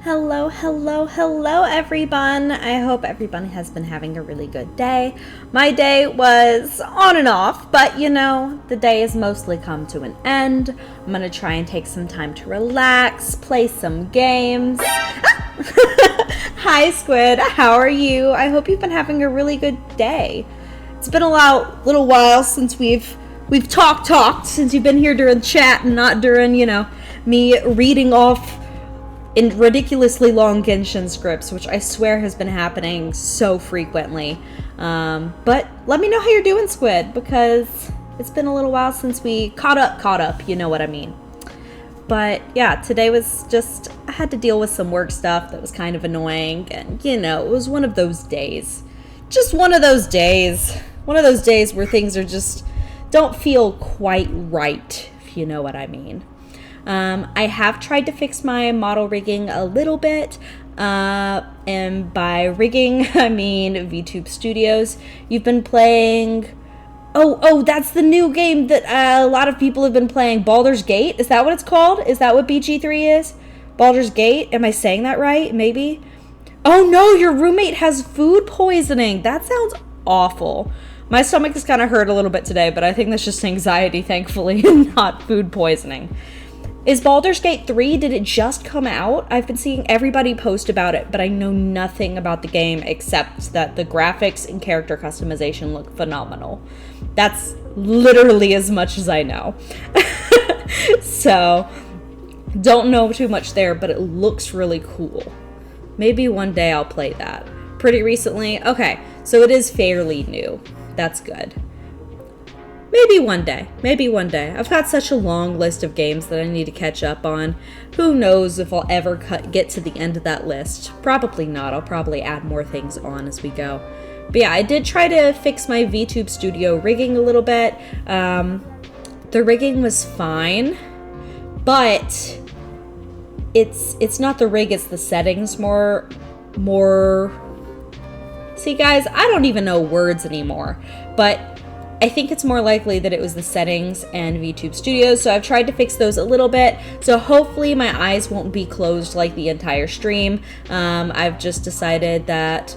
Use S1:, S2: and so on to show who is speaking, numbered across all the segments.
S1: Hello, hello, hello, everyone. I hope everyone has been having a really good day. My day was on and off, but the day has mostly come to an end. I'm going to try and take some time to relax, play some games. Hi, Squid. How are you? I hope you've been having a really good day. It's been a little while since we've talked since you've been here during chat and not during, me reading off in ridiculously long Genshin scripts, which I swear has been happening so frequently. But let me know how you're doing, Squid, because it's been a little while since we caught up, you know what I mean. But yeah, today was just, I had to deal with some work stuff that was kind of annoying, and it was one of those days. Just one of those days. One of those days where things are just, don't feel quite right, if you know what I mean. I have tried to fix my model rigging a little bit, and by rigging, I mean VTube Studios. You've been playing... Oh, that's the new game that a lot of people have been playing, Baldur's Gate? Is that what it's called? Is that what BG3 is? Baldur's Gate? Am I saying that right? Maybe? Oh no, your roommate has food poisoning. That sounds awful. My stomach is kind of hurt a little bit today, but I think that's just anxiety, thankfully, and not food poisoning. Is Baldur's Gate 3, did it just come out? I've been seeing everybody post about it, but I know nothing about the game except that the graphics and character customization look phenomenal. That's literally as much as I know. So, don't know too much there, but it looks really cool. Maybe one day I'll play that. Pretty recently? Okay, so it is fairly new. That's good. Maybe one day. I've got such a long list of games that I need to catch up on. Who knows if I'll ever get to the end of that list. Probably not. I'll probably add more things on as we go. But yeah, I did try to fix my VTube Studio rigging a little bit. The rigging was fine, but it's not the rig, it's the settings more. See, guys, I don't even know words anymore, but I think it's more likely that it was the settings and VTube Studios, so I've tried to fix those a little bit, so hopefully my eyes won't be closed like the entire stream. I've just decided that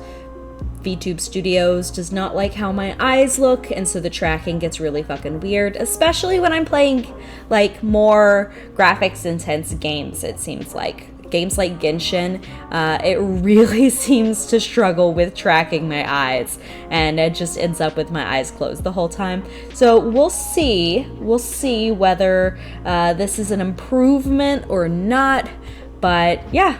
S1: VTube Studios does not like how my eyes look, and so the tracking gets really fucking weird, especially when I'm playing, like, more graphics intense games, it seems like. Games like Genshin, it really seems to struggle with tracking my eyes, and it just ends up with my eyes closed the whole time. So we'll see whether this is an improvement or not. But yeah,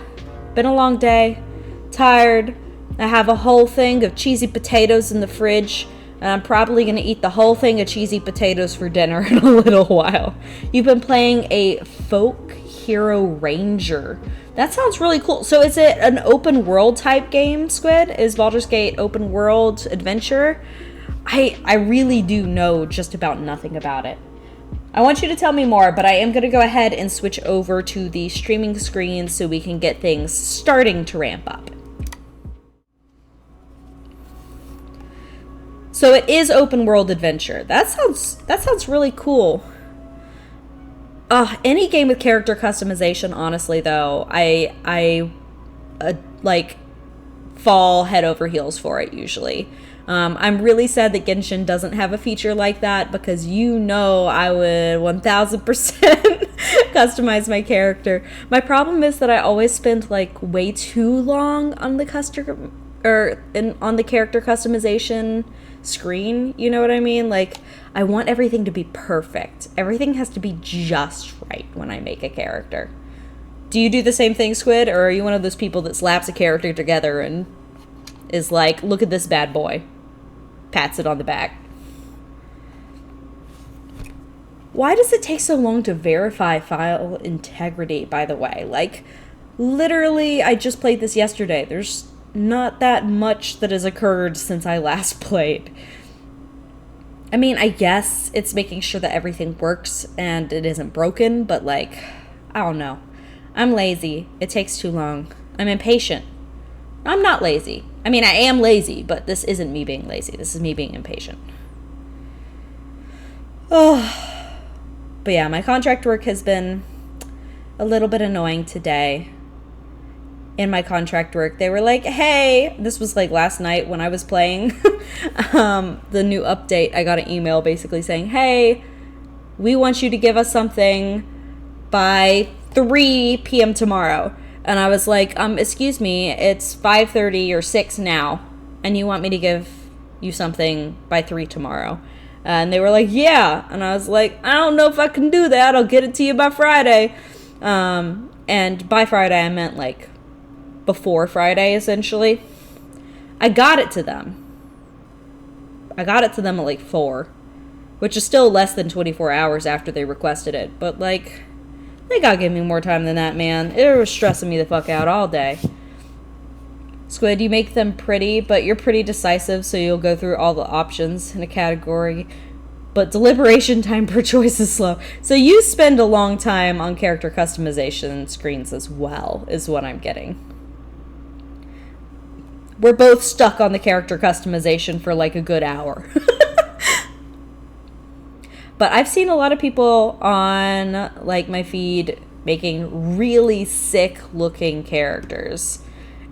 S1: been a long day, tired. I have a whole thing of cheesy potatoes in the fridge, and I'm probably going to eat the whole thing of cheesy potatoes for dinner in a little while. You've been playing a folk hero ranger. That sounds really cool. So is it an open world type game, Squid? Is Baldur's Gate open world adventure? I really do know just about nothing about it. I want you to tell me more, but I am going to go ahead and switch over to the streaming screen so we can get things starting to ramp up. So it is open world adventure. That sounds really cool. Any game with character customization, honestly, though, I like fall head over heels for it usually. I'm really sad that Genshin doesn't have a feature like that, because I would 1000% customize my character. My problem is that I always spend like way too long on the on the character customization screen, you know what I mean? Like, I want everything to be perfect. Everything has to be just right when I make a character. Do you do the same thing, Squid, or are you one of those people that slaps a character together and is like, look at this bad boy, pats it on the back? Why does it take so long to verify file integrity, by the way? Like, literally, I just played this yesterday. There's not that much that has occurred since I last played. I mean, I guess it's making sure that everything works and it isn't broken, but like, I don't know. I'm lazy. It takes too long. I'm impatient. I'm not lazy. I mean, I am lazy, but this isn't me being lazy. This is me being impatient. Oh. But yeah, my contract work has been a little bit annoying today. in my contract work. They were like, hey, this was like last night when I was playing the new update. I got an email basically saying, hey, we want you to give us something by 3 p.m. tomorrow. And I was like, excuse me, it's 5:30 or 6 now, and you want me to give you something by 3 tomorrow? And they were like, yeah. And I was like, I don't know if I can do that. I'll get it to you by Friday. And by Friday, I meant like before Friday, essentially. I got it to them. I got it to them at like 4, which is still less than 24 hours after they requested it. But like, they gotta give me more time than that, man. It was stressing me the fuck out all day. Squid, you make them pretty, but you're pretty decisive, so you'll go through all the options in a category. But deliberation time per choice is slow. So you spend a long time on character customization screens as well, is what I'm getting. We're both stuck on the character customization for like a good hour. But I've seen a lot of people on like my feed making really sick looking characters.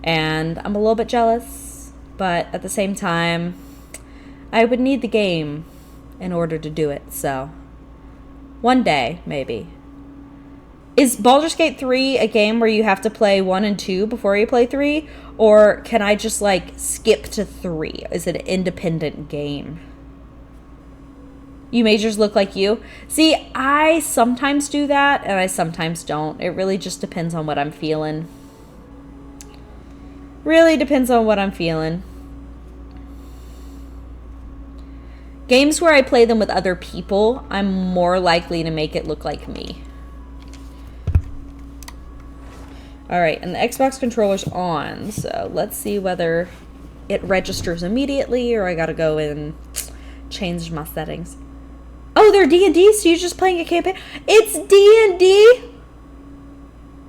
S1: And I'm a little bit jealous, but at the same time, I would need the game in order to do it. So one day, maybe. Is Baldur's Gate 3 a game where you have to play 1 and 2 before you play 3? Or can I just like skip to 3? Is it an independent game? You majors look like you. See, I sometimes do that and I sometimes don't. It really just depends on what I'm feeling. Really depends on what I'm feeling. Games where I play them with other people, I'm more likely to make it look like me. Alright, and the Xbox controller's on, so let's see whether it registers immediately or I gotta go and change my settings. Oh, they're D&D, so you're just playing a campaign? It's D&D?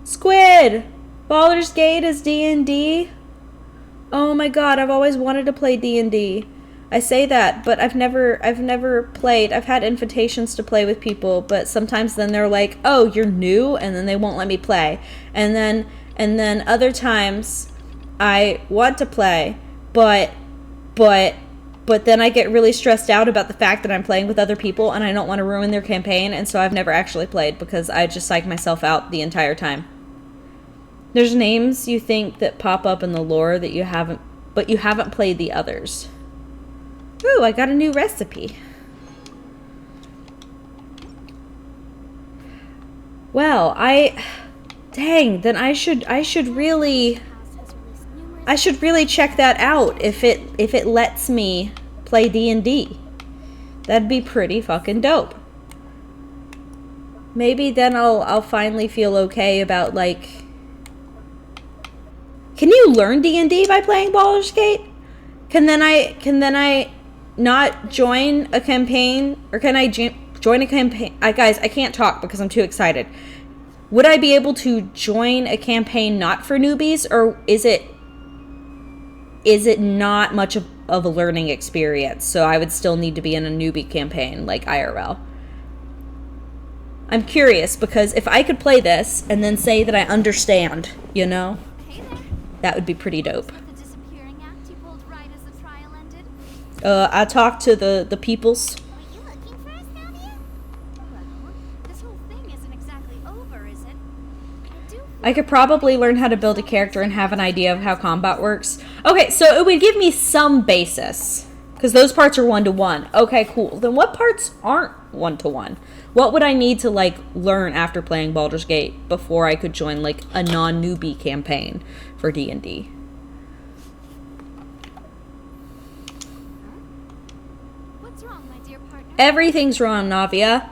S1: Squid! Baldur's Gate is D&D? Oh my god, I've always wanted to play D&D. I say that, but I've never played. I've had invitations to play with people, but sometimes then they're like, "Oh, you're new," and then they won't let me play. And then other times I want to play, but then I get really stressed out about the fact that I'm playing with other people and I don't want to ruin their campaign, and so I've never actually played because I just psych myself out the entire time. There's names you think that pop up in the lore that you haven't played the others. Ooh, I got a new recipe. Well, dang, then I should really check that out if it lets me play D&D. That'd be pretty fucking dope. Maybe then I'll finally feel okay about like. Can you learn D&D by playing Baldur's Gate? Can then I not join a campaign, or can I join a campaign? Guys, I can't talk because I'm too excited. Would I be able to join a campaign not for newbies, or is it not much of a learning experience? So I would still need to be in a newbie campaign like IRL. I'm curious because if I could play this and then say that I understand, you know, that would be pretty dope. I talked to the peoples. I could probably learn how to build a character and have an idea of how combat works. Okay, so it would give me some basis. Because those parts are 1-to-1. Okay, cool. Then what parts aren't 1-to-1? What would I need to, like, learn after playing Baldur's Gate before I could join, like, a non-newbie campaign for D&D?
S2: What's wrong, my dear partner?
S1: Everything's wrong, Navia.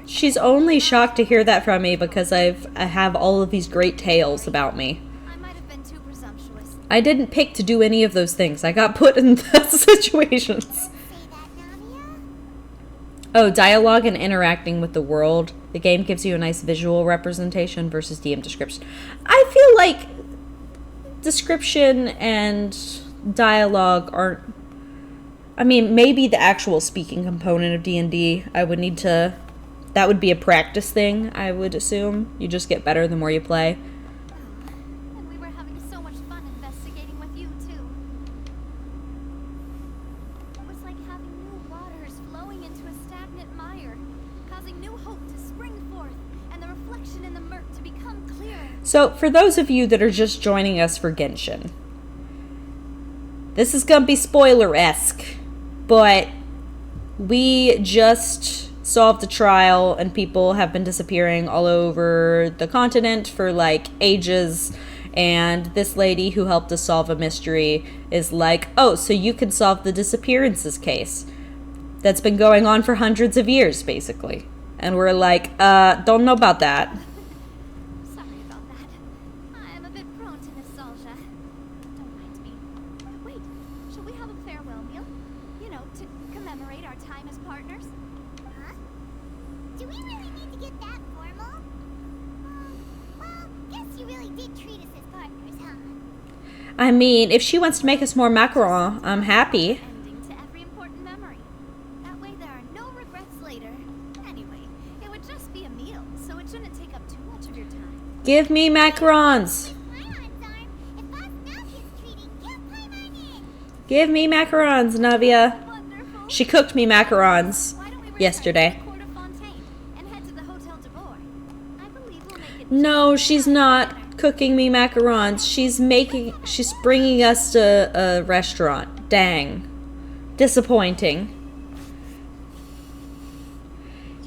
S1: She's only shocked to hear that from me because I have all of these great tales about me.
S2: I might have been too presumptuous.
S1: I didn't pick to do any of those things. I got put in those situations.
S2: Say that, Navia?
S1: Oh, dialogue and interacting with the world. The game gives you a nice visual representation versus DM description. I feel like description and dialogue aren't... I mean, maybe the actual speaking component of D&D, I would need to... That would be a practice thing, I would assume. You just get better the more you play.
S2: And we were having so much fun investigating with you, too. It was like having new waters flowing into a stagnant mire, causing new hope to spring forth, and the reflection in the murk to become clearer.
S1: So, for those of you that are just joining us for Genshin, this is gonna be spoiler-esque, but we just solved a trial and people have been disappearing all over the continent for like ages, and this lady who helped us solve a mystery is like, oh, so you can solve the disappearances case that's been going on for hundreds of years, basically. And we're like, don't know about that.
S2: Sorry about that. I am a bit prone to nostalgia. Don't mind me. Wait, shall we have a farewell meal? You know, to commemorate our time as partners? Huh? Do we really need to get that formal? Well, guess you really did treat us as partners, huh?
S1: I mean, if she wants to make us more macaron, I'm happy.
S2: Ending to every important memory. That way there are no regrets later. Anyway, it would just be a meal, so it shouldn't take up too much of your time.
S1: Give me macarons.
S2: Paimon's arm. If Boss Navia's treating, give Paimon it.
S1: Give me macarons, Navia.
S2: Wonderful.
S1: She cooked me macarons
S2: Why don't we return
S1: yesterday.
S2: to the Court of Fontaine and head to the Hotel de Boer? I believe we'll make it.
S1: No, she's not cooking me macarons. She's bringing us to a restaurant. Dang. Disappointing.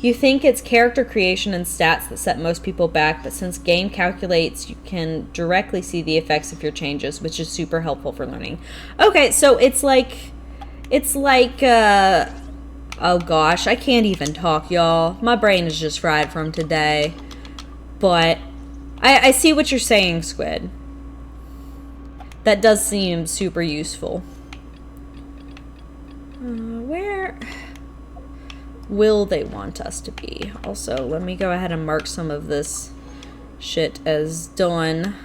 S1: You think it's character creation and stats that set most people back, but since game calculates, you can directly see the effects of your changes, which is super helpful for learning. Okay, so it's like, oh gosh, I can't even talk, y'all. My brain is just fried from today. But I see what you're saying, Squid. That does seem super useful. Where will they want us to be? Also, let me go ahead and mark some of this shit as done.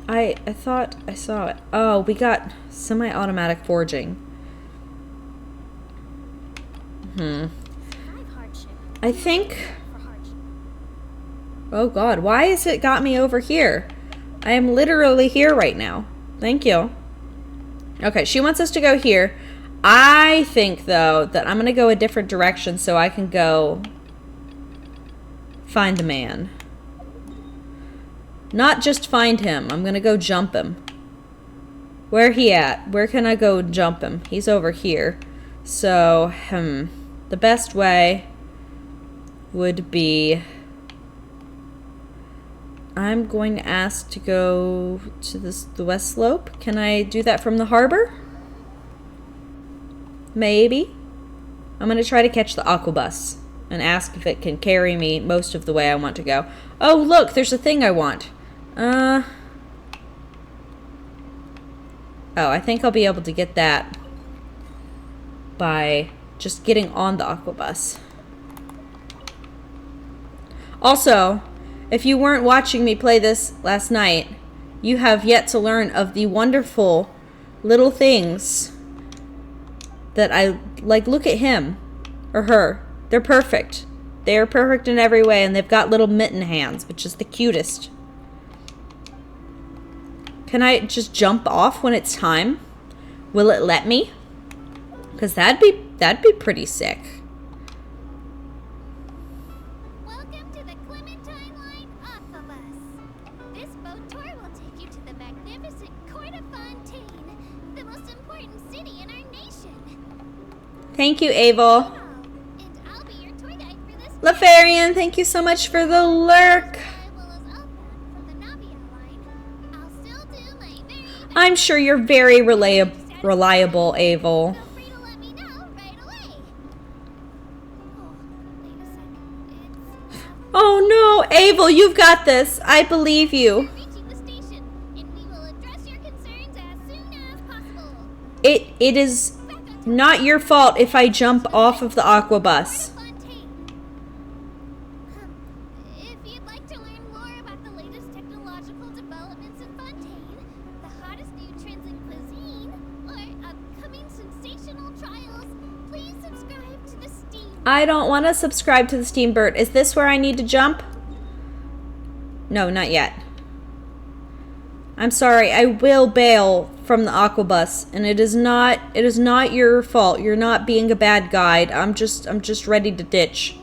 S1: I thought I saw it. Oh, we got semi-automatic forging. I think... Oh god, why has it got me over here? I am literally here right now. Thank you. Okay, she wants us to go here. I think, though, that I'm going to go a different direction so I can go find the man. Not just find him. I'm going to go jump him. Where he at? Where can I go jump him? He's over here. So, the best way would be... I'm going to ask to go to the west slope. Can I do that from the harbor? Maybe. I'm going to try to catch the aquabus and ask if it can carry me most of the way I want to go. Oh, look, there's a thing I want. Oh, I think I'll be able to get that by just getting on the aquabus. Also, if you weren't watching me play this last night, you have yet to learn of the wonderful little things that I like. Look at him or her. They're perfect. They are perfect in every way, and they've got little mitten hands, which is the cutest. Can I just jump off when it's time? Will it let me? Because that'd be pretty sick.
S2: Welcome to the Clementine Line Aquabus. This boat tour will take you to the magnificent Court of Fontaine, the most important city in our nation.
S1: Thank you, Abel.
S2: Oh, and I'll be your tour guide for this.
S1: Lafarian, thank you so much for the lurk.
S2: I will as outbound from the Navia line. I'll still do my very best.
S1: I'm sure you're very reliable, Abel.
S2: Feel free to let me know right away. Oh, wait a sec. It's
S1: Oh no, Abel, you've got this. I believe you.
S2: reaching the
S1: It is not your fault if I jump off of the aqua bus.
S2: Fontaine. If you'd like to learn more about the latest technological developments in Fontaine, the hottest new trends in cuisine, or upcoming sensational trials, please subscribe to the Steam.
S1: I don't want to subscribe to the Steambird. Is this where I need to jump? No, not yet. I'm sorry, I will bail from the aqua bus, and it is not your fault. You're not being a bad guide. I'm just ready to ditch.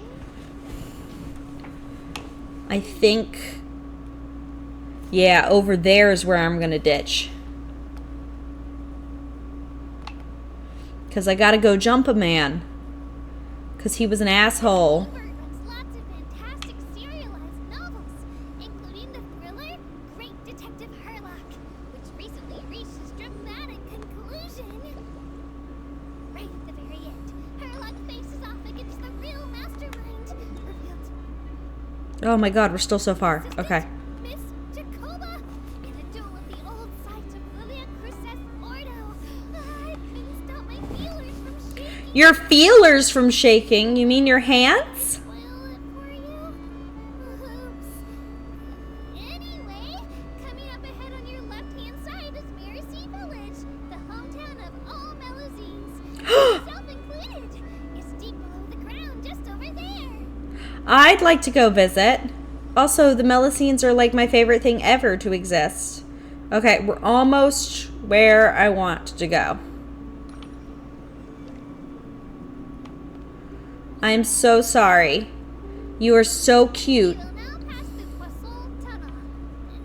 S1: I think, yeah, over there is where I'm gonna ditch. Cause I gotta go jump a man. Cause he was an asshole.
S2: Bird runs lots of fantastic serialized novels, including the thriller Great Detective Herlock, which recently reached its dramatic conclusion. Right at the very end, Herlock faces off against the real mastermind, revealed
S1: Oh my god, we're still so far. Okay.
S2: Miss Jacoba in a duel with the old site of Lilia Cruces Ordo. I couldn't stop my feelers from shaking.
S1: Your feelers from shaking? You mean your hands?
S2: Spoil it for you? Oops. Anyway, coming up ahead on your left-hand side is Miracy Village, the hometown of all Melusines, yourself included. It's deep below the ground, just over there.
S1: I'd like to go visit. Also, the Melusines are like my favorite thing ever to exist. Okay, we're almost where I want to go. I am so sorry. You are so cute.
S2: We'll now pass the Poisson Tunnel.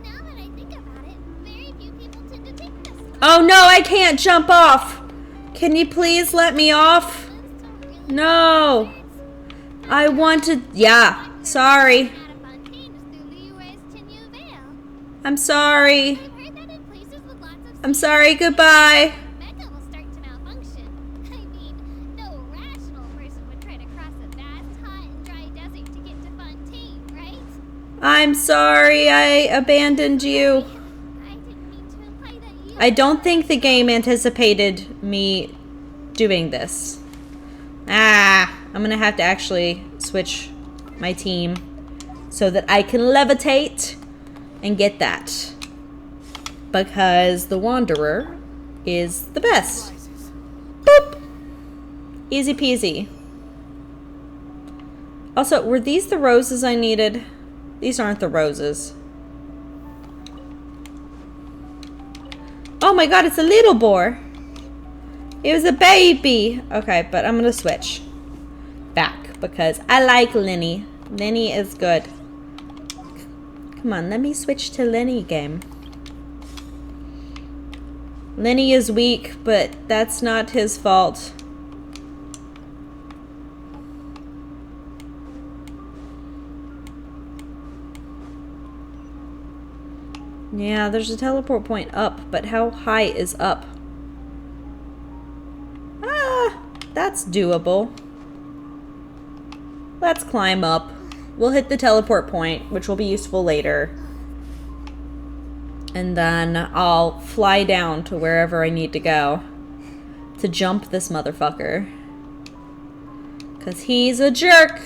S2: Now that I think about it, very few people tend to take this one.
S1: Oh no, I can't jump off. Can you please let me off? No. I want to, yeah, sorry. I'm sorry.
S2: I've heard that in places with lots of
S1: I'm sorry, goodbye.
S2: Mecca will start to malfunction. I mean, no rational person would try to cross a vast, hot, and dry desert to get to Fontaine, right?
S1: I'm sorry I abandoned you.
S2: I didn't mean to imply that you...
S1: I don't think the game anticipated me doing this. I'm gonna have to actually switch my team so that I can levitate and get that. Because the Wanderer is the best. Boop! Easy peasy. Also, were these the roses I needed? These aren't the roses. Oh my god, it's a little boar. It was a baby. Okay, but I'm gonna switch back because I like Lenny. Lenny is good. Come on, let me switch to Lenny game. Lenny is weak, but that's not his fault. Yeah, there's a teleport point up, but how high is up? That's doable. Let's climb up. We'll hit the teleport point, which will be useful later. And then I'll fly down to wherever I need to go to jump this motherfucker. 'Cause he's a jerk.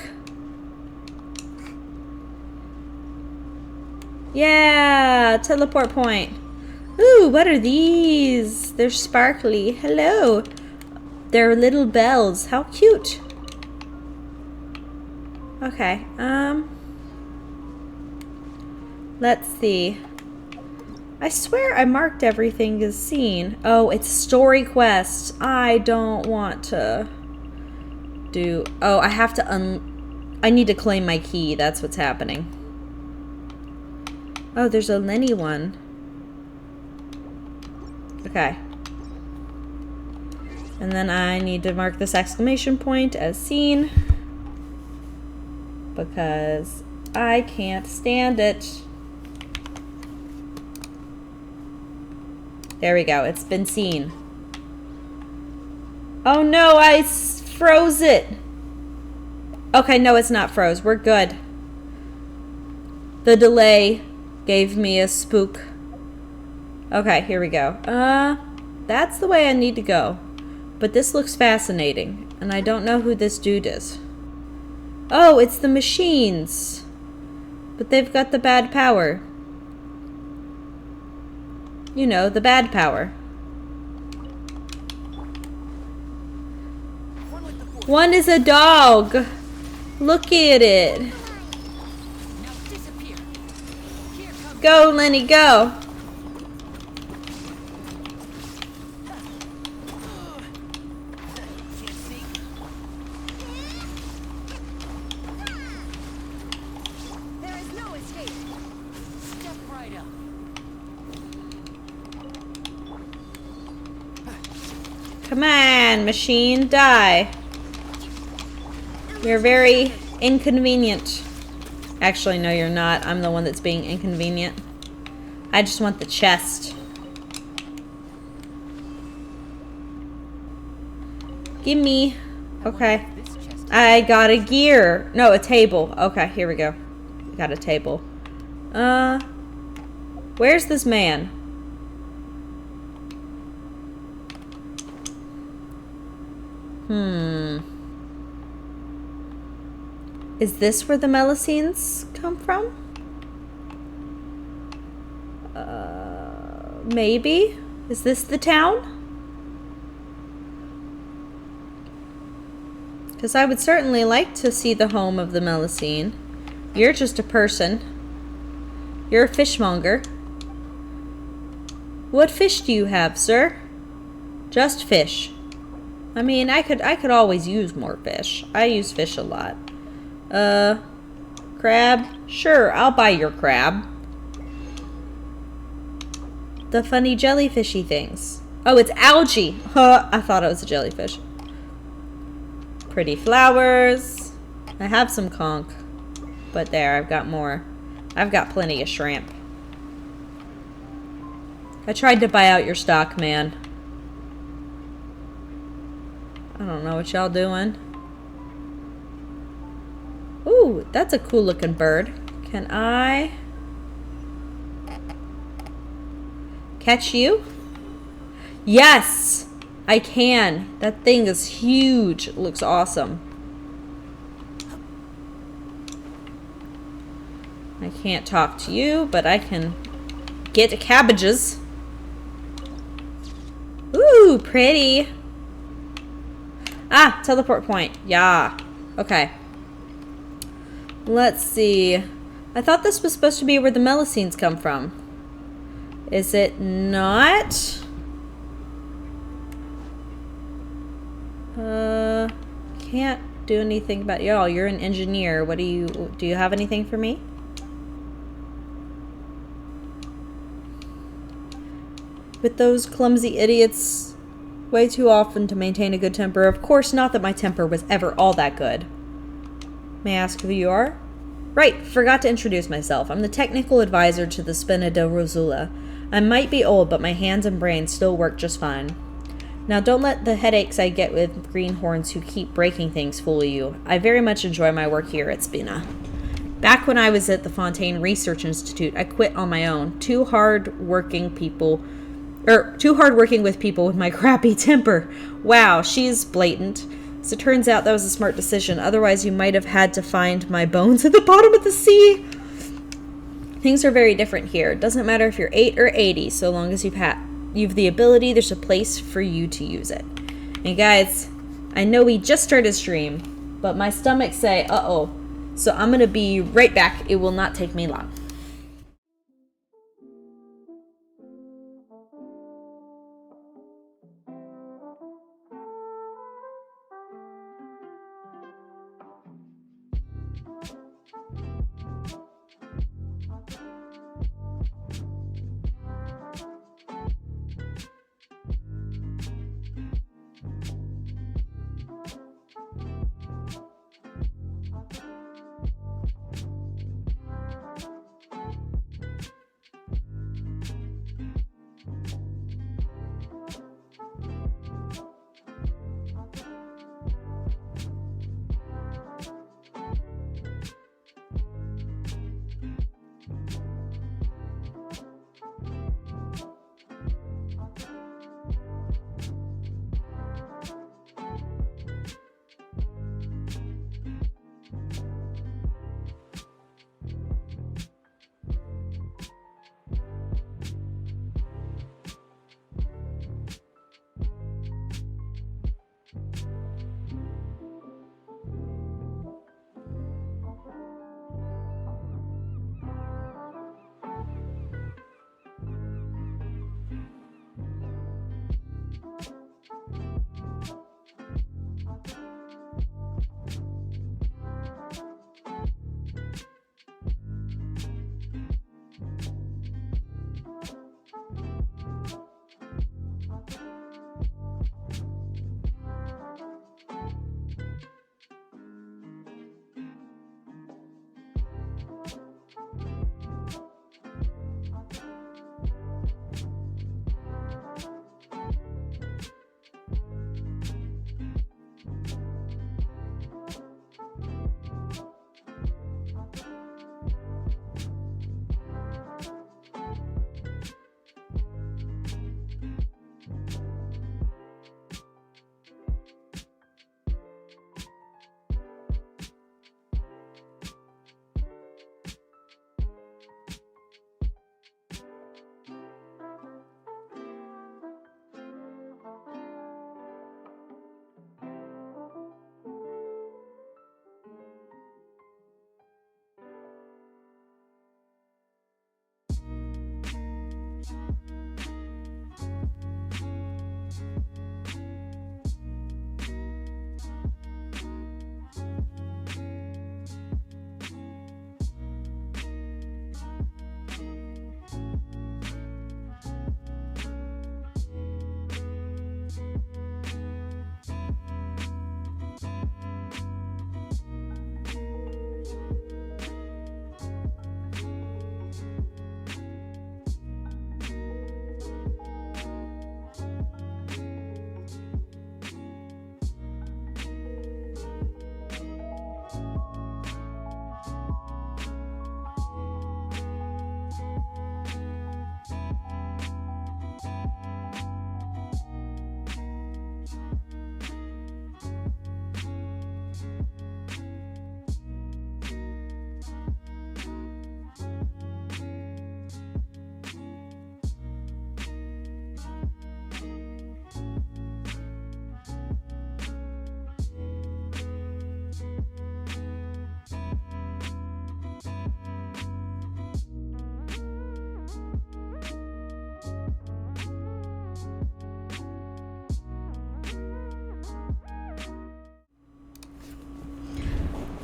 S1: Yeah, teleport point. Ooh, what are these? They're sparkly. Hello. They're little bells. How cute. Okay, let's see. I swear I marked everything as seen. Oh, it's story quest. I don't want to do... Oh, I have to I need to claim my key. That's what's happening. Oh, there's a Lenny one. Okay. And then I need to mark this exclamation point as seen. Because I can't stand it. There we go. It's been seen. Oh no, I froze it. Okay, no, it's not froze. We're good. The delay gave me a spook. Okay, here we go. That's the way I need to go. But this looks fascinating, and I don't know who this dude is. Oh, it's the machines. But they've got the bad power. You know, the bad power. One is a dog. Look at it. Go, Lenny, go.
S2: There is no escape. Step right up.
S1: Come on, machine, die. You're very inconvenient. Actually, no, you're not. I'm the one that's being inconvenient. I just want the chest. Gimme. Okay. I got a gear. No, a table. Okay, here we go. Got a table. Where's this man? Is this where the Melusines come from? Maybe? Is this the town? Because I would certainly like to see the home of the Melusine. You're just a person. You're a fishmonger. What fish do you have, sir? Just fish. I mean, I could always use more fish. I use fish a lot. Crab? Sure, I'll buy your crab. The funny jellyfishy things. Oh, it's algae. Huh, I thought it was a jellyfish. Pretty flowers. I have some conch. But there, I've got more. I've got plenty of shrimp. I tried to buy out your stock, man. I don't know what y'all doing. Ooh, that's a cool looking bird. Can I catch you? Yes, I can. That thing is huge. It looks awesome. I can't talk to you, but I can get cabbages. Ooh, pretty. Ah, teleport point. Yeah. Okay. Let's see. I thought this was supposed to be where the Melusines come from. Is it not? Can't do anything about y'all. You're an engineer. What do you have anything for me? With those clumsy idiots way too often to maintain a good temper. Of course, not that my temper was ever all that good. May I ask who you are? Right, forgot to introduce myself. I'm the technical advisor to the Spina de Rosula. I might be old, but my hands and brain still work just fine. Now, don't let the headaches I get with greenhorns who keep breaking things fool you. I very much enjoy my work here at Spina. Back when I was at the Fontaine Research Institute, I quit on my own. Too hard working with people with my crappy temper. Wow, she's blatant. As it turns out, that was a smart decision. Otherwise, you might have had to find my bones at the bottom of the sea. Things are very different here. It doesn't matter if you're 8 or 80, so long as you've the ability, there's a place for you to use it. And guys, I know we just started stream, but my stomach say, uh-oh. So I'm going to be right back. It will not take me long.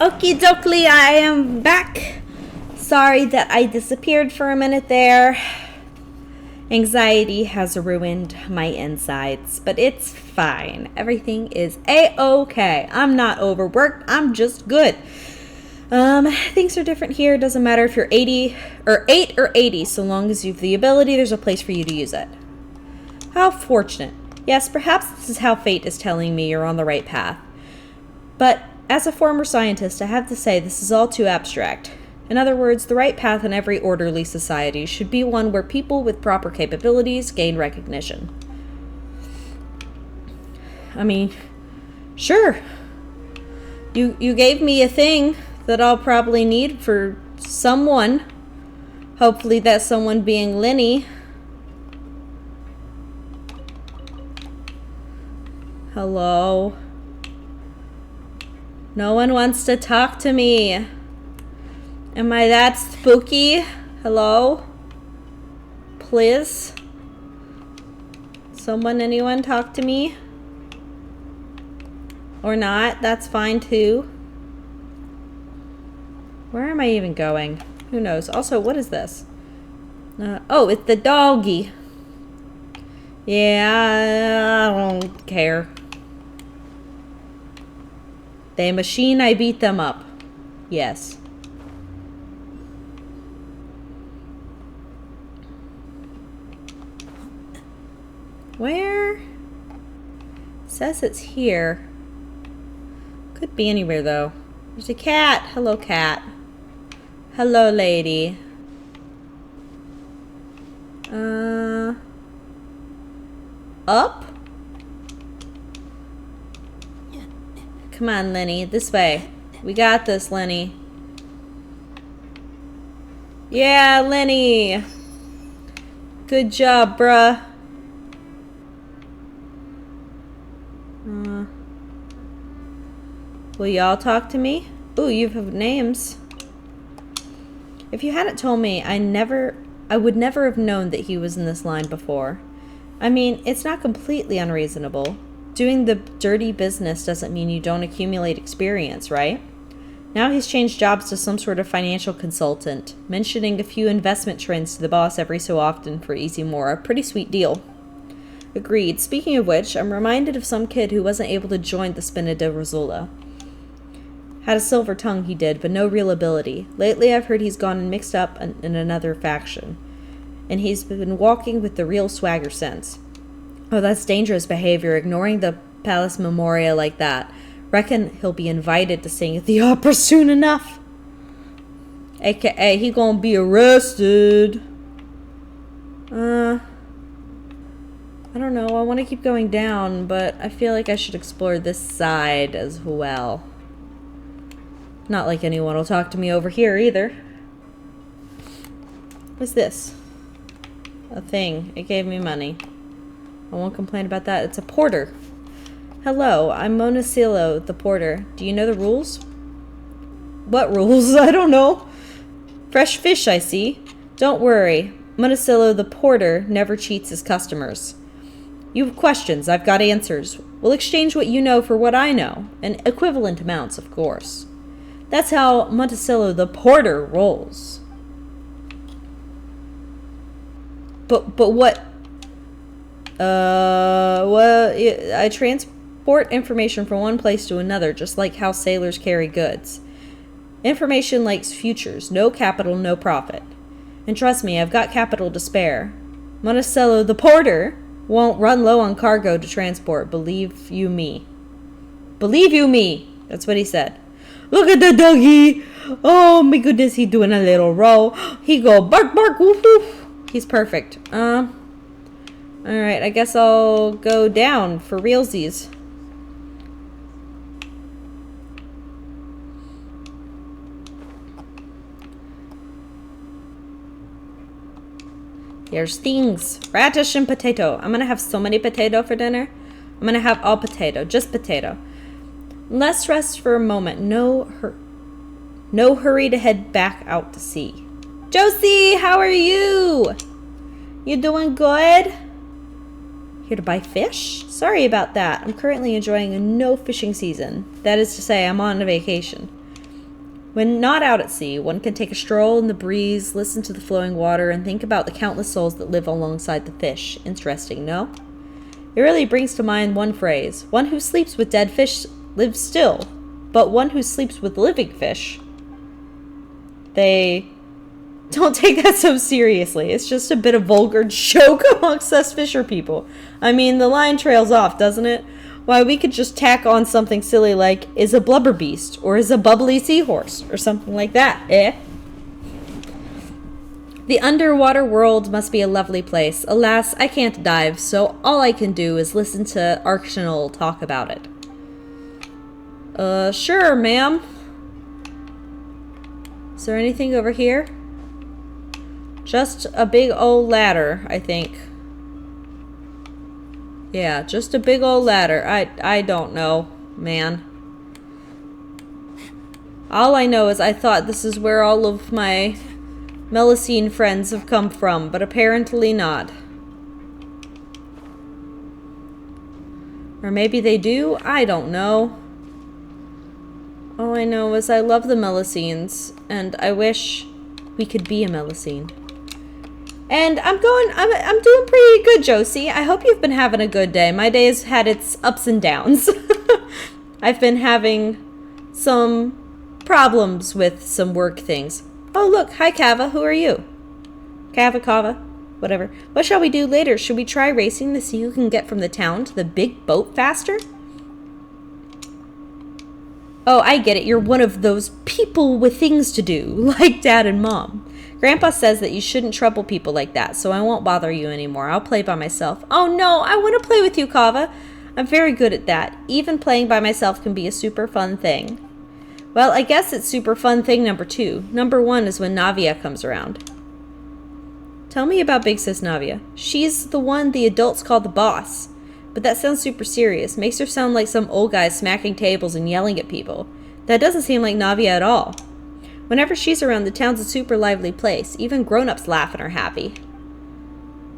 S1: Okie dokie, I am back. Sorry that I disappeared for a minute there. Anxiety has ruined my insides, but it's fine. Everything is a-okay. I'm not overworked. I'm just good. Things are different here. It doesn't matter if you're 80 or 8 or 80. So long as you have the ability, there's a place for you to use it. How fortunate. Yes, perhaps this is how fate is telling me you're on the right path. But as a former scientist, I have to say this is all too abstract. In other words, the right path in every orderly society should be one where people with proper capabilities gain recognition. I mean, sure. You gave me a thing that I'll probably need for someone. Hopefully that someone being Lenny. Hello? No one wants to talk to me. Am I that spooky? Hello? Please? Anyone talk to me? Or not? That's fine too. Where am I even going? Who knows? Also, what is this? Oh, it's the doggy. Yeah, I don't care. They machine, I beat them up. Yes. Where? It says it's here. Could be anywhere though. There's a cat. Hello, cat. Hello, lady. Up? Come on, Lenny. This way. We got this, Lenny. Yeah, Lenny. Good job, bruh. Will y'all talk to me? Ooh, you have names. If you hadn't told me, I would never have known that he was in this line before. I mean, it's not completely unreasonable. Doing the dirty business doesn't mean you don't accumulate experience, right? Now he's changed jobs to some sort of financial consultant, mentioning a few investment trends to the boss every so often for easy more. A pretty sweet deal. Agreed. Speaking of which, I'm reminded of some kid who wasn't able to join the Spina de Rosula. Had a silver tongue, he did, but no real ability. Lately, I've heard he's gone and mixed up in another faction. And he's been walking with the real swagger since. Oh, that's dangerous behavior, ignoring the Palace Memoria like that. Reckon he'll be invited to sing at the opera soon enough. AKA, he gonna be arrested. I don't know, I want to keep going down, but I feel like I should explore this side as well. Not like anyone will talk to me over here either. What's this? A thing. It gave me money. I won't complain about that. It's a porter. Hello, I'm Monocilo, the porter. Do you know the rules? What rules? I don't know. Fresh fish, I see. Don't worry. Monocilo, the porter, never cheats his customers. You have questions. I've got answers. We'll exchange what you know for what I know. And equivalent amounts, of course. That's how Monticello the porter rolls. But what? Well, I transport information from one place to another, just like how sailors carry goods. Information likes futures, no capital, no profit. And trust me, I've got capital to spare. Monticello the porter won't run low on cargo to transport, believe you me. Believe you me! That's what he said. Look at the doggy! Oh my goodness, he's doing a little roll. He go bark bark woof woof. He's perfect. Alright, I guess I'll go down for realsies. Here's things. Radish and potato. I'm gonna have so many potato for dinner. I'm gonna have all potato. Just potato. Let's rest for a moment. No hurry to head back out to sea. Josie, how are you? You doing good? Here to buy fish? Sorry about that. I'm currently enjoying a no fishing season. That is to say, I'm on a vacation. When not out at sea, one can take a stroll in the breeze, listen to the flowing water, and think about the countless souls that live alongside the fish. Interesting, no? It really brings to mind one phrase. One who sleeps with dead fish lives still, but one who sleeps with living fish, they don't take that so seriously. It's just a bit of vulgar joke amongst us fisher people. I mean, the line trails off, doesn't it? Why, we could just tack on something silly like, is a blubber beast, or is a bubbly seahorse, or something like that, eh? The underwater world must be a lovely place. Alas, I can't dive, so all I can do is listen to Arctional talk about it. Sure, ma'am. Is there anything over here? Just a big old ladder, I think. Yeah, just a big old ladder. I don't know, man. All I know is I thought this is where all of my Melusine friends have come from, but apparently not. Or maybe they do? I don't know. All I know is I love the Melusines, and I wish we could be a Melusine. And I'm doing pretty good, Josie. I hope you've been having a good day. My day has had its ups and downs. I've been having some problems with some work things. Oh, look. Hi, Kava. Who are you? Kava, whatever. What shall we do later? Should we try racing to see who can get from the town to the big boat faster? Oh, I get it. You're one of those people with things to do, like Dad and Mom. Grandpa says that you shouldn't trouble people like that, so I won't bother you anymore. I'll play by myself. Oh no, I want to play with you, Kava. I'm very good at that. Even playing by myself can be a super fun thing. Well, I guess it's super fun thing number 2. Number 1 is when Navia comes around. Tell me about Big Sis Navia. She's the one the adults call the boss. But that sounds super serious. Makes her sound like some old guy smacking tables and yelling at people. That doesn't seem like Navia at all. Whenever she's around, the town's a super lively place. Even grown-ups laugh and are happy.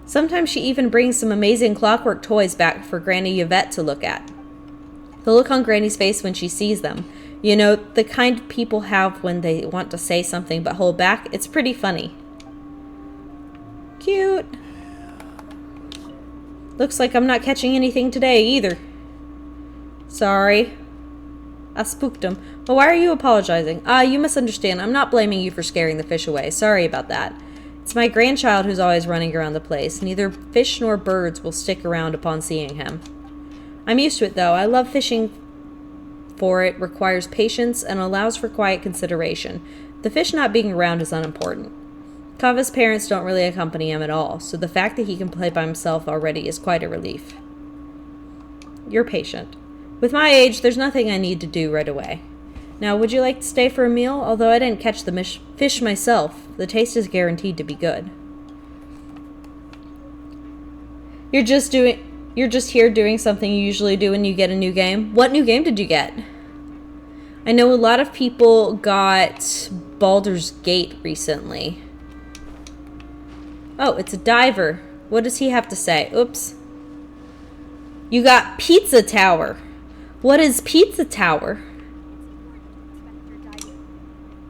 S1: Sometimes she even brings some amazing clockwork toys back for Granny Yvette to look at. The look on Granny's face when she sees them. You know, the kind people have when they want to say something but hold back. It's pretty funny. Cute. Looks like I'm not catching anything today either. Sorry. I spooked him. Well, why are you apologizing? You misunderstand. I'm not blaming you for scaring the fish away. Sorry about that. It's my grandchild who's always running around the place. Neither fish nor birds will stick around upon seeing him. I'm used to it, though. I love fishing for it requires patience and allows for quiet consideration. The fish not being around is unimportant. Kava's parents don't really accompany him at all, so the fact that he can play by himself already is quite a relief. You're patient. With my age, there's nothing I need to do right away. Now, would you like to stay for a meal? Although I didn't catch the fish myself, the taste is guaranteed to be good. You're just here doing something you usually do when you get a new game. What new game did you get? I know a lot of people got Baldur's Gate recently. Oh, it's a diver. What does he have to say? Oops. You got Pizza Tower. What is Pizza Tower?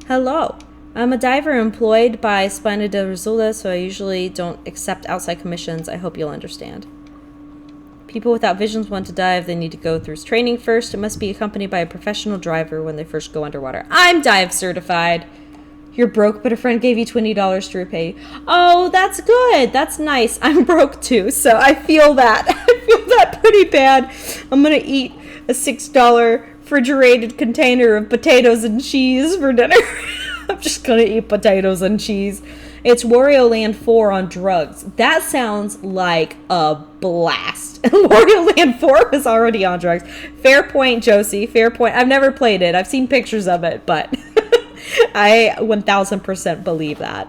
S1: Hello. I'm a diver employed by Spina de Rosula, so I usually don't accept outside commissions. I hope you'll understand. People without visions want to dive. They need to go through training first. It must be accompanied by a professional diver when they first go underwater. I'm dive certified. You're broke, but a friend gave you $20 to repay you. Oh, that's good. That's nice. I'm broke too, so I feel that. I feel that pretty bad. I'm going to eat a $6 refrigerated container of potatoes and cheese for dinner. I'm just going to eat potatoes and cheese. It's Wario Land 4 on drugs. That sounds like a blast. Wario Land 4 is already on drugs. Fair point, Josie. Fair point. I've never played it. I've seen pictures of it, but I 1000% believe that.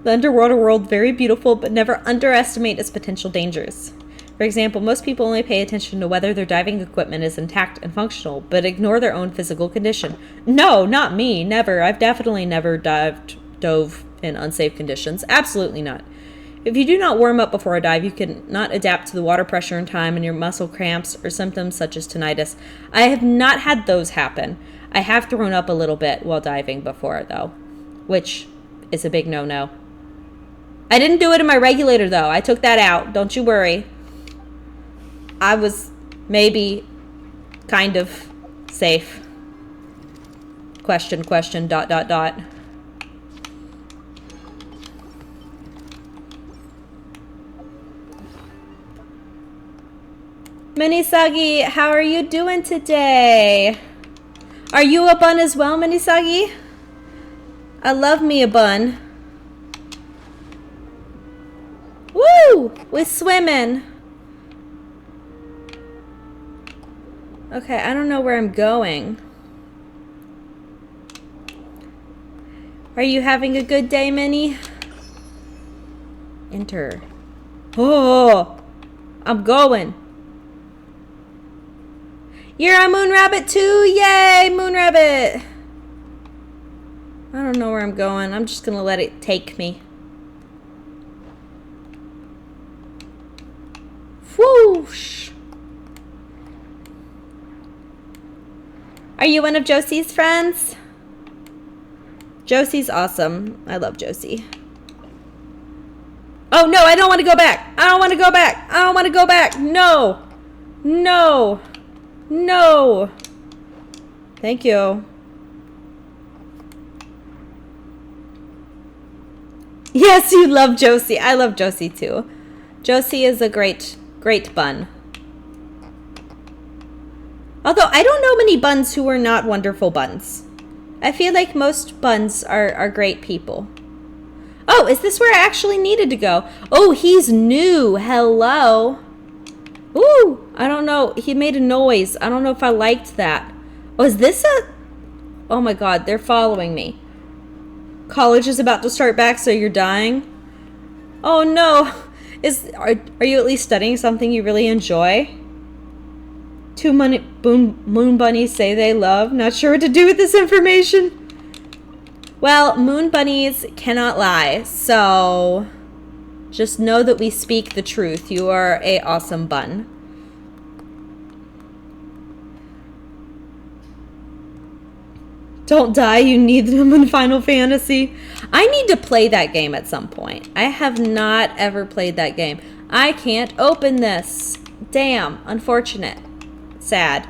S1: The underwater world, very beautiful, but never underestimate its potential dangers. For example, most people only pay attention to whether their diving equipment is intact and functional, but ignore their own physical condition. No, not me. Never. I've definitely never dove in unsafe conditions. Absolutely not. If you do not warm up before a dive, you can not adapt to the water pressure in time, and your muscle cramps or symptoms such as tinnitus. I have not had those happen. I have thrown up a little bit while diving before, though, which is a big no-no. I didn't do it in my regulator, though. I took that out. Don't you worry. I was maybe kind of safe. Question, dot, dot, dot. Minisagi, how are you doing today? Are you a bun as well, Minisagi? I love me a bun. Woo! We're swimming. Okay, I don't know where I'm going. Are you having a good day, Minnie? Enter. Oh, I'm going. You're a moon rabbit too? Yay, moon rabbit. I don't know where I'm going. I'm just gonna let it take me. Whoosh. Are you one of Josie's friends? Josie's awesome. I love Josie. Oh no, I don't want to go back. I don't want to go back. I don't want to go back. No. No. No. Thank you. Yes, you love Josie. I love Josie too. Josie is a great bun. Although I don't know many buns who are not wonderful buns. I feel like most buns are great people. Oh, is this where I actually needed to go? Oh, he's new. Hello. Ooh, I don't know. He made a noise. I don't know if I liked that. Oh, is this a... Oh my god, they're following me. College is about to start back, so you're dying? Oh no. Are you at least studying something you really enjoy? Two moon bunnies say they love. Not sure what to do with this information. Well, moon bunnies cannot lie, so just know that we speak the truth. You are a awesome bun. Don't die, you need them in Final Fantasy. I need to play that game at some point. I have not ever played that game. I can't open this. Damn, unfortunate. Sad.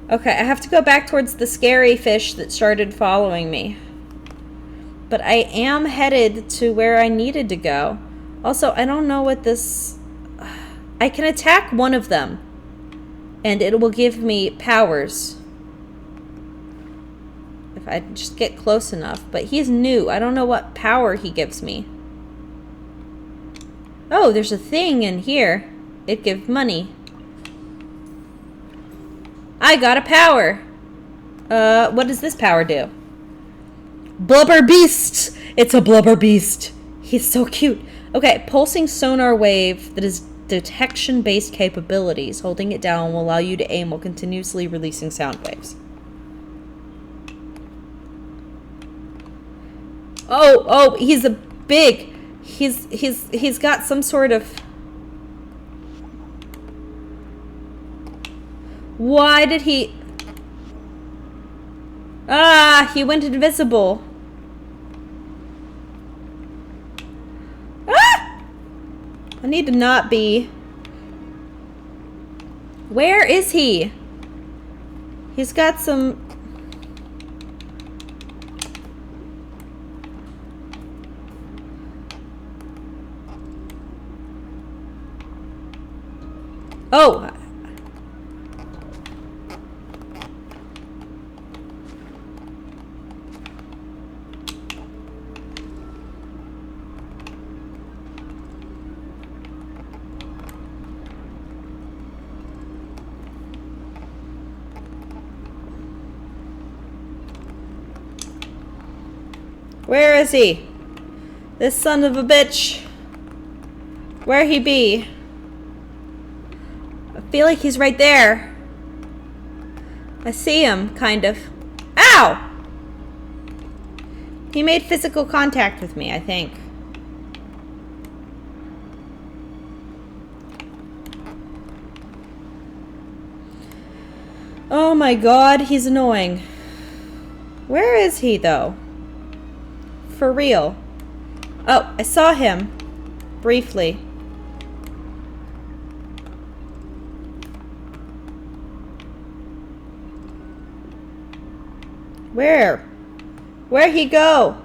S1: Okay, I have to go back towards the scary fish that started following me. But I am headed to where I needed to go. Also, I don't know what this... I can attack one of them, and it will give me powers. If I just get close enough. But he's new. I don't know what power he gives me. Oh, there's a thing in here. It gives money. I got a power. What does this power do? Blubber beast! It's a blubber beast. He's so cute. Okay, pulsing sonar wave that is detection-based capabilities. Holding it down will allow you to aim while continuously releasing sound waves. Oh, he's a big. He's got some sort of... Why did he... Ah, he went invisible. Ah! I need to not be... Where is he? He's got some... Oh! Where is he? This son of a bitch. Where he be? I feel like he's right there. I see him, kind of. Ow! He made physical contact with me, I think. Oh my god, he's annoying. Where is he, though? For real. Oh, I saw him. Briefly. Where? Where'd he go?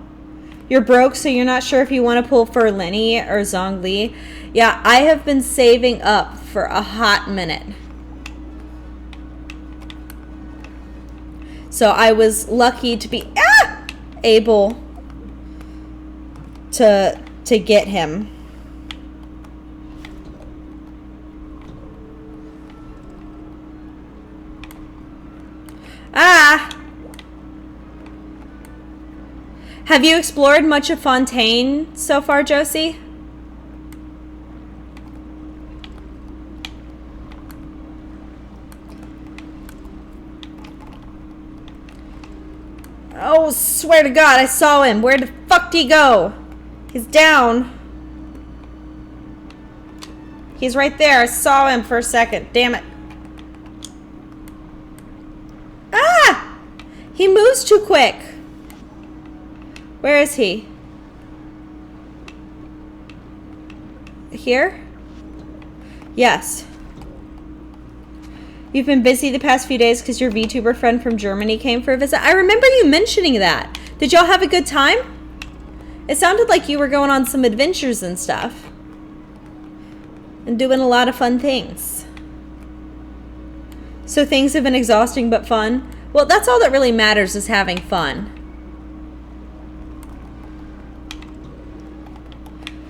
S1: You're broke, so you're not sure if you want to pull for Lenny or Zhongli. Yeah, I have been saving up for a hot minute. So I was lucky to be able to get him. Have you explored much of Fontaine so far, Josie? Oh, swear to God, I saw him. Where the fuck did he go? He's down. He's right there. I saw him for a second. Damn it. Ah! He moves too quick. Where is he? Here? Yes. You've been busy the past few days because your VTuber friend from Germany came for a visit. I remember you mentioning that. Did y'all have a good time? It sounded like you were going on some adventures and stuff. And doing a lot of fun things. So things have been exhausting but fun? Well, that's all that really matters, is having fun.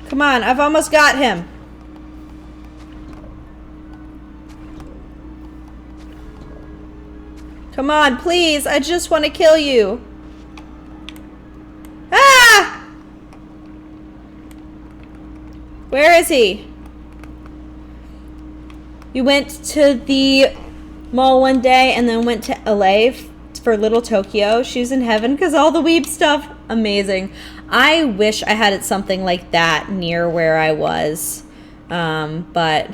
S1: Come on, I've almost got him. Come on, please. I just want to kill you. Ah! Where is he? You went to the mall one day and then went to LA for Little Tokyo. She was in heaven because all the weeb stuff. Amazing. I wish I had something like that near where I was. But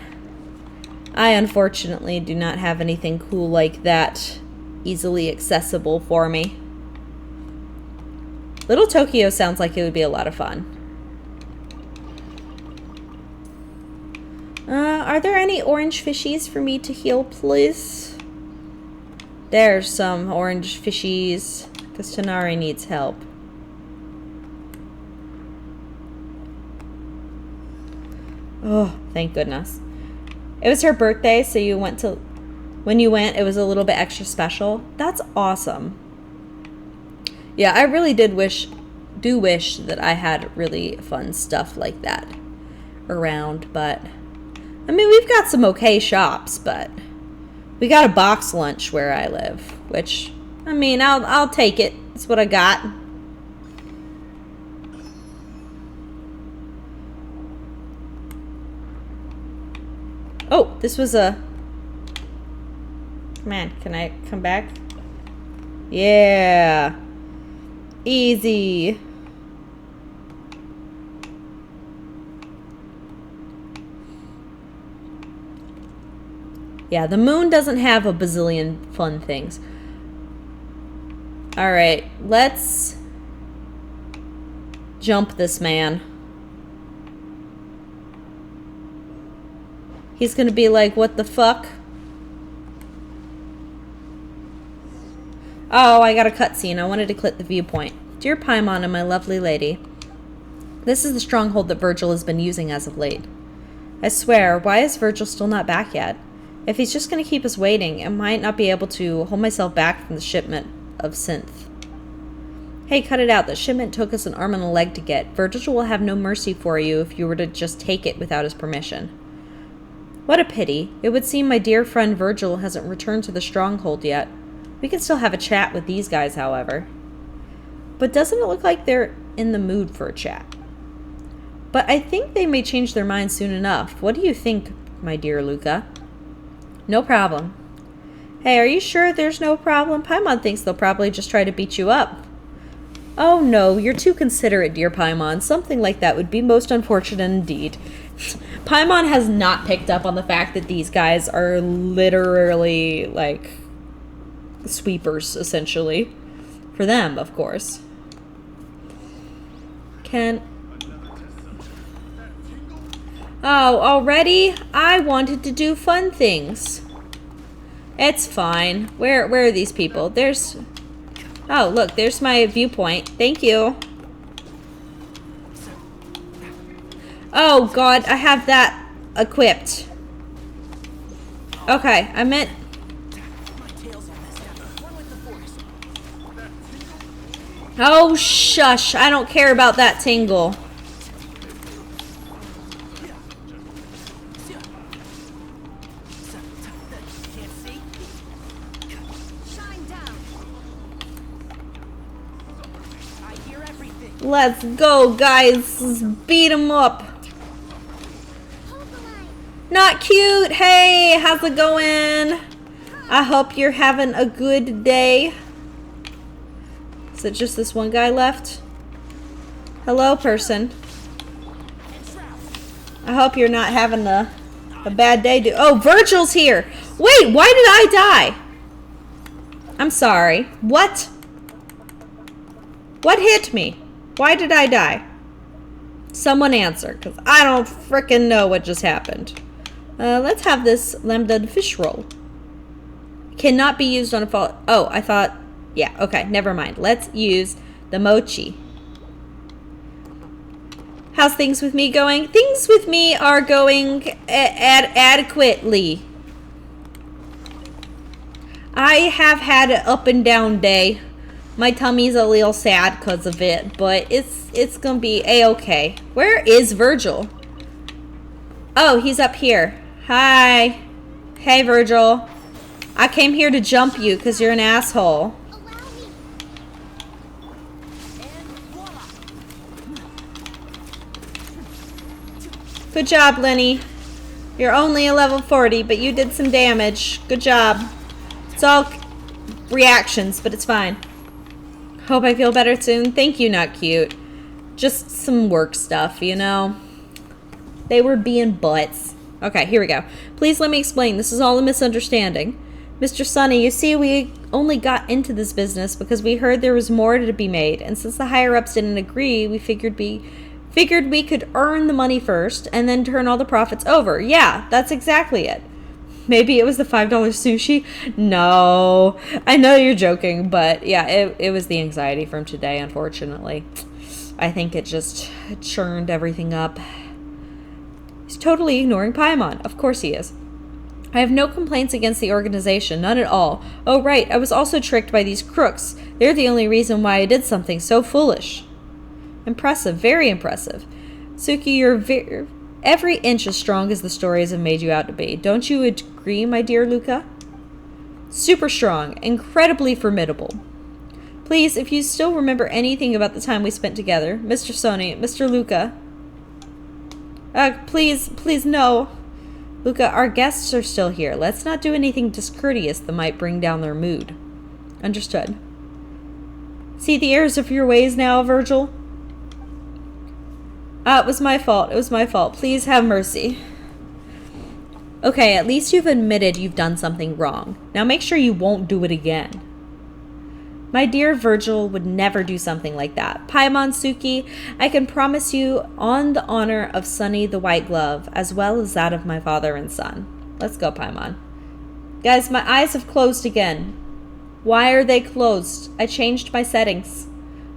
S1: I unfortunately do not have anything cool like that easily accessible for me. Little Tokyo sounds like it would be a lot of fun. Are there any orange fishies for me to heal, please? There's some orange fishies, because Tanari needs help. Oh, thank goodness. It was her birthday, so you went to... When you went, it was a little bit extra special. That's awesome. Yeah, I really do wish that I had really fun stuff like that around, but... I mean, we've got some okay shops, but... We got a box lunch where I live, which... I mean, I'll take it. That's what I got. Oh, this was a... Man, can I come back? Yeah. Easy. Yeah, the moon doesn't have a bazillion fun things. Alright, let's jump this man. He's gonna be like, what the fuck? Oh, I got a cutscene. I wanted to click the viewpoint. Dear Paimon and my lovely lady, this is the stronghold that Virgil has been using as of late. I swear, why is Virgil still not back yet? If he's just going to keep us waiting, I might not be able to hold myself back from the shipment of synth. Hey, cut it out. The shipment took us an arm and a leg to get. Virgil will have no mercy for you if you were to just take it without his permission. What a pity. It would seem my dear friend Virgil hasn't returned to the stronghold yet. We can still have a chat with these guys, however. But doesn't it look like they're in the mood for a chat? But I think they may change their minds soon enough. What do you think, my dear Luca? No problem. Hey, are you sure there's no problem? Paimon thinks they'll probably just try to beat you up. Oh no, you're too considerate, dear Paimon. Something like that would be most unfortunate indeed. Paimon has not picked up on the fact that these guys are literally, like, sweepers, essentially, For them, of course. Oh, already? I wanted to do fun things. It's fine. Where are these people? There's... Oh, look, there's my viewpoint. Thank you. Oh, God, I have that equipped. Okay, I meant... Oh, shush. I don't care about that tingle. Let's go, guys. Let's beat him up. Not cute. Hey, how's it going? I hope you're having a good day. Is it just this one guy left? Hello, person. I hope you're not having a bad day. Oh, Virgil's here. Wait, why did I die? I'm sorry. What? What hit me? Why did I die? Someone answer, because I don't frickin' know what just happened. Let's have this lambda fish roll. Cannot be used on a fall. Oh, I thought... Yeah, okay, never mind. Let's use the mochi. How's things with me going? Things with me are going adequately. I have had an up and down day. My tummy's a little sad because of it, but it's gonna be a-okay. Where is Virgil? Oh, he's up here. Hi. Hey, Virgil. I came here to jump you because you're an asshole. Good job, Lenny. You're only a level 40, but you did some damage. Good job. It's all reactions, but it's fine. Hope I feel better soon. Thank you, not cute. Just some work stuff, you know? They were being butts. Okay, here we go. Please let me explain. This is all a misunderstanding. Mr. Sonny, you see, we only got into this business because we heard there was more to be made, and since the higher-ups didn't agree, we figured we could earn the money first and then turn all the profits over. Yeah, that's exactly it. Maybe it was the $5 sushi? No. I know you're joking, but yeah, it was the anxiety from today, unfortunately. I think it just churned everything up. He's totally ignoring Paimon. Of course he is. I have no complaints against the organization, none at all. Oh, right, I was also tricked by these crooks. They're the only reason why I did something so foolish. Impressive, very impressive. Suki, you're every inch as strong as the stories have made you out to be. Don't you agree, my dear Luca? Super strong, incredibly formidable. Please, if you still remember anything about the time we spent together, Mr. Sony, Mr. Luca. Please, no. Luca, our guests are still here. Let's not do anything discourteous that might bring down their mood. Understood. See the errors of your ways now, Virgil? It was my fault. It was my fault. Please have mercy. Okay, at least you've admitted you've done something wrong. Now make sure you won't do it again. My dear Virgil would never do something like that. Paimon, Suki, I can promise you on the honor of Sonny the White Glove, as well as that of my father and son. Let's go, Paimon. Guys, my eyes have closed again. Why are they closed? I changed my settings.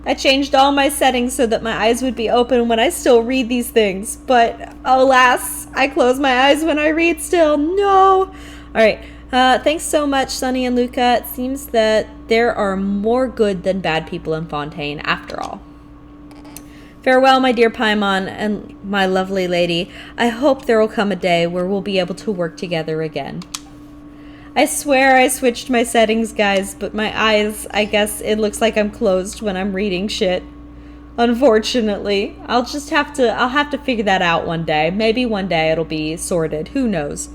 S1: I changed all my settings so that my eyes would be open when I still read these things. But alas, I close my eyes when I read still. No! Alright, thanks so much, Sonny and Luca. It seems that there are more good than bad people in Fontaine, after all. Farewell, my dear Paimon and my lovely lady. I hope there will come a day where we'll be able to work together again. I swear I switched my settings, guys, but my eyes, I guess it looks like I'm closed when I'm reading shit. Unfortunately. I'll have to figure that out one day. Maybe one day it'll be sorted. Who knows?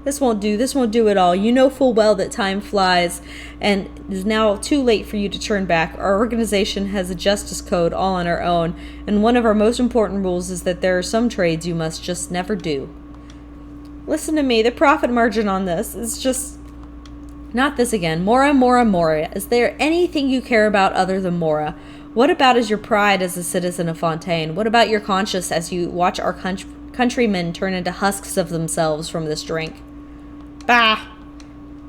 S1: This won't do at all. You know full well that time flies, and it is now too late for you to turn back. Our organization has a justice code all on our own, and one of our most important rules is that there are some trades you must just never do. Listen to me, the profit margin on this is just not this again. Mora, Mora, Mora. Is there anything you care about other than Mora? What about is your pride as a citizen of Fontaine? What about your conscience as you watch our countrymen turn into husks of themselves from this drink? Bah!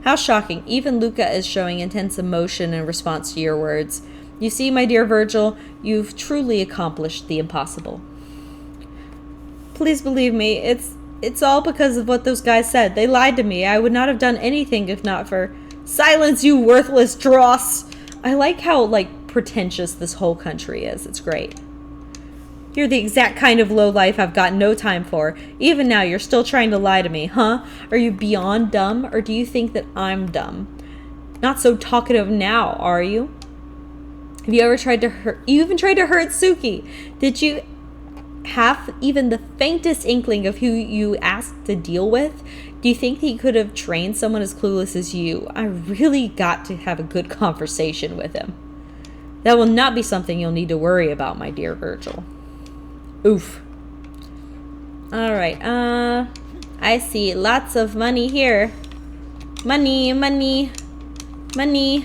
S1: How shocking. Even Luca is showing intense emotion in response to your words. You see, my dear Virgil, you've truly accomplished the impossible. Please believe me, it's all because of what those guys said. They lied to me. I would not have done anything if not for... Silence, you worthless dross! I like how, like, pretentious this whole country is. It's great. You're the exact kind of lowlife I've got no time for. Even now, you're still trying to lie to me, huh? Are you beyond dumb, or do you think that I'm dumb? Not so talkative now, are you? Have you ever tried to hurt... You even tried to hurt Suki. Did you have even the faintest inkling of who you asked to deal with? Do you think he could have trained someone as clueless as you? I really got to have a good conversation with him. That will not be something you'll need to worry about, my dear Virgil. Oof. Alright, I see lots of money here. Money, money, money.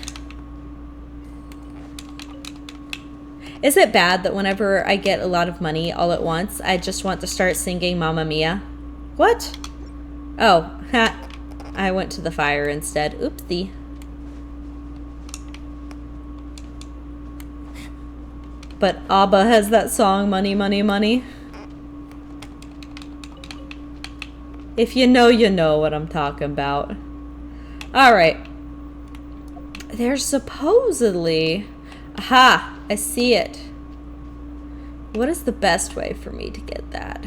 S1: Is it bad that whenever I get a lot of money all at once, I just want to start singing Mamma Mia? What? Oh, ha. I went to the fire instead. Oopsie. But ABBA has that song, Money, Money, Money. If you know what I'm talking about. Alright. There's supposedly... Aha! I see it. What is the best way for me to get that?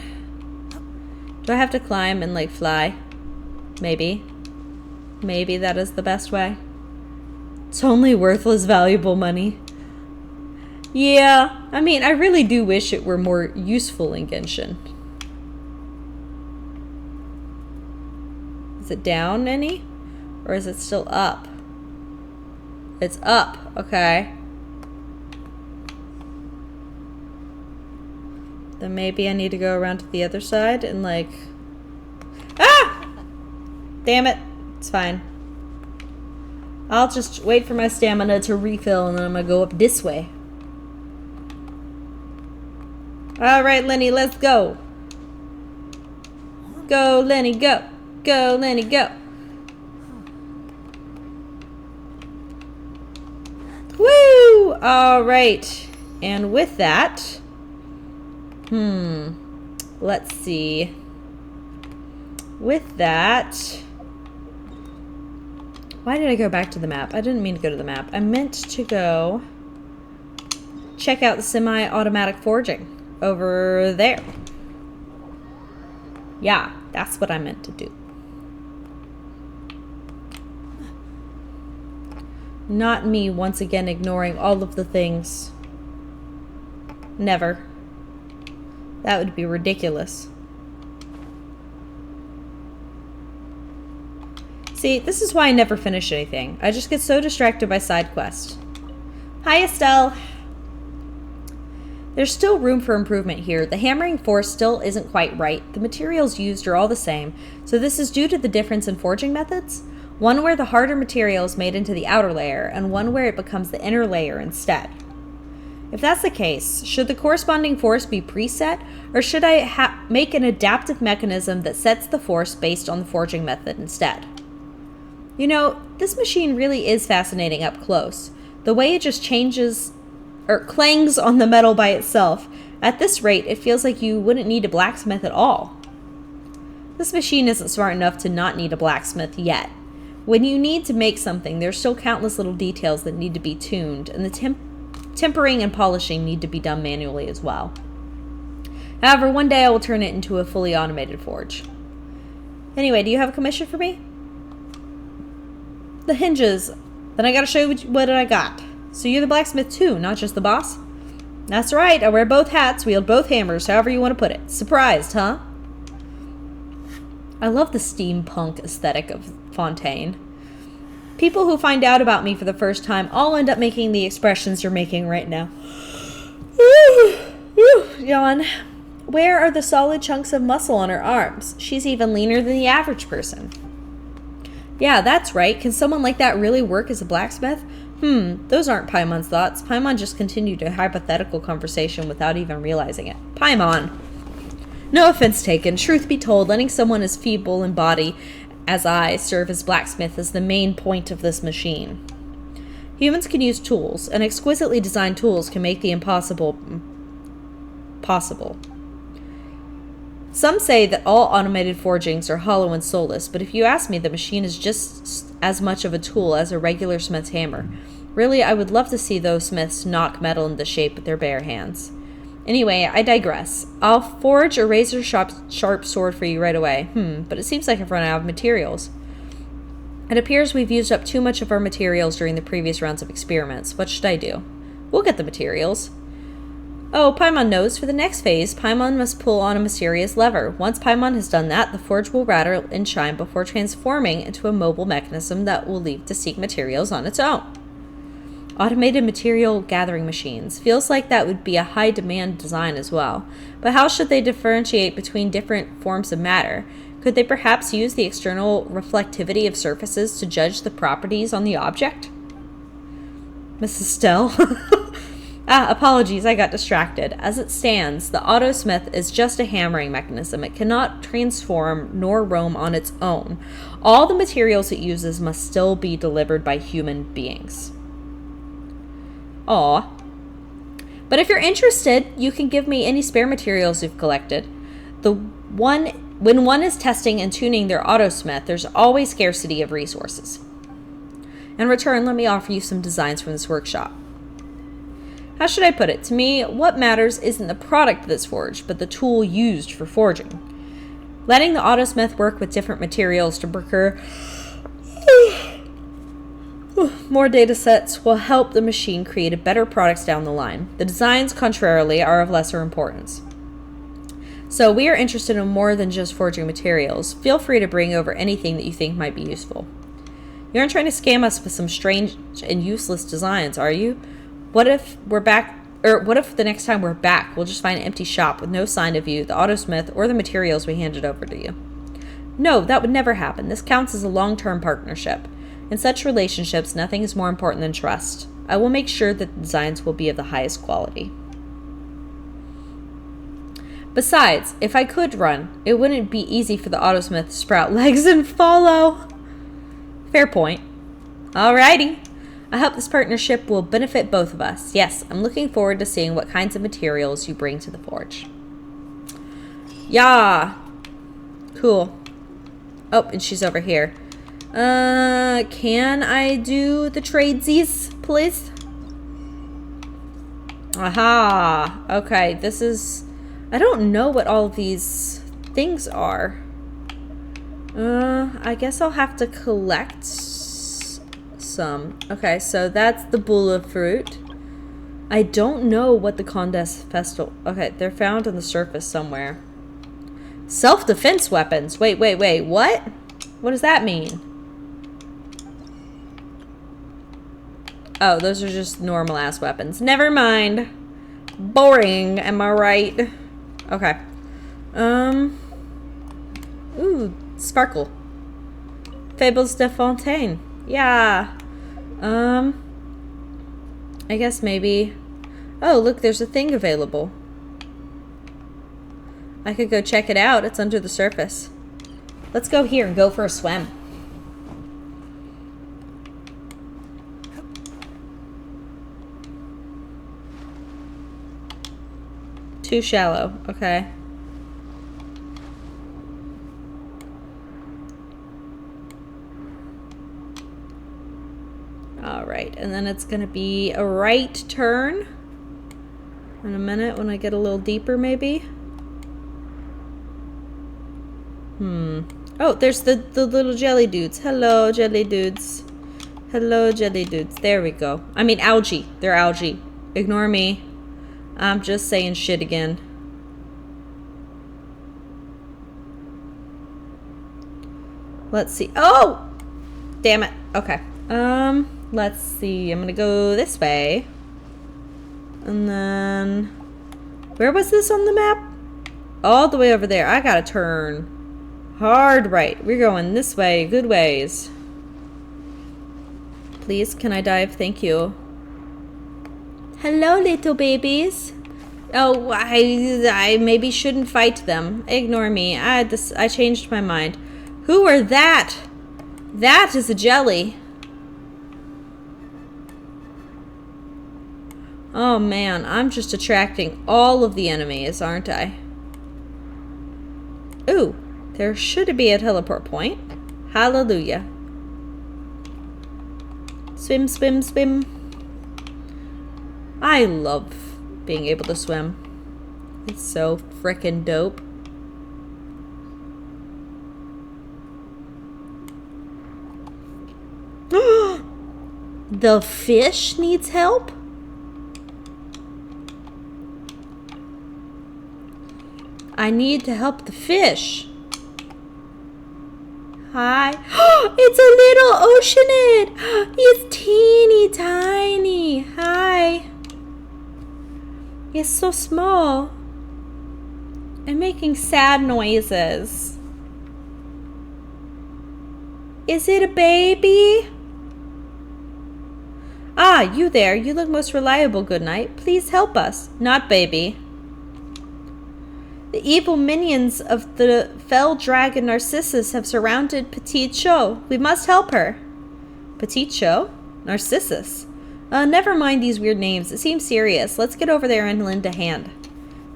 S1: Do I have to climb and, like, fly? Maybe. Maybe that is the best way. It's only worthless, valuable money. Yeah, I mean, I really do wish it were more useful in Genshin. Is it down any? Or is it still up? It's up, okay. Then maybe I need to go around to the other side and like... Ah! Damn it. It's fine. I'll just wait for my stamina to refill and then I'm gonna go up this way. Alright, Lenny, let's go. Go, Lenny, go. Go, Lenny, go. Woo! Alright. And with that... Let's see. With that... Why did I go back to the map? I didn't mean to go to the map. I meant to go... check out the semi-automatic forging. Over there. Yeah, that's what I meant to do. Not me once again ignoring all of the things. Never. That would be ridiculous. See, this is why I never finish anything. I just get so distracted by side quests. Hi, Estelle. There's still room for improvement here. The hammering force still isn't quite right. The materials used are all the same. So this is due to the difference in forging methods? One where the harder material is made into the outer layer, and one where it becomes the inner layer instead. If that's the case, should the corresponding force be preset, or should I make an adaptive mechanism that sets the force based on the forging method instead? You know, this machine really is fascinating up close. The way it just changes, or clangs on the metal by itself. At this rate, it feels like you wouldn't need a blacksmith at all. This machine isn't smart enough to not need a blacksmith yet. When you need to make something, there's still countless little details that need to be tuned, and the tempering and polishing need to be done manually as well. However, one day I will turn it into a fully automated forge. Anyway, do you have a commission for me? The hinges. Then I gotta show you what I got. So you're the blacksmith too, not just the boss? That's right, I wear both hats, wield both hammers, however you want to put it. Surprised, huh? I love the steampunk aesthetic of Fontaine. People who find out about me for the first time all end up making the expressions you're making right now. Yawn. Where are the solid chunks of muscle on her arms? She's even leaner than the average person. Yeah, that's right. Can someone like that really work as a blacksmith? Those aren't Paimon's thoughts. Paimon just continued a hypothetical conversation without even realizing it. Paimon. No offense taken. Truth be told, letting someone as feeble in body as I serve as blacksmith is the main point of this machine. Humans can use tools, and exquisitely designed tools can make the impossible possible. Some say that all automated forgings are hollow and soulless, but if you ask me, the machine is just as much of a tool as a regular smith's hammer. Really, I would love to see those smiths knock metal into shape with their bare hands. Anyway, I digress. I'll forge a razor-sharp sword for you right away. But it seems like I've run out of materials. It appears we've used up too much of our materials during the previous rounds of experiments. What should I do? We'll get the materials. Oh, Paimon knows. For the next phase, Paimon must pull on a mysterious lever. Once Paimon has done that, the forge will rattle and chime before transforming into a mobile mechanism that will leave to seek materials on its own. Automated material gathering machines. Feels like that would be a high-demand design as well. But how should they differentiate between different forms of matter? Could they perhaps use the external reflectivity of surfaces to judge the properties on the object? Mrs. Stell? Apologies, I got distracted. As it stands, the autosmith is just a hammering mechanism. It cannot transform nor roam on its own. All the materials it uses must still be delivered by human beings. Aw. But if you're interested, you can give me any spare materials you've collected. When one is testing and tuning their autosmith, there's always scarcity of resources. In return, let me offer you some designs from this workshop. How should I put it? To me, what matters isn't the product that's forged, but the tool used for forging. Letting the autosmith work with different materials to procure more data sets will help the machine create better products down the line. The designs, contrarily, are of lesser importance. So we are interested in more than just forging materials. Feel free to bring over anything that you think might be useful. You aren't trying to scam us with some strange and useless designs, are you? What if the next time we're back, we'll just find an empty shop with no sign of you, the autosmith, or the materials we handed over to you? No, that would never happen. This counts as a long-term partnership. In such relationships, nothing is more important than trust. I will make sure that the designs will be of the highest quality. Besides, if I could run, it wouldn't be easy for the autosmith to sprout legs and follow. Fair point. Alrighty. I hope this partnership will benefit both of us. Yes, I'm looking forward to seeing what kinds of materials you bring to the forge. Yeah. Cool. Oh, and she's over here. Can I do the tradesies, please? Aha. Okay, this is... I don't know what all of these things are. I guess I'll have to collect some. Okay, so that's the bulla fruit. I don't know what the Condescent Festival... Okay, they're found on the surface somewhere. Self-defense weapons. Wait, what? What does that mean? Oh, those are just normal-ass weapons. Never mind. Boring, am I right? Okay. Ooh, sparkle. Fables de Fontaine. Yeah. I guess maybe... Oh, look, there's a thing available. I could go check it out. It's under the surface. Let's go here and go for a swim. Too shallow. Okay. Alright, and then it's gonna be a right turn in a minute when I get a little deeper, maybe. Oh, there's the little jelly dudes. Hello, jelly dudes. Hello, jelly dudes. There we go. I mean, algae. They're algae. Ignore me. I'm just saying shit again. Let's see. Oh! Damn it. Okay. Let's see. I'm gonna go this way. And then... Where was this on the map? All the way over there. I gotta turn hard right. We're going this way. Good ways. please. Can I dive? Thank you. Hello, little babies. Oh, I maybe shouldn't fight them. Ignore me. I changed my mind. Who are that? That is a jelly. Oh man, I'm just attracting all of the enemies, aren't I? Ooh, there should be a teleport point. Hallelujah. Swim, swim, swim. I love being able to swim. It's so frickin' dope. The fish needs help? I need to help the fish. Hi. It's a little oceanid. It's teeny tiny. Hi. It's so small. And making sad noises. Is it a baby? Ah, you there. You look most reliable, good night. Please help us. Not baby. The evil minions of the fell dragon Narcissus have surrounded Petite Cho. We must help her. Petite Cho? Narcissus? Never mind these weird names. It seems serious. Let's get over there and lend a hand.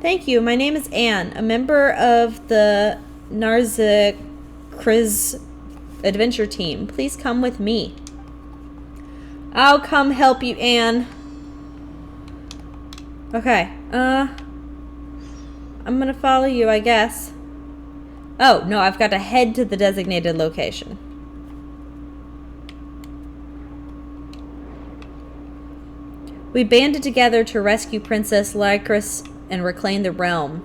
S1: Thank you. My name is Anne, a member of the Narzicriz adventure team. Please come with me. I'll come help you, Anne. Okay. I'm gonna follow you, I guess. Oh, no, I've got to head to the designated location. We banded together to rescue Princess Lycris and reclaim the realm.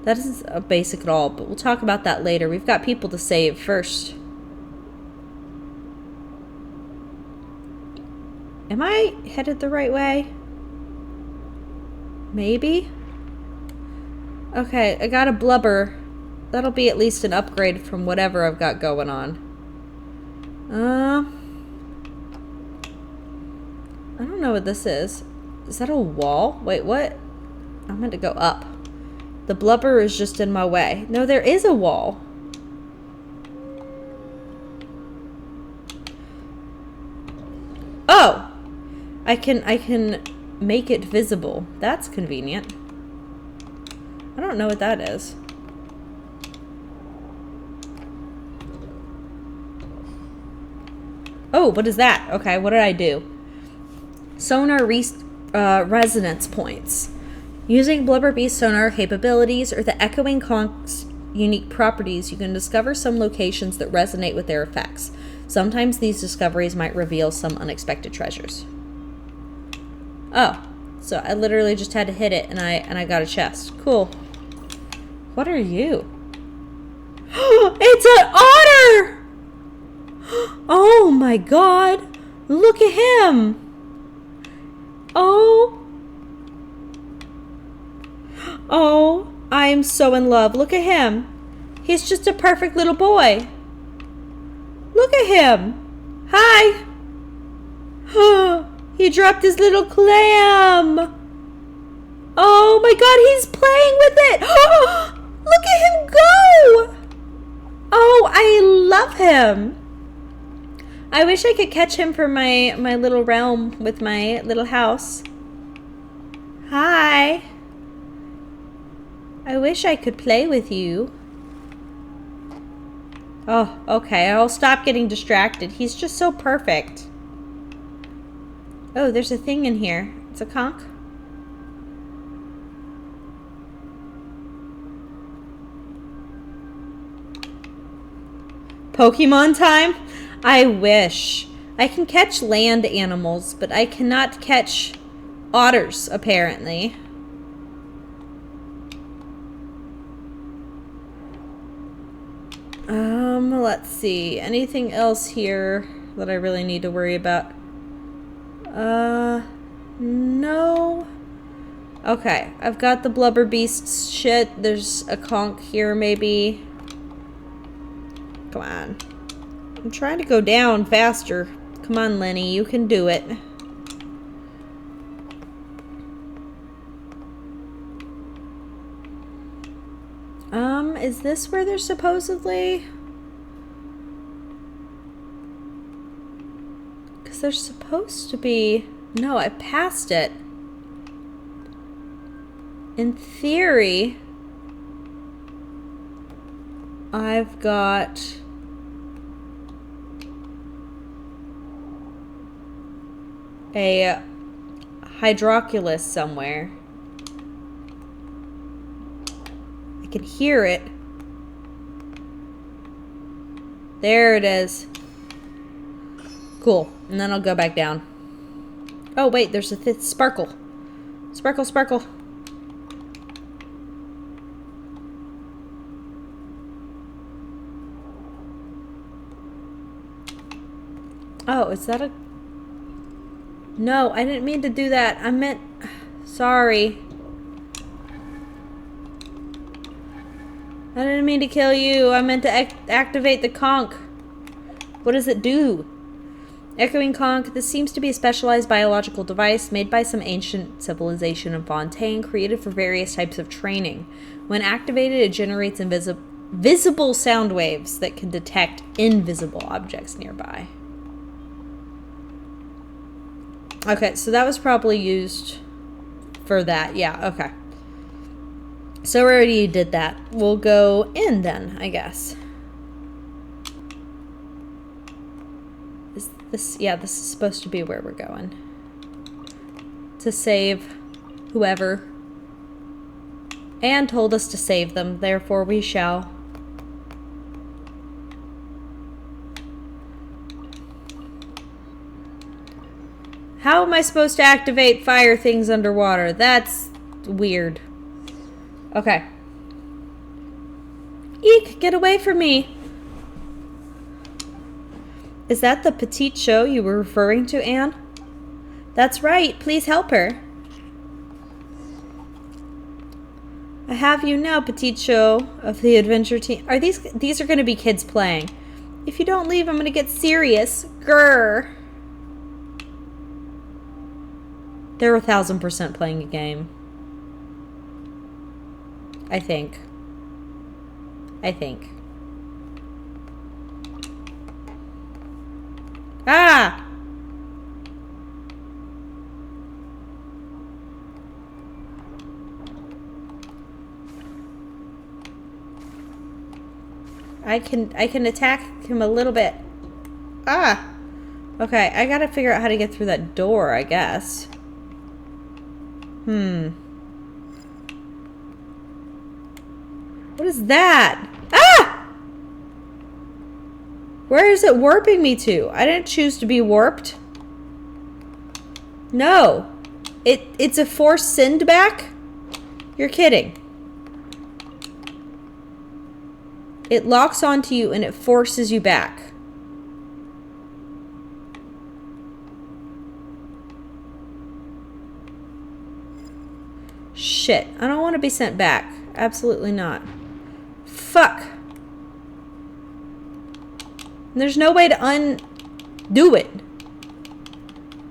S1: That isn't basic at all, but we'll talk about that later. We've got people to save first. Am I headed the right way? Maybe? Okay, I got a blubber. That'll be at least an upgrade from whatever I've got going on. I don't know what this is. Is that a wall? Wait, what? I meant to go up. The blubber is just in my way. No, there is a wall. Oh! I can make it visible. That's convenient. I don't know what that is. Oh, what is that? Okay, what did I do? Sonar resonance points. Using Blubber Beast sonar capabilities or the Echoing Conk's unique properties, you can discover some locations that resonate with their effects. Sometimes these discoveries might reveal some unexpected treasures. Oh, so I literally just had to hit it and I got a chest. Cool. What are you? It's an otter! Oh my god! Look at him! Oh. Oh, I am so in love. Look at him. He's just a perfect little boy. Look at him. Hi. He dropped his little clam. Oh my god, he's playing with it. Look at him go. Oh, I love him. I wish I could catch him for my little realm with my little house. Hi. I wish I could play with you. Oh, okay. I'll stop getting distracted. He's just so perfect. Oh, there's a thing in here. It's a conch. Pokemon time? I wish. I can catch land animals, but I cannot catch otters, apparently. Let's see. Anything else here that I really need to worry about? No. Okay, I've got the Blubber Beast shit. There's a conch here, maybe. Come on. I'm trying to go down faster. Come on, Lenny. You can do it. Is this where they're supposedly... Because they're supposed to be... No, I passed it. In theory, I've got... a hydroculus somewhere. I can hear it. There it is. Cool. And then I'll go back down. Oh, wait, there's a sparkle. Sparkle, sparkle. Oh, is that a... No, I didn't mean to do that. I meant... Sorry. I didn't mean to kill you. I meant to activate the conch. What does it do? Echoing conch. This seems to be a specialized biological device made by some ancient civilization in Fontaine, created for various types of training. When activated, it generates visible sound waves that can detect invisible objects nearby. Okay, so that was probably used for that. Yeah, okay. So we already did that. We'll go in then, I guess. Is this... Yeah, this is supposed to be where we're going. To save whoever. And told us to save them, therefore we shall. How am I supposed to activate fire things underwater? That's weird. Okay. Eek, get away from me. Is that the petite show you were referring to, Anne? That's right. Please help her. I have you now, petite show of the adventure team. Are these are going to be kids playing. If you don't leave, I'm going to get serious. Grr. They're 1000% playing a game. I think. Ah! I can attack him a little bit. Ah! Okay, I gotta figure out how to get through that door, I guess. What is that? Ah! Where is it warping me to? I didn't choose to be warped. No. It's a forced send back? You're kidding. It locks onto you and it forces you back. Shit. I don't want to be sent back. Absolutely not. Fuck. There's no way to undo it.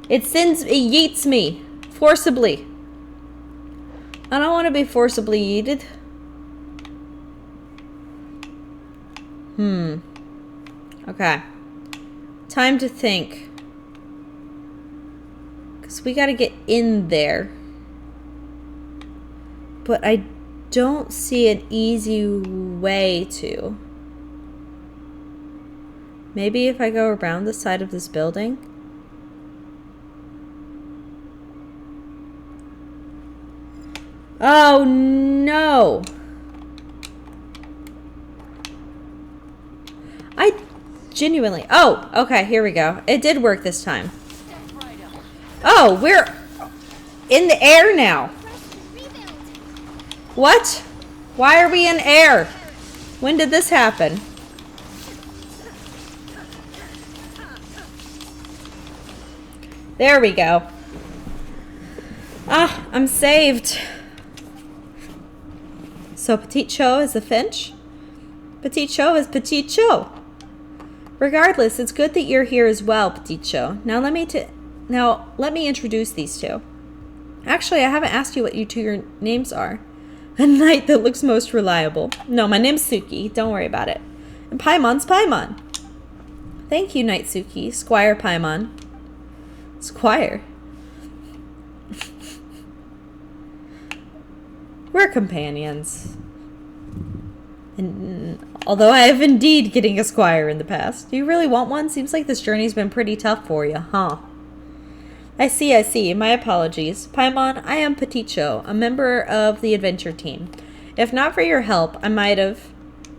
S1: It yeets me. Forcibly. I don't want to be forcibly yeeted. Okay. Time to think. Because we got to get in there. But I don't see an easy way to. Maybe if I go around the side of this building? Oh, no. I genuinely... Oh, okay, here we go. It did work this time. Oh, we're in the air now. What? Why are we in air? When did this happen? There we go. Ah, I'm saved. So Petite Cho is a finch? Petite Cho is Petite Cho. Regardless, it's good that you're here as well, Peticho. Now let me introduce these two. Actually, I haven't asked you what your names are. A knight that looks most reliable. No, my name's Suki. Don't worry about it. And Paimon's Paimon. Thank you, Knight Suki. Squire Paimon. Squire? We're companions. And although I have indeed getting a squire in the past. Do you really want one? Seems like this journey's been pretty tough for you, huh? I see. My apologies. Paimon, I am Peticho, a member of the adventure team. If not for your help, I might have...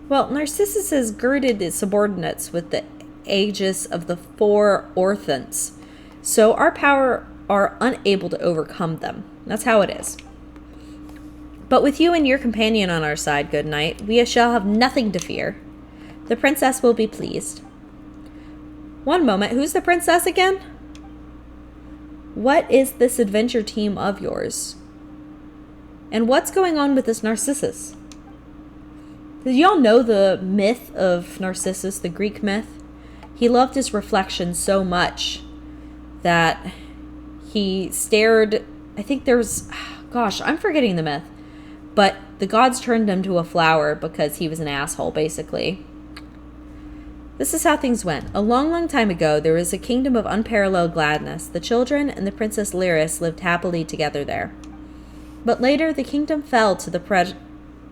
S1: Well, Narcissus has girded its subordinates with the aegis of the 4 Orthants, so our power are unable to overcome them. That's how it is. But with you and your companion on our side, good knight, we shall have nothing to fear. The princess will be pleased. One moment, who's the princess again? What is this adventure team of yours? And what's going on with this Narcissus? Did y'all know the myth of Narcissus, the Greek myth? He loved his reflection so much that he stared... I think there's... Gosh, I'm forgetting the myth. But the gods turned him to a flower because he was an asshole, basically. This is how things went. A long, long time ago, there was a kingdom of unparalleled gladness. The children and the Princess Lyris lived happily together there. But later, the kingdom fell to the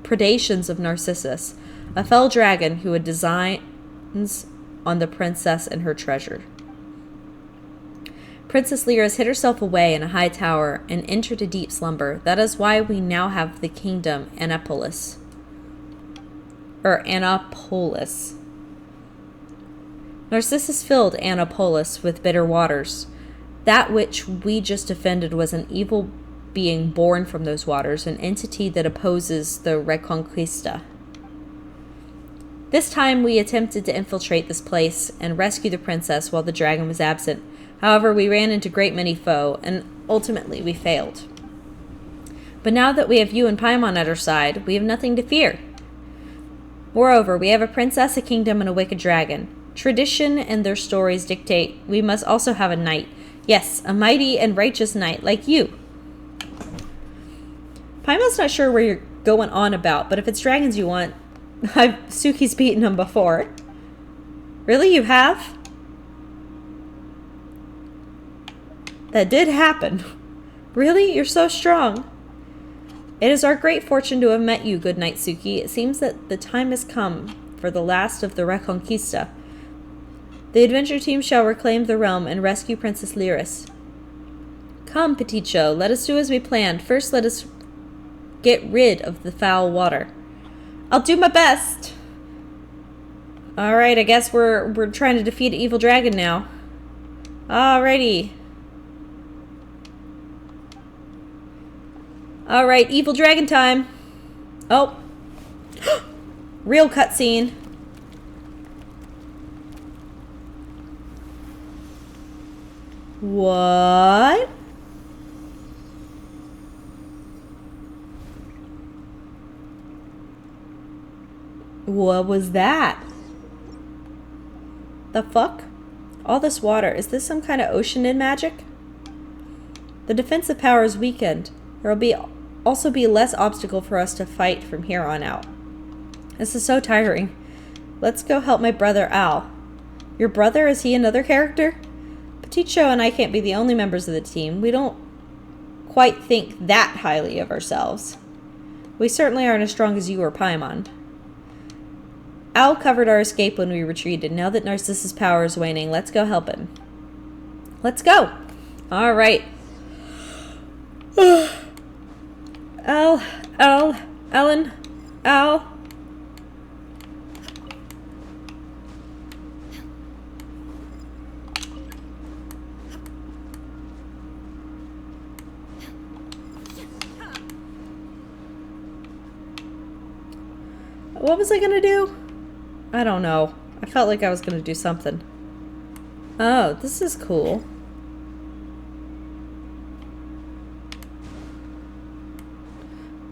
S1: predations of Narcissus, a fell dragon who had designs on the princess and her treasure. Princess Lyris hid herself away in a high tower and entered a deep slumber. That is why we now have the kingdom Annapolis. Narcissus filled Annapolis with bitter waters. That which we just defended was an evil being born from those waters, an entity that opposes the Reconquista. This time we attempted to infiltrate this place and rescue the princess while the dragon was absent. However, we ran into a great many foe, and ultimately we failed. But now that we have you and Paimon at our side, we have nothing to fear. Moreover, we have a princess, a kingdom, and a wicked dragon. Tradition and their stories dictate we must also have a knight. Yes, a mighty and righteous knight like you. Paimon's not sure where you're going on about, but if it's dragons you want, Suki's beaten them before. Really, you have? That did happen. Really? You're so strong. It is our great fortune to have met you, good knight Suki. It seems that the time has come for the last of the Reconquista. The adventure team shall reclaim the realm and rescue Princess Lyris. Come, Peticho, let us do as we planned. First, let us get rid of the foul water. I'll do my best. Alright, I guess we're trying to defeat an evil dragon now. Alrighty. Alright, evil dragon time. Oh. Real cutscene. What? What was that? The fuck? All this water. Is this some kind of ocean magic? The defensive power is weakened. There will also be less obstacle for us to fight from here on out. This is so tiring. Let's go help my brother Al. Your brother? Is he another character? Peticho and I can't be the only members of the team. We don't quite think that highly of ourselves. We certainly aren't as strong as you or Paimon. Al covered our escape when we retreated. Now that Narcissus' power is waning, let's go help him. Let's go! Alright. Ellen, Al. What was I gonna do? I don't know. I felt like I was gonna do something. Oh, this is cool.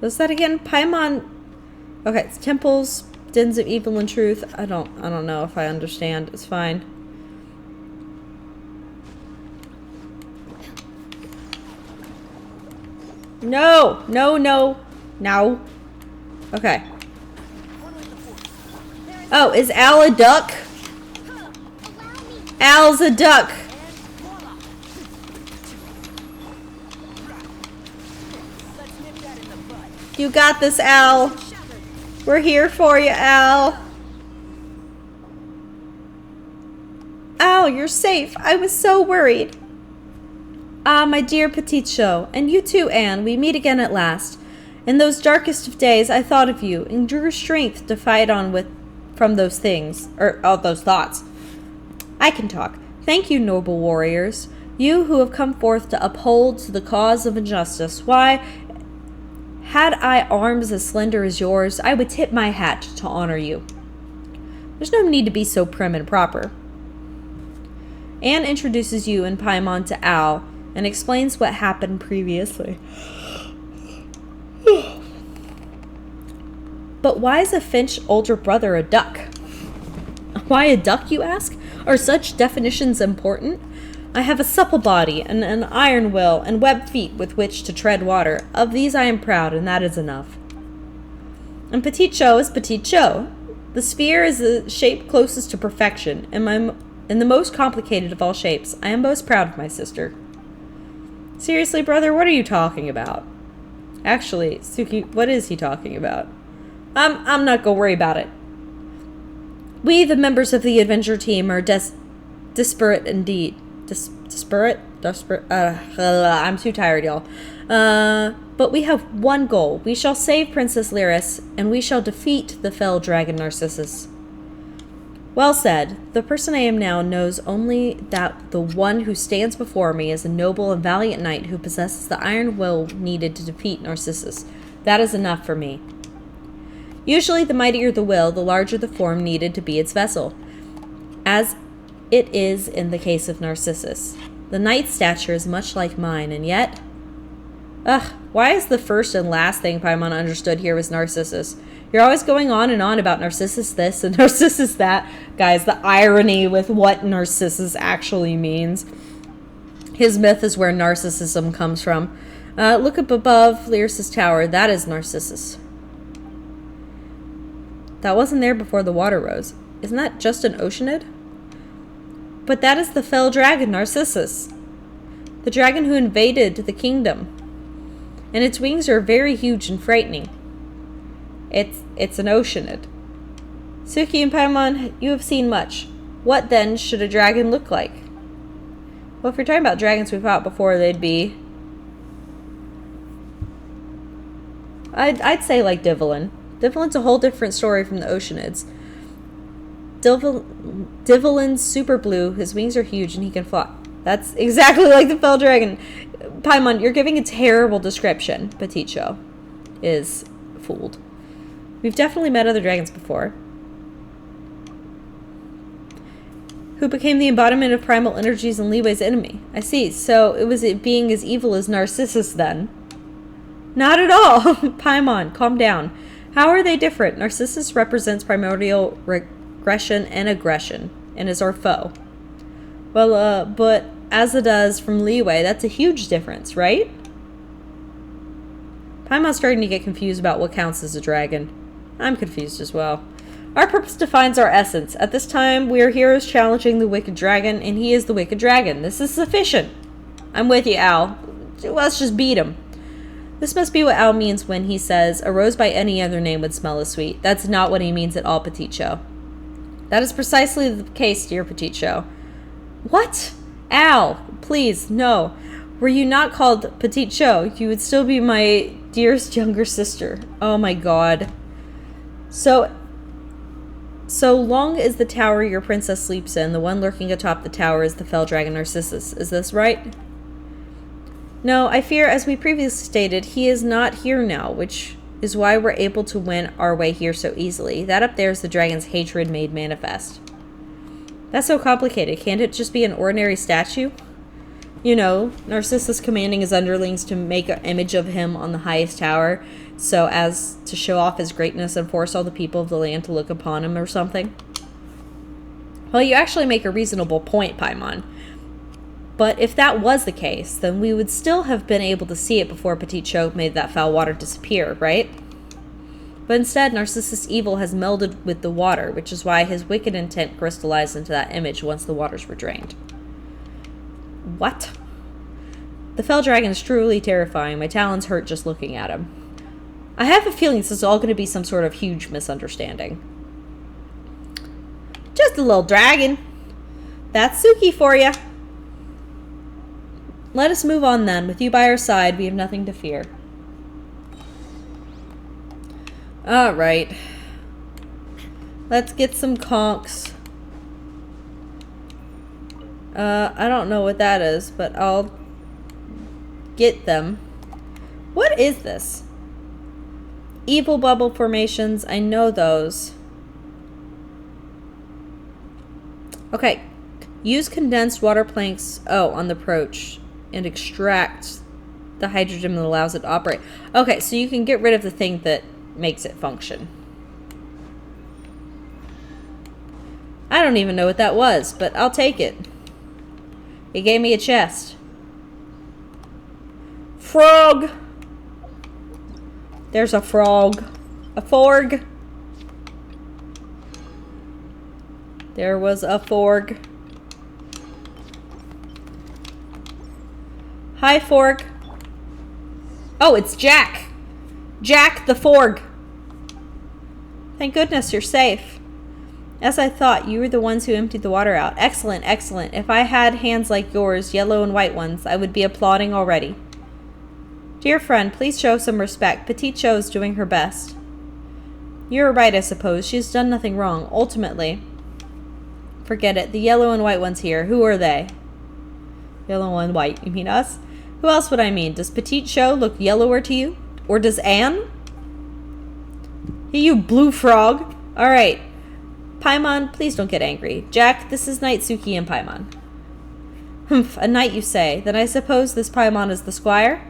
S1: What's that again? Paimon. Okay, it's temples. dens of evil and truth. I don't know if I understand. It's fine. No! No, no. No. Okay. Oh, is Al a duck? Al's a duck. You got this, Al. We're here for you, Al. Al, you're safe. I was so worried. Ah, my dear Petite Show, and you too, Anne. We meet again at last. In those darkest of days, I thought of you and drew strength to fight on from those things, those thoughts. I can talk. Thank you, noble warriors. You who have come forth to uphold the cause of injustice. Why, had I arms as slender as yours, I would tip my hat to honor you. There's no need to be so prim and proper. Anne introduces you and Paimon to Al and explains what happened previously. But why is a Finch older brother a duck? Why a duck, you ask? Are such definitions important? I have a supple body and an iron will and webbed feet with which to tread water. Of these I am proud, and that is enough. And Petite Show is Petite Show. The sphere is the shape closest to perfection, and in the most complicated of all shapes. I am most proud of my sister. Seriously, brother, what are you talking about? Actually, Suki, what is he talking about? I'm not gonna worry about it. We, the members of the adventure team, are disparate indeed. Disparate? I'm too tired, y'all. But we have one goal. We shall save Princess Lyris, and we shall defeat the fell dragon Narcissus. Well said. The person I am now knows only that the one who stands before me is a noble and valiant knight who possesses the iron will needed to defeat Narcissus. That is enough for me. Usually, the mightier the will, the larger the form needed to be its vessel, as it is in the case of Narcissus. The knight's stature is much like mine, and yet... why is the first and last thing Paimon understood here was Narcissus? You're always going on and on about Narcissus this and Narcissus that. Guys, the irony with what Narcissus actually means. His myth is where narcissism comes from. Look up above Lyris' tower. That is Narcissus. That wasn't there before the water rose. Isn't that just an oceanid? But that is the fell dragon, Narcissus. The dragon who invaded the kingdom. And its wings are very huge and frightening. It's an oceanid. Suki and Paimon, you have seen much. What, then, should a dragon look like? Well, if you're talking about dragons we fought before, they'd be... I'd say like Divelin. Divelin's a whole different story from the oceanids. Divelin's super blue, his wings are huge, and he can fly. That's exactly like the fell dragon. Paimon, you're giving a terrible description. Petite Show is fooled. We've definitely met other dragons before. Who became the embodiment of primal energies and Liwei's enemy. I see. So it was it being as evil as Narcissus then. Not at all. Paimon, calm down. How are they different? Narcissus represents primordial regression and aggression, and is our foe. Well, but as it does from Liwei, that's a huge difference, right? Paimon's starting to get confused about what counts as a dragon. I'm confused as well. Our purpose defines our essence. At this time, we are heroes challenging the wicked dragon, and he is the wicked dragon. This is sufficient. I'm with you, Al. Let's just beat him. This must be what Al means when he says, a rose by any other name would smell as sweet. That's not what he means at all, Petite Show. That is precisely the case, dear Petite Show. What? Al, please, no. Were you not called Petite Show, you would still be my dearest younger sister. Oh my god. So long as the tower your princess sleeps in, the one lurking atop the tower is the fell dragon Narcissus. Is this right? No, I fear, as we previously stated, he is not here now, which is why we're able to win our way here so easily. That up there is the dragon's hatred made manifest. That's so complicated. Can't it just be an ordinary statue? You know, Narcissus commanding his underlings to make an image of him on the highest tower. so as to show off his greatness and force all the people of the land to look upon him or something? Well, you actually make a reasonable point, Paimon. But if that was the case, then we would still have been able to see it before Petit Choke made that foul water disappear, right? But instead, Narcissus' evil has melded with the water, which is why his wicked intent crystallized into that image once the waters were drained. What? The fell dragon is truly terrifying. My talons hurt just looking at him. I have a feeling this is all going to be some sort of huge misunderstanding. Just a little dragon. That's Suki for you. Let us move on then. With you by our side, we have nothing to fear. Alright. Let's get some conchs. I don't know what that is, but I'll get them. What is this? Evil bubble formations. I know those. Okay. Use condensed water planks, on the approach, and extract the hydrogen that allows it to operate. Okay, so you can get rid of the thing that makes it function. I don't even know what that was, but I'll take it. It gave me a chest. Frog! There's a frog. A forg. There was a forg. Hi, forg. Oh, it's Jack. Jack the forg. Thank goodness you're safe. As I thought, you were the ones who emptied the water out. Excellent, excellent. If I had hands like yours, yellow and white ones, I would be applauding already. Dear friend, please show some respect. Petite Cho is doing her best. You're right, I suppose. She's done nothing wrong. Ultimately. Forget it. The yellow and white ones here. Who are they? Yellow and white. You mean us? Who else would I mean? Does Petite Cho look yellower to you? Or does Anne? Hey, you blue frog. Alright. Paimon, please don't get angry. Jack, this is Knight Suki and Paimon. Humph, a knight you say. Then I suppose this Paimon is the squire?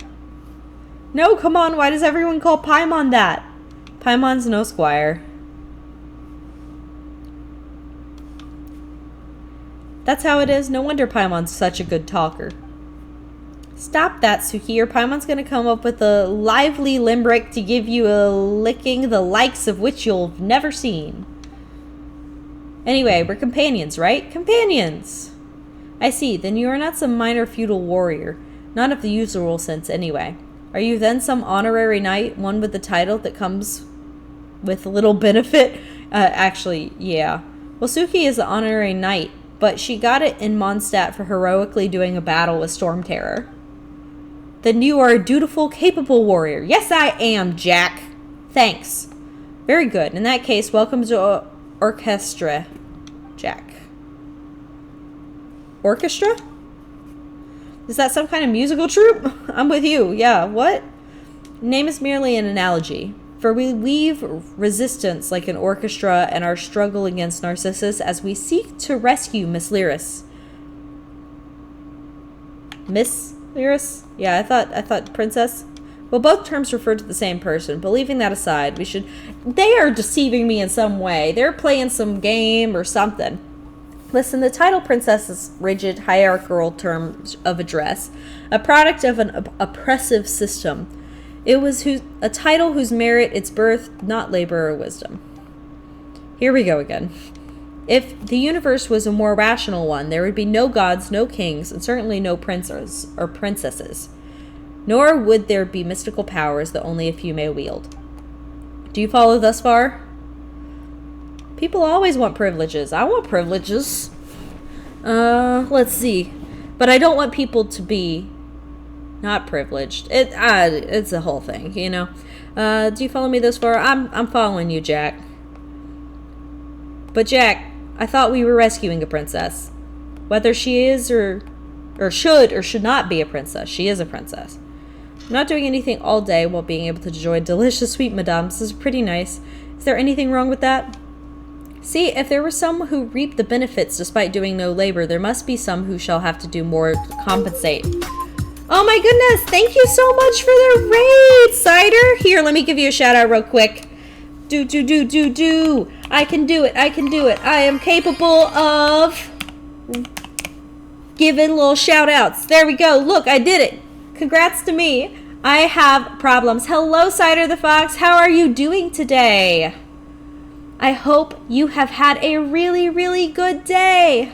S1: No, come on, why does everyone call Paimon that? Paimon's no squire. That's how it is. No wonder Paimon's such a good talker. Stop that, Suki, or Paimon's gonna come up with a lively limerick to give you a licking the likes of which you'll have never seen. Anyway, we're companions, right? Companions! I see, then you are not some minor feudal warrior. Not of the usual sense, anyway. Are you then some honorary knight, one with the title that comes with little benefit? Actually, yeah. Well, Suki is an honorary knight, but she got it in Mondstadt for heroically doing a battle with Storm Terror. Then you are a dutiful, capable warrior. Yes, I am, Jack. Thanks. Very good. In that case, welcome to Orchestra, Jack. Orchestra? Is that some kind of musical troupe? I'm with you. Yeah, what? Name is merely an analogy. For we weave resistance like an orchestra and our struggle against Narcissus as we seek to rescue Miss Lyris. Miss Lyris? Yeah, I thought princess. Well, both terms refer to the same person, but leaving that aside, they are deceiving me in some way. They're playing some game or something. Listen, the title princess is rigid, hierarchical terms of address, a product of an oppressive system. It was a title whose merit its birth, not labor or wisdom. Here we go again. If the universe was a more rational one, there would be no gods, no kings, and certainly no princes or princesses. Nor would there be mystical powers that only a few may wield. Do you follow thus far? People always want privileges. I want privileges. Let's see. But I don't want people to be not privileged. It's a whole thing, you know. Do you follow me this far? I'm following you, Jack. But Jack, I thought we were rescuing a princess. Whether she is or should not be a princess, she is a princess. I'm not doing anything all day while being able to enjoy delicious sweet madame. This is pretty nice. Is there anything wrong with that? See, if there were some who reap the benefits despite doing no labor, there must be some who shall have to do more to compensate. Oh my goodness, thank you so much for the raid, Cider. Here, let me give you a shout out real quick. Do. I can do it. I am capable of giving little shout outs. There we go. Look, I did it. Congrats to me. I have problems. Hello, Cider the Fox. How are you doing today? I hope you have had a really, really good day.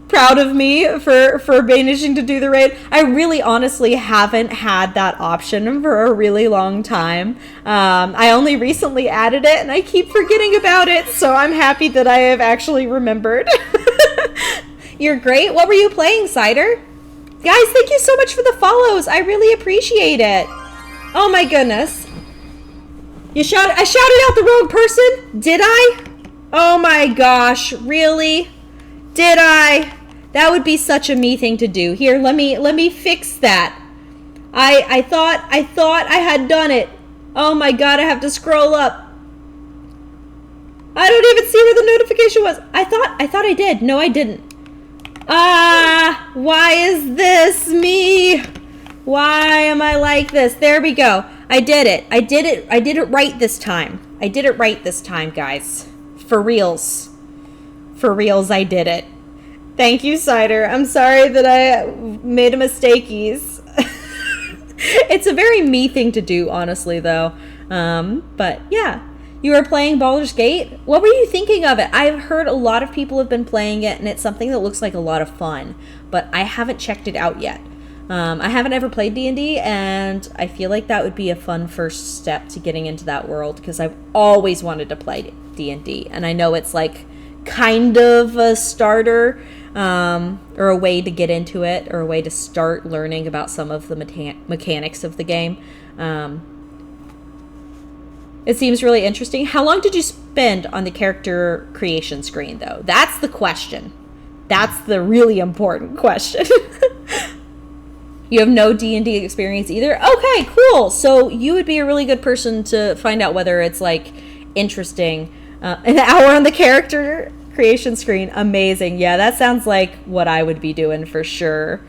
S1: Proud of me for managing to do the raid. I really honestly haven't had that option for a really long time. I only recently added it and I keep forgetting about it, so I'm happy that I have actually remembered. You're great. What were you playing, Cider? Guys, thank you so much for the follows. I really appreciate it. Oh my goodness. I shouted out the wrong person? Did I? Oh my gosh, really? Did I? That would be such a me thing to do. Here, let me fix that. I thought I had done it. Oh my god, I have to scroll up. I don't even see where the notification was. I thought I did. No, I didn't. Why is this me? Why am I like this? There we go. I did it. I did it right this time. I did it right this time, guys. For reals. For reals, I did it. Thank you, Cider. I'm sorry that I made a mistakeys. It's a very me thing to do, honestly, though. But yeah, you were playing Baldur's Gate. What were you thinking of it? I've heard a lot of people have been playing it, and it's something that looks like a lot of fun. But I haven't checked it out yet. I haven't ever played D&D, and I feel like that would be a fun first step to getting into that world, because I've always wanted to play D&D, and I know it's like kind of a starter, or a way to get into it, or a way to start learning about some of the mechanics of the game. It seems really interesting. How long did you spend on the character creation screen, though? That's the question. That's the really important question. You have no D&D experience either? Okay, cool. So you would be a really good person to find out whether it's, like, interesting. An hour on the character creation screen. Amazing. Yeah, that sounds like what I would be doing for sure.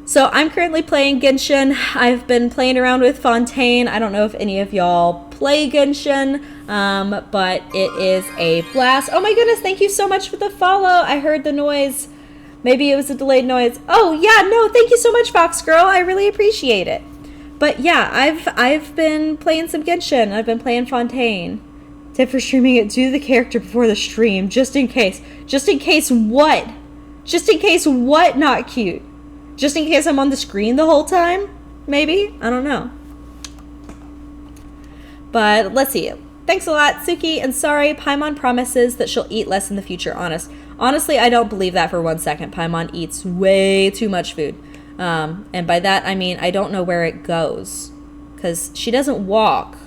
S1: So I'm currently playing Genshin. I've been playing around with Fontaine. I don't know if any of y'all play Genshin, but it is a blast. Oh my goodness, thank you so much for the follow. I heard the noise. Maybe it was a delayed noise. Oh yeah, no, thank you so much, Fox Girl. I really appreciate it. But yeah, I've been playing some Genshin. I've been playing Fontaine. Tip for streaming it, do the character before the stream, just in case. Just in case what? Just in case what not cute? Just in case I'm on the screen the whole time? Maybe? I don't know. But let's see. Thanks a lot, Suki, and sorry, Paimon promises that she'll eat less in the future, Honestly, I don't believe that for 1 second. Paimon eats way too much food. And by that, I mean I don't know where it goes. Because she doesn't walk.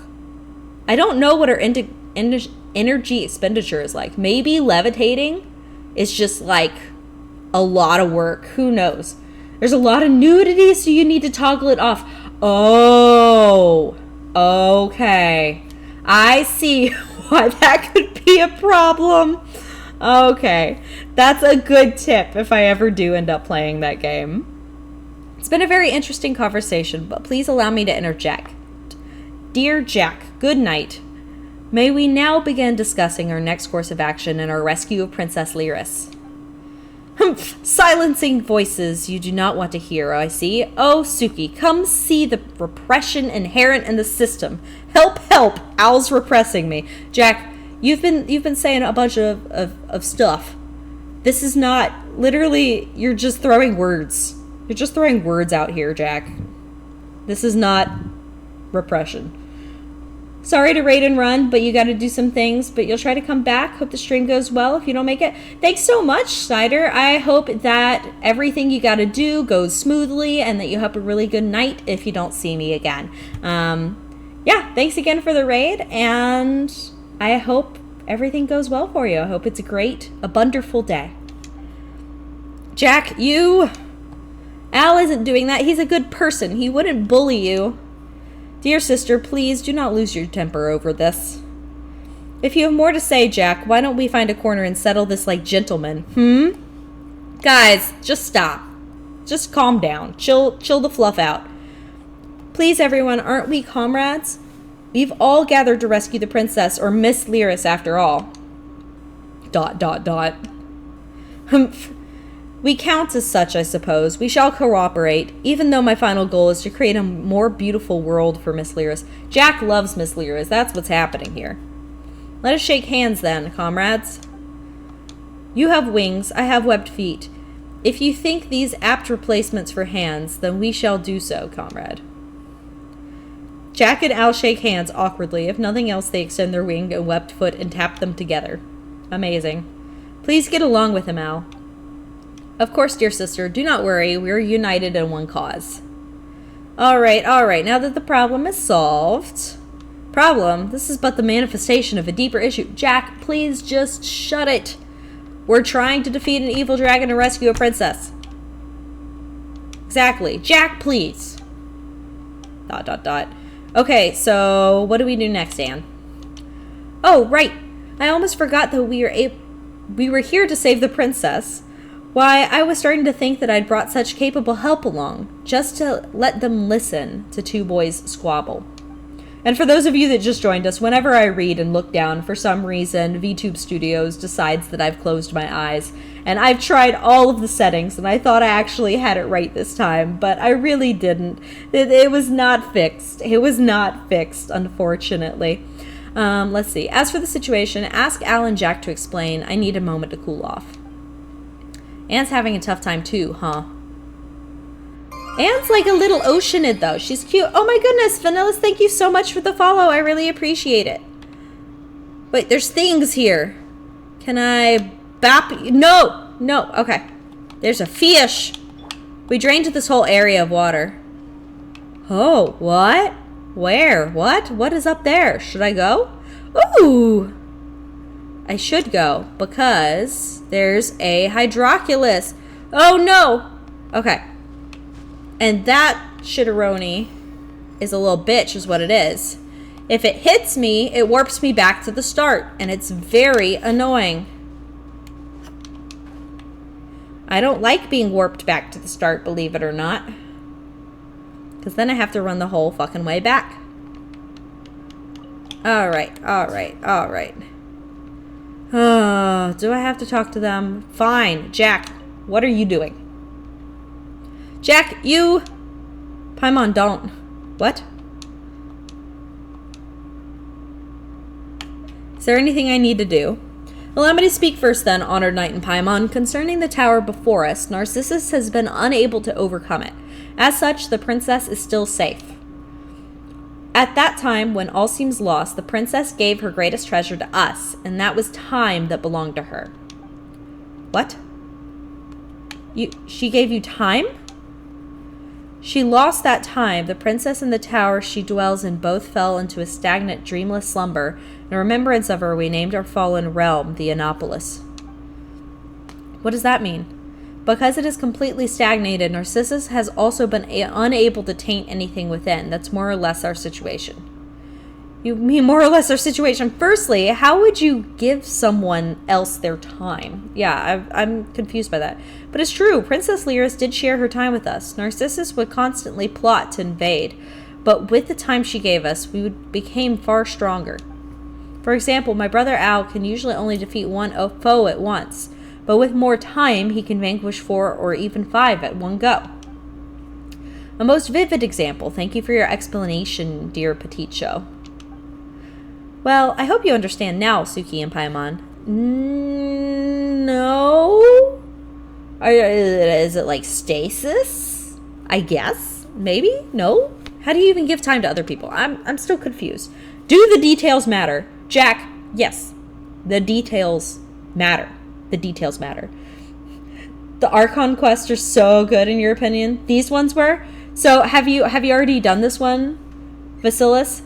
S1: I don't know what her energy expenditure is like. Maybe levitating is just like a lot of work. Who knows? There's a lot of nudity, so you need to toggle it off. Oh, okay. I see why that could be a problem. Okay, that's a good tip if I ever do end up playing that game. It's been a very interesting conversation, but please allow me to interject. Dear Jack, good night. May we now begin discussing our next course of action in our rescue of Princess Lyris. Humph! Silencing voices you do not want to hear, I see. Oh, Suki, come see the repression inherent in the system. Help, help! Owl's repressing me. Jack, you've been saying a bunch of stuff. This is not... Literally, you're just throwing words. You're just throwing words out here, Jack. This is not repression. Sorry to raid and run, but you got to do some things. But you'll try to come back. Hope the stream goes well if you don't make it. Thanks so much, Cider. I hope that everything you got to do goes smoothly and that you have a really good night if you don't see me again. Yeah, thanks again for the raid, and I hope everything goes well for you. I hope it's a wonderful day. Jack, Al isn't doing that. He's a good person. He wouldn't bully you. Dear sister, please do not lose your temper over this. If you have more to say, Jack, why don't we find a corner and settle this like gentlemen? Guys, just stop. Just calm down. Chill the fluff out. Please, everyone, aren't we comrades? We've all gathered to rescue the princess, or Miss Lyris after all. ... Humph. We count as such, I suppose. We shall cooperate, even though my final goal is to create a more beautiful world for Miss Lyris. Jack loves Miss Lyris. That's what's happening here. Let us shake hands then, comrades. You have wings, I have webbed feet. If you think these apt replacements for hands, then we shall do so, comrade. Jack and Al shake hands awkwardly. If nothing else, they extend their wing and webbed foot and tap them together. Amazing. Please get along with him, Al. Of course, dear sister. Do not worry. We are united in one cause. All right. Now that the problem is solved... Problem? This is but the manifestation of a deeper issue. Jack, please just shut it. We're trying to defeat an evil dragon and rescue a princess. Exactly. Jack, please. ... Okay, so what do we do next, Anne? Oh, right. I almost forgot that we were here to save the princess. Why, I was starting to think that I'd brought such capable help along, just to let them listen to two boys squabble. And for those of you that just joined us, whenever I read and look down, for some reason, VTube Studios decides that I've closed my eyes. And I've tried all of the settings, and I thought I actually had it right this time, but I really didn't. It was not fixed. It was not fixed, unfortunately. Let's see. As for the situation, ask Al and Jack to explain. I need a moment to cool off. Anne's having a tough time too, huh? Anne's like a little oceanid, though. She's cute. Oh my goodness, Vanillas, thank you so much for the follow. I really appreciate it. Wait, there's things here. Can I bap? No. Okay. There's a fish. We drained this whole area of water. Oh, what? Where? What is up there? Should I go? Ooh. I should go because there's a hydroculus. Oh no. Okay. And that shitteroni is a little bitch is what it is. If it hits me, it warps me back to the start, and it's very annoying. I don't like being warped back to the start, believe it or not. Because then I have to run the whole fucking way back. Alright. Do I have to talk to them? Fine. Jack, what are you doing? Jack, you... Paimon, don't. What? Is there anything I need to do? Allow me to speak first then, honored knight and Paimon. Concerning the tower before us, Narcissus has been unable to overcome it. As such, the princess is still safe. At that time, when all seems lost, the princess gave her greatest treasure to us, and that was time that belonged to her. What? She gave you time? She lost that time. The princess and the tower she dwells in both fell into a stagnant, dreamless slumber. In remembrance of her, we named our fallen realm the Anopolis. What does that mean? Because it is completely stagnated, Narcissus has also been unable to taint anything within. That's more or less our situation. You mean more or less our situation? Firstly, how would you give someone else their time? Yeah, I'm confused by that. But it's true, Princess Lyris did share her time with us. Narcissus would constantly plot to invade, but with the time she gave us, we became far stronger. For example, my brother Al can usually only defeat one foe at once, but with more time, he can vanquish 4 or even 5 at one go. A most vivid example. Thank you for your explanation, dear Petite Show. Well, I hope you understand now, Suki and Paimon. No? Is it like stasis? I guess? Maybe? No? How do you even give time to other people? I'm still confused. Do the details matter? Jack, yes. The details matter. The details matter. The Archon quests are so good in your opinion. These ones were? So have you already done this one, Vasilis?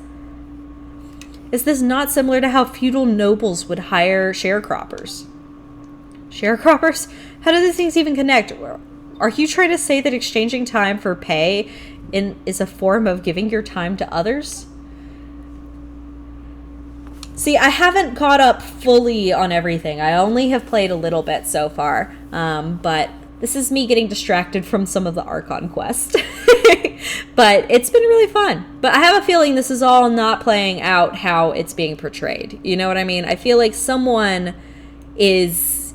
S1: Is this not similar to how feudal nobles would hire sharecroppers? Sharecroppers? How do these things even connect? Are you trying to say that exchanging time for pay is a form of giving your time to others? See, I haven't caught up fully on everything. I only have played a little bit so far, but This is me getting distracted from some of the Archon quest. But it's been really fun. But I have a feeling this is all not playing out how it's being portrayed. You know what I mean? I feel like someone is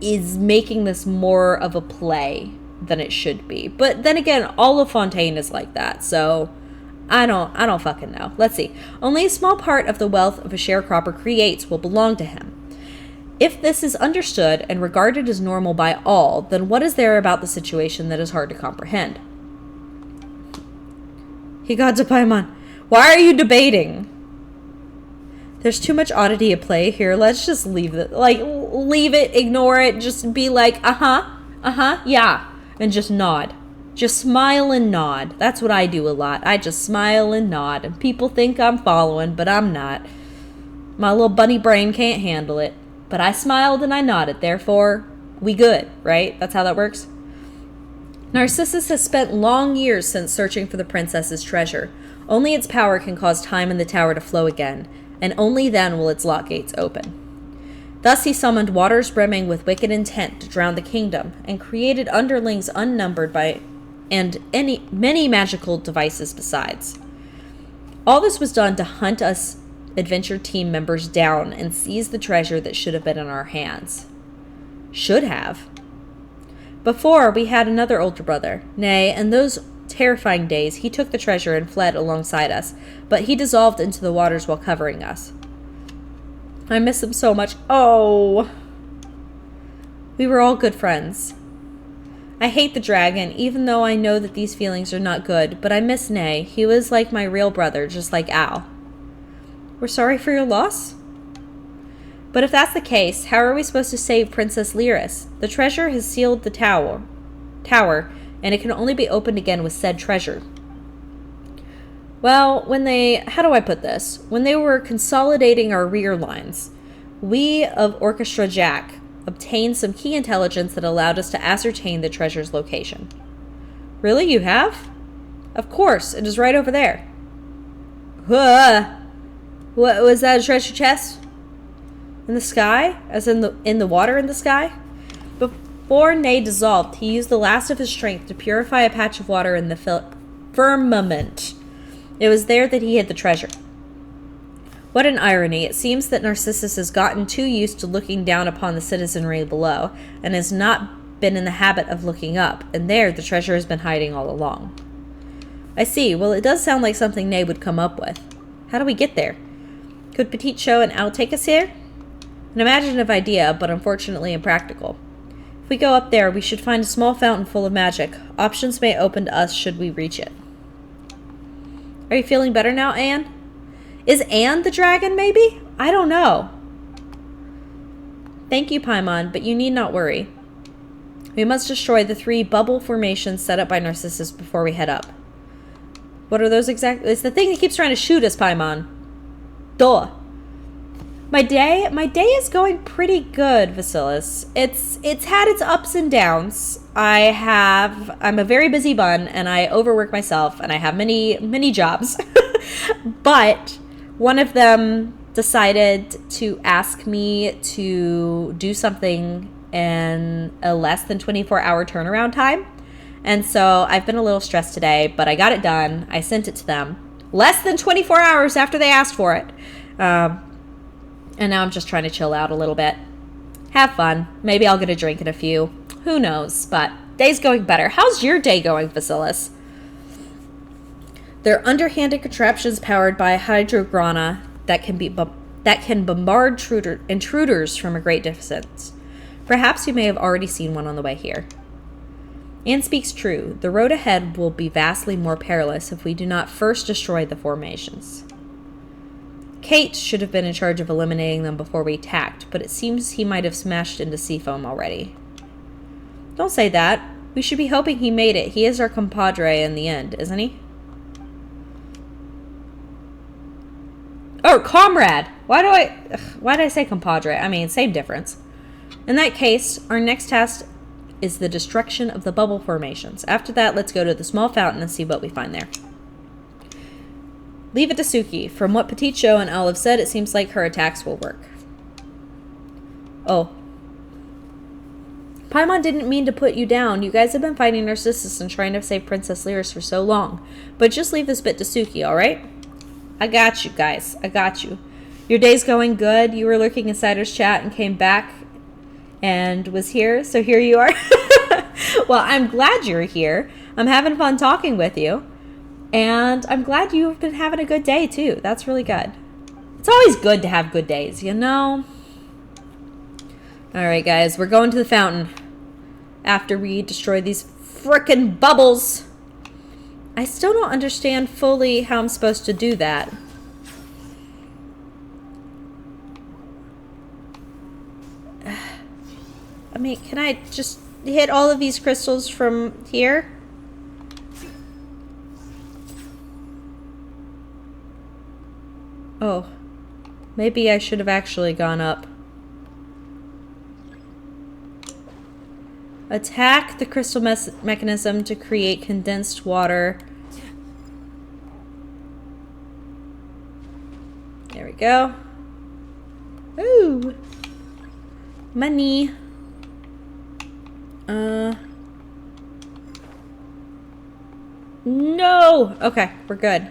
S1: making this more of a play than it should be. But then again, all of Fontaine is like that. So I don't fucking know. Let's see. Only a small part of the wealth of a sharecropper creates will belong to him. If this is understood and regarded as normal by all, then what is there about the situation that is hard to comprehend? He got to Paimon. Why are you debating? There's too much oddity at play here. Let's just leave it. Like, leave it, ignore it, just be like, yeah, and just nod. Just smile and nod. That's what I do a lot. I just smile and nod, and people think I'm following, but I'm not. My little bunny brain can't handle it. But I smiled and I nodded, therefore, we good, right? That's how that works? Narcissus has spent long years since searching for the princess's treasure. Only its power can cause time in the tower to flow again, and only then will its lock gates open. Thus he summoned waters brimming with wicked intent to drown the kingdom, and created underlings unnumbered and many magical devices besides. All this was done to hunt us adventure team members down and seize the treasure that should have been in our hands. Should have. Before, we had another older brother. Nay, in those terrifying days, he took the treasure and fled alongside us, but he dissolved into the waters while covering us. I miss him so much. Oh! We were all good friends. I hate the dragon, even though I know that these feelings are not good, but I miss Nay. He was like my real brother, just like Al. We're sorry for your loss? But if that's the case, how are we supposed to save Princess Lyris? The treasure has sealed the tower, and it can only be opened again with said treasure. Well, how do I put this? When they were consolidating our rear lines, we of Orchestra Jack obtained some key intelligence that allowed us to ascertain the treasure's location. Really, you have? Of course, it is right over there. What was that, a treasure chest? In the sky? As in the water in the sky? Before Nay dissolved, he used the last of his strength to purify a patch of water in the firmament. It was there that he hid the treasure. What an irony. It seems that Narcissus has gotten too used to looking down upon the citizenry below, and has not been in the habit of looking up, and there the treasure has been hiding all along. I see. Well, it does sound like something Nay would come up with. How do we get there? Could Petite Show and Al take us here? An imaginative idea, but unfortunately impractical. If we go up there, we should find a small fountain full of magic. Options may open to us should we reach it. Are you feeling better now, Anne? Is Anne the dragon, maybe? I don't know. Thank you, Paimon, but you need not worry. We must destroy the 3 bubble formations set up by Narcissus before we head up. What are those exactly? It's the thing that keeps trying to shoot us, Paimon. Duh. My day is going pretty good, Vasilis. It's had its ups and downs. I'm a very busy bun, and I overwork myself, and I have many jobs. But one of them decided to ask me to do something in a less than 24-hour turnaround time. And so I've been a little stressed today, but I got it done. I sent it to them less than 24 hours after they asked for it. And now I'm just trying to chill out a little bit. Have fun. Maybe I'll get a drink in a few. Who knows? But day's going better. How's your day going, Vasilis? They're underhanded contraptions powered by hydrograna that can bombard intruders from a great distance. Perhaps you may have already seen one on the way here. Anne speaks true. The road ahead will be vastly more perilous if we do not first destroy the formations. Kate should have been in charge of eliminating them before we attacked, but it seems he might have smashed into Seafoam already. Don't say that. We should be hoping he made it. He is our compadre in the end, isn't he? Oh, comrade! Why did I say compadre? I mean, same difference. In that case, our next task is the destruction of the bubble formations. After that, let's go to the small fountain and see what we find there. Leave it to Suki. From what Petite Show and Olive said, it seems like her attacks will work. Oh. Paimon didn't mean to put you down. You guys have been fighting Narcissus and trying to save Princess Lyris for so long. But just leave this bit to Suki, alright? I got you, guys. I got you. Your day's going good. You were lurking in Cider's chat and came back and was here. So here you are. Well, I'm glad you're here. I'm having fun talking with you. And I'm glad you've been having a good day, too. That's really good. It's always good to have good days, you know? Alright, guys. We're going to the fountain. After we destroy these frickin' bubbles. I still don't understand fully how I'm supposed to do that. I mean, can I just hit all of these crystals from here? Oh. Maybe I should have actually gone up. Attack the crystal mechanism to create condensed water. There we go. Ooh. Money. No! Okay, we're good.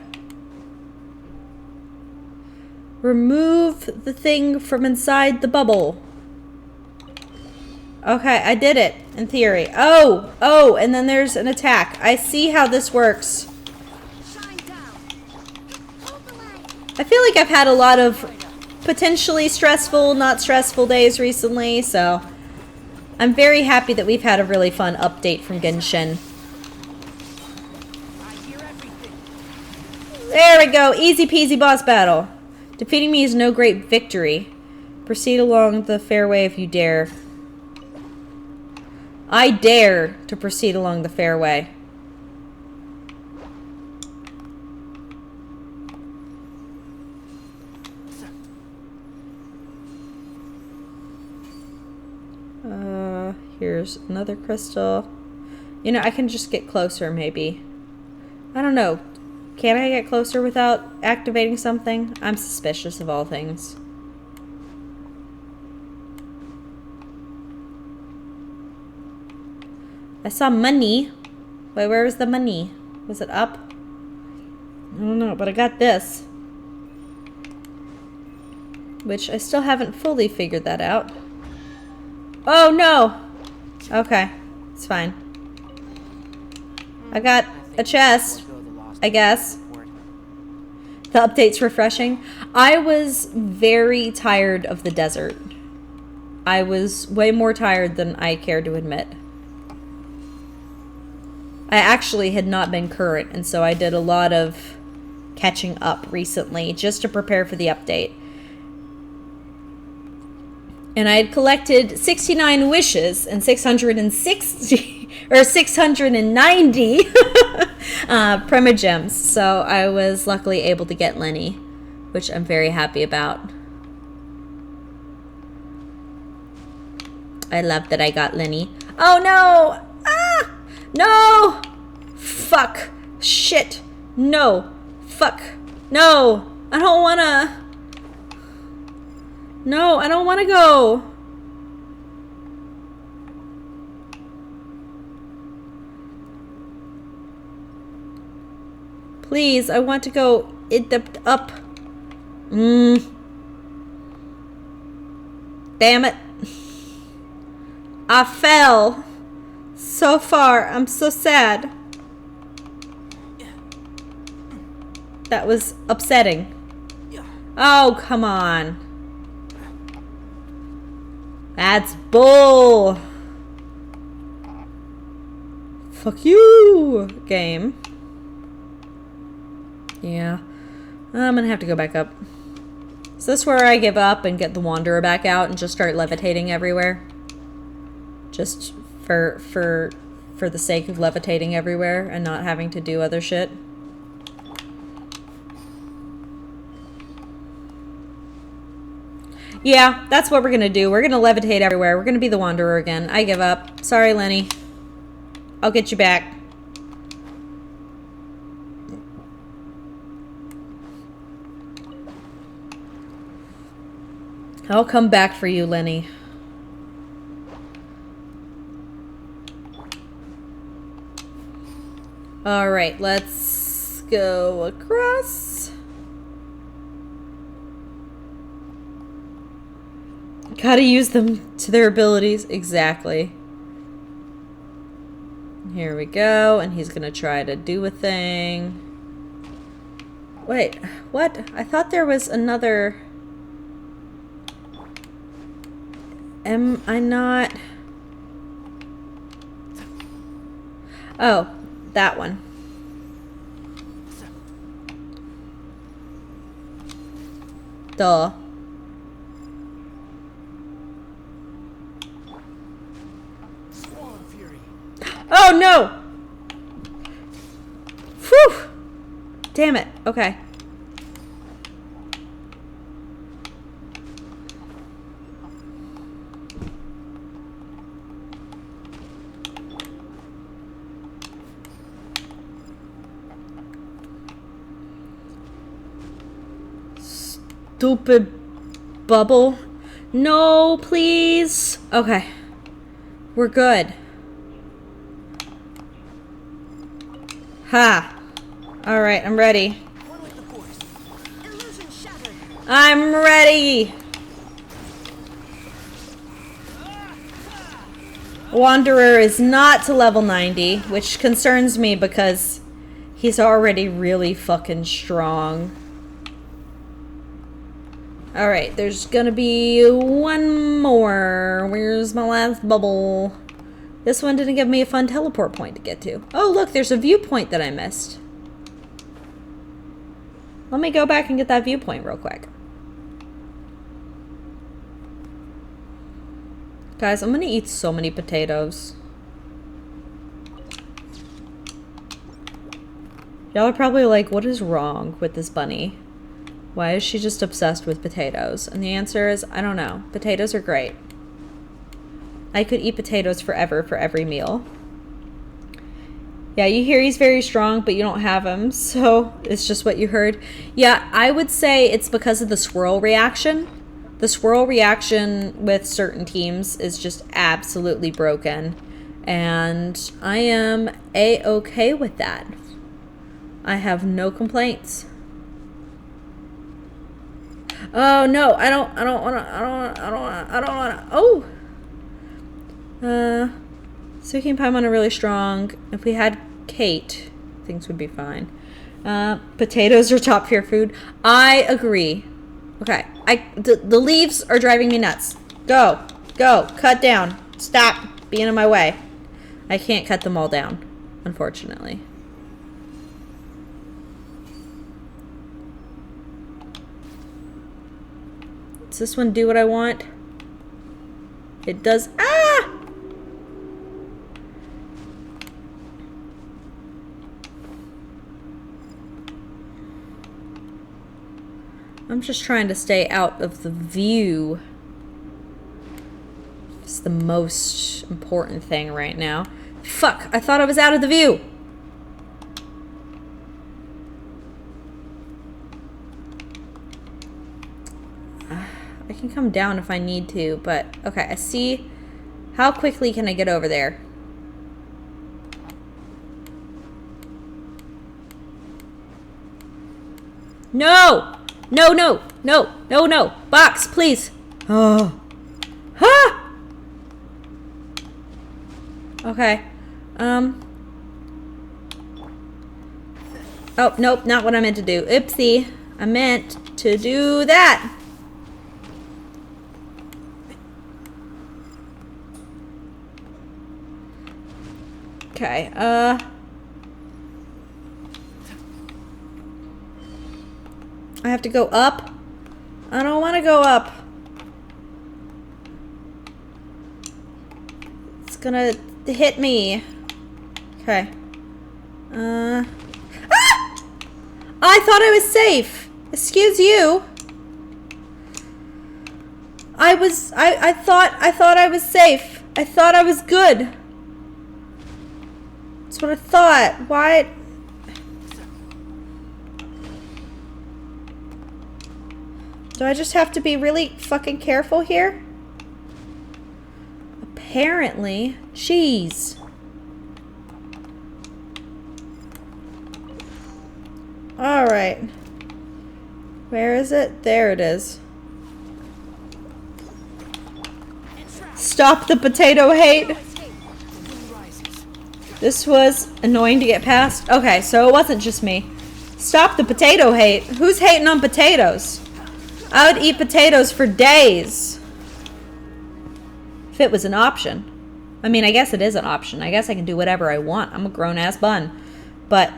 S1: Remove the thing from inside the bubble. Okay, I did it, in theory. Oh, and then there's an attack. I see how this works. I feel like I've had a lot of potentially stressful, not stressful days recently, so I'm very happy that we've had a really fun update from Genshin. There we go, easy peasy boss battle. Defeating me is no great victory. Proceed along the fairway if you dare. I dare to proceed along the fairway. Here's another crystal. You know, I can just get closer, maybe. I don't know. Can I get closer without activating something? I'm suspicious of all things. I saw money. Wait, where was the money? Was it up? I don't know, but I got this. Which I still haven't fully figured that out. Oh, no! Okay, it's fine. I got a chest, I guess. The update's refreshing. I was very tired of the desert. I was way more tired than I care to admit. I actually had not been current, and so I did a lot of catching up recently just to prepare for the update. And I had collected 69 wishes and 660 or 690 primogems. So I was luckily able to get Lenny, which I'm very happy about. I love that I got Lenny. Oh no! Ah! No! Fuck. Shit. No. Fuck. No. I don't wanna. No, I don't wanna go. Please, I want to go up. Damn it. I fell so far. I'm so sad. That was upsetting. Oh, come on. That's bull. Fuck you, game. Yeah. I'm gonna have to go back up. Is this where I give up and get the Wanderer back out and just start levitating everywhere? Just for the sake of levitating everywhere and not having to do other shit? Yeah, that's what we're gonna do. We're gonna levitate everywhere. We're gonna be the Wanderer again. I give up. Sorry, Lenny. I'll get you back. I'll come back for you, Lenny. Alright, let's go across. Gotta use them to their abilities. Exactly. Here we go, and he's gonna try to do a thing. Wait, what? I thought there was another... Am I not... Oh, that one. Duh. Oh no! Whew! Damn it. Okay. Stupid bubble. No, please. Okay. We're good. Ha. Alright, I'm ready. I'm ready. Wanderer is not to level 90, which concerns me because he's already really fucking strong. Alright, there's gonna be one more. Where's my last bubble? This one didn't give me a fun teleport point to get to. Oh, look, there's a viewpoint that I missed. Let me go back and get that viewpoint real quick. Guys, I'm gonna eat so many potatoes. Y'all are probably like, what is wrong with this bunny? Why is she just obsessed with potatoes? And the answer is, I don't know. Potatoes are great. I could eat potatoes forever for every meal. Yeah, you hear he's very strong, but you don't have him, so it's just what you heard. Yeah, I would say it's because of the swirl reaction. The swirl reaction with certain teams is just absolutely broken. And I am A-okay with that. I have no complaints. Oh no, I don't wanna. Oh! Suki and Paimon are really strong. If we had Kate, things would be fine. Potatoes are top tier food. I agree. Okay, the leaves are driving me nuts. Go, cut down. Stop being in my way. I can't cut them all down, unfortunately. Does this one do what I want? It does. Ah! I'm just trying to stay out of the view. It's the most important thing right now. Fuck, I thought I was out of the view. I can come down if I need to, but okay, I see. How quickly can I get over there? No! No! Box, please! Oh. Ha! Okay. Oh, nope, not what I meant to do. Oopsie. I meant to do that. Okay, I have to go up? I don't want to go up. It's gonna hit me. Okay. Ah! I thought I was safe. Excuse you. I thought I was safe. I thought I was good. That's what I thought. Why? Do I just have to be really fucking careful here? Apparently. Jeez. Alright. Where is it? There it is. Stop the potato hate. This was annoying to get past. Okay, so it wasn't just me. Stop the potato hate. Who's hating on potatoes? I would eat potatoes for days. If it was an option. I mean, I guess it is an option. I guess I can do whatever I want. I'm a grown-ass bun. But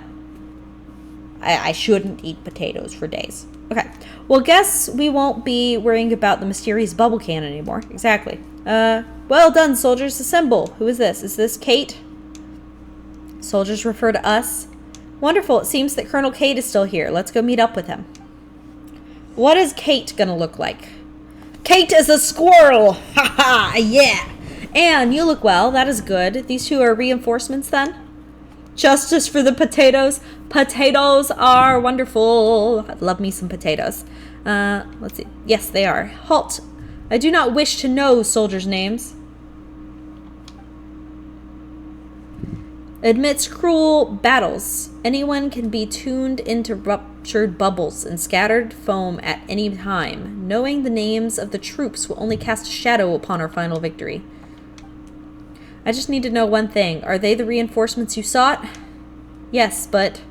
S1: I shouldn't eat potatoes for days. Okay. Well, guess we won't be worrying about the mysterious bubble can anymore. Exactly. Well done, soldiers. Assemble. Who is this? Is this Kate? Soldiers refer to us. Wonderful. It seems that Colonel Kate is still here. Let's go meet up with him. What is Kate gonna look like? Kate is a squirrel! Ha ha! Yeah! And you look well. That is good. These two are reinforcements then? Justice for the potatoes. Potatoes are wonderful. I love me some potatoes. Let's see. Yes, they are. Halt. I do not wish to know soldiers' names. Amidst cruel battles, anyone can be tuned into ruptured bubbles and scattered foam at any time. Knowing the names of the troops will only cast a shadow upon our final victory. I just need to know one thing. Are they the reinforcements you sought? Yes, but...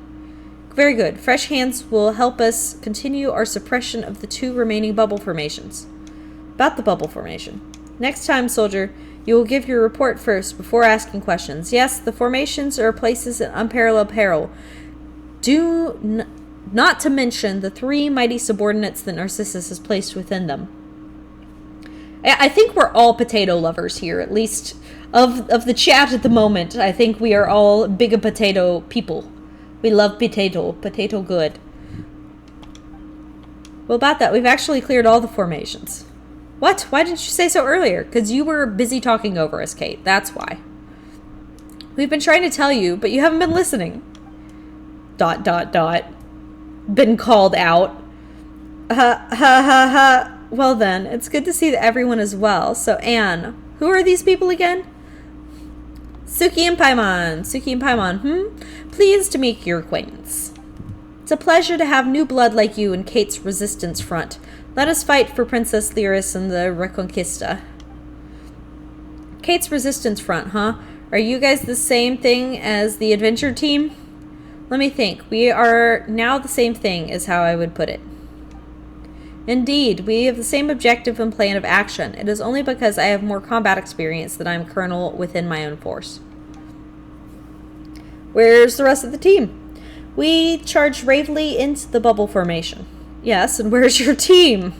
S1: Very good. Fresh hands will help us continue our suppression of the 2 remaining bubble formations. About the bubble formation. Next time, soldier, you will give your report first before asking questions. Yes, the formations are places in unparalleled peril. Not to mention the 3 mighty subordinates that Narcissus has placed within them. I think we're all potato lovers here, at least of the chat at the moment. I think we are all big potato people. We love potato. Potato good. Well, about that, we've actually cleared all the formations. What? Why didn't you say so earlier? Because you were busy talking over us, Kate. That's why. We've been trying to tell you, but you haven't been listening. ... Been called out. Ha ha ha ha. Well then, it's good to see that everyone is well. So, Anne, who are these people again? Suki and Paimon. Suki and Paimon, Pleased to make your acquaintance. It's a pleasure to have new blood like you in Kate's resistance front. Let us fight for Princess Lyris and the Reconquista. Kate's resistance front, huh? Are you guys the same thing as the adventure team? Let me think. We are now the same thing is how I would put it. Indeed, we have the same objective and plan of action. It is only because I have more combat experience that I am colonel within my own force. Where's the rest of the team? We charged bravely into the bubble formation. Yes, and where's your team? ...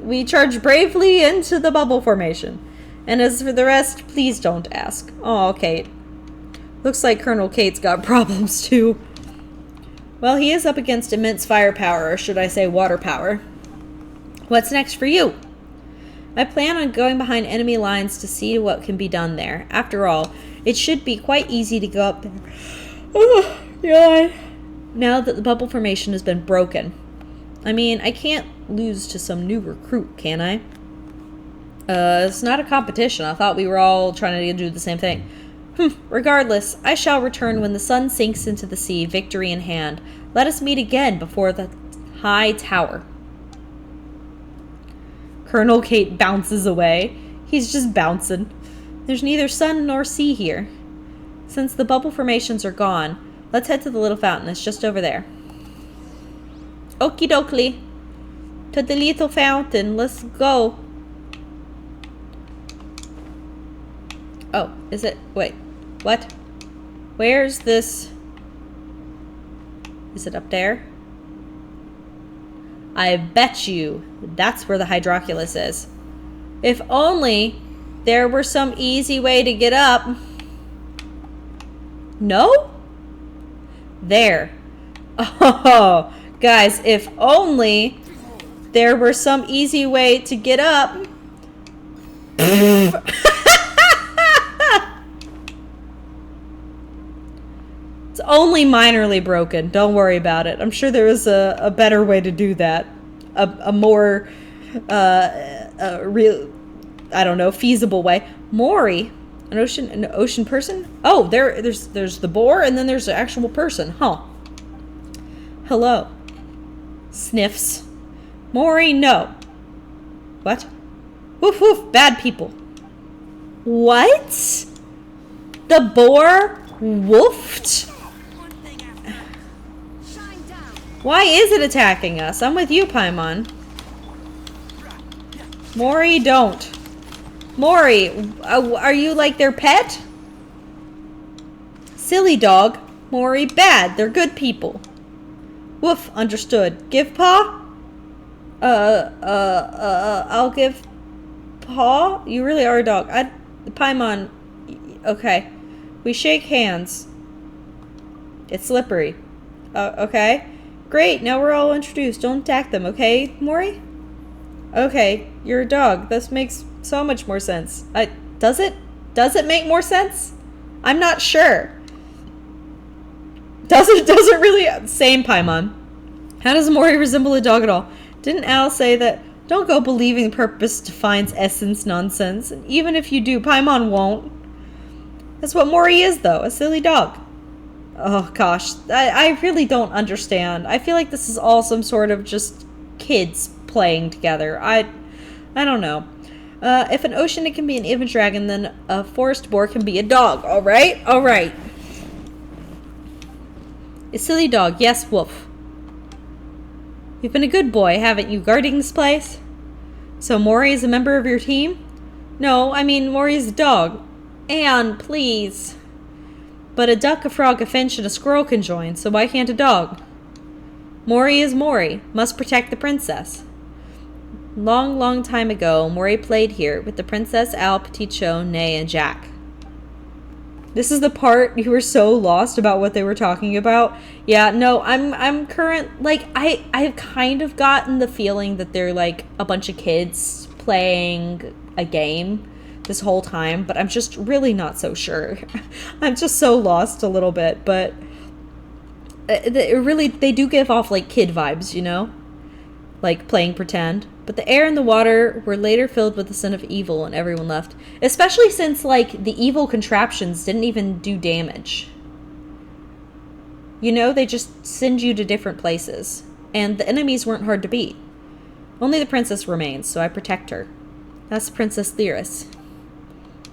S1: We charged bravely into the bubble formation. And as for the rest, please don't ask. Oh, Kate. Looks like Colonel Kate's got problems too. Well, he is up against immense firepower, or should I say water power. What's next for you? I plan on going behind enemy lines to see what can be done there. After all, it should be quite easy to go up there. Oh, God. Now that the bubble formation has been broken. I mean, I can't lose to some new recruit, can I? It's not a competition. I thought we were all trying to do the same thing. Regardless, I shall return when the sun sinks into the sea, victory in hand. Let us meet again before the high tower. Colonel Kate bounces away. He's just bouncing. There's neither sun nor sea here. Since the bubble formations are gone, let's head to the little fountain. It's just over there. Okie dokie. To the little fountain. Let's go. Oh, is it? Wait. What? Where's this? Is it up there? I bet you that's where the Hydroculus is. If only there were some easy way to get up. No? There. Oh, guys, if only there were some easy way to get up. It's only minorly broken. Don't worry about it. I'm sure there is a better way to do that. A more, real, I don't know, feasible way. Mori, an ocean person? Oh, there's the boar and then there's the actual person. Huh. Hello. Sniffs. Mori, no. What? Woof woof, bad people. What? The boar woofed? Why is it attacking us? I'm with you, Paimon. Mori, don't. Mori, are you like their pet? Silly dog. Mori, bad. They're good people. Woof, understood. Give paw? I'll give paw? You really are a dog. Paimon, okay. We shake hands. It's slippery. Okay. Great, now we're all introduced. Don't attack them, okay, Mori? Okay, you're a dog. This makes so much more sense. Does it? Does it make more sense? I'm not sure. Does it really? Same, Paimon. How does Mori resemble a dog at all? Didn't Al say that don't go believing purpose defines essence nonsense? And even if you do, Paimon won't. That's what Mori is, though. A silly dog. Oh, gosh. I really don't understand. I feel like this is all some sort of just kids playing together. I don't know. If an ocean it can be an even dragon, then a forest boar can be a dog. All right? All right. A silly dog. Yes, Wolf. You've been a good boy, haven't you, guarding this place? So Mori is a member of your team? No, I mean Mori is a dog. Anne, please. But a duck, a frog, a finch, and a squirrel can join, so why can't a dog? Mori is Mori. Must protect the princess. Long, long time ago, Mori played here with the princess, Al, Peticho, Nay, and Jack. This is the part you were so lost about what they were talking about. Yeah, no, I'm current, like, I've kind of gotten the feeling that they're, like, a bunch of kids playing a game this whole time, but I'm just really not so sure. I'm just so lost a little bit, but they do give off, like, kid vibes, you know? Like, playing pretend. But the air and the water were later filled with the scent of evil, and everyone left. Especially since, like, the evil contraptions didn't even do damage. You know, they just send you to different places. And the enemies weren't hard to beat. Only the princess remains, so I protect her. That's Princess Lyris.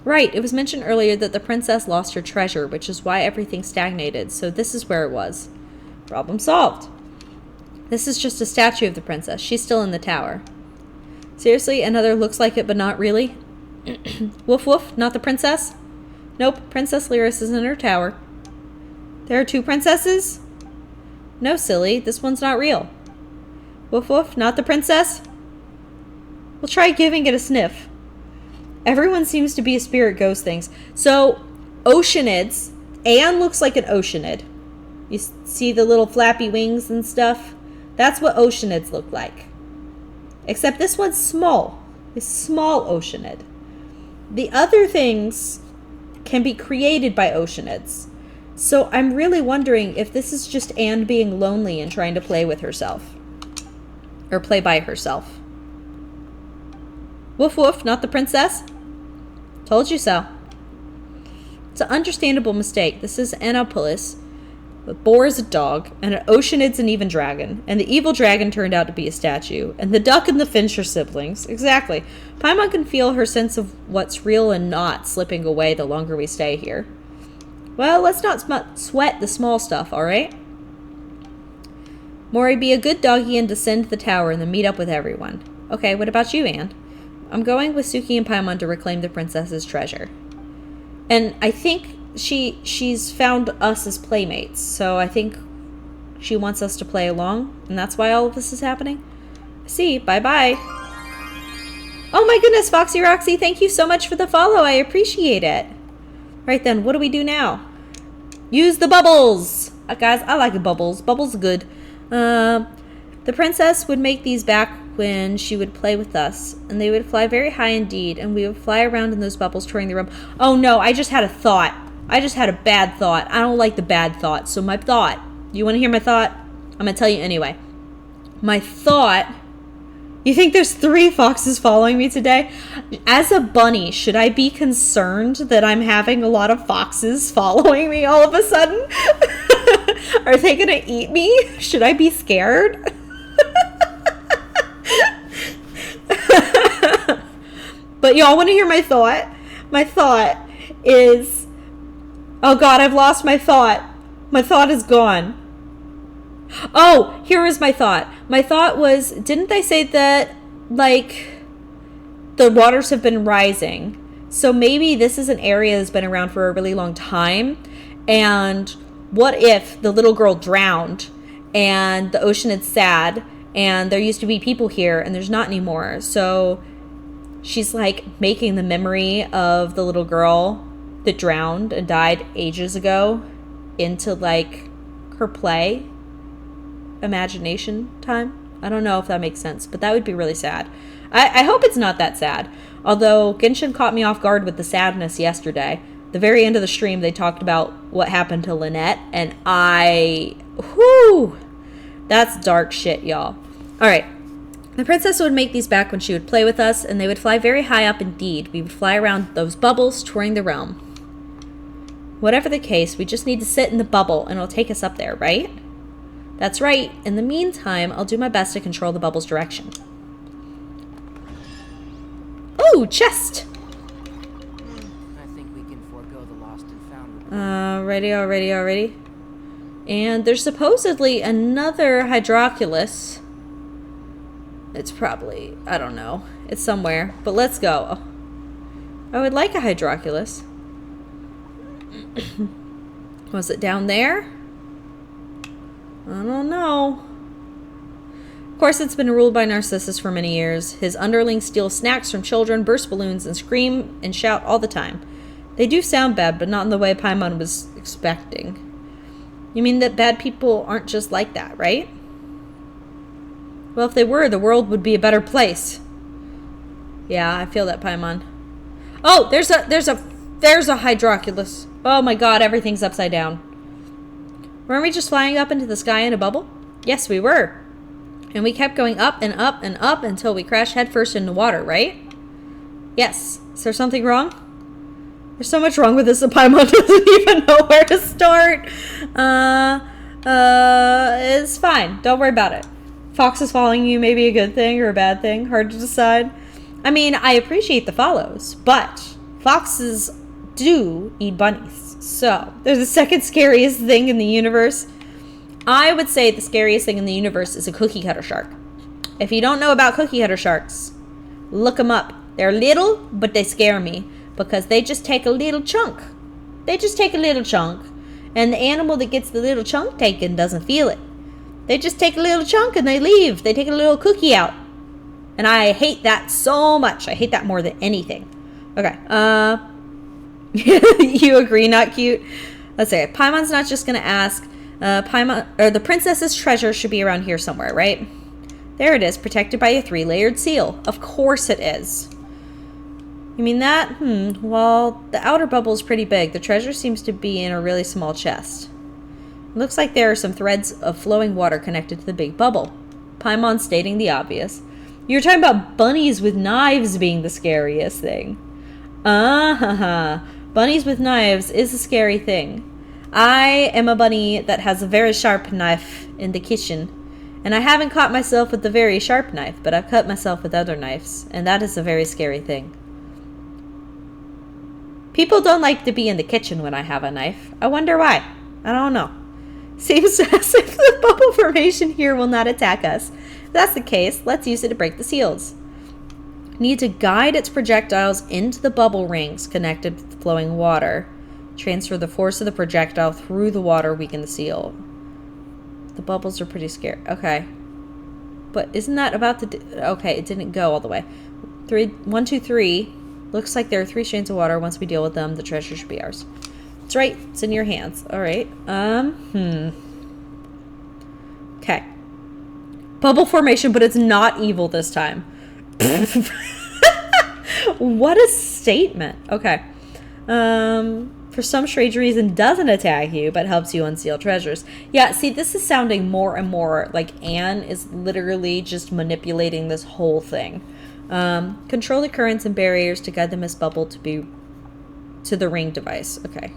S1: Right, it was mentioned earlier that the princess lost her treasure, which is why everything stagnated, so this is where it was. Problem solved. This is just a statue of the princess. She's still in the tower. Seriously, another looks like it, but not really? Woof woof, not the princess? Nope, Princess Lyris is in her tower. There are two princesses? No, silly, this one's not real. Woof woof, not the princess? We'll try giving it a sniff. Everyone seems to be a spirit ghost things. So, oceanids. Anne looks like an oceanid. You see the little flappy wings and stuff? That's what oceanids look like. Except this one's small. A small oceanid. The other things can be created by oceanids. So I'm really wondering if this is just Anne being lonely and trying to play with herself. Or play by herself. Woof woof, not the princess? Told you so. It's an understandable mistake. This is Annapolis. A boar is a dog, and an oceanid's an even dragon, and the evil dragon turned out to be a statue, and the duck and the finch are siblings. Exactly. Paimon can feel her sense of what's real and not slipping away the longer we stay here. Well, let's not sweat the small stuff, alright? Mori, be a good doggy and descend to the tower and then meet up with everyone. Okay, what about you, Anne? I'm going with Suki and Paimon to reclaim the princess's treasure. And I think she's found us as playmates, so I think she wants us to play along, and that's why all of this is happening. See, bye-bye. Oh my goodness, Foxy Roxy, thank you so much for the follow. I appreciate it. Right then, what do we do now? Use the bubbles! Guys, I like bubbles. Bubbles are good. The princess would make these back when she would play with us, and they would fly very high indeed, and we would fly around in those bubbles touring the room. Oh no, I just had a thought. I just had a bad thought. I don't like the bad thought. So my thought, you want to hear my thought? I'm going to tell you anyway. My thought, you think there's 3 foxes following me today? As a bunny, should I be concerned that I'm having a lot of foxes following me all of a sudden? Are they gonna eat me? Should I be scared? But y'all want to hear my thought? My thought is, oh God, I've lost my thought. My thought is gone. Oh, here was my thought. My thought was, didn't they say that, like, the waters have been rising? So maybe this is an area that's been around for a really long time. And what if the little girl drowned and the ocean is sad and there used to be people here and there's not anymore? So she's like making the memory of the little girl that drowned and died ages ago into like her play imagination time. I don't know if that makes sense, but that would be really sad. I hope it's not that sad. Although Genshin caught me off guard with the sadness yesterday. The very end of the stream, they talked about what happened to Lynette, and that's dark shit, y'all. All right. The princess would make these back when she would play with us, and they would fly very high up indeed. We would fly around those bubbles, touring the realm. Whatever the case, we just need to sit in the bubble, and it'll take us up there, right? That's right. In the meantime, I'll do my best to control the bubble's direction. Ooh, chest!
S3: I think we can forego the lost and found.
S1: Alrighty. And there's supposedly another Hydroculus. It's probably, I don't know. It's somewhere. But let's go. I would like a Hydroculus. Was it down there? I don't know. Of course, it's been ruled by Narcissus for many years. His underlings steal snacks from children, burst balloons, and scream and shout all the time. They do sound bad, but not in the way Paimon was expecting. You mean that bad people aren't just like that, right? Well, if they were, the world would be a better place. Yeah, I feel that, Paimon. Oh, there's a Hydroculus. Oh my God, everything's upside down. Weren't we just flying up into the sky in a bubble? Yes, we were. And we kept going up and up and up until we crashed headfirst into water, right? Yes. Is there something wrong? There's so much wrong with this that Paimon doesn't even know where to start. It's fine. Don't worry about it. Fox is following you may be a good thing or a bad thing. Hard to decide. I mean, I appreciate the follows, but foxes do eat bunnies. So, they're the second scariest thing in the universe. I would say the scariest thing in the universe is a cookie cutter shark. If you don't know about cookie cutter sharks, look them up. They're little, but they scare me because they just take a little chunk. They just take a little chunk, and the animal that gets the little chunk taken doesn't feel it. They just take a little chunk and they leave. They take a little cookie out. And I hate that so much. I hate that more than anything. Okay. You agree, not cute? Let's say Paimon's not just going to ask. Paimon, or the princess's treasure should be around here somewhere, right? There it is, protected by a 3-layered seal. Of course it is. You mean that? Well, the outer bubble is pretty big. The treasure seems to be in a really small chest. It looks like there are some threads of flowing water connected to the big bubble. Paimon stating the obvious. You were talking about bunnies with knives being the scariest thing. Bunnies with knives is a scary thing. I am a bunny that has a very sharp knife in the kitchen. And I haven't caught myself with the very sharp knife, but I've cut myself with other knives. And that is a very scary thing. People don't like to be in the kitchen when I have a knife. I wonder why. I don't know. Seems as if the bubble formation here will not attack us. If that's the case, let's use it to break the seals. Need to guide its projectiles into the bubble rings connected with the flowing water. Transfer the force of the projectile through the water, weaken the seal. The bubbles are pretty scary. Okay. But isn't that about to... Okay, it didn't go all the way. 1, 2, 3. Looks like there are 3 strains of water. Once we deal with them, the treasure should be ours. That's right. It's in your hands. All right. Okay. Bubble formation, but it's not evil this time. What a statement. Okay. For some strange reason doesn't attack you, but helps you unseal treasures. Yeah, see, this is sounding more and more like Anne is literally just manipulating this whole thing. Control the currents and barriers to guide the mist bubble to the ring device. Okay.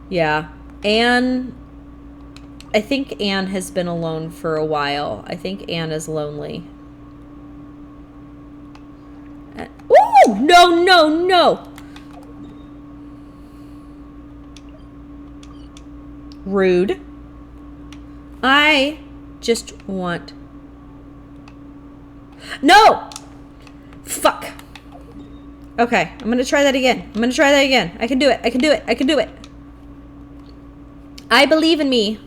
S1: Yeah. Anne... I think Anne has been alone for a while. I think Anne is lonely. Oh! No, no, no! Rude. I just want... No! Fuck. Okay, I'm gonna try that again. I'm gonna try that again. I can do it. I can do it. I can do it. I believe in me.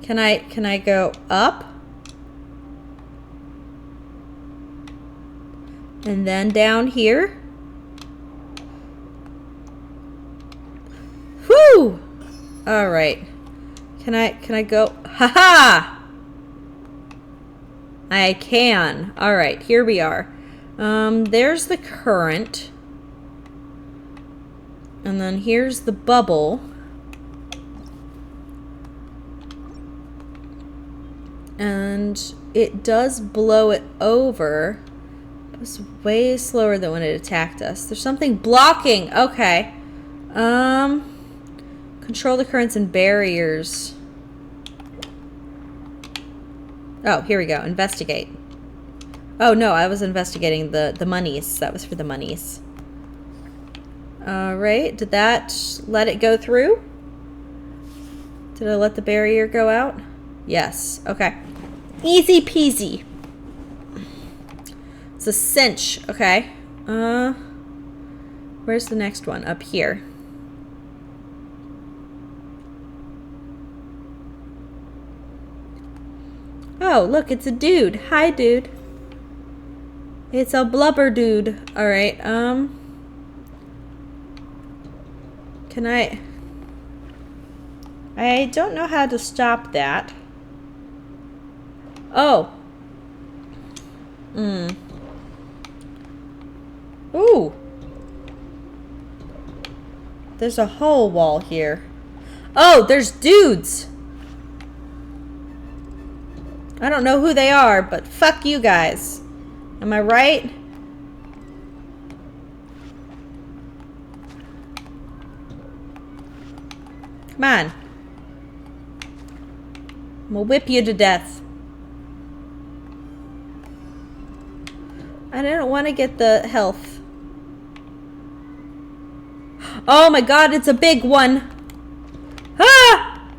S1: Can I go up? And then down here? Whew! Alright. Can I go? Haha! I can. Alright, here we are. There's the current. And then here's the bubble. And it does blow it over. It was way slower than when it attacked us. There's something blocking. Okay. Control the currents and barriers. Oh, here we go. Investigate. Oh, no, I was investigating the monies. That was for the monies. Alright, did that let it go through? Did I let the barrier go out? Yes. Okay. Easy peasy. It's a cinch. Okay. Where's the next one? Up here. Oh, look, it's a dude. Hi, dude. It's a blubber dude. Alright, can I don't know how to stop that. Oh. Ooh. There's a whole wall here. Oh, there's dudes. I don't know who they are, but fuck you guys. Am I right? Come on. I'm gonna whip you to death. I don't want to get the health. Oh my god, it's a big one. Ah!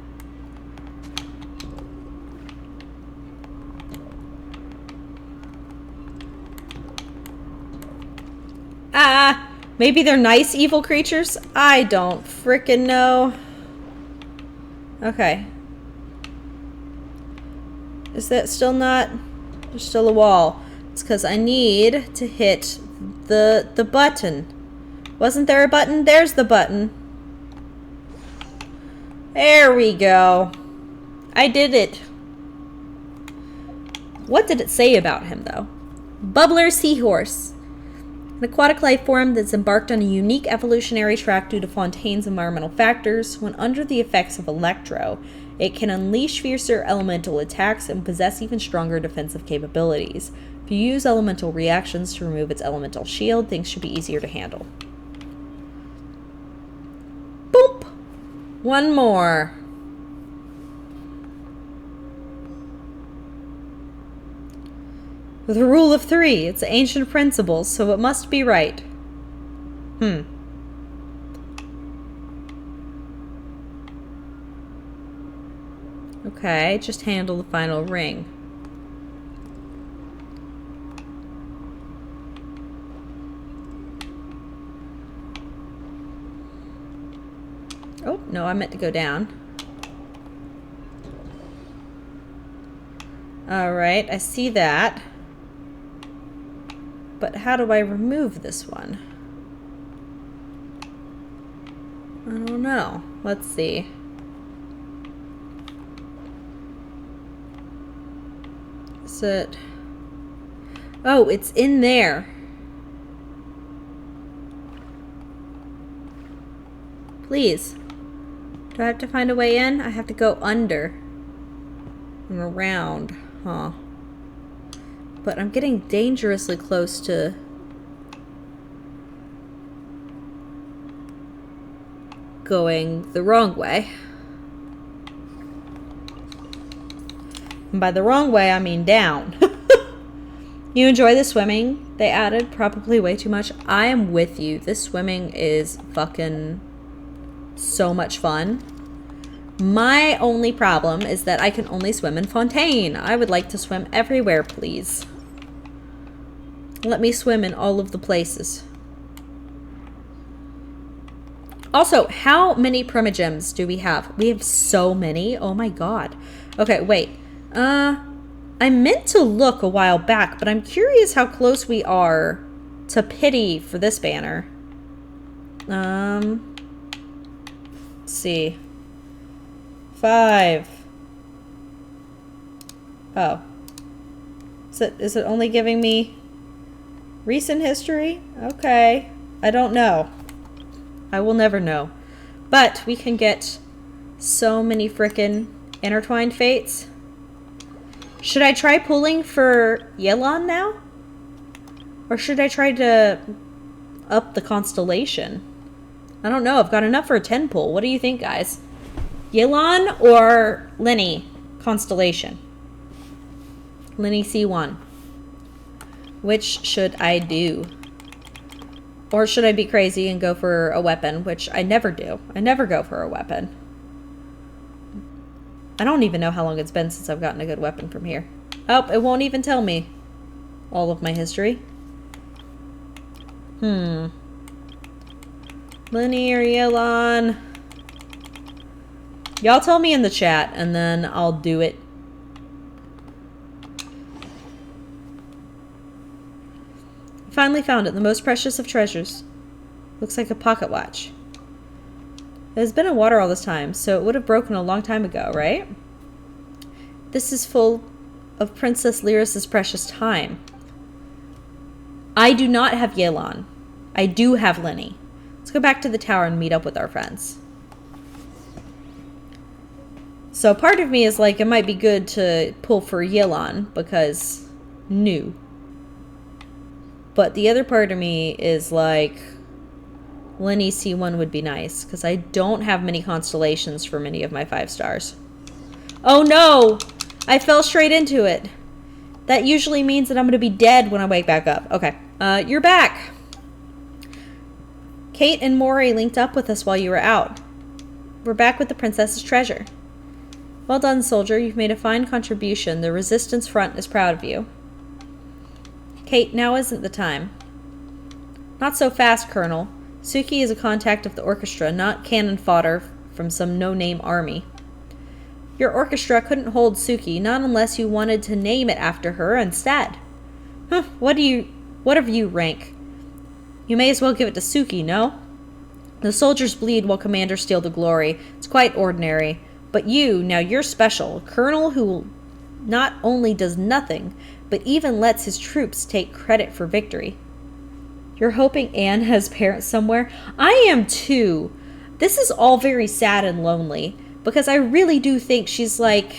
S1: Ah! Maybe they're nice evil creatures? I don't frickin' know. Okay. Is that still not? There's still a wall. It's because I need to hit the button. Wasn't there a button? There's the button. There we go. I did it. What did it say about him, though? Bubbler seahorse. An aquatic life form that's embarked on a unique evolutionary track due to Fontaine's environmental factors. When under the effects of electro, it can unleash fiercer elemental attacks and possess even stronger defensive capabilities. If you use elemental reactions to remove its elemental shield, things should be easier to handle. Boop! One more. The rule of three. It's ancient principles, so it must be right. Okay, just handle the final ring. Oh, no, I meant to go down. Alright, I see that. But how do I remove this one? I don't know. Let's see. Is it... Oh, it's in there. Please. Do I have to find a way in? I have to go under and around. Huh. But I'm getting dangerously close to... going the wrong way. And by the wrong way, I mean down. You enjoy the swimming they added? Probably way too much. I am with you. This swimming is fucking so much fun. My only problem is that I can only swim in Fontaine. I would like to swim everywhere, please. Let me swim in all of the places. Also, how many primogems do we have? We have so many. Oh my god. Okay, wait. I meant to look a while back, but I'm curious how close we are to pity for this banner. Let's see. 5. Oh. Is it only giving me recent history? Okay. I don't know. I will never know. But we can get so many frickin' intertwined fates. Should I try pulling for Yelan now? Or should I try to up the constellation? I don't know. I've got enough for a 10 pull. What do you think, guys? Yelan or Lenny constellation? Lenny C1. Which should I do? Or should I be crazy and go for a weapon, which I never do. I never go for a weapon. I don't even know how long it's been since I've gotten a good weapon from here. Oh, it won't even tell me all of my history. Lenny or Yelan? Y'all tell me in the chat, and then I'll do it. Finally found it, the most precious of treasures. Looks like a pocket watch. It has been in water all this time, so it would have broken a long time ago, right? This is full of Princess Lyris's precious time. I do not have Yelan. I do have Lenny. Let's go back to the tower and meet up with our friends. So part of me is like, it might be good to pull for Yelan because new. But the other part of me is like, Lenny C1 would be nice because I don't have many constellations for many of my 5 stars. Oh no! I fell straight into it. That usually means that I'm going to be dead when I wake back up. Okay. You're back. Kate and Mori linked up with us while you were out. We're back with the princess's treasure. Well done, soldier. You've made a fine contribution. The resistance front is proud of you. Kate, now isn't the time. Not so fast, Colonel. Suki is a contact of the orchestra, not cannon fodder from some no-name army. Your orchestra couldn't hold Suki, not unless you wanted to name it after her instead. Huh, whatever you rank. You may as well give it to Suki, no? The soldiers bleed while commanders steal the glory. It's quite ordinary. But now you're special. A colonel who not only does nothing, but even lets his troops take credit for victory. You're hoping Anne has parents somewhere? I am too. This is all very sad and lonely, because I really do think she's like...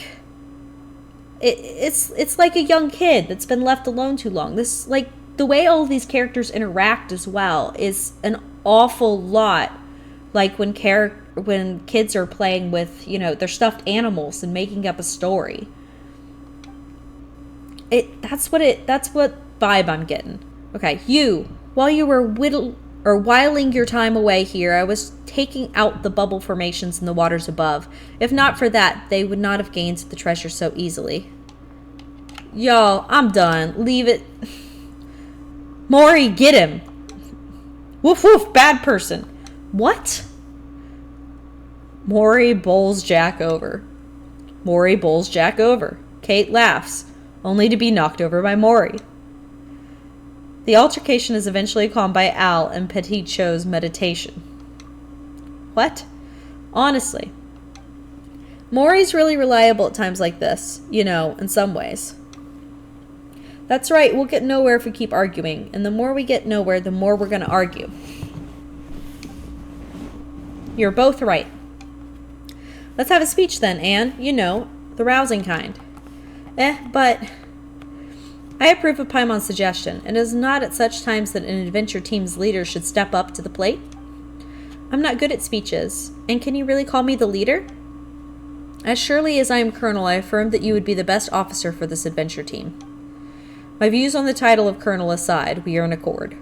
S1: It's like a young kid that's been left alone too long. This, like, the way all of these characters interact as well is an awful lot like when kids are playing with, their stuffed animals and making up a story. That's what vibe I'm getting. Okay, while you were whiling your time away here, I was taking out the bubble formations in the waters above. If not for that, they would not have gained the treasure so easily. Y'all, I'm done. Leave it. Mori, get him. Woof woof, bad person. What? Mori bowls Jack over. Mori bowls Jack over. Kate laughs, only to be knocked over by Mori. The altercation is eventually calmed by Al and Petit Cho's meditation. What? Honestly. Mori's really reliable at times like this, in some ways. That's right, we'll get nowhere if we keep arguing, and the more we get nowhere, the more we're going to argue. You're both right. Let's have a speech then, Anne. The rousing kind. But... I approve of Paimon's suggestion. It is not at such times that an adventure team's leader should step up to the plate. I'm not good at speeches. And can you really call me the leader? As surely as I am colonel, I affirm that you would be the best officer for this adventure team. My views on the title of colonel aside, we are in accord.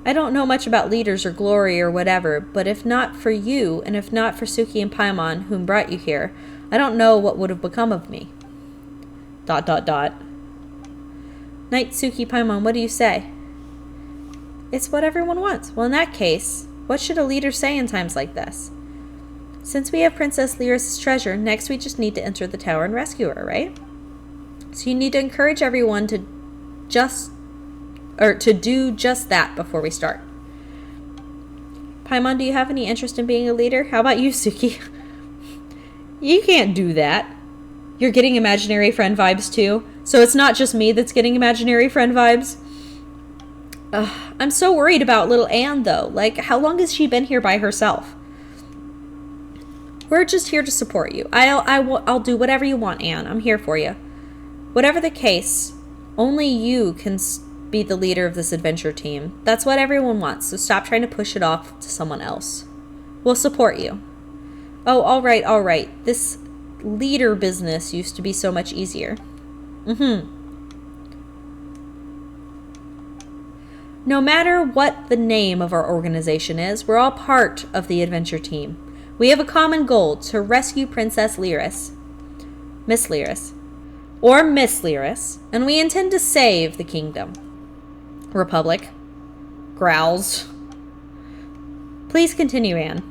S1: I don't know much about leaders or glory or whatever, but if not for you, and if not for Suki and Paimon, whom brought you here, I don't know what would have become of me. ... Knight Suki, Paimon, what do you say? It's what everyone wants. Well, in that case, what should a leader say in times like this? Since we have Princess Lyris' treasure, next we just need to enter the tower and rescue her, right? So you need to encourage everyone to do just that before we start. Paimon, do you have any interest in being a leader? How about you, Suki? You can't do that. You're getting imaginary friend vibes too. So it's not just me that's getting imaginary friend vibes. I'm so worried about little Anne though. Like, how long has she been here by herself? We're just here to support you. I'll do whatever you want, Anne. I'm here for you. Whatever the case, only you can be the leader of this adventure team. That's what everyone wants, so stop trying to push it off to someone else. We'll support you. Oh, all right. This leader business used to be so much easier. No matter what the name of our organization is, we're all part of the adventure team. We have a common goal, to rescue Princess Lyris. Miss Lyris. Or Miss Lyris. And we intend to save the kingdom. Republic. Growls. Please continue, Anne.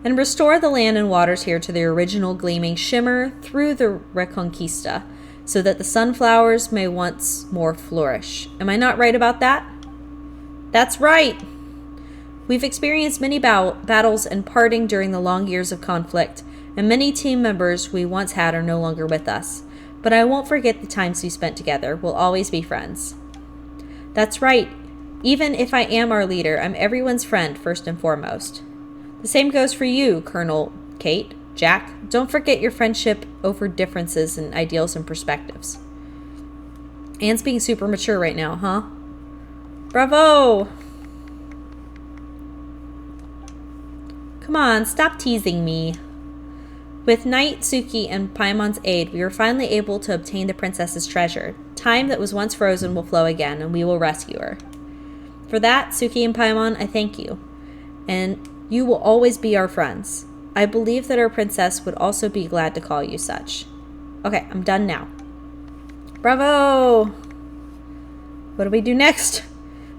S1: And restore the land and waters here to their original gleaming shimmer through the Reconquista, so that the sunflowers may once more flourish. Am I not right about that? That's right! We've experienced many battles and parting during the long years of conflict, and many team members we once had are no longer with us. But I won't forget the times we spent together. We'll always be friends. That's right. Even if I am our leader, I'm everyone's friend first and foremost. The same goes for you, Colonel, Kate, Jack. Don't forget your friendship over differences in ideals and perspectives. Anne's being super mature right now, huh? Bravo! Come on, stop teasing me. With Knight, Suki, and Paimon's aid, we were finally able to obtain the princess's treasure. Time that was once frozen will flow again, and we will rescue her. For that, Suki and Paimon, I thank you. And you will always be our friends. I believe that our princess would also be glad to call you such. Okay, I'm done now. Bravo! What do we do next?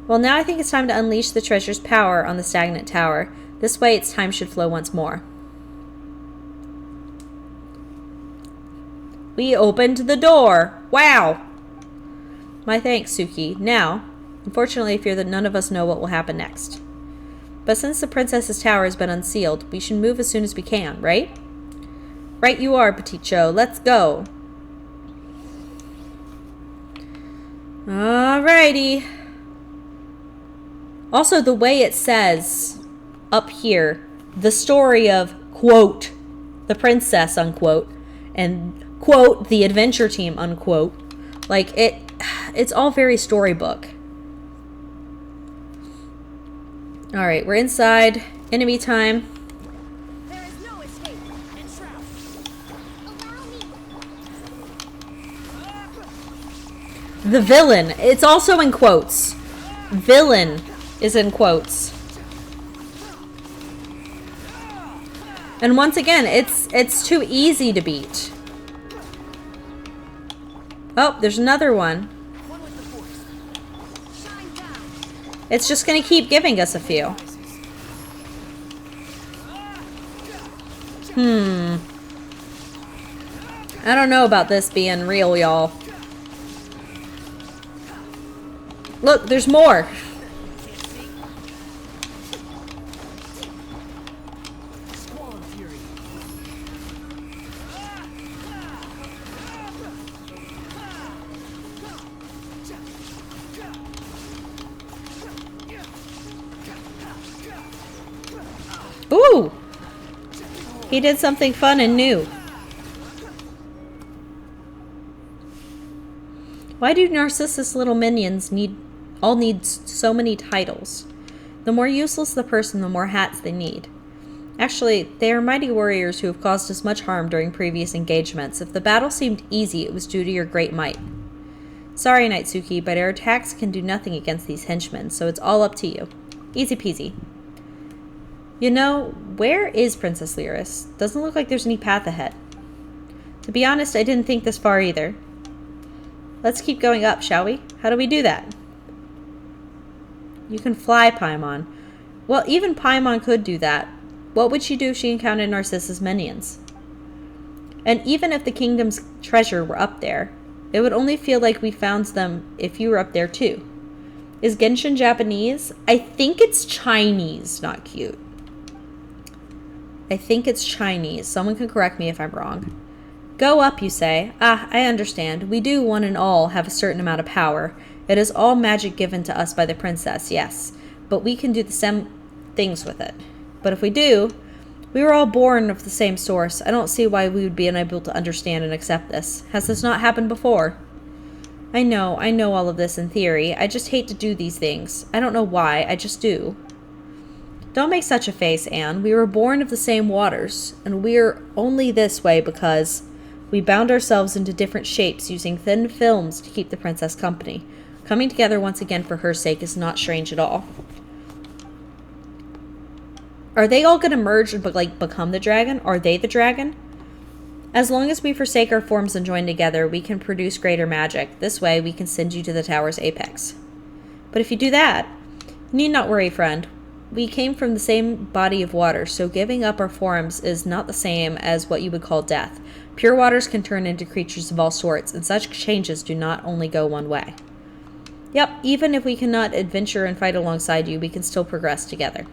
S1: Well, now I think it's time to unleash the treasure's power on the stagnant tower. This way, its time should flow once more. We opened the door! Wow! My thanks, Suki. Now, unfortunately, I fear that none of us know what will happen next. But since the princess's tower has been unsealed, we should move as soon as we can, right? Right you are, Petit Cho. Let's go. Alrighty. Also, the way it says up here, the story of, quote, the princess, unquote, and, quote, the adventure team, unquote. Like, it's all very storybook. Alright, we're inside. Enemy time.
S2: There is no escape. Enshroud. Allow me.
S1: The villain. It's also in quotes. Villain is in quotes. And once again, it's too easy to beat. Oh, there's another one. It's just gonna keep giving us a few. I don't know about this being real, y'all. Look, there's more. Ooh! He did something fun and new. Why do Narcissus little minions all need so many titles? The more useless the person, the more hats they need. Actually, they are mighty warriors who have caused us much harm during previous engagements. If the battle seemed easy, it was due to your great might. Sorry, Naitsuki, but our attacks can do nothing against these henchmen, so it's all up to you. Easy peasy. You know, where is Princess Lyris? Doesn't look like there's any path ahead. To be honest, I didn't think this far either. Let's keep going up, shall we? How do we do that? You can fly, Paimon. Well, even Paimon could do that. What would she do if she encountered Narcissus minions? And even if the kingdom's treasure were up there, it would only feel like we found them if you were up there too. Is Genshin Japanese? I think it's Chinese, not cute. I think it's Chinese. Someone can correct me if I'm wrong. Go up, you say. Ah, I understand. We do, one and all, have a certain amount of power. It is all magic given to us by the princess, yes. But we can do the same things with it. But if we do, we were all born of the same source. I don't see why we would be unable to understand and accept this. Has this not happened before? I know all of this in theory. I just hate to do these things. I don't know why, I just do. Don't make such a face, Anne. We were born of the same waters, and we're only this way because we bound ourselves into different shapes using thin films to keep the princess company. Coming together once again for her sake is not strange at all. Are they all going to merge and become the dragon? Are they the dragon? As long as we forsake our forms and join together, we can produce greater magic. This way, we can send you to the tower's apex. But if you do that, you need not worry, friend. We came from the same body of water, so giving up our forms is not the same as what you would call death. Pure waters can turn into creatures of all sorts, and such changes do not only go one way. Yep, even if we cannot adventure and fight alongside you, we can still progress together.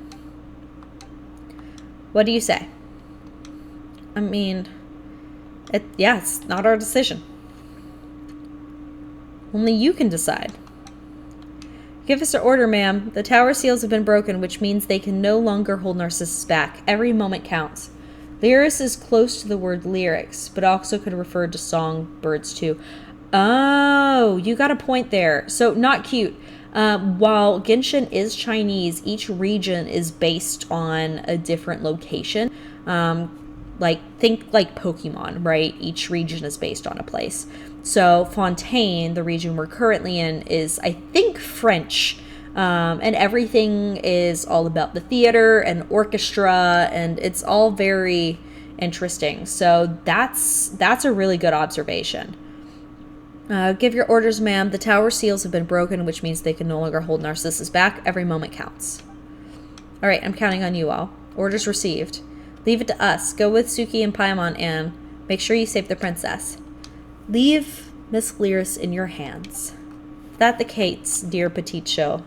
S1: What do you say? I mean, it's not our decision. Only you can decide. Give us an order, ma'am. The tower seals have been broken, which means they can no longer hold Narcissus back. Every moment counts. Lyris is close to the word lyrics, but also could refer to songbirds too. Oh, you got a point there. So, not cute. While Genshin is Chinese, each region is based on a different location. Think like Pokemon, right? Each region is based on a place. So Fontaine, the region we're currently in, is, I think, French. And everything is all about the theater and orchestra, and it's all very interesting. So that's a really good observation. Give your orders, ma'am. The tower seals have been broken, which means they can no longer hold Narcissus back. Every moment counts. All right, I'm counting on you all. Orders received. Leave it to us. Go with Suki and Paimon and make sure you save the princess. Leave Miss Lyris in your hands. That the Kates, dear petite show.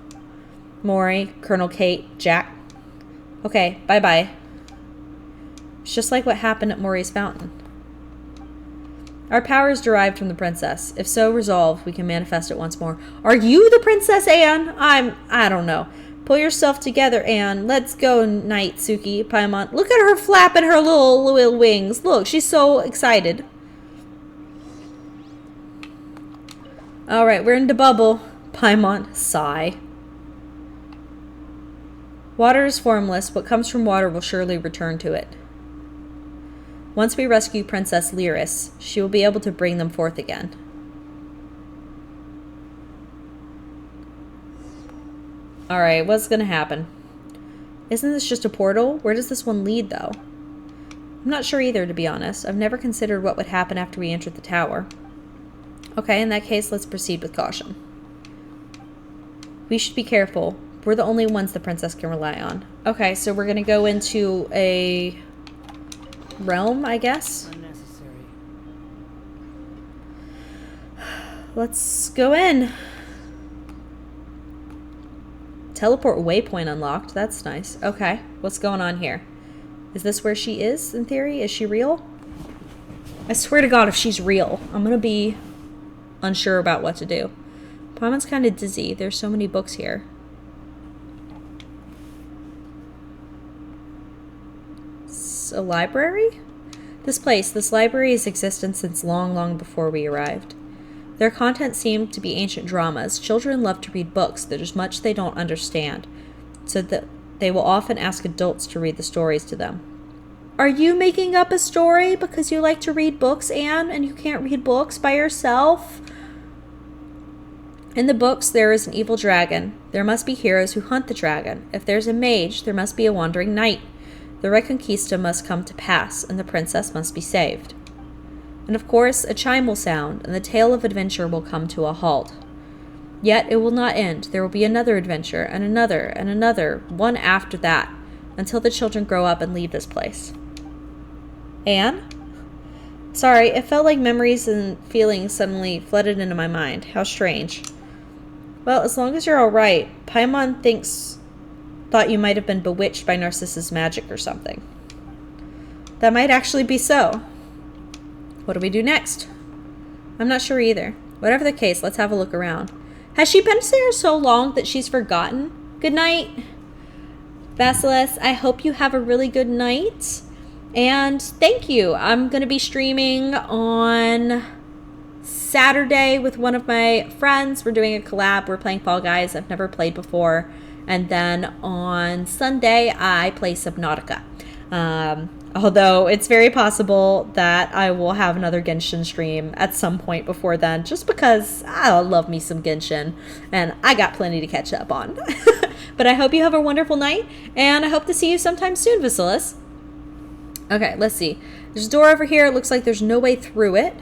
S1: Mori, Colonel Kate, Jack. Okay, bye-bye. It's just like what happened at Mori's fountain. Our power is derived from the princess. If so resolved, we can manifest it once more. Are you the Princess Anne? I don't know. Pull yourself together, Anne. Let's go, Naitsuki, Paimon. Look at her flapping her little wings. Look, she's so excited. Alright, we're in the bubble. Paimon, sigh. Water is formless. What comes from water will surely return to it. Once we rescue Princess Lyris, she will be able to bring them forth again. Alright, what's gonna happen? Isn't this just a portal? Where does this one lead, though? I'm not sure either, to be honest. I've never considered what would happen after we entered the tower. Okay, in that case, let's proceed with caution. We should be careful. We're the only ones the princess can rely on. Okay, so we're gonna go into a realm, I guess.
S3: Unnecessary.
S1: Let's go in. Teleport waypoint unlocked. That's nice. Okay, what's going on here? Is this where she is, in theory? Is she real? I swear to God, if she's real, I'm gonna be unsure about what to do. Paimon's kind of dizzy. There's so many books here. A library? This library has existed since long, long before we arrived. Their content seemed to be ancient dramas. Children love to read books. There's much they don't understand. so that they will often ask adults to read the stories to them. Are you making up a story because you like to read books, Anne, and you can't read books by yourself? In the books, there is an evil dragon. There must be heroes who hunt the dragon. If there's a mage, there must be a wandering knight. The Reconquista must come to pass, and the princess must be saved. And of course, a chime will sound, and the tale of adventure will come to a halt. Yet it will not end. There will be another adventure, and another, one after that, until the children grow up and leave this place. Anne? Sorry, it felt like memories and feelings suddenly flooded into my mind. How strange. Well, as long as you're alright, Paimon thought you might have been bewitched by Narcissus' magic or something. That might actually be so. What do we do next? I'm not sure either. Whatever the case, let's have a look around. Has she been there so long that she's forgotten? Good night. Basilisk, I hope you have a really good night. And thank you. I'm going to be streaming on Saturday with one of my friends. We're doing a collab. We're playing Fall Guys. I've never played before. And then on Sunday, I play Subnautica. Although it's very possible that I will have another Genshin stream at some point before then, just because I love me some Genshin, and I got plenty to catch up on. But I hope you have a wonderful night, and I hope to see you sometime soon, Vasilis. Okay, let's see. There's a door over here. It looks like there's no way through it,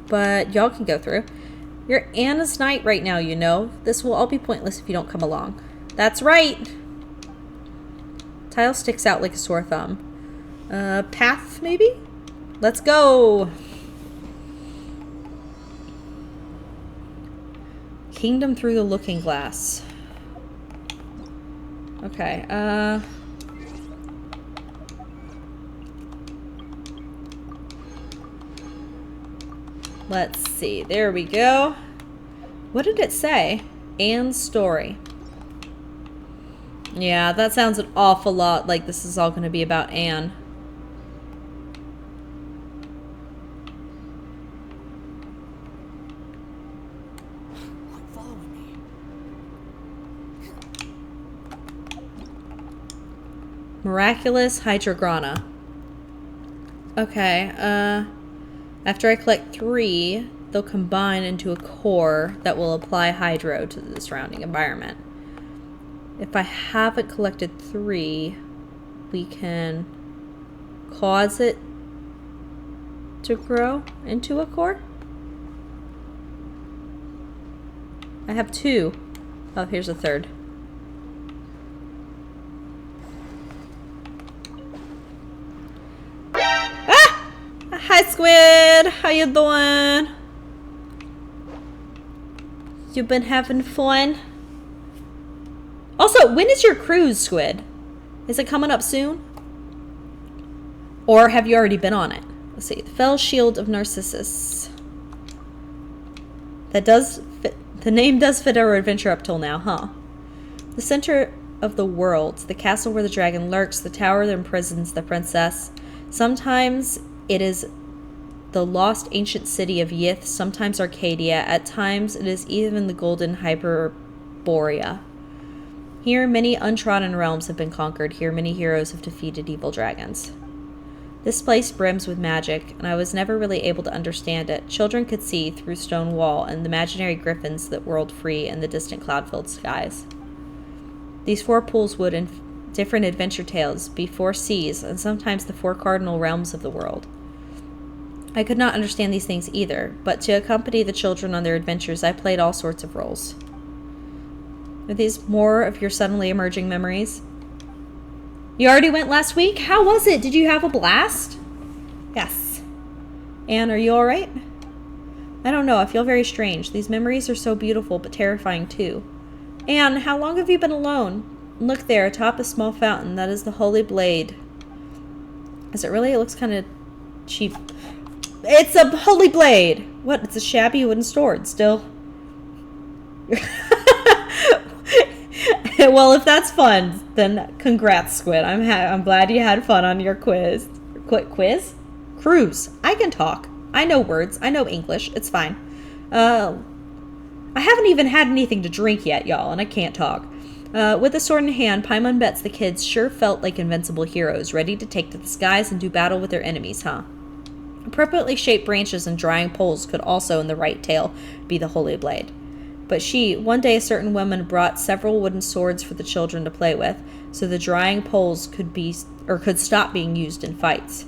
S1: but y'all can go through. You're Anna's knight right now, you know. This will all be pointless if you don't come along. That's right. Tile sticks out like a sore thumb. Path, maybe? Let's go. Kingdom through the looking glass. Okay, let's see. There we go. What did it say? Anne's story. Yeah, that sounds an awful lot like this is all going to be about Anne. Miraculous Hydrograna. Okay, after I collect 3, they'll combine into a core that will apply hydro to the surrounding environment. If I haven't collected 3, we can cause it to grow into a core. I have 2. Oh, here's a 3rd. Hi, Squid. How you doing? You been having fun? Also, when is your cruise, Squid? Is it coming up soon? Or have you already been on it? Let's see. The Fell Shield of Narcissus. That does fit. The name does fit our adventure up till now, huh? The center of the world. The castle where the dragon lurks. The tower that imprisons the princess. Sometimes it is the lost ancient city of Yith, sometimes Arcadia, at times it is even the golden Hyperborea. Here many untrodden realms have been conquered, here many heroes have defeated evil dragons. This place brims with magic, and I was never really able to understand it. Children could see through stone wall and the imaginary griffins that whirled free in the distant cloud-filled skies. These 4 pools would, in different adventure tales, be 4 seas, and sometimes the 4 cardinal realms of the world. I could not understand these things either, but to accompany the children on their adventures, I played all sorts of roles. Are these more of your suddenly emerging memories? You already went last week? How was it? Did you have a blast? Yes. Anne, are you alright? I don't know, I feel very strange. These memories are so beautiful, but terrifying too. Anne, how long have you been alone? Look there, atop a small fountain. That is the Holy Blade. Is it really? It looks kind of cheap. It's a holy blade! What? It's a shabby wooden sword, still. Well, if that's fun, then congrats, Squid. I'm glad you had fun on your quiz. Quiz? Cruise. I can talk. I know words. I know English. It's fine. I haven't even had anything to drink yet, y'all, and I can't talk. With a sword in hand, Paimon bets the kids sure felt like invincible heroes, ready to take to the skies and do battle with their enemies, huh? Appropriately shaped branches and drying poles could also, in the right tale, be the Holy Blade. But one day a certain woman brought several wooden swords for the children to play with, so the drying poles could stop being used in fights.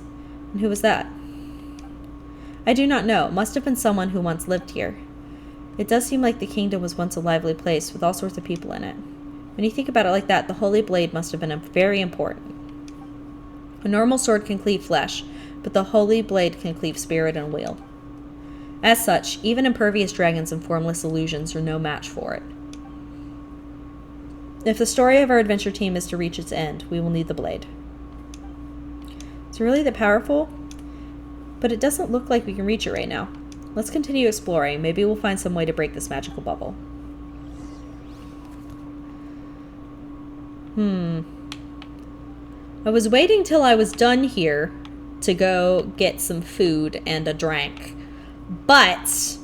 S1: And who was that? I do not know. It must have been someone who once lived here. It does seem like the kingdom was once a lively place with all sorts of people in it. When you think about it like that, the Holy Blade must have been very important. A normal sword can cleave flesh, but the Holy Blade can cleave spirit and will. As such, even impervious dragons and formless illusions are no match for it. If the story of our adventure team is to reach its end, we will need the blade. Is it really that powerful? But it doesn't look like we can reach it right now. Let's continue exploring. Maybe we'll find some way to break this magical bubble. I was waiting till I was done here to go get some food and a drink. But,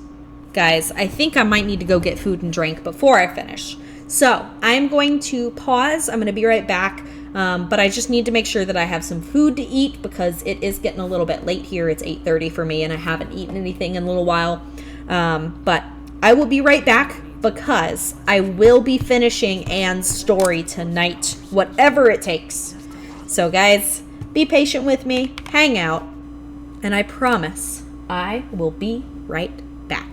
S1: guys, I think I might need to go get food and drink before I finish. So, I'm going to pause. I'm going to be right back. But I just need to make sure that I have some food to eat because it is getting a little bit late here. It's 8:30 for me and I haven't eaten anything in a little while. But I will be right back because I will be finishing Anne's story tonight, whatever it takes. So guys, be patient with me, hang out, and I promise I will be right back.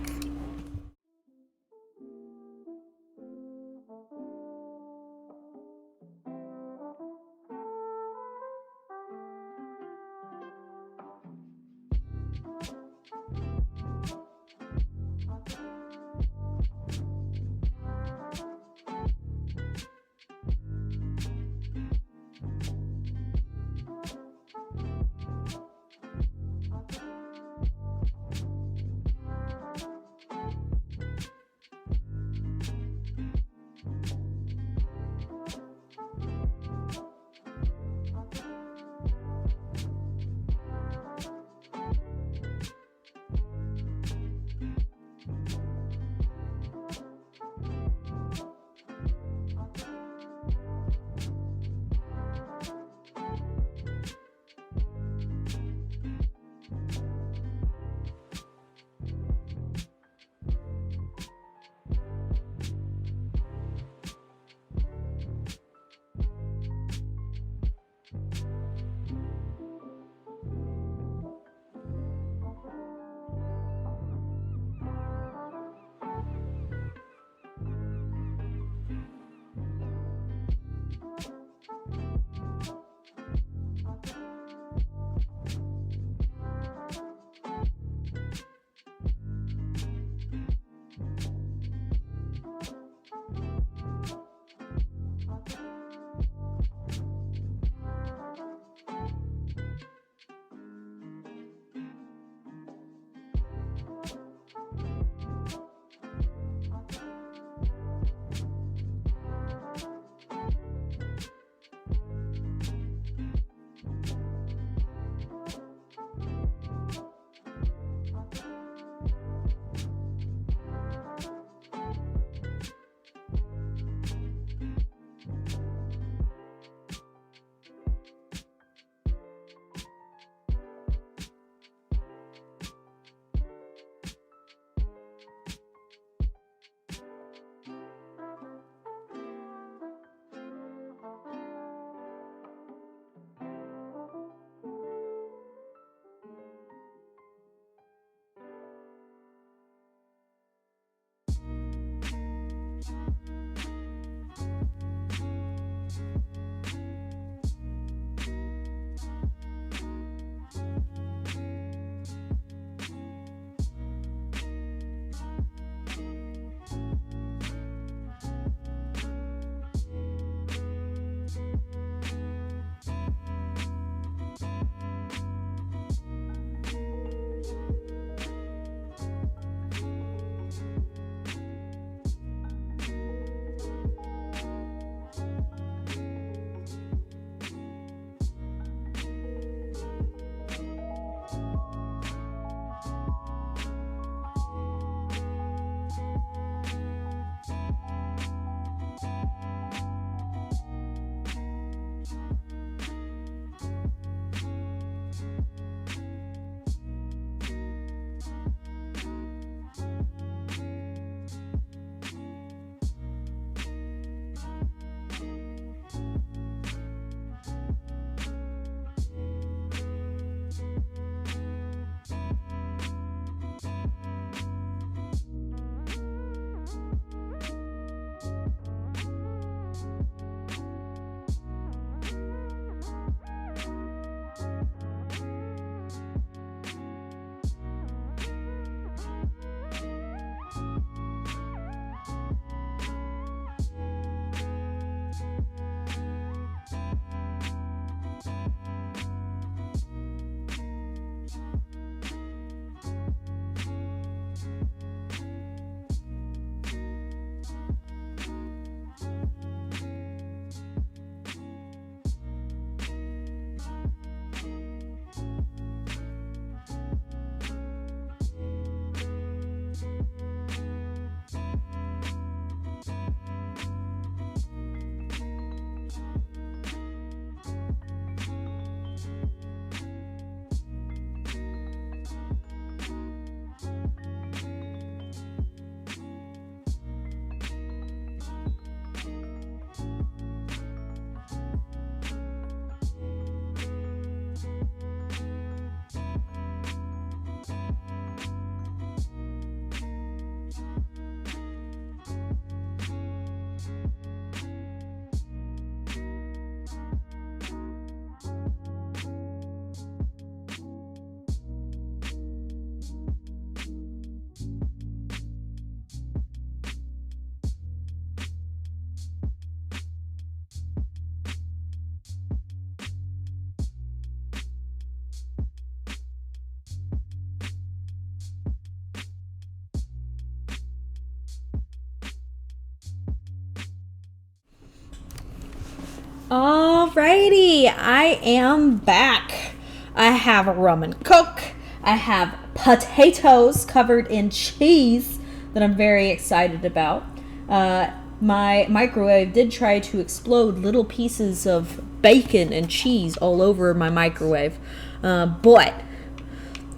S1: Alrighty, I am back. I have a rum and coke. I have potatoes covered in cheese that I'm very excited about. My microwave did try to explode little pieces of bacon and cheese all over my microwave. But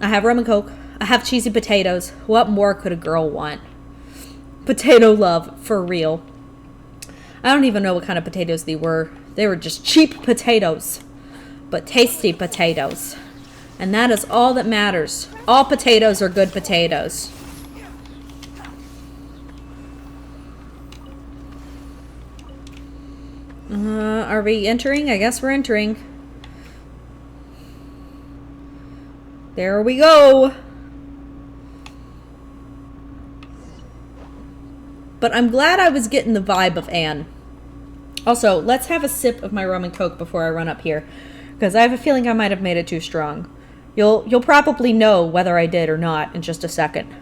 S1: I have rum and coke. I have cheesy potatoes. What more could a girl want? Potato love, for real. I don't even know what kind of potatoes they were. They were just cheap potatoes, but tasty potatoes. And that is all that matters. All potatoes are good potatoes. Are we entering? I guess we're entering. There we go. But I'm glad I was getting the vibe of Anne. Also, let's have a sip of my rum and coke before I run up here, because I have a feeling I might have made it too strong. You'll probably know whether I did or not in just a second.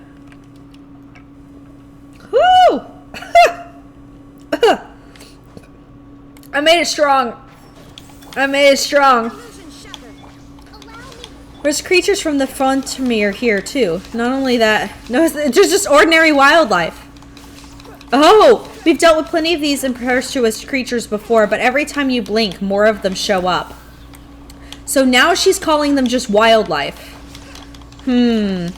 S1: Woo! I made it strong. I made it strong. There's creatures from the frontier here too. Not only that, no, it's just ordinary wildlife. Oh, we've dealt with plenty of these impetuous creatures before, but every time you blink, more of them show up. So now she's calling them just wildlife. They're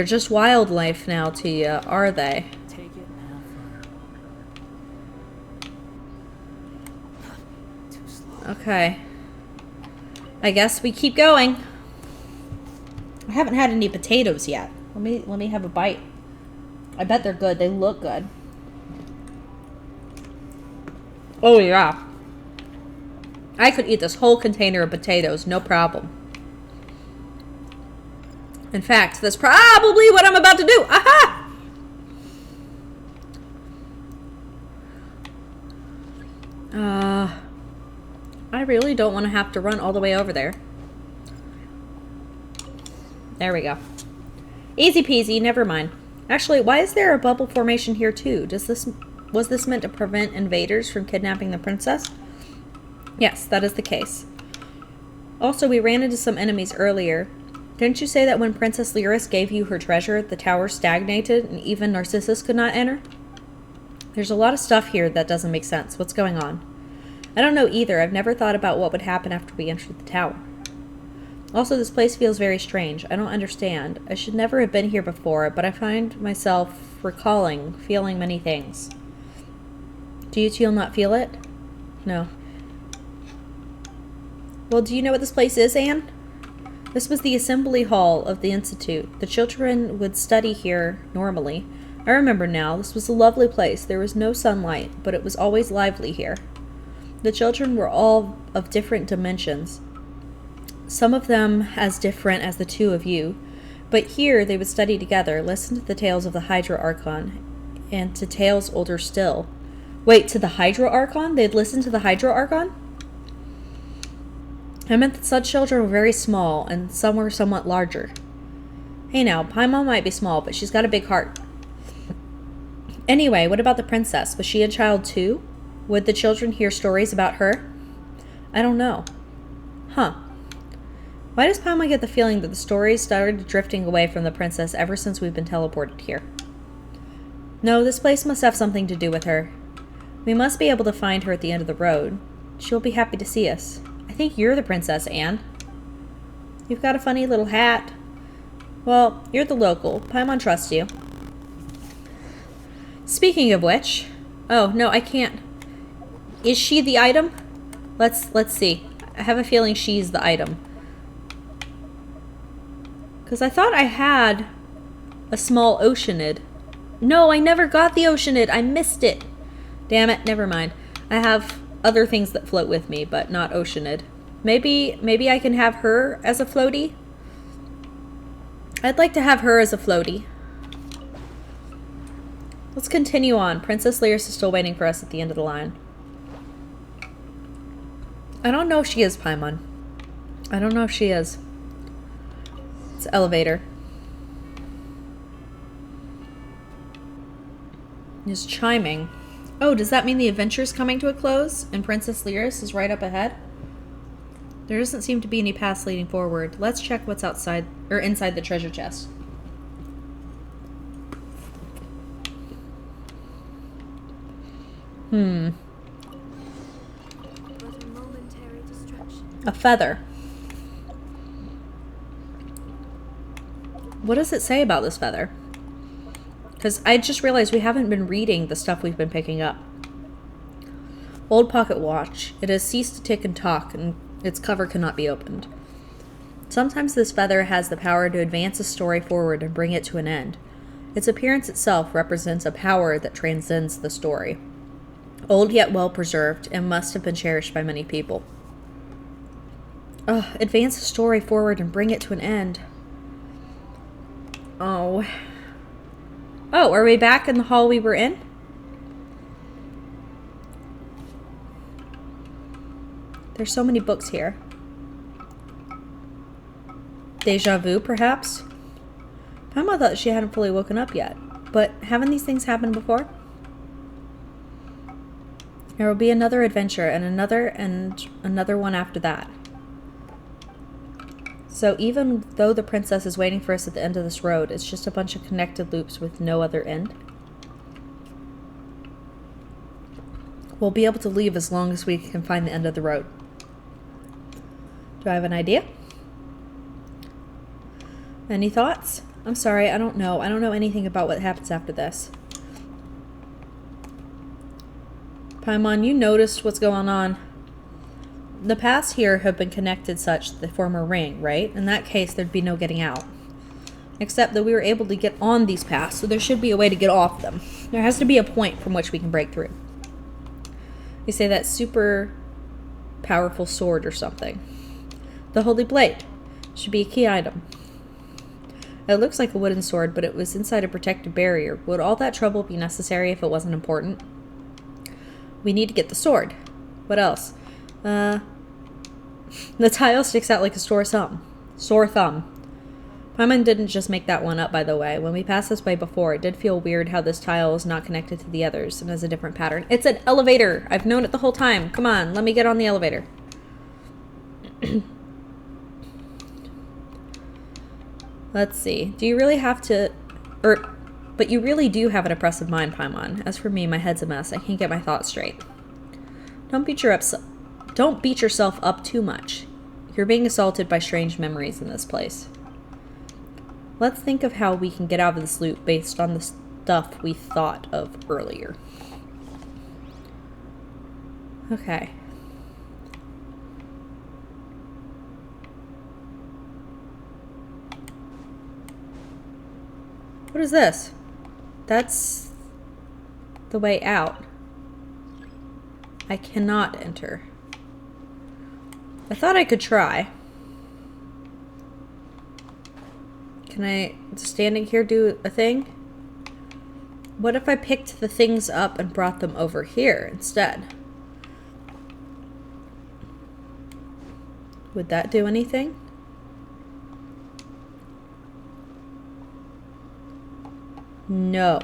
S1: just wildlife now to you, are they?
S3: Take it now. Too slow.
S1: Okay. I guess we keep going. I haven't had any potatoes yet. Let me have a bite. I bet they're good. They look good. Oh yeah. I could eat this whole container of potatoes, no problem. In fact, that's probably what I'm about to do. Aha! I really don't want to have to run all the way over there. There we go. Easy peasy, never mind. Actually, why is there a bubble formation here too? Was this meant to prevent invaders from kidnapping the princess? Yes, that is the case. Also, we ran into some enemies earlier. Didn't you say that when Princess Lyris gave you her treasure, the tower stagnated and even Narcissus could not enter? There's a lot of stuff here that doesn't make sense. What's going on? I don't know either. I've never thought about what would happen after we entered the tower. Also, this place feels very strange. I don't understand. I should never have been here before, but I find myself feeling many things. Do you two not feel it? No. Well, do you know what this place is, Anne? This was the assembly hall of the Institute. The children would study here normally. I remember now. This was a lovely place. There was no sunlight, but it was always lively here. The children were all of different dimensions. Some of them as different as the two of you. But here they would study together, listen to the tales of the Hydra Archon, and to tales older still. Wait, to the Hydra Archon? They'd listen to the Hydra Archon? I meant that such children were very small, and some were somewhat larger. Hey now, Paimon might be small, but she's got a big heart. Anyway, what about the princess? Was she a child too? Would the children hear stories about her? I don't know. Huh. Why does Paimon get the feeling that the stories started drifting away from the princess ever since we've been teleported here? No, this place must have something to do with her. We must be able to find her at the end of the road. She'll be happy to see us. I think you're the princess, Anne. You've got a funny little hat. Well, you're the local. Paimon trusts you. Speaking of which... Oh, no, I can't. Is she the item? Let's see. I have a feeling she's the item. Because I thought I had a small Oceanid. No, I never got the Oceanid. I missed it. Damn it, never mind. I have other things that float with me, but not Oceanid. Maybe I can have her as a floaty? I'd like to have her as a floaty. Let's continue on. Princess Lyris is still waiting for us at the end of the line. I don't know if she is, Paimon. I don't know if she is. It's elevator. is chiming. Oh, does that mean the adventure's coming to a close and Princess Lyris is right up ahead? There doesn't seem to be any paths leading forward. Let's check what's outside or inside the treasure chest.
S4: But a momentary distraction.
S1: A feather. What does it say about this feather? Because I just realized we haven't been reading the stuff we've been picking up. Old pocket watch. It has ceased to tick and talk, and its cover cannot be opened. Sometimes this feather has the power to advance a story forward and bring it to an end. Its appearance itself represents a power that transcends the story. Old yet well preserved, and must have been cherished by many people. Advance a story forward and bring it to an end. Oh. Oh, are we back in the hall we were in? There's so many books here. Deja vu, perhaps? Mama thought she hadn't fully woken up yet. But haven't these things happened before? There will be another adventure and another one after that. So even though the princess is waiting for us at the end of this road, it's just a bunch of connected loops with no other end. We'll be able to leave as long as we can find the end of the road. Do I have an idea? Any thoughts? I'm sorry, I don't know. I don't know anything about what happens after this. Paimon, you noticed what's going on. The paths here have been connected such that they form a ring, right? In that case, there'd be no getting out. Except that we were able to get on these paths, so there should be a way to get off them. There has to be a point from which we can break through. You say that super powerful sword or something. The Holy Blade should be a key item. It looks like a wooden sword, but it was inside a protective barrier. Would all that trouble be necessary if it wasn't important? We need to get the sword. What else? The tile sticks out like a sore thumb. Paimon didn't just make that one up, by the way. When we passed this way before, it did feel weird how this tile is not connected to the others and has a different pattern. It's an elevator! I've known it the whole time. Come on, let me get on the elevator. Let's see. Do you really have to... But you really do have an oppressive mind, Paimon. As for me, my head's a mess. I can't get my thoughts straight. Don't beat yourself up too much. You're being assaulted by strange memories in this place. Let's think of how we can get out of this loop based on the stuff we thought of earlier. Okay. What is this? That's the way out. I cannot enter. I thought I could try. Can I, standing here, do a thing? What if I picked the things up and brought them over here instead? Would that do anything? No.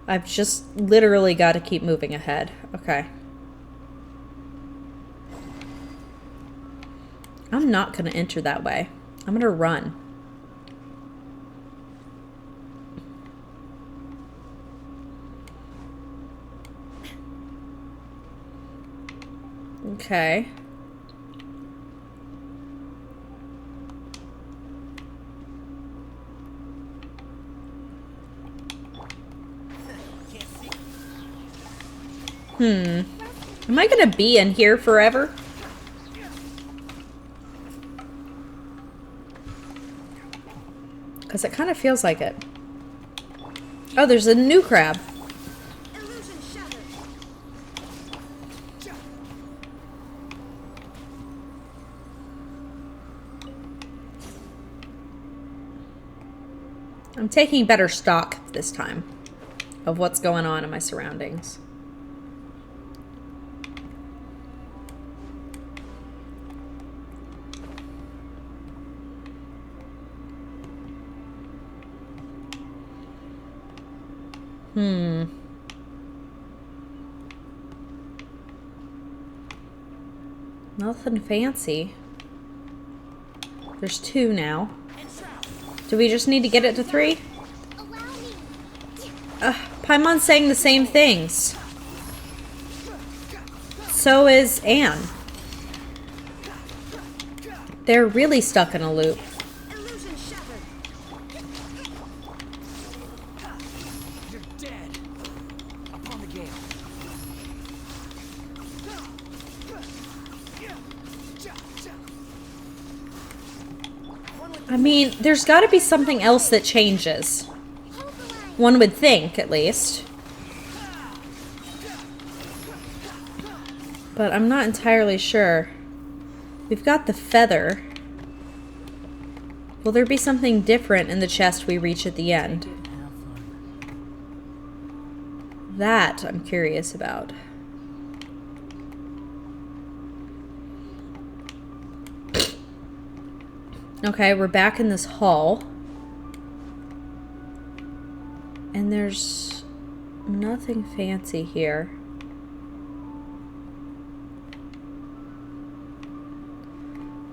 S1: I've just literally got to keep moving ahead. Okay. I'm not going to enter that way. I'm going to run. Okay. Am I gonna be in here forever? Because it kind of feels like it. Oh, there's a new crab.
S4: Illusion shattered.
S1: I'm taking better stock this time of what's going on in my surroundings. Nothing fancy. There's 2 now. Do we just need to get it to 3? Paimon's saying the same things. So is Anne. They're really stuck in a loop.
S4: Illusion shattered.
S3: You're dead. Upon the gale.
S1: I mean, there's got to be something else that changes. One would think, at least. But I'm not entirely sure. We've got the feather. Will there be something different in the chest we reach at the end? That I'm curious about. Okay, we're back in this hall. And there's nothing fancy here.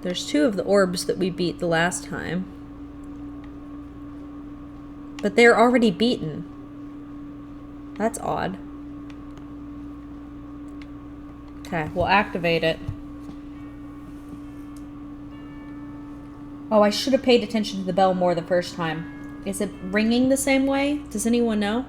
S1: There's 2 of the orbs that we beat the last time. But they're already beaten. That's odd. Okay, we'll activate it. Oh, I should have paid attention to the bell more the first time. Is it ringing the same way? Does anyone know?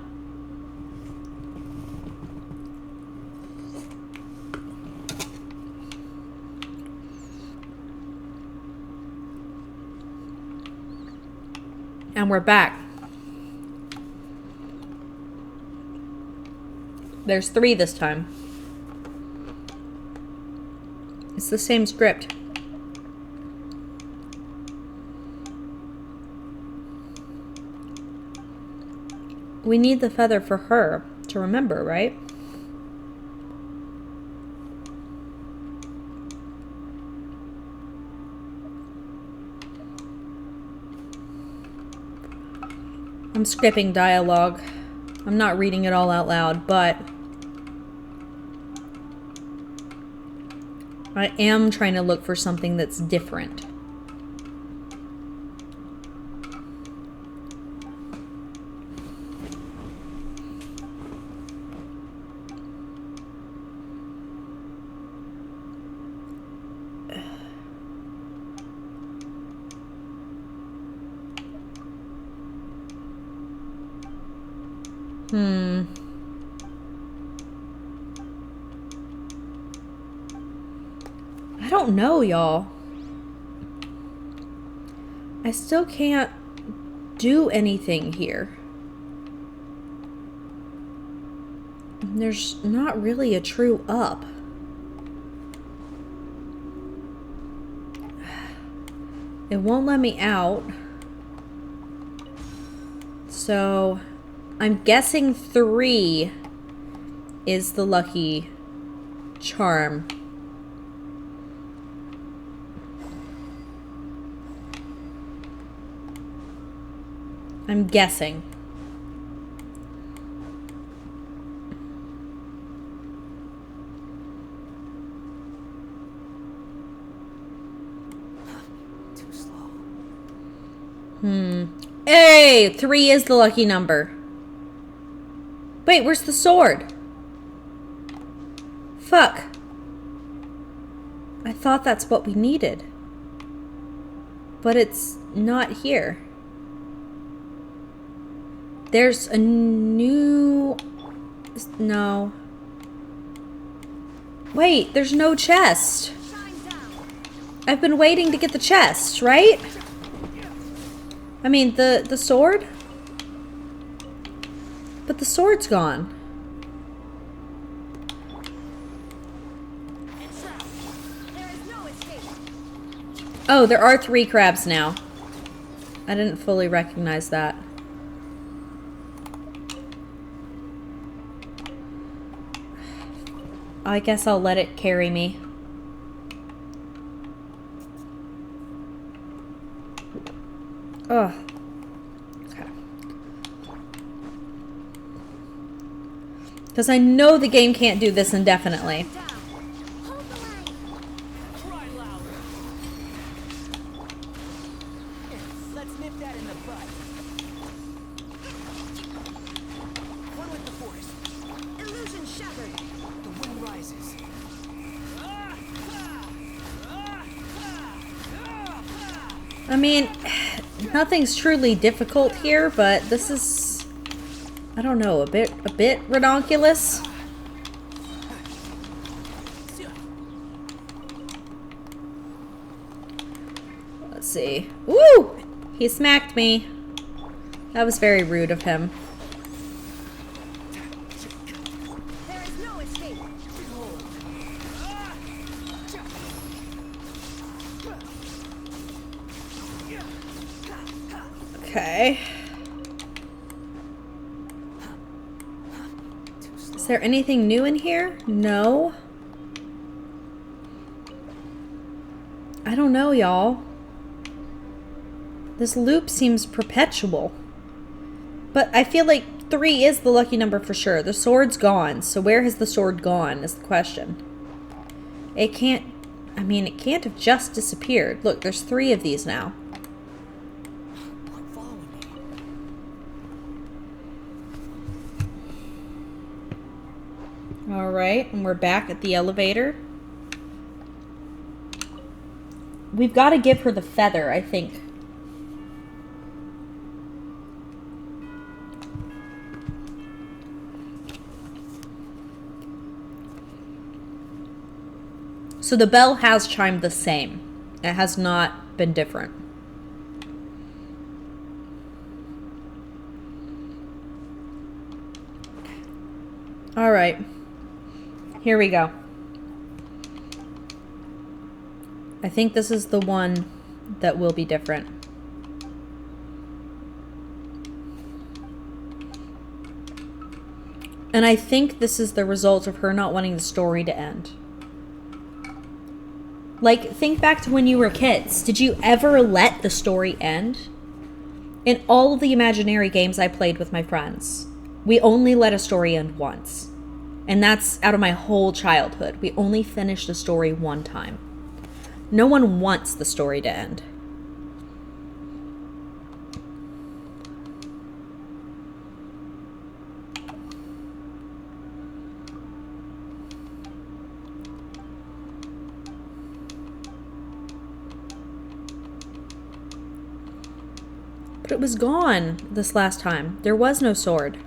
S1: And we're back. There's 3 this time. It's the same script. We need the feather for her to remember, right? I'm skipping dialogue. I'm not reading it all out loud, but I am trying to look for something that's different. I don't know, y'all. I still can't do anything here. There's not really a true up. It won't let me out. So I'm guessing 3 is the lucky charm. I'm guessing.
S3: Too slow.
S1: Hey, 3 is the lucky number. Wait, where's the sword? Fuck. I thought that's what we needed. But it's not here. There's a new... No. Wait, there's no chest. I've been waiting to get the chest, right? I mean, the sword? But the sword's gone. Oh, there are 3 crabs now. I didn't fully recognize that. I guess I'll let it carry me. Ugh. Okay. Because I know the game can't do this indefinitely.
S2: Hold the line.
S3: Cry louder. Let's nip that in the bud. One with the force.
S4: Illusion shattered.
S3: The wind rises.
S1: I mean, nothing's truly difficult here, but this is, I don't know, a bit redonkulous. Let's see. Woo! He smacked me. That was very rude of him.
S4: There is no escape.
S1: Okay. Is there anything new in here? No. I don't know, y'all. This loop seems perpetual. But I feel like 3 is the lucky number for sure. The sword's gone. So where has the sword gone is the question. It can't... I mean, it can't have just disappeared. Look, there's 3 of these now. Alright, and we're back at the elevator. We've got to give her the feather, I think. So the bell has chimed the same. It has not been different. Alright. Here we go. I think this is the one that will be different. And I think this is the result of her not wanting the story to end. Like, think back to when you were kids. Did you ever let the story end? In all of the imaginary games I played with my friends, we only let a story end once. And that's out of my whole childhood. We only finished a story one time. No one wants the story to end. But it was gone this last time. There was no sword.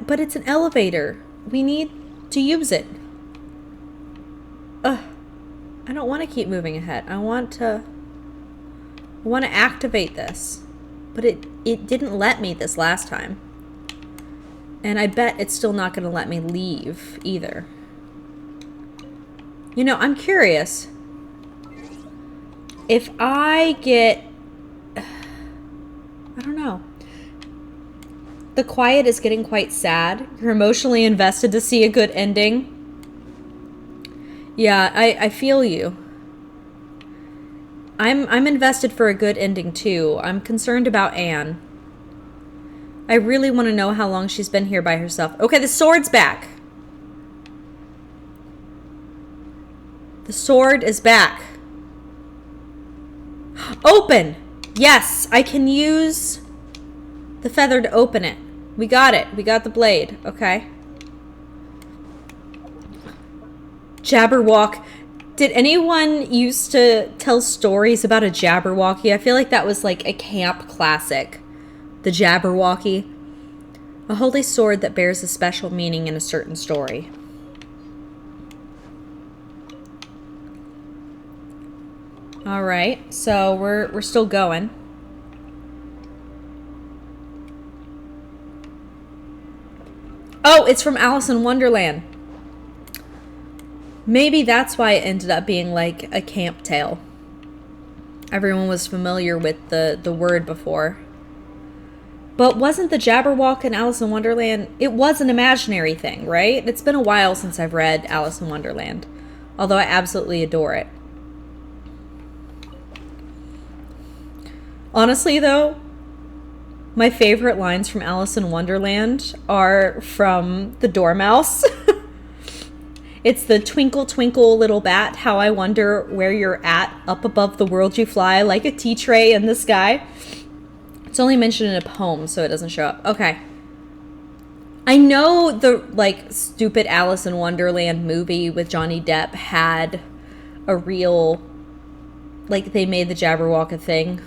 S1: But it's an elevator. We need to use it. Ugh. I don't want to keep moving ahead. I want to activate this. But it didn't let me this last time. And I bet it's still not going to let me leave either. You know, I'm curious. If I get... I don't know. The quiet is getting quite sad. You're emotionally invested to see a good ending. Yeah, I feel you. I'm invested for a good ending too. I'm concerned about Anne. I really want to know how long she's been here by herself. Okay, the sword's back. The sword is back. Open! Yes, I can use the feather to open it. We got it. We got the blade. Okay. Jabberwock. Did anyone used to tell stories about a Jabberwocky? I feel like that was like a camp classic. The Jabberwocky. A holy sword that bears a special meaning in a certain story. Alright, so we're still going. Oh, it's from Alice in Wonderland. Maybe that's why it ended up being like a camp tale. Everyone was familiar with the word before. But wasn't the Jabberwock in Alice in Wonderland, it was an imaginary thing, right? It's been a while since I've read Alice in Wonderland, although I absolutely adore it. Honestly, though, my favorite lines from Alice in Wonderland are from the Dormouse. It's the twinkle, twinkle, little bat, how I wonder where you're at, up above the world you fly, like a tea tray in the sky. It's only mentioned in a poem, so it doesn't show up. Okay. I know the, like, stupid Alice in Wonderland movie with Johnny Depp had a real, like, they made the Jabberwock a thing.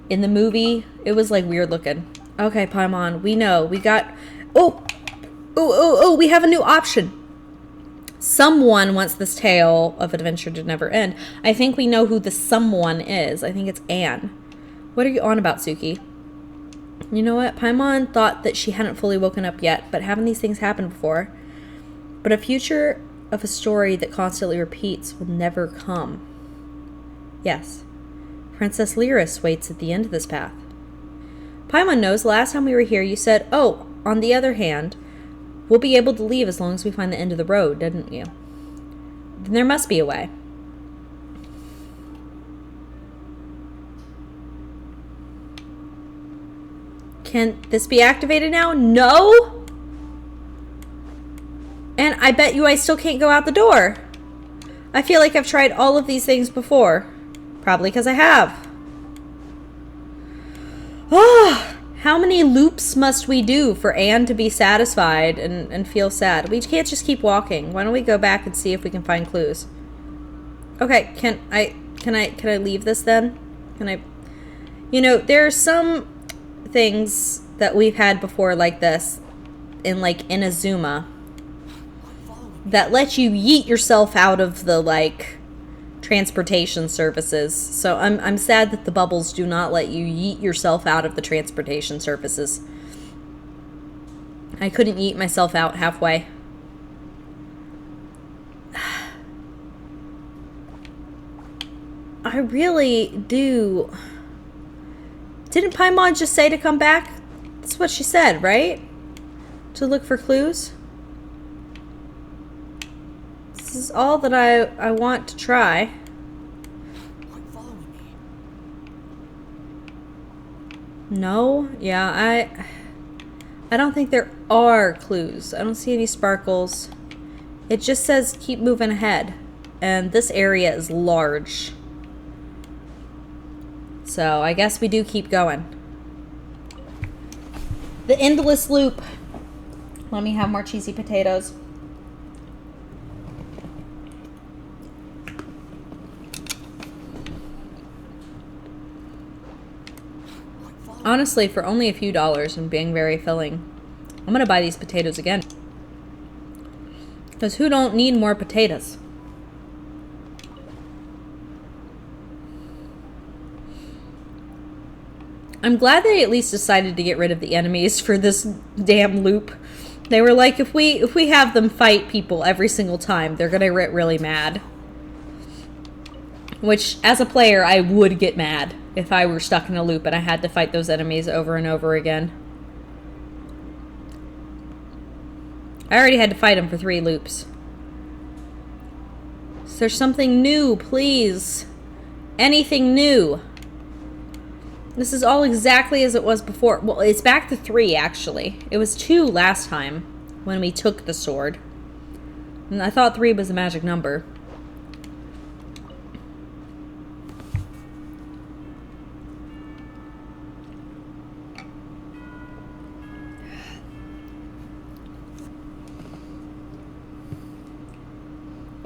S1: In the movie, it was, like, weird looking. Okay, Paimon, we know. We got... Oh, we have a new option. Someone wants this tale of adventure to never end. I think we know who the someone is. I think it's Anne. What are you on about, Suki? You know what? Paimon thought that she hadn't fully woken up yet, but haven't these things happened before? But a future of a story that constantly repeats will never come. Yes. Princess Lyris waits at the end of this path. Paimon knows the last time we were here you said, oh, on the other hand, we'll be able to leave as long as we find the end of the road, didn't you? Then there must be a way. Can this be activated now? No? And I bet you I still can't go out the door. I feel like I've tried all of these things before. Probably because I have. Oh, how many loops must we do for Anne to be satisfied and feel sad? We can't just keep walking. Why don't we go back and see if we can find clues? Okay, can I leave this then? Can I? You know, there are some things that we've had before like this in like Inazuma that let you yeet yourself out of the like transportation services. So I'm sad that the bubbles do not let you yeet yourself out of the transportation services. I couldn't yeet myself out halfway. I really do. Didn't Paimon just say to come back? That's what she said, right? To look for clues? This is all that I want to try.
S3: Following me.
S1: No? Yeah, I don't think there are clues. I don't see any sparkles. It just says keep moving ahead. And this area is large. So I guess we do keep going. The endless loop. Let me have more cheesy potatoes. Honestly, for only a few dollars and being very filling, I'm gonna buy these potatoes again. Because who don't need more potatoes? I'm glad they at least decided to get rid of the enemies for this damn loop. They were like, if we have them fight people every single time, they're gonna get really mad. Which, as a player, I would get mad if I were stuck in a loop and I had to fight those enemies over and over again. I already had to fight them for 3 loops. Is there something new, please? Anything new? This is all exactly as it was before. Well, it's back to 3, actually. It was 2 last time when we took the sword. And I thought 3 was the magic number.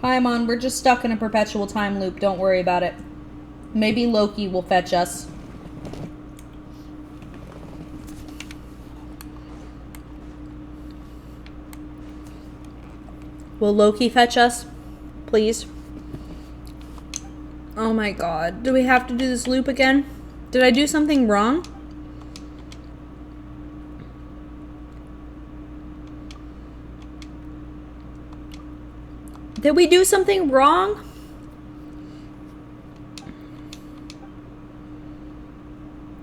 S1: Paimon, we're just stuck in a perpetual time loop. Don't worry about it. Maybe Loki will fetch us. Will Loki fetch us? Please? Oh my god. Do we have to do this loop again? Did I do something wrong? Did we do something wrong?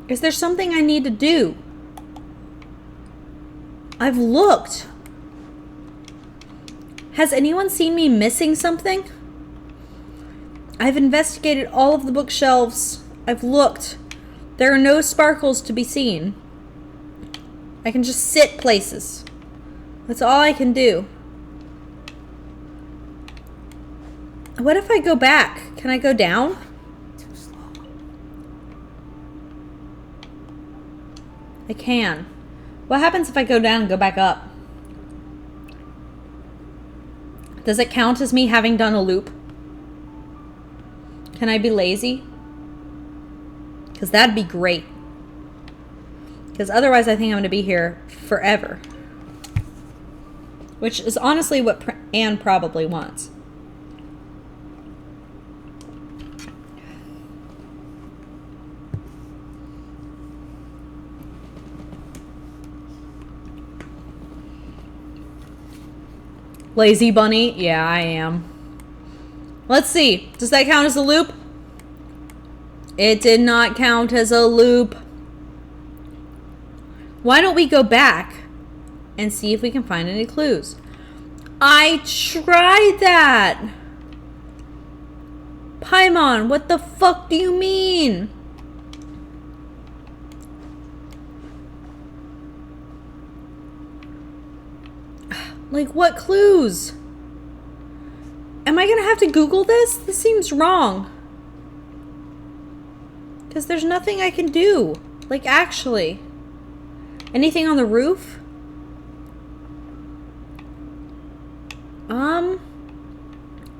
S1: Is there something I need to do? I've looked. Has anyone seen me missing something? I've investigated all of the bookshelves. I've looked. There are no sparkles to be seen. I can just sit places. That's all I can do. What if I go back? Can I go down?
S3: Too slow.
S1: I can. What happens if I go down and go back up? Does it count as me having done a loop? Can I be lazy? Because that'd be great. Because otherwise I think I'm going to be here forever. Which is honestly what Anne probably wants. Lazy bunny? Yeah, I am. Let's see. Does that count as a loop? It did not count as a loop. Why don't we go back and see if we can find any clues? I tried that! Paimon, what the fuck do you mean? Like, what clues? Am I gonna have to Google this? This seems wrong. Because there's nothing I can do. Like, actually. Anything on the roof?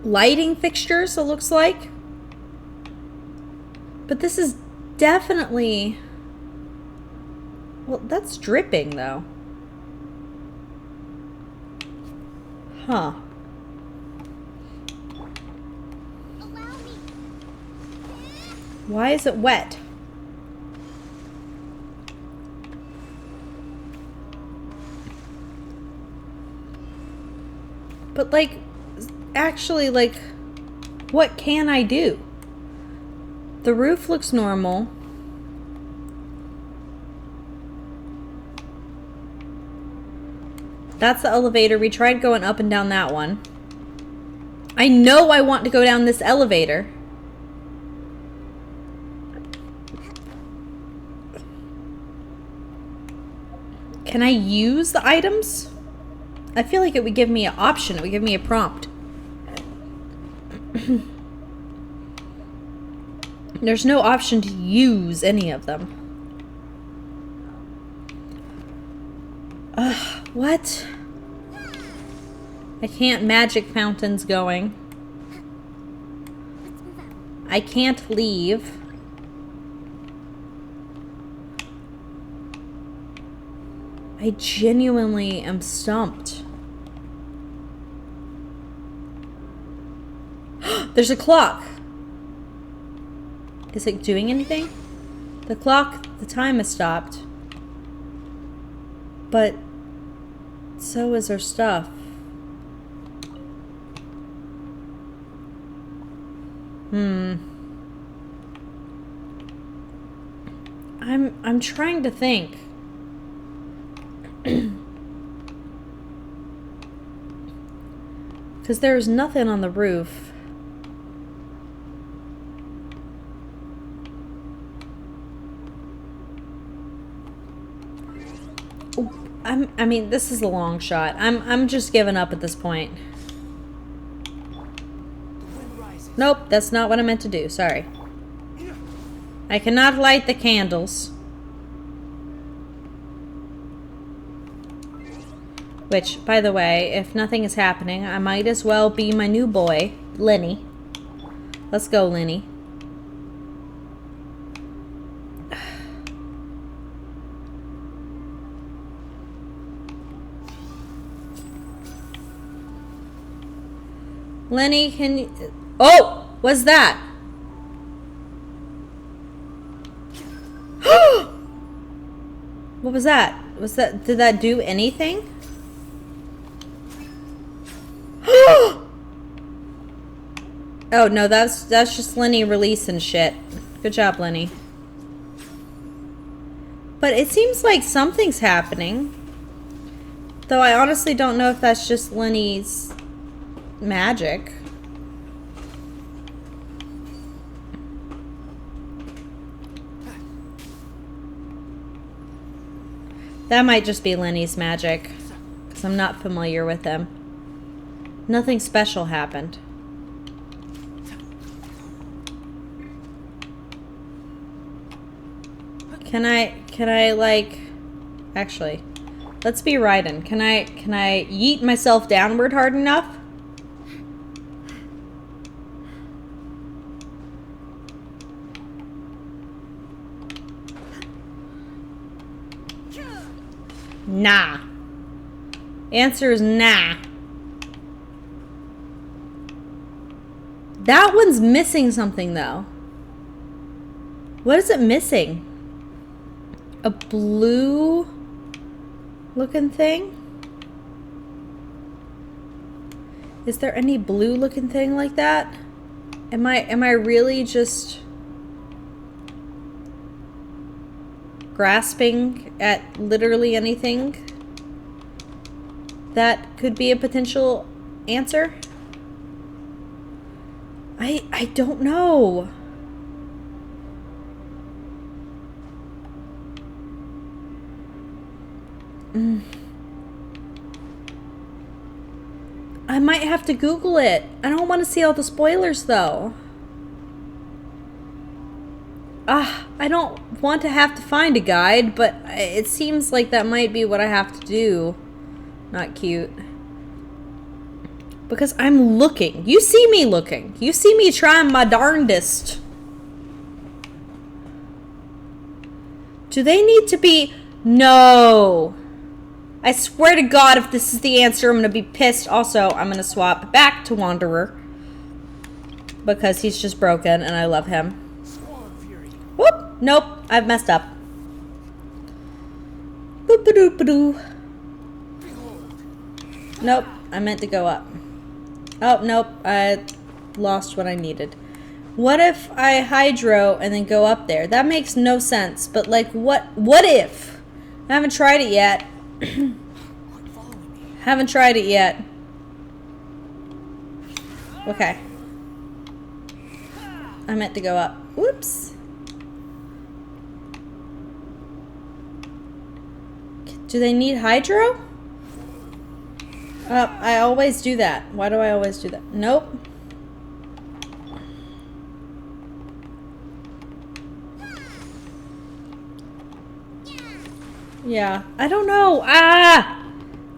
S1: Lighting fixtures, it looks like. But this is definitely... Well, that's dripping, though. Huh.
S2: Allow me.
S1: Why is it wet? But, like, actually, like, what can I do? The roof looks normal. That's the elevator. We tried going up and down that one. I know I want to go down this elevator. Can I use the items? I feel like it would give me an option. It would give me a prompt. There's no option to use any of them. Ugh, what? I can't magic fountains going.
S2: Let's move out.
S1: I can't leave. I genuinely am stumped. There's a clock. Is it doing anything? The clock, the time has stopped. But so is our stuff. I'm trying to think. Because there's nothing on the roof. I mean, this is a long shot. I'm just giving up at this point. Nope, that's not what I meant to do. Sorry. I cannot light the candles. Which, by the way, if nothing is happening, I might as well be my new boy, Lenny. Let's go, Lenny. Lenny, can you... Oh! What's that? What was that? Did that do anything? Oh, no, that's just Lenny releasing shit. Good job, Lenny. But it seems like something's happening. Though I honestly don't know if that's just Lenny's magic. That might just be Lenny's magic, because I'm not familiar with him. Nothing special happened. Can I like, actually, let's be Raiden. Can I yeet myself downward hard enough? Nah. Answer is nah. That one's missing something though. What is it missing? A blue looking thing? Is there any blue looking thing like that? Am I really just grasping at literally anything that could be a potential answer? I don't know. I might have to Google it. I don't want to see all the spoilers though. I don't want to have to find a guide, but it seems like that might be what I have to do. Not cute. Because I'm looking. You see me looking. You see me trying my darndest. Do they need to be... No. I swear to God, if this is the answer, I'm going to be pissed. Also, I'm going to swap back to Wanderer. Because he's just broken and I love him. Whoop. Nope. I've messed up. Boop-a-doop-a-doo. Nope. I meant to go up. Oh, nope. I lost what I needed. What if I hydro and then go up there? That makes no sense. But, like, what if? I haven't tried it yet. Haven't tried it yet. Okay. I meant to go up. Whoops. Do they need hydro? I always do that. Why do I always do that? Nope. Yeah. I don't know.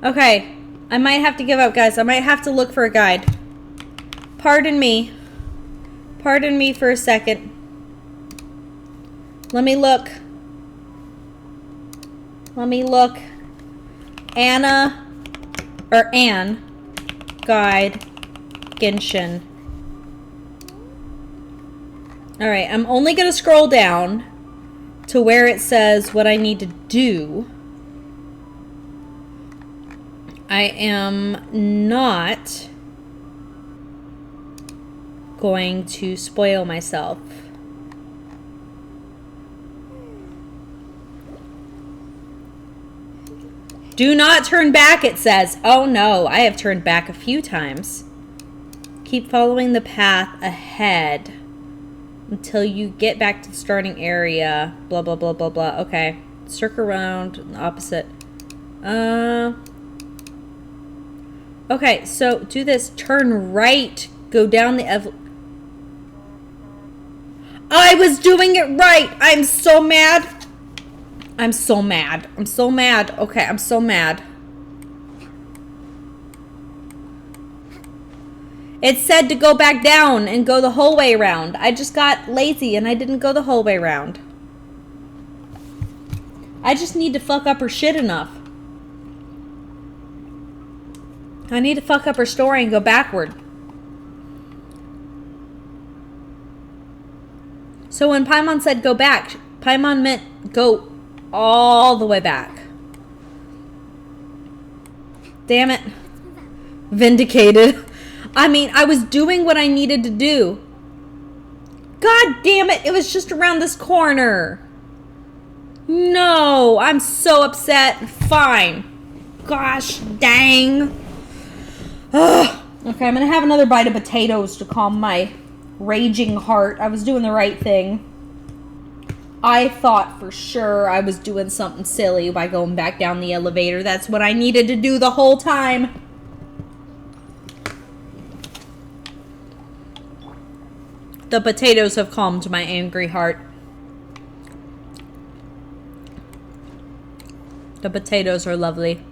S1: Okay. I might have to give up, guys. I might have to look for a guide. Pardon me. Pardon me for a second. Let me look. Let me look. Anne, guide, Genshin. Alright, I'm only going to scroll down to where it says what I need to do. I am not going to spoil myself. Do not turn back, it says. Oh no, I have turned back a few times. Keep following the path ahead until you get back to the starting area. Blah, blah, blah, blah, blah. Okay. Circle around, opposite. Okay, so do this. Turn right. Go down the I was doing it right. I'm so mad. I'm so mad. I'm so mad. Okay, I'm so mad. It said to go back down and go the whole way around. I just got lazy and I didn't go the whole way around. I just need to fuck up her shit enough. I need to fuck up her story and go backward. So when Paimon said go back, Paimon meant go all the way back. Damn it. Vindicated. I mean, I was doing what I needed to do. God damn it. It was just around this corner. No, I'm so upset. Fine. gosh dang. Ugh. Okay, I'm gonna have another bite of potatoes to calm my raging heart. I was doing the right thing. I thought for sure I was doing something silly by going back down the elevator. That's what I needed to do the whole time. The potatoes have calmed my angry heart. The potatoes are lovely.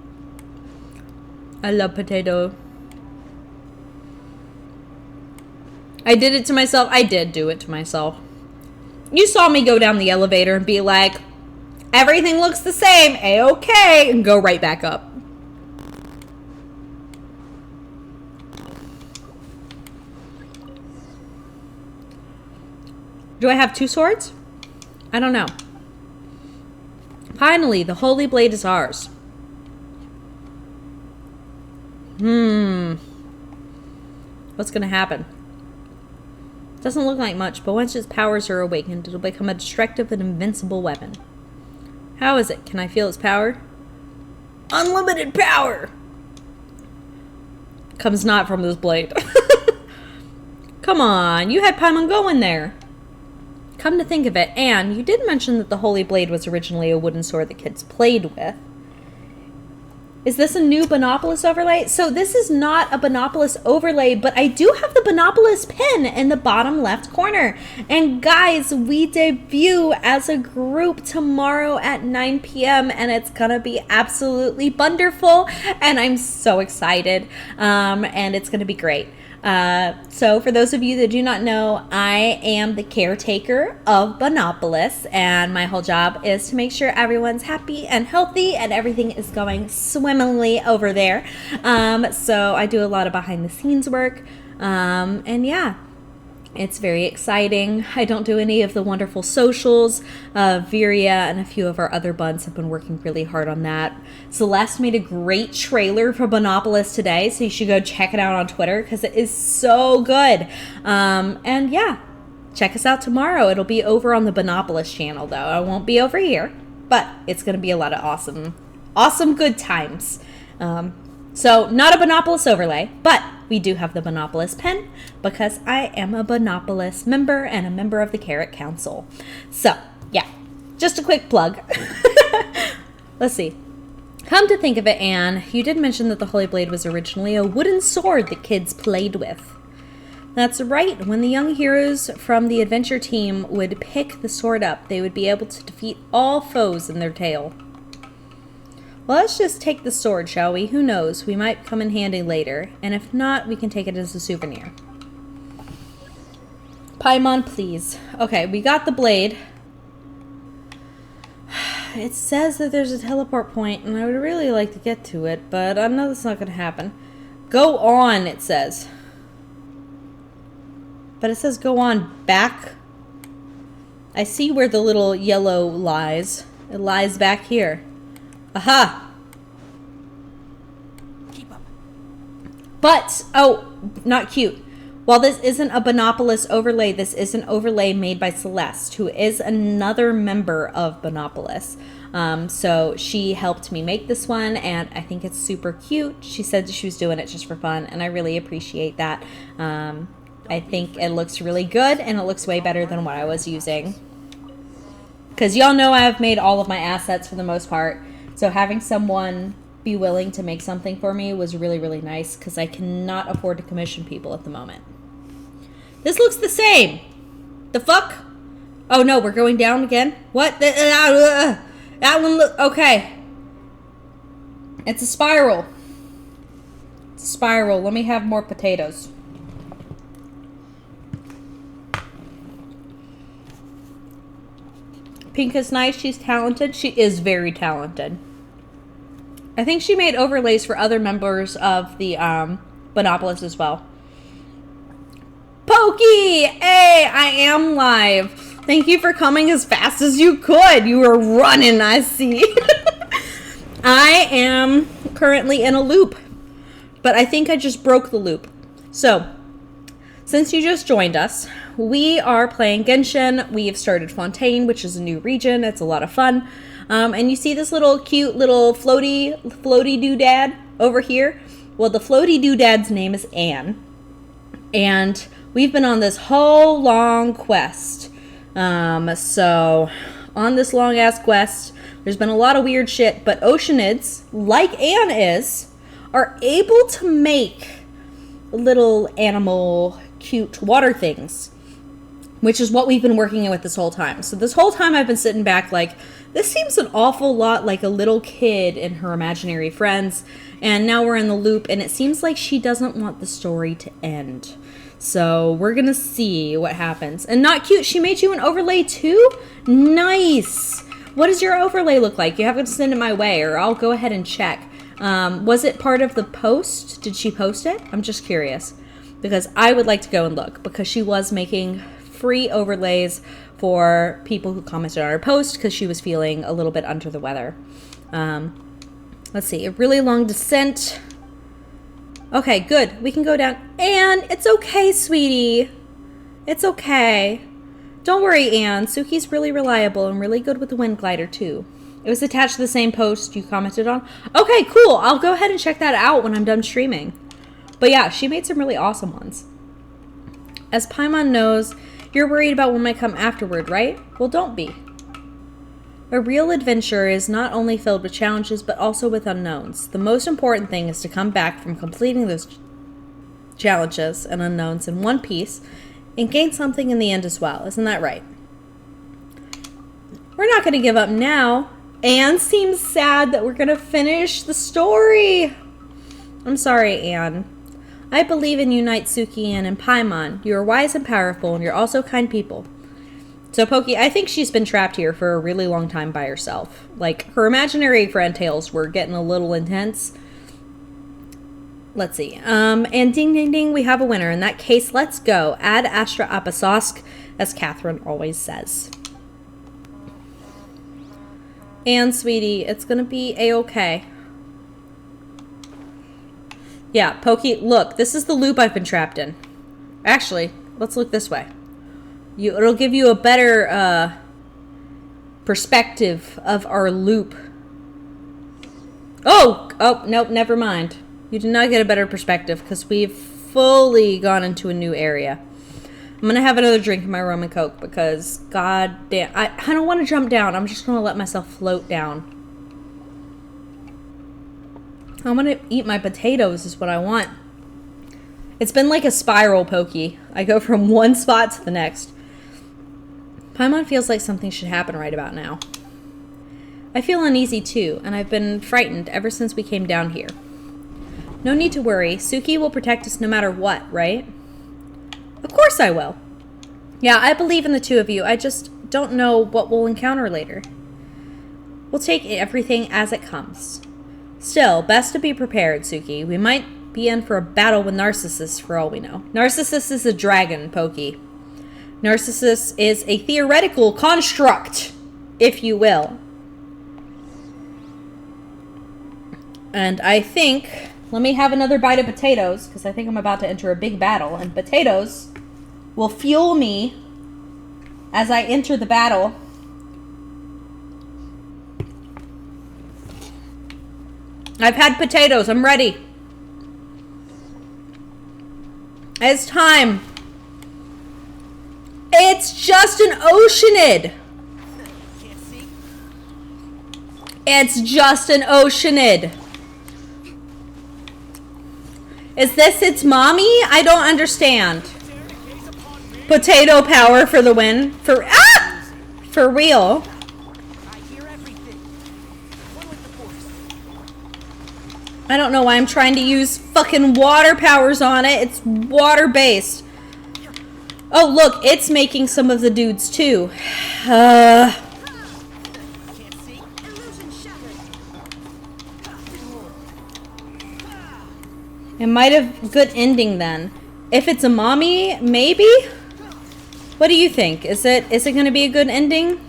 S1: I love potato. I did it to myself. I did do it to myself. You saw me go down the elevator and be like, everything looks the same, A-okay, and go right back up. Do I have 2 swords? I don't know. Finally, the Holy Blade is ours. What's gonna happen? Doesn't look like much, but once its powers are awakened, it'll become a destructive and invincible weapon. How is it? Can I feel its power? Unlimited power! Comes not from this blade. Come on, you had Paimon going there. Come to think of it, Anne, you did mention that the Holy Blade was originally a wooden sword that kids played with. Is this a new Binopolis overlay? So this is not a Binopolis overlay, but I do have the Binopolis pin in the bottom left corner. And guys, we debut as a group tomorrow at 9 p.m. and it's gonna be absolutely wonderful. And I'm so excited. And it's gonna be great. So for those of you that do not know, I am the caretaker of Binopolis, and my whole job is to make sure everyone's happy and healthy and everything is going swimmingly over there. So I do a lot of behind the scenes work, and yeah, it's very exciting. I don't do any of the wonderful socials. Viria and a few of our other buns have been working really hard on that. Celeste made a great trailer for Binopolis today, so you should go check it out on Twitter because it is so good. And yeah, check us out tomorrow. It'll be over on the Binopolis channel, though. It won't be over here, but it's going to be a lot of awesome good times. So not a Binopolis overlay, but we do have the Binopolis pen because I am a Binopolis member and a member of the Carrot Council. So yeah, just a quick plug. Let's see. Come to think of it, Anne, you did mention that the Holy Blade was originally a wooden sword that kids played with. That's right. When the young heroes from the adventure team would pick the sword up, they would be able to defeat all foes in their tale. Well, let's just take the sword, shall we? Who knows? We might come in handy later. And if not, we can take it as a souvenir. Paimon, please. Okay, we got the blade. It says that there's a teleport point, and I would really like to get to it, but I know that's not going to happen. Go on, it says. But it says go on back. I see where the little yellow lies. It lies back here. Aha!
S3: Keep up.
S1: But, oh, not cute. While this isn't a Binopolis overlay, this is an overlay made by Celeste, who is another member of Binopolis. So she helped me make this one, and I think it's super cute. She said she was doing it just for fun, and I really appreciate that. I think it looks really good, and it looks way better than what I was using. Because y'all know I've made all of my assets for the most part. So having someone be willing to make something for me was really, really nice because I cannot afford to commission people at the moment. This looks the same. The fuck? Oh no, we're going down again? What? That one look okay. It's a spiral. It's a spiral. Let me have more potatoes. Pink is nice. She's talented. She is very talented. I think she made overlays for other members of the Binopolis as well. Pokey! Hey, I am live. Thank you for coming as fast as you could. You were running, I see. I am currently in a loop, but I think I just broke the loop. So, Since you just joined us, we are playing Genshin. We have started Fontaine, which is a new region. It's a lot of fun. And you see this little cute little floaty doodad over here? Well, the floaty doodad's name is Anne. And we've been on this whole long quest. So on this long ass quest, there's been a lot of weird shit, but Oceanids, like Anne is, are able to make little animal cute water things, which is what we've been working with this whole time. So this whole time I've been sitting back like, this seems an awful lot like a little kid and her imaginary friends, and now we're in the loop, and it seems like she doesn't want the story to end. So we're gonna see what happens. And not cute, she made you an overlay too? Nice! What does your overlay look like? You have to send it my way, or I'll go ahead and check. Was it part of the post? Did she post it? I'm just curious, because I would like to go and look, because she was making free overlays for people who commented on her post because she was feeling a little bit under the weather. Let's see, a really long descent. Okay, good. We can go down. Anne, it's okay, sweetie. It's okay. Don't worry, Anne. Suki's really reliable and really good with the wind glider, too. It was attached to the same post you commented on. Okay, cool. I'll go ahead and check that out when I'm done streaming. But yeah, she made some really awesome ones. As Paimon knows, you're worried about what might come afterward, right? Well, don't be. A real adventure is not only filled with challenges, but also with unknowns. The most important thing is to come back from completing those challenges and unknowns in one piece and gain something in the end as well. Isn't that right? We're not going to give up now. Anne seems sad that we're going to finish the story. I'm sorry, Anne. I believe in you, Suki, Anne, and Paimon. You are wise and powerful, and you're also kind people. So, Pokey, I think she's been trapped here for a really long time by herself. Like, her imaginary friend tales were getting a little intense. Let's see. And ding, ding, ding, we have a winner. In that case, let's go. Ad Astra Apasosk, as Catherine always says. And, sweetie, it's going to be a-okay. Yeah, Pokey, look, this is the loop I've been trapped in. Actually, let's look this way. It'll give you a better perspective of our loop. Oh, nope, never mind. You did not get a better perspective because we've fully gone into a new area. I'm going to have another drink of my rum and coke because, god damn, I don't want to jump down. I'm just going to let myself float down. I'm going to eat my potatoes is what I want. It's been like a spiral, Pokey. I go from one spot to the next. Paimon feels like something should happen right about now. I feel uneasy too, and I've been frightened ever since we came down here. No need to worry. Suki will protect us no matter what, right? Of course I will. Yeah, I believe in the two of you. I just don't know what we'll encounter later. We'll take everything as it comes. Still, best to be prepared, Suki. We might be in for a battle with Narcissus for all we know. Narcissus is a dragon, Pokey. Narcissus is a theoretical construct, if you will. And I think, let me have another bite of potatoes, because I think I'm about to enter a big battle, and potatoes will fuel me as I enter the battle. I've had potatoes, I'm ready. It's time. It's just an Oceanid. It's just an Oceanid. Is this its mommy? I don't understand. Potato power for the win. For real. I don't know why I'm trying to use fucking water powers on it. It's water based. Oh, look, it's making some of the dudes, too. It might have good ending, then. If it's a mommy, maybe? What do you think? Is it going to be a good ending?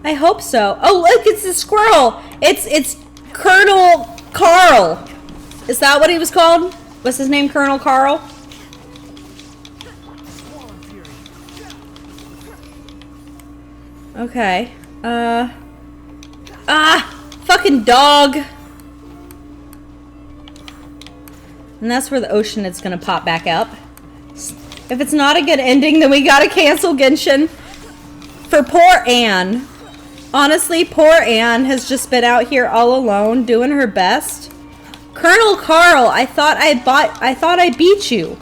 S1: I hope so. Oh, look, it's a squirrel. It's Colonel Carl. Is that what he was called? Was his name Colonel Carl? Okay. Fucking dog! And that's where the ocean is gonna pop back up. If it's not a good ending, then we gotta cancel Genshin. For poor Anne. Honestly, poor Anne has just been out here all alone, doing her best. Colonel Carl, I thought I beat you.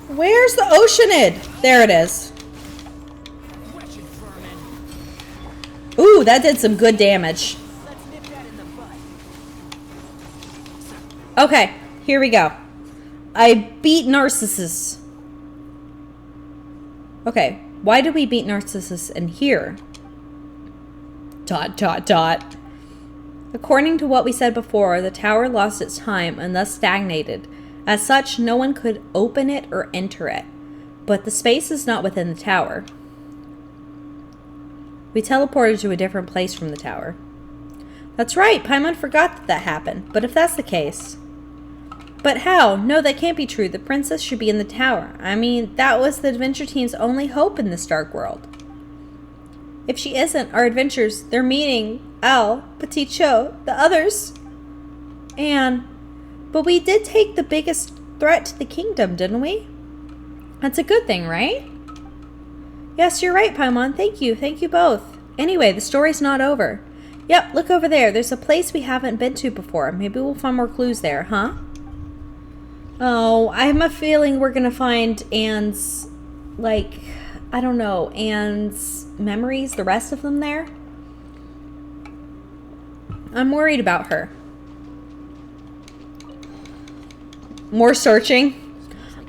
S1: Where's the Oceanid? There it is. Ooh, that did some good damage. Okay, here we go. I beat Narcissus. Okay, why did we beat Narcissus in here? ... According to what we said before, the tower lost its time and thus stagnated. As such, no one could open it or enter it. But the space is not within the tower. We teleported to a different place from the tower. That's right, Paimon forgot that happened. But if that's the case... But how? No, that can't be true. The princess should be in the tower. I mean, that was the adventure team's only hope in this dark world. If she isn't, our adventures, they're meeting Al, Petit Cho, the others, and... But we did take the biggest threat to the kingdom, didn't we? That's a good thing, right? Yes, you're right, Paimon. Thank you. Thank you both. Anyway, the story's not over. Yep, look over there. There's a place we haven't been to before. Maybe we'll find more clues there, huh? Oh, I have a feeling we're gonna find Anne's, like, I don't know, Anne's memories, the rest of them there. I'm worried about her. More searching?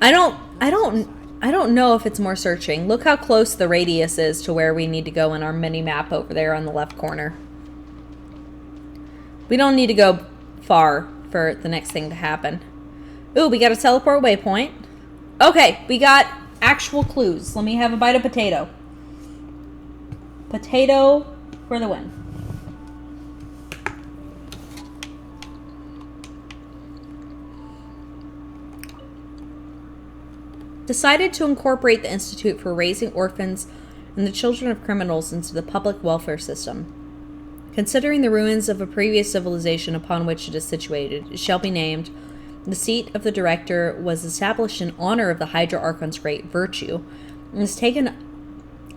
S1: I don't know if it's more searching. Look how close the radius is to where we need to go in our mini map over there on the left corner. We don't need to go far for the next thing to happen. Ooh, we got a teleport waypoint. Okay, we got actual clues. Let me have a bite of potato. Potato for the win. Decided to incorporate the Institute for Raising Orphans and the Children of Criminals into the public welfare system. Considering the ruins of a previous civilization upon which it is situated, it shall be named, the seat of the director was established in honor of the Hydra Archon's great virtue, and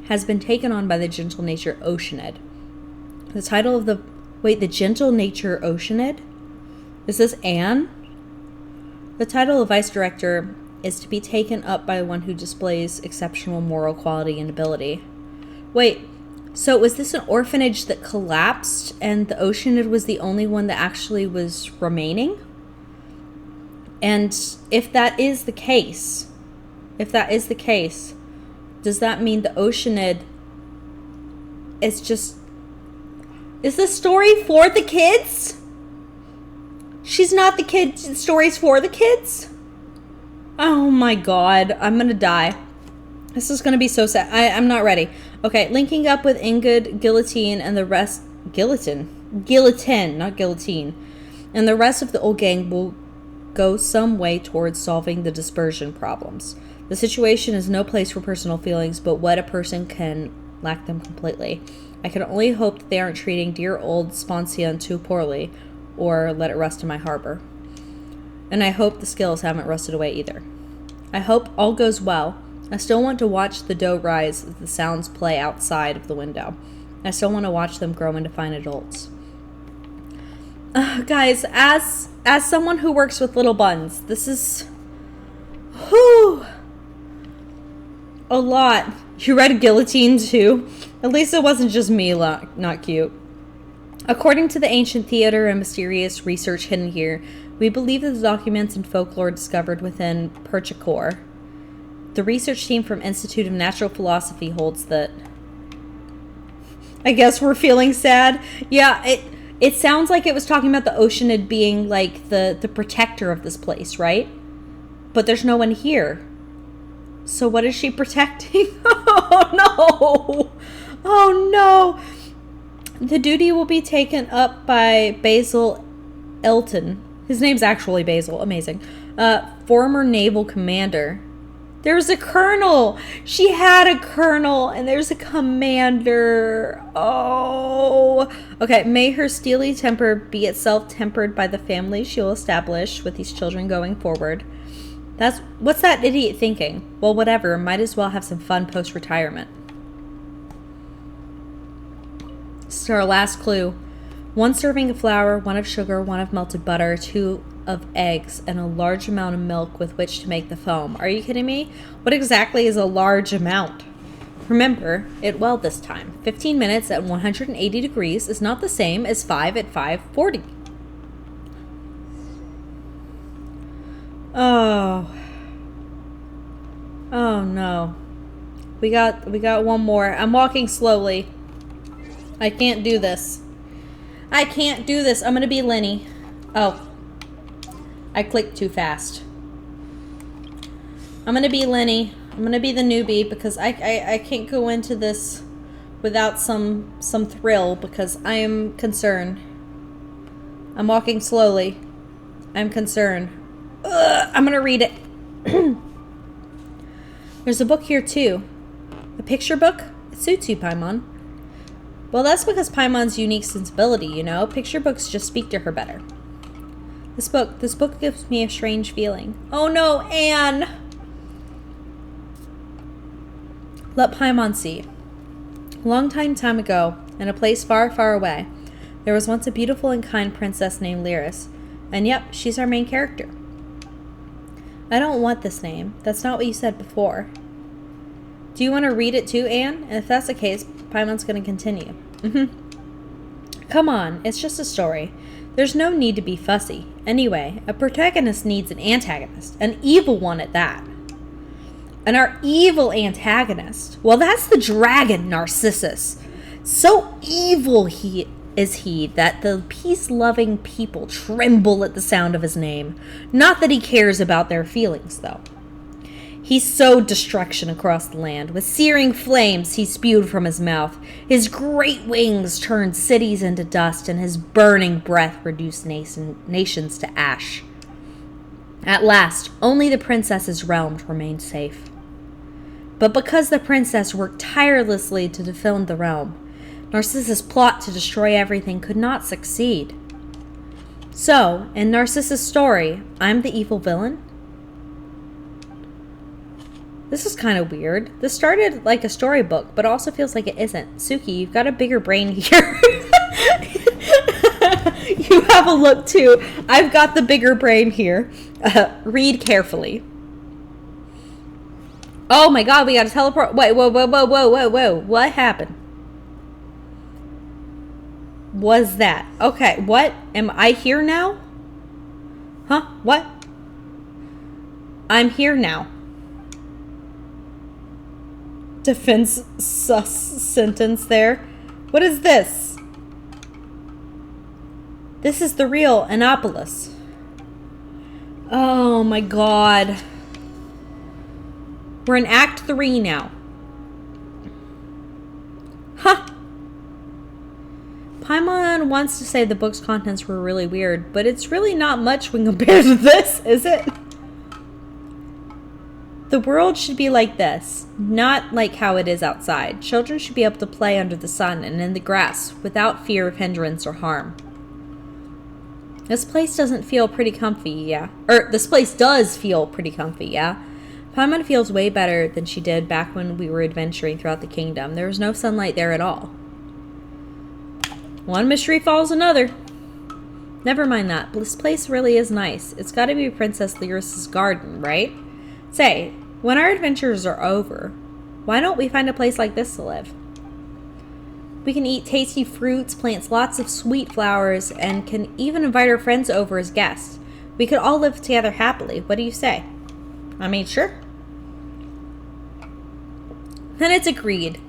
S1: has been taken on by the Gentle Nature Oceanid. The title of the Gentle Nature Oceanid? Is this Anne? The title of vice director is to be taken up by one who displays exceptional moral quality and ability. Wait, so was this an orphanage that collapsed and the Oceanid was the only one that actually was remaining? And if that is the case, does that mean the Oceanid is just... Is this story for the kids? She's not the kid, the story's for the kids? Oh my god, I'm gonna die. This is gonna be so sad. I'm not ready. Okay, linking up with Ingrid, Guillotine, and the rest... Guillotine, not Guillotine. And the rest of the old gang will go some way towards solving the dispersion problems. The situation is no place for personal feelings, but what a person can lack them completely. I can only hope that they aren't treating dear old Sponcian too poorly, or let it rust in my harbor. And I hope the skills haven't rusted away either. I hope all goes well. I still want to watch the dough rise as the sounds play outside of the window. I still want to watch them grow into fine adults. Guys, as someone who works with little buns, this is... Whew! A lot. You read Guillotine too? At least it wasn't just me not cute. According to the ancient theater and mysterious research hidden here, we believe that the documents and folklore discovered within Perchicor. The research team from Institute of Natural Philosophy holds that... I guess we're feeling sad. Yeah, it sounds like it was talking about the Oceanid being like the protector of this place, right? But there's no one here. So what is she protecting? Oh no! Oh no! The duty will be taken up by Basil Elton. His name's actually Basil. Amazing. Former naval commander. There's a colonel. She had a colonel, and there's a commander. Oh. Okay, may her steely temper be itself tempered by the family she will establish with these children going forward. What's that idiot thinking? Well, whatever. Might as well have some fun post-retirement. This is our last clue. 1 serving of flour, 1 of sugar, 1 of melted butter, 2 of eggs, and a large amount of milk with which to make the foam. Are you kidding me? What exactly is a large amount? Remember, it well this time. 15 minutes at 180 degrees is not the same as 5 at 540. Oh. Oh no. We got one more. I'm walking slowly. I can't do this. I can't do this. I'm gonna be Lenny. Oh. I clicked too fast. I'm gonna be Lenny. I'm gonna be the newbie because I can't go into this without some thrill because I am concerned. I'm walking slowly. I'm concerned. Ugh, I'm gonna read it. There's a book here too. A picture book? It suits you, Paimon. Well, that's because Paimon's unique sensibility, you know? Picture books just speak to her better. This book gives me a strange feeling. Oh no, Anne! Let Paimon see. A long time ago, in a place far, far away, there was once a beautiful and kind princess named Lyris. And yep, she's our main character. I don't want this name. That's not what you said before. Do you want to read it too, Anne? And if that's the case, Paimon's going to continue. Come on, it's just a story. There's no need to be fussy. Anyway, a protagonist needs an antagonist. An evil one at that. And our evil antagonist, well, that's the dragon Narcissus. So evil is he that the peace-loving people tremble at the sound of his name. Not that he cares about their feelings, though. He sowed destruction across the land. With searing flames he spewed from his mouth. His great wings turned cities into dust, and his burning breath reduced nations to ash. At last, only the princess's realm remained safe. But because the princess worked tirelessly to defend the realm, Narcissus' plot to destroy everything could not succeed. So, in Narcissus' story, I'm the evil villain? This is kind of weird. This started like a storybook, but also feels like it isn't. Suki, you've got a bigger brain here. You have a look too. I've got the bigger brain here. Read carefully. Oh my god, we gotta teleport. Wait, whoa. What happened? Was that? Okay, what? Am I here now? Huh? What? I'm here now. Defense sus sentence there. What is this? This is the real Annapolis. Oh my god. We're in Act 3 now. Huh. Paimon wants to say the book's contents were really weird, but it's really not much when compared to this, is it? The world should be like this, not like how it is outside. Children should be able to play under the sun and in the grass without fear of hindrance or harm. This place doesn't feel pretty comfy, yeah? This place does feel pretty comfy, yeah? Paimon feels way better than she did back when we were adventuring throughout the kingdom. There was no sunlight there at all. One mystery follows another. Never mind that. This place really is nice. It's got to be Princess Lyris' garden, right? Say, when our adventures are over, why don't we find a place like this to live? We can eat tasty fruits, plant lots of sweet flowers, and can even invite our friends over as guests. We could all live together happily. What do you say? I mean, sure. Then it's agreed.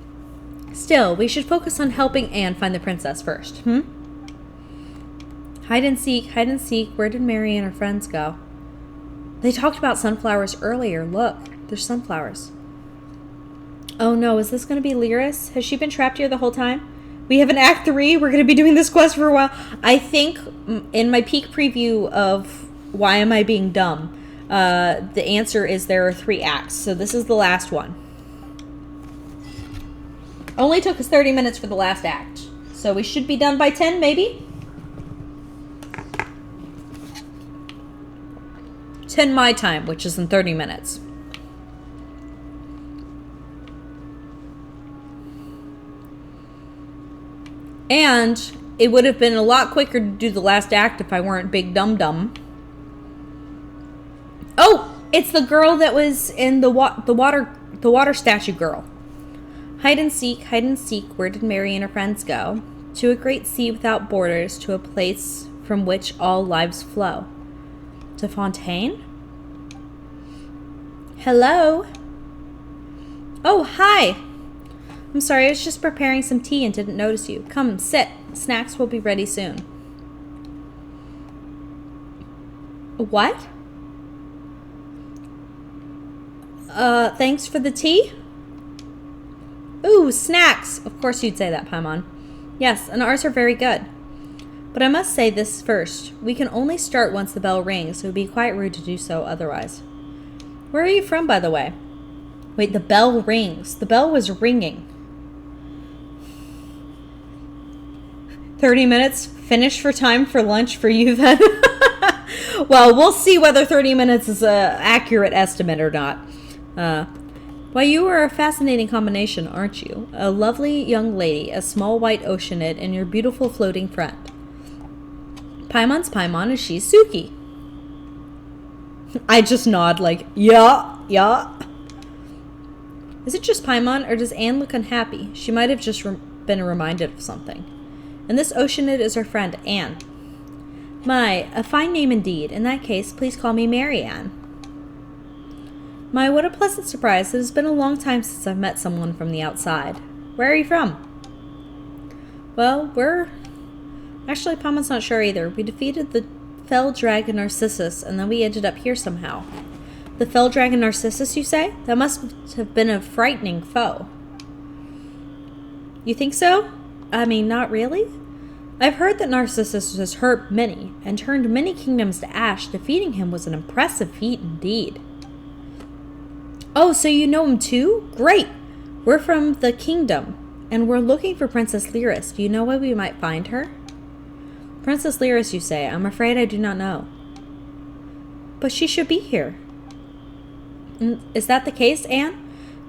S1: Still, we should focus on helping Anne find the princess first, Hide and seek, where did Mary and her friends go? They talked about sunflowers earlier. Look, there's sunflowers. Oh no, is this going to be Lyris? Has she been trapped here the whole time? We have an Act 3. We're going to be doing this quest for a while. I think in my peek preview of Why Am I Being Dumb, the answer is there are 3 acts. So this is the last one. Only took us 30 minutes for the last act. So we should be done by 10, maybe? 10 my time, which is in 30 minutes. And it would have been a lot quicker to do the last act if I weren't big dum-dum. Oh! It's the girl that was in the water statue girl. Hide and seek, where did Mary and her friends go? To a great sea without borders, to a place from which all lives flow. To Fontaine? Hello? Oh, hi! I'm sorry, I was just preparing some tea and didn't notice you. Come, sit. Snacks will be ready soon. What? Thanks for the tea? Ooh, snacks! Of course you'd say that, Paimon. Yes, and ours are very good. But I must say this first. We can only start once the bell rings, so it would be quite rude to do so otherwise. Where are you from, by the way? Wait, the bell rings. The bell was ringing. 30 minutes? Finish for time for lunch for you then? Well, we'll see whether 30 minutes is an accurate estimate or not. Why, you are a fascinating combination, aren't you? A lovely young lady, a small white oceanid, and your beautiful floating friend. Paimon's Paimon, and she's Suki. I just nod like, yeah. Is it just Paimon, or does Anne look unhappy? She might have just been reminded of something. And this oceanid is her friend, Anne. My, a fine name indeed. In that case, please call me Mary Ann. My, what a pleasant surprise. It has been a long time since I've met someone from the outside. Where are you from? Well, actually, Paimon's not sure either. We defeated the fell dragon Narcissus, and then we ended up here somehow. The fell dragon Narcissus, you say? That must have been a frightening foe. You think so? I mean, not really? I've heard that Narcissus has hurt many, and turned many kingdoms to ash. Defeating him was an impressive feat indeed. Oh, so you know him too? Great! We're from the kingdom, and we're looking for Princess Lyris. Do you know where we might find her? Princess Lyris, you say? I'm afraid I do not know. But she should be here. Is that the case, Anne?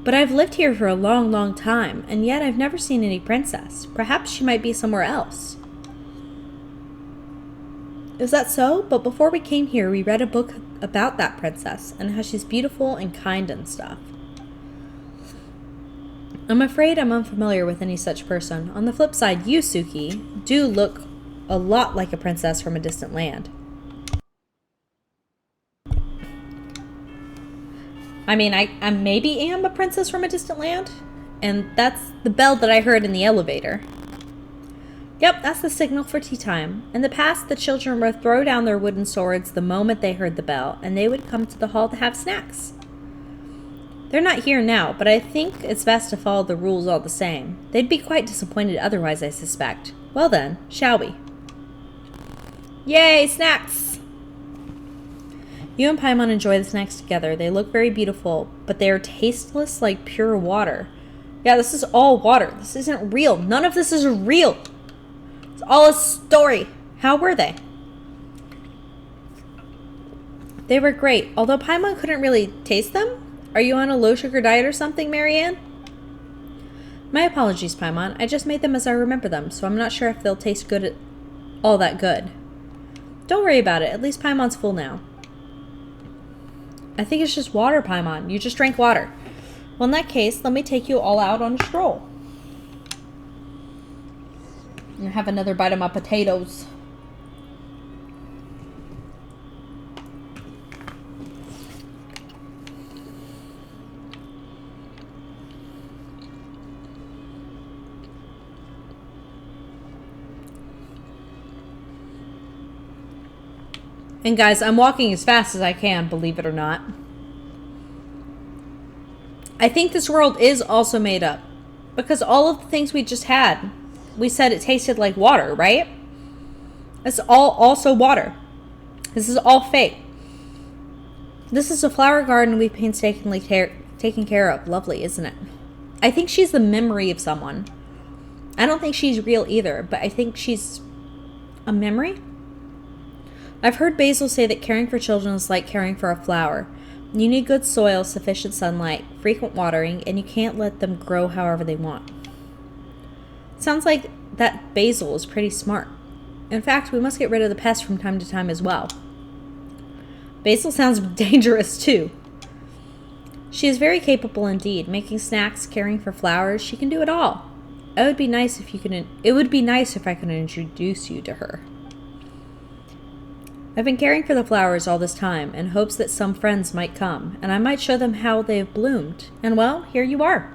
S1: But I've lived here for a long, long time, and yet I've never seen any princess. Perhaps she might be somewhere else. Is that so? But before we came here, we read a book about that princess, and how she's beautiful and kind and stuff. I'm afraid I'm unfamiliar with any such person. On the flip side, you, Suki, do look a lot like a princess from a distant land. I mean, I maybe am a princess from a distant land, and that's the bell that I heard in the elevator. Yep, that's the signal for tea time. In the past, the children would throw down their wooden swords the moment they heard the bell, and they would come to the hall to have snacks. They're not here now, but I think it's best to follow the rules all the same. They'd be quite disappointed otherwise, I suspect. Well then, shall we? Yay, snacks! You and Paimon enjoy the snacks together. They look very beautiful, but they are tasteless like pure water. Yeah, this is all water. This isn't real. None of this is real. It's all a story. How were they? They were great, although Paimon couldn't really taste them. Are you on a low-sugar diet or something, Marianne? My apologies, Paimon. I just made them as I remember them, so I'm not sure if they'll taste all that good. Don't worry about it. At least Paimon's full now. I think it's just water, Paimon. You just drank water. Well, in that case, let me take you all out on a stroll. And have another bite of my potatoes. And guys, I'm walking as fast as I can, believe it or not. I think this world is also made up. Because all of the things we just had we said it tasted like water, right? It's all also water. This is all fake. This is a flower garden we've painstakingly taken care of. Lovely, isn't it? I think she's the memory of someone. I don't think she's real either, but I think she's a memory. I've heard Basil say that caring for children is like caring for a flower. You need good soil, sufficient sunlight, frequent watering, and you can't let them grow however they want. Sounds like that Basil is pretty smart. In fact, we must get rid of the pests from time to time as well. Basil sounds dangerous too. She is very capable indeed, making snacks, caring for flowers. She can do it all. It would be nice if I could introduce you to her. I've been caring for the flowers all this time in hopes that some friends might come, and I might show them how they have bloomed. And well, here you are.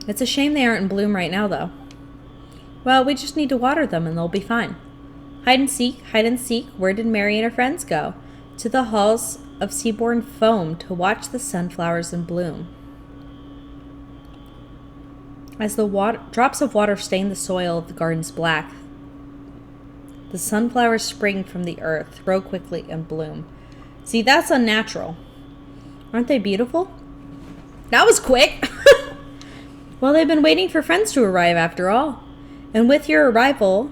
S1: It's a shame they aren't in bloom right now, though. Well, we just need to water them and they'll be fine. Hide and seek, where did Mary and her friends go? To the halls of seaborne foam to watch the sunflowers in bloom. As the drops of water stain the soil of the gardens black, the sunflowers spring from the earth, grow quickly, and bloom. See, that's unnatural. Aren't they beautiful? That was quick! Well, they've been waiting for friends to arrive after all. And with your arrival,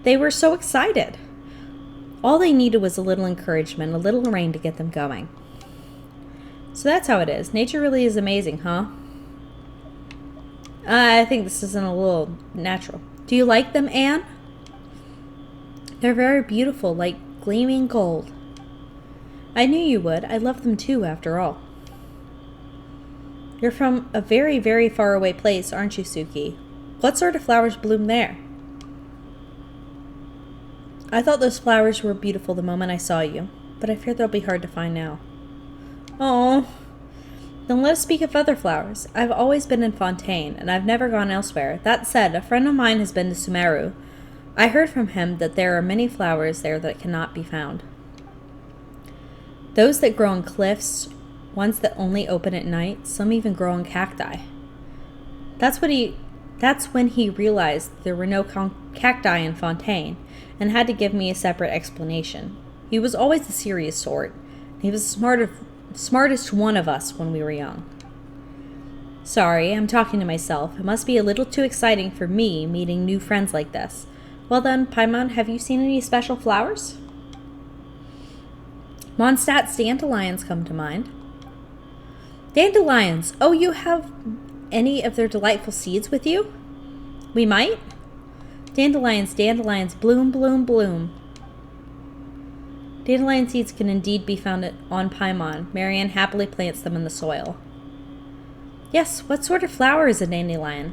S1: they were so excited. All they needed was a little encouragement, a little rain to get them going. So that's how it is. Nature really is amazing, huh? I think this isn't a little natural. Do you like them, Anne? They're very beautiful, like gleaming gold. I knew you would. I love them too, after all. You're from a very, very far away place, aren't you, Suki? What sort of flowers bloom there? I thought those flowers were beautiful the moment I saw you, but I fear they'll be hard to find now. Oh, then let us speak of other flowers. I've always been in Fontaine, and I've never gone elsewhere. That said, a friend of mine has been to Sumeru. I heard from him that there are many flowers there that cannot be found. Those that grow on cliffs, ones that only open at night, some even grow on cacti. That's when he realized there were no cacti in Fontaine, and had to give me a separate explanation. He was always the serious sort. He was the smartest one of us when we were young. Sorry, I'm talking to myself. It must be a little too exciting for me, meeting new friends like this. Well then, Paimon, have you seen any special flowers? Mondstadt's dandelions come to mind. Dandelions! Oh, you have any of their delightful seeds with you? We might? Dandelions, bloom, bloom, bloom. Dandelion seeds can indeed be found on Paimon. Marianne happily plants them in the soil. Yes, what sort of flower is a dandelion?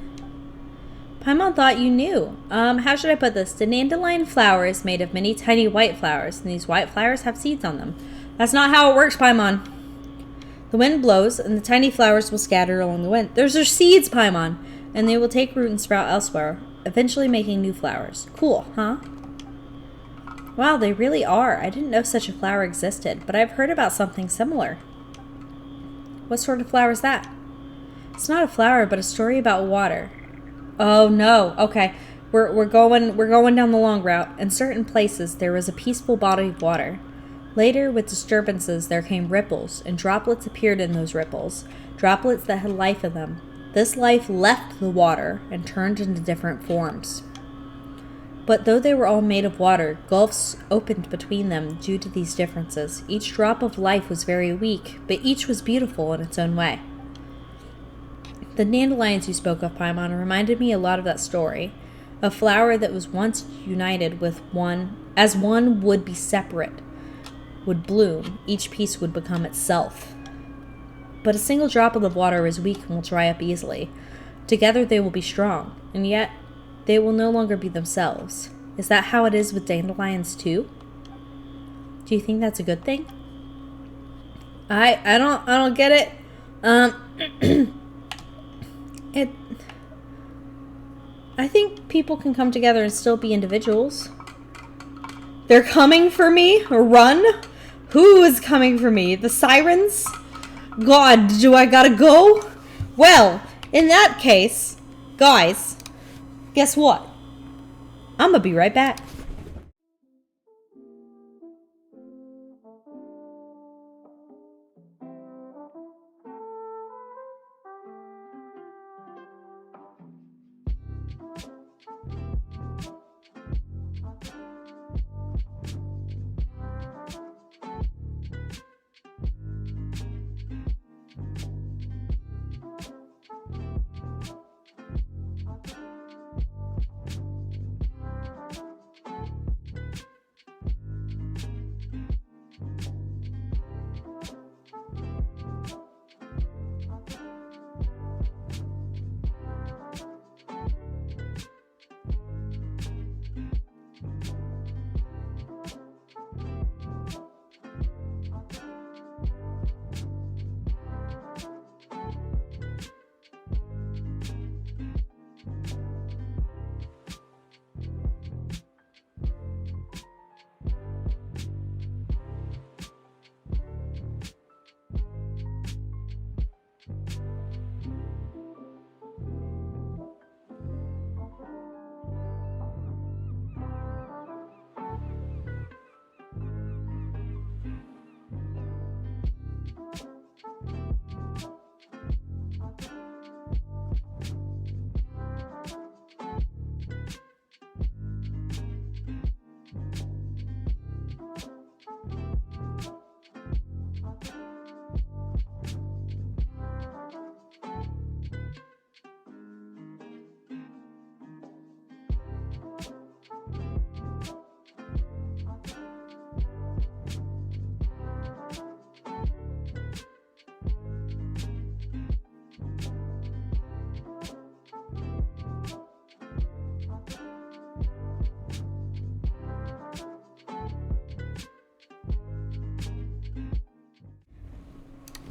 S1: Paimon thought you knew. How should I put this? The dandelion flower is made of many tiny white flowers, and these white flowers have seeds on them. That's not how it works, Paimon. The wind blows, and the tiny flowers will scatter along the wind. Those are seeds, Paimon, and they will take root and sprout elsewhere, eventually making new flowers. Cool, huh? Wow, they really are. I didn't know such a flower existed, but I've heard about something similar. What sort of flower is that? It's not a flower, but a story about water. Oh no. Okay. We're going down the long route. In certain places there was a peaceful body of water. Later, with disturbances, there came ripples, and droplets appeared in those ripples, droplets that had life in them. This life left the water and turned into different forms. But though they were all made of water, gulfs opened between them due to these differences. Each drop of life was very weak, but each was beautiful in its own way. The dandelions you spoke of, Paimon, reminded me a lot of that story. A flower that was once united with one, as one would be separate, would bloom. Each piece would become itself. But a single drop of the water is weak and will dry up easily. Together they will be strong, and yet they will no longer be themselves. Is that how it is with dandelions too? Do you think that's a good thing? I don't get it. I think people can come together and still be individuals. They're coming for me? Run? Who is coming for me? The sirens? God, do I gotta go? Well, in that case, guys, guess what? I'm gonna be right back.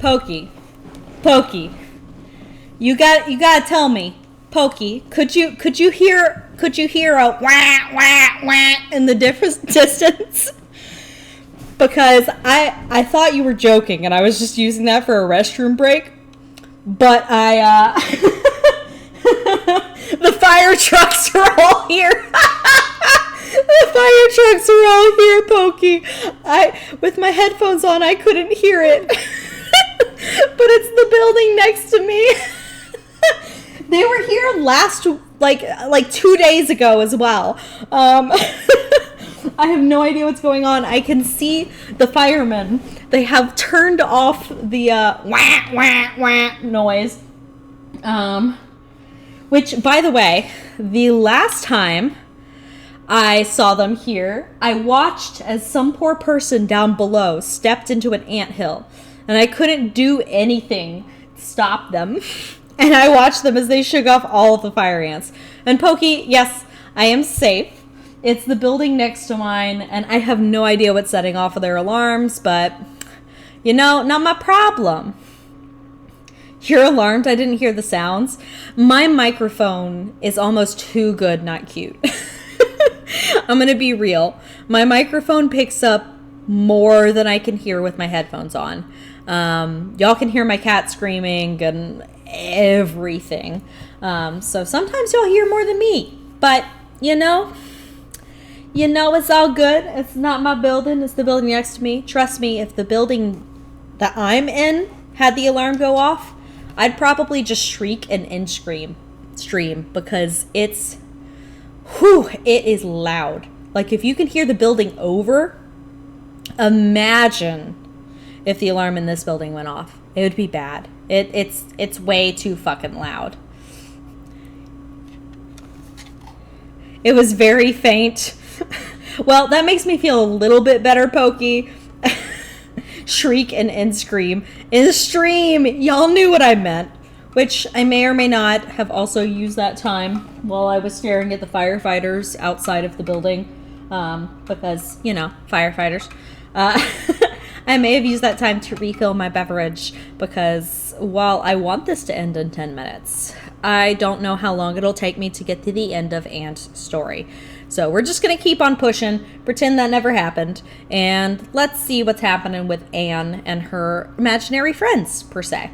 S1: Pokey. You gotta tell me, Pokey, could you hear a wah wah wah in the distance? Because I thought you were joking and I was just using that for a restroom break. But the fire trucks are all here. The fire trucks are all here, Pokey. With my headphones on, I couldn't hear it. But it's the building next to me. They were here like 2 days ago as well. I have no idea what's going on. I can see the firemen. They have turned off the wah wah wah noise. Which, by the way, the last time I saw them here, I watched as some poor person down below stepped into an anthill. And I couldn't do anything to stop them. And I watched them as they shook off all of the fire ants. And Pokey, yes, I am safe. It's the building next to mine, and I have no idea what's setting off of their alarms, but, not my problem. You're alarmed? I didn't hear the sounds. My microphone is almost too good, not cute. I'm gonna be real. My microphone picks up more than I can hear with my headphones on. Y'all can hear my cat screaming and everything. So sometimes y'all hear more than me. But, it's all good. It's not my building. It's the building next to me. Trust me, if the building that I'm in had the alarm go off, I'd probably just shriek and scream because it is loud. Like, if you can hear the building over, imagine if the alarm in this building went off. It would be bad. It's way too fucking loud. It was very faint. Well, that makes me feel a little bit better, Pokey. Shriek and scream. In the stream, y'all knew what I meant. Which I may or may not have also used that time while I was staring at the firefighters outside of the building. Because, firefighters. I may have used that time to refill my beverage because while I want this to end in 10 minutes, I don't know how long it'll take me to get to the end of Anne's story. So we're just going to keep on pushing, pretend that never happened, and let's see what's happening with Anne and her imaginary friends, per se.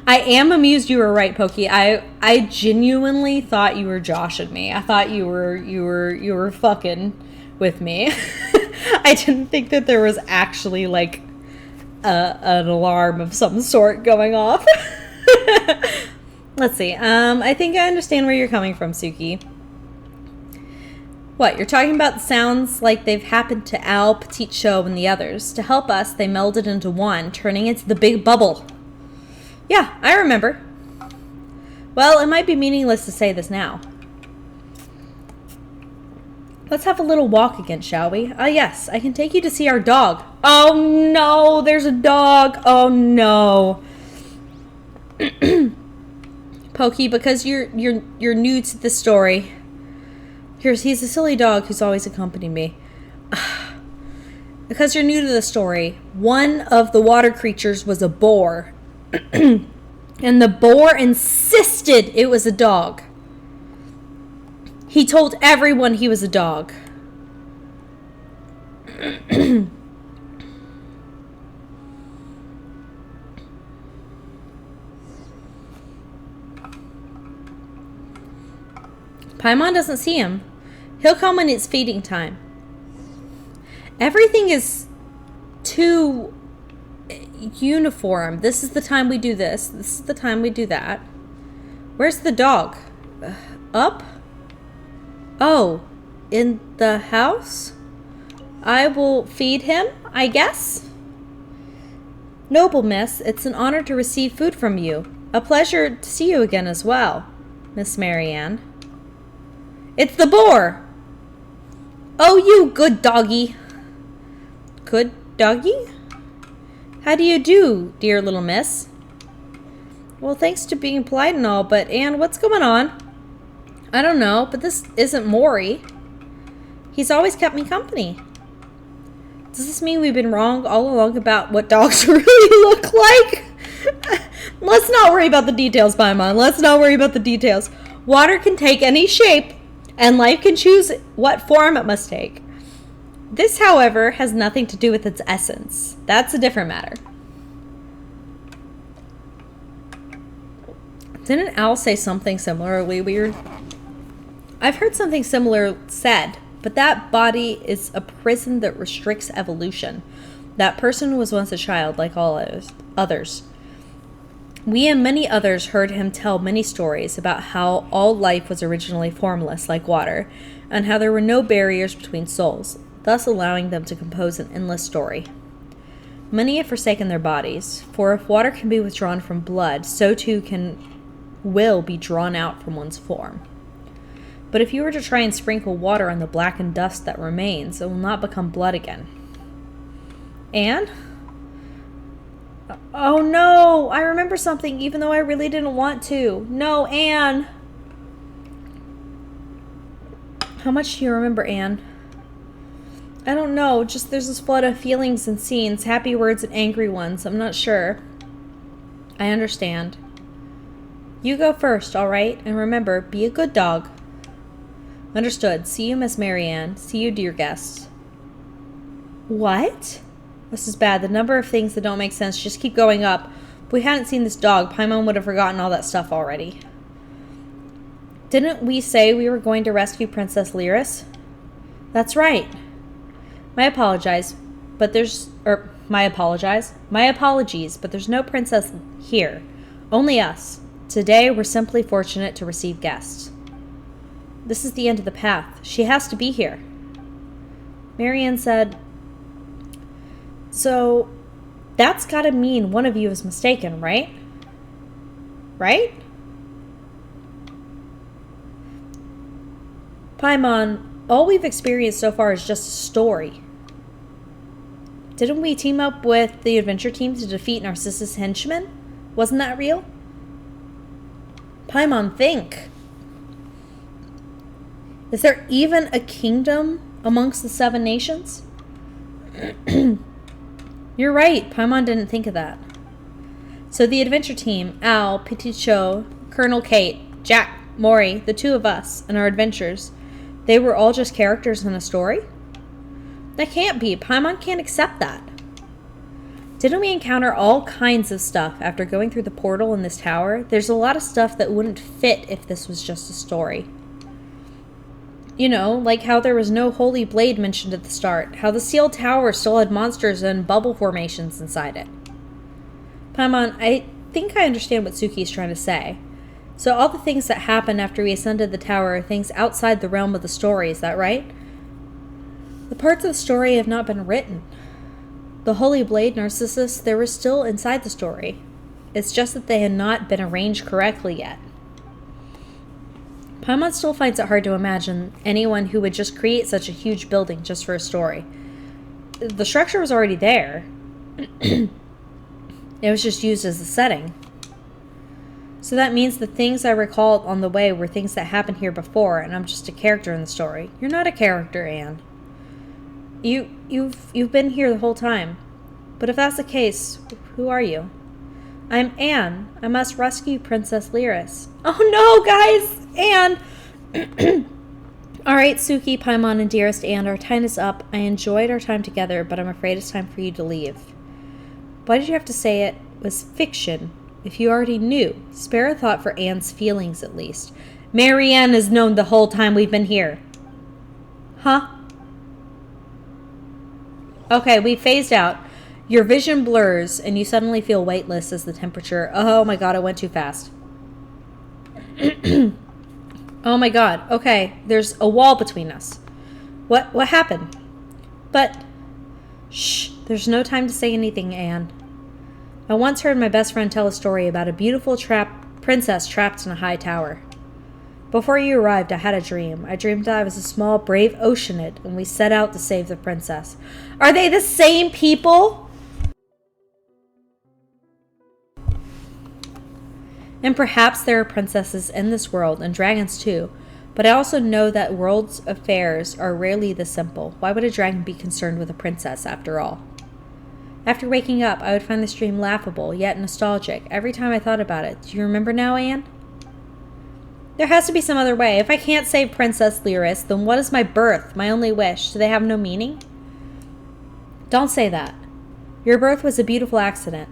S1: I am amused you were right, Pokey. I genuinely thought you were joshing me. I thought you were fucking with me. I didn't think that there was actually like an alarm of some sort going off. Let's see. I think I understand where you're coming from, Suki. What, you're talking about the sounds like they've happened to Al, Petite Show, and the others. To help us, they melded into one, turning into the big bubble. Yeah, I remember. Well, it might be meaningless to say this now. Let's have a little walk again, shall we? Ah, yes, I can take you to see our dog. Oh no, there's a dog. Oh no. Pokey, because you're new to the story. He's a silly dog who's always accompanied me. Because you're new to the story, one of the water creatures was a boar. And the boar insisted it was a dog. He told everyone he was a dog. Paimon doesn't see him. He'll come when it's feeding time. Everything is too uniform. This is the time we do this. This is the time we do that. Where's the dog? Up? Oh, in the house? I will feed him, I guess? Noble miss, it's an honor to receive food from you. A pleasure to see you again as well, Miss Marianne. It's the boar! Oh, you good doggy. Good doggy? How do you do, dear little miss? Well, thanks to being polite and all, but Anne, what's going on? I don't know, but this isn't Maury. He's always kept me company. Does this mean we've been wrong all along about what dogs really look like? Let's not worry about the details, Paimon. Let's not worry about the details. Water can take any shape, and life can choose what form it must take. This, however, has nothing to do with its essence. That's a different matter. Didn't Al say something similarly weird? I've heard something similar said, but that body is a prison that restricts evolution. That person was once a child like all others. We and many others heard him tell many stories about how all life was originally formless like water, and how there were no barriers between souls, thus allowing them to compose an endless story. Many have forsaken their bodies, for if water can be withdrawn from blood, so too will be drawn out from one's form. But if you were to try and sprinkle water on the blackened dust that remains, it will not become blood again. Anne? Oh no, I remember something even though I really didn't want to. No, Anne. How much do you remember, Anne? I don't know, just there's this flood of feelings and scenes, happy words and angry ones. I'm not sure. I understand. You go first, all right? And remember, be a good dog. Understood. See you, Miss Marianne. See you, dear guests. What? This is bad. The number of things that don't make sense just keep going up. If we hadn't seen this dog, Paimon would have forgotten all that stuff already. Didn't we say we were going to rescue Princess Lyris? That's right. My apologies, but there's no princess here. Only us. Today, we're simply fortunate to receive guests. This is the end of the path. She has to be here. Marianne said, so, that's gotta mean one of you is mistaken, right? Right? Paimon, all we've experienced so far is just a story. Didn't we team up with the adventure team to defeat Narcissus' henchmen? Wasn't that real? Paimon, think. Is there even a kingdom amongst the 7 nations? You're right, Paimon didn't think of that. So the adventure team, Al, Petit Cho, Colonel Kate, Jack, Maury, the 2 of us, and our adventures, they were all just characters in a story? That can't be. Paimon can't accept that. Didn't we encounter all kinds of stuff after going through the portal in this tower? There's a lot of stuff that wouldn't fit if this was just a story. You know, like how there was no holy blade mentioned at the start, how the sealed tower still had monsters and bubble formations inside it. Paimon, I think I understand what Suki's trying to say. So all the things that happened after we ascended the tower are things outside the realm of the story, is that right? The parts of the story have not been written. The Holy Blade Narcissus, they were still inside the story. It's just that they had not been arranged correctly yet. Paimon still finds it hard to imagine anyone who would just create such a huge building just for a story. The structure was already there. It was just used as a setting. So that means the things I recall on the way were things that happened here before, and I'm just a character in the story. You're not a character, Anne. You've been here the whole time. But if that's the case, who are you? I'm Anne. I must rescue Princess Lyris. Oh no, guys! Anne! Alright, Suki, Paimon, and dearest Anne, our time is up. I enjoyed our time together, but I'm afraid it's time for you to leave. Why did you have to say it was fiction? If you already knew, spare a thought for Anne's feelings at least. Marianne has known the whole time we've been here. Huh? Okay, we phased out. Your vision blurs, and you suddenly feel weightless as the temperature... Oh my god, I went too fast. Oh my god, okay, there's a wall between us. What happened? But... Shh, there's no time to say anything, Anne. I once heard my best friend tell a story about a beautiful princess trapped in a high tower. Before you arrived, I had a dream. I dreamed I was a small, brave Oceanid, and we set out to save the princess. Are they the same people? And perhaps there are princesses in this world, and dragons too. But I also know that world's affairs are rarely this simple. Why would a dragon be concerned with a princess, after all? After waking up, I would find this dream laughable, yet nostalgic, every time I thought about it. Do you remember now, Anne? There has to be some other way. If I can't save Princess Lyris, then what is my birth, my only wish? Do they have no meaning? Don't say that. Your birth was a beautiful accident.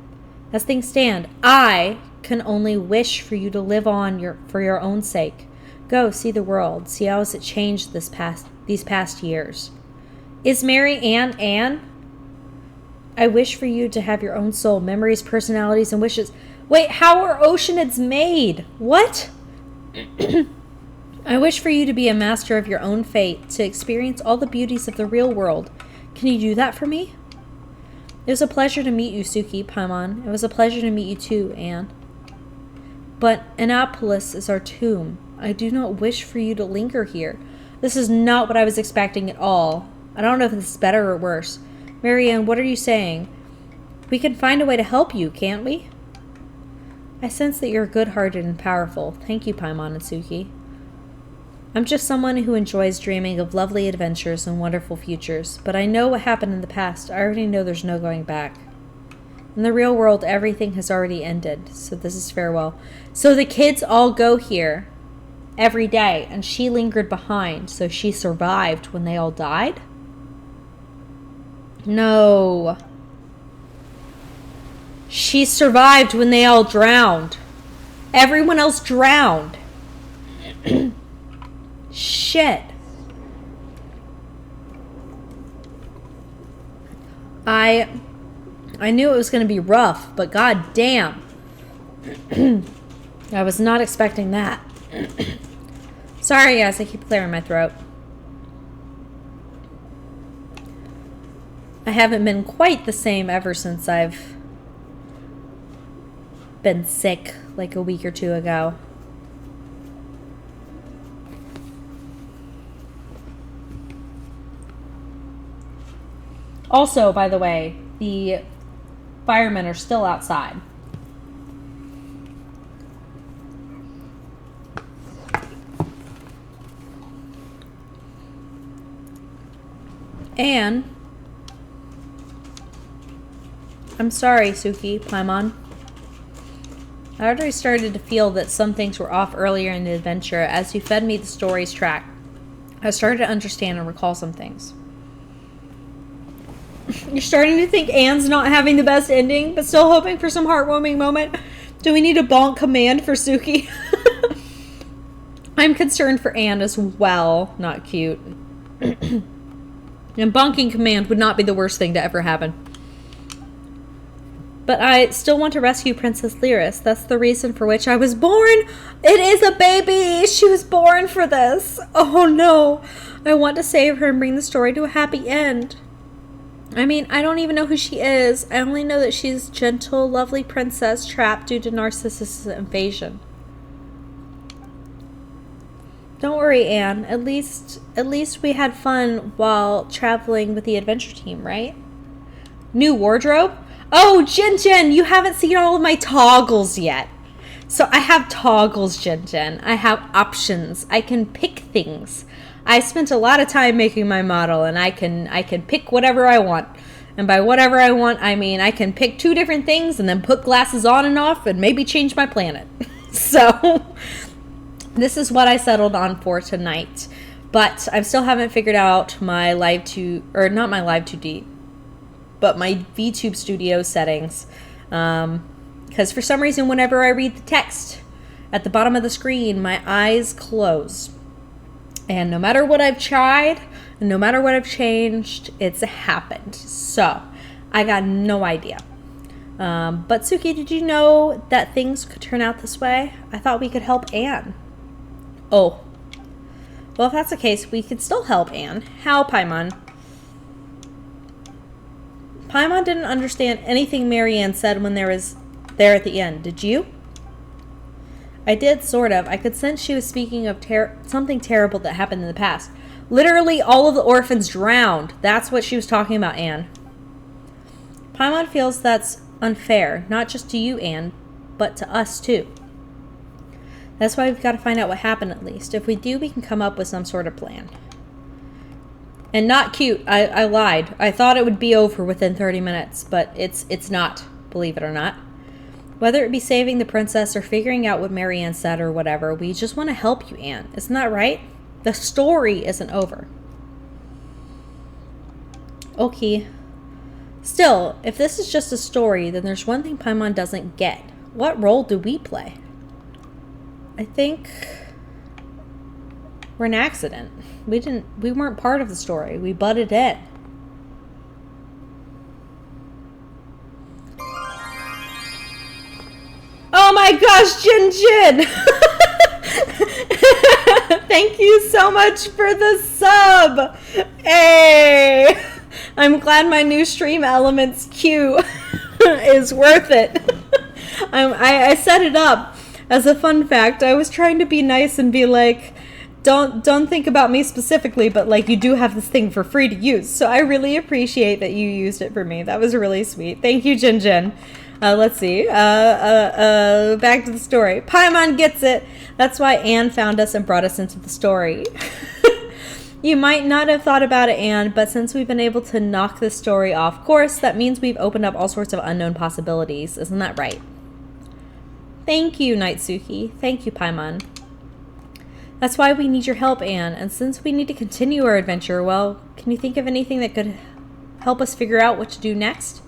S1: As things stand, I can only wish for you to live on for your own sake. Go, see the world. See how has it changed these past years. Is Mary Anne? I wish for you to have your own soul, memories, personalities, and wishes. Wait, how are Oceanids made? What? I wish for you to be a master of your own fate, to experience all the beauties of the real world. Can you do that for me? It was a pleasure to meet you, Suki, Paimon. It was a pleasure to meet you too, Anne. But Annapolis is our tomb. I do not wish for you to linger here. This is not what I was expecting at all. I don't know if this is better or worse. Marianne, what are you saying? We can find a way to help you, can't we? I sense that you're good-hearted and powerful. Thank you, Paimon and Suki. I'm just someone who enjoys dreaming of lovely adventures and wonderful futures, but I know what happened in the past. I already know there's no going back. In the real world, everything has already ended, so this is farewell. So the kids all go here every day, and she lingered behind, so she survived when they all died? No. She survived when they all drowned. Everyone else drowned. Shit. I knew it was going to be rough, but god damn. I was not expecting that. Sorry guys, I keep clearing my throat. I haven't been quite the same ever since I've been sick like a week or two ago. Also, by the way, the firemen are still outside. And I'm sorry, Suki, Paimon. I already started to feel that some things were off earlier in the adventure. As you fed me the story's track, I started to understand and recall some things. You're starting to think Anne's not having the best ending, but still hoping for some heartwarming moment. Do we need a bonk command for Suki? I'm concerned for Anne as well. Not cute. And bonking command would not be the worst thing to ever happen. But I still want to rescue Princess Lyris. That's the reason for which I was born. It is a baby. She was born for this. Oh no. I want to save her and bring the story to a happy end. I mean, I don't even know who she is. I only know that she's a gentle, lovely princess trapped due to Narcissus' invasion. Don't worry, Anne. At least we had fun while traveling with the adventure team, right? New wardrobe? Oh, Genshin, you haven't seen all of my toggles yet. So I have toggles, Genshin. I have options. I can pick things. I spent a lot of time making my model, and I can pick whatever I want. And by whatever I want, I mean I can pick 2 different things and then put glasses on and off and maybe change my planet. So this is what I settled on for tonight. But I still haven't figured out my live 2, or not my live 2D, but my VTube Studio settings. Because for some reason, whenever I read the text at the bottom of the screen, my eyes close. And no matter what I've tried, and no matter what I've changed, it's happened. So, I got no idea. But Suki, did you know that things could turn out this way? I thought we could help Anne. Oh. Well, if that's the case, we could still help Anne. How, Paimon? Paimon didn't understand anything Marianne said when there was there at the end. Did you? I did, sort of. I could sense she was speaking of something terrible that happened in the past. Literally, all of the orphans drowned. That's what she was talking about, Anne. Paimon feels that's unfair, not just to you, Anne, but to us, too. That's why we've got to find out what happened, at least. If we do, we can come up with some sort of plan. And not cute. I lied. I thought it would be over within 30 minutes, but it's not, believe it or not. Whether it be saving the princess or figuring out what Marianne said or whatever, we just want to help you, Anne. Isn't that right? The story isn't over. Okay. Still, if this is just a story, then there's one thing Paimon doesn't get. What role do we play? I think we're an accident. We weren't part of the story. We butted in. Oh my gosh, Jin Jin! Thank you so much for the sub! Hey! I'm glad my new stream elements queue is worth it. I set it up as a fun fact. I was trying to be nice and be like, don't think about me specifically, but like you do have this thing for free to use. So I really appreciate that you used it for me. That was really sweet. Thank you, Jin Jin. Let's see. Back to the story. Paimon gets it. That's why Anne found us and brought us into the story. You might not have thought about it, Anne, but since we've been able to knock this story off course, that means we've opened up all sorts of unknown possibilities. Isn't that right? Thank you, Naitsuki. Thank you, Paimon. That's why we need your help, Anne. And since we need to continue our adventure, well, can you think of anything that could help us figure out what to do next?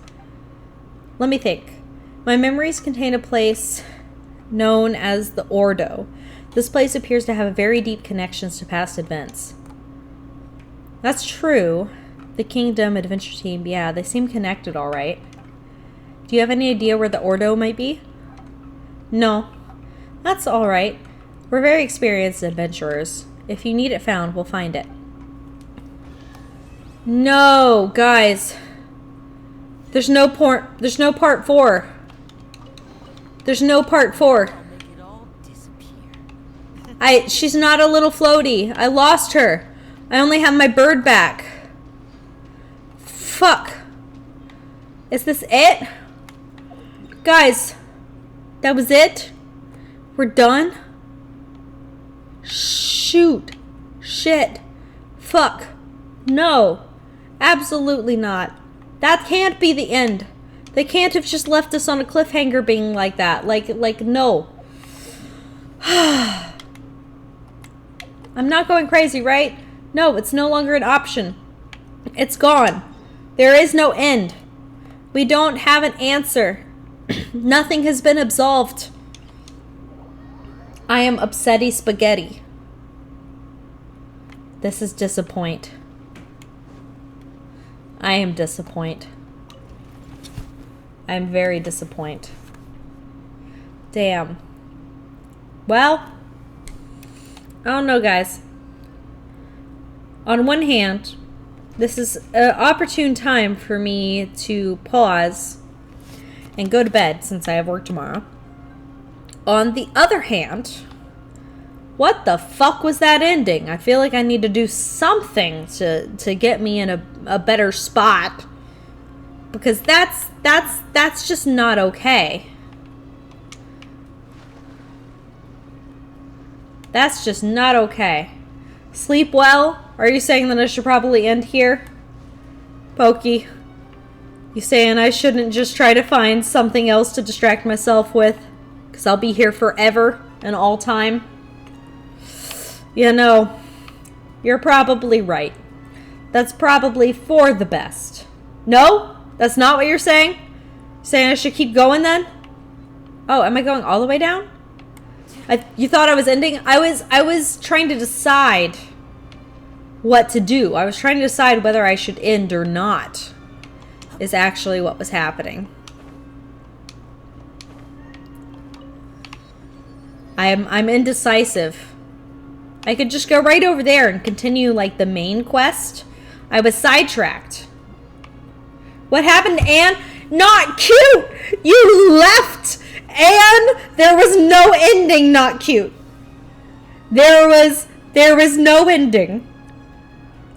S1: Let me think. My memories contain a place known as the Ordo. This place appears to have very deep connections to past events. That's true. The Kingdom Adventure Team, yeah, they seem connected all right. Do you have any idea where the Ordo might be? No. That's all right. We're very experienced adventurers. If you need it found, we'll find it. No, guys. There's no part 4. There's no part 4. She's not a little floaty. I lost her. I only have my bird back. Fuck. Is this it? Guys, that was it? We're done? Shoot. Shit. Fuck. No. Absolutely not. That can't be the end. They can't have just left us on a cliffhanger being like that. Like no. I'm not going crazy, right? No, it's no longer an option. It's gone. There is no end. We don't have an answer. Nothing has been absolved. I am upsetty spaghetti. This is disappoint. I am disappoint. I am very disappoint. Damn. Well, I don't know, guys. On one hand, this is an opportune time for me to pause and go to bed since I have work tomorrow. On the other hand, what the fuck was that ending? I feel like I need to do something to get me in a better spot, because that's just not okay. That's just not okay. Sleep well? Are you saying that I should probably end here? Pokey, you saying I shouldn't just try to find something else to distract myself with? Because I'll be here forever and all time? You know, you're probably right. That's probably for the best. No? That's not what you're saying? Saying I should keep going then? Oh, am I going all the way down? You thought I was ending? I was trying to decide what to do. I was trying to decide whether I should end or not, is actually what was happening. I'm indecisive. I could just go right over there and continue like the main quest. I was sidetracked. What happened to Anne? Not cute! You left! And there was no ending. Not cute. There was no ending.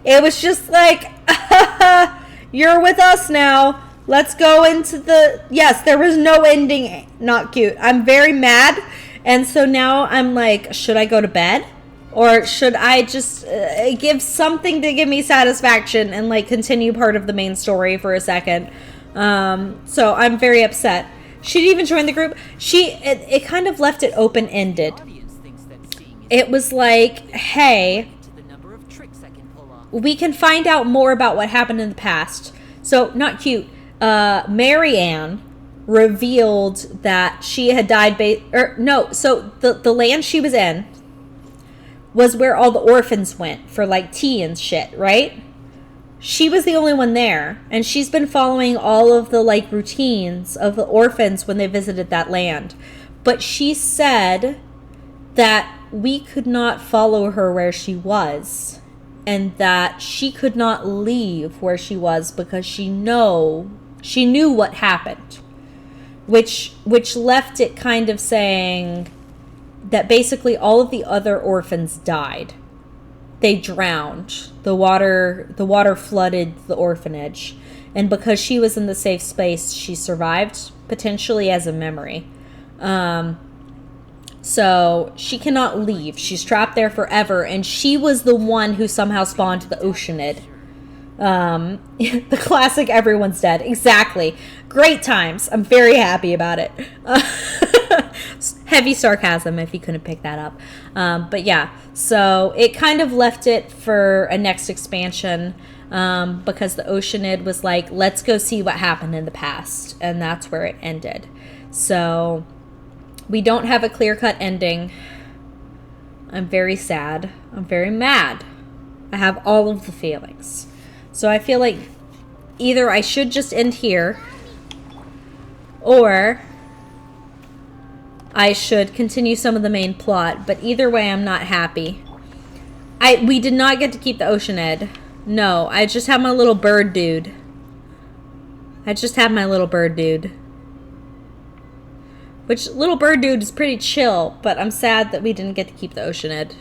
S1: It was just like, you're with us now. Let's go into the... Yes, there was no ending. Not cute. I'm very mad. And so now I'm like, should I go to bed? Or should I just give something to give me satisfaction and like continue part of the main story for a second? So I'm very upset. She didn't even join the group. It kind of left it open-ended. It was like, hey, we can find out more about what happened in the past. So, not cute. Mary Ann revealed that she had died so the land she was in was where all the orphans went for like tea and shit, right? She was the only one there, and she's been following all of the like routines of the orphans when they visited that land. But she said that we could not follow her where she was, and that she could not leave where she was because she knew what happened, which left it kind of saying that basically all of the other orphans died. They drowned. The water flooded the orphanage. And because she was in the safe space, she survived, potentially as a memory. So she cannot leave. She's trapped there forever. And she was the one who somehow spawned the Oceanid. The classic everyone's dead. Exactly. Great times. I'm very happy about it. Heavy sarcasm if you couldn't pick that up. But yeah, so it kind of left it for a next expansion because the Oceanid was like, let's go see what happened in the past. And that's where it ended. So we don't have a clear-cut ending. I'm very sad. I'm very mad. I have all of the feelings. So I feel like either I should just end here, or I should continue some of the main plot. But either way, I'm not happy. We did not get to keep the Oceanid. No, I just have my little bird dude. Which, little bird dude is pretty chill, but I'm sad that we didn't get to keep the Oceanid.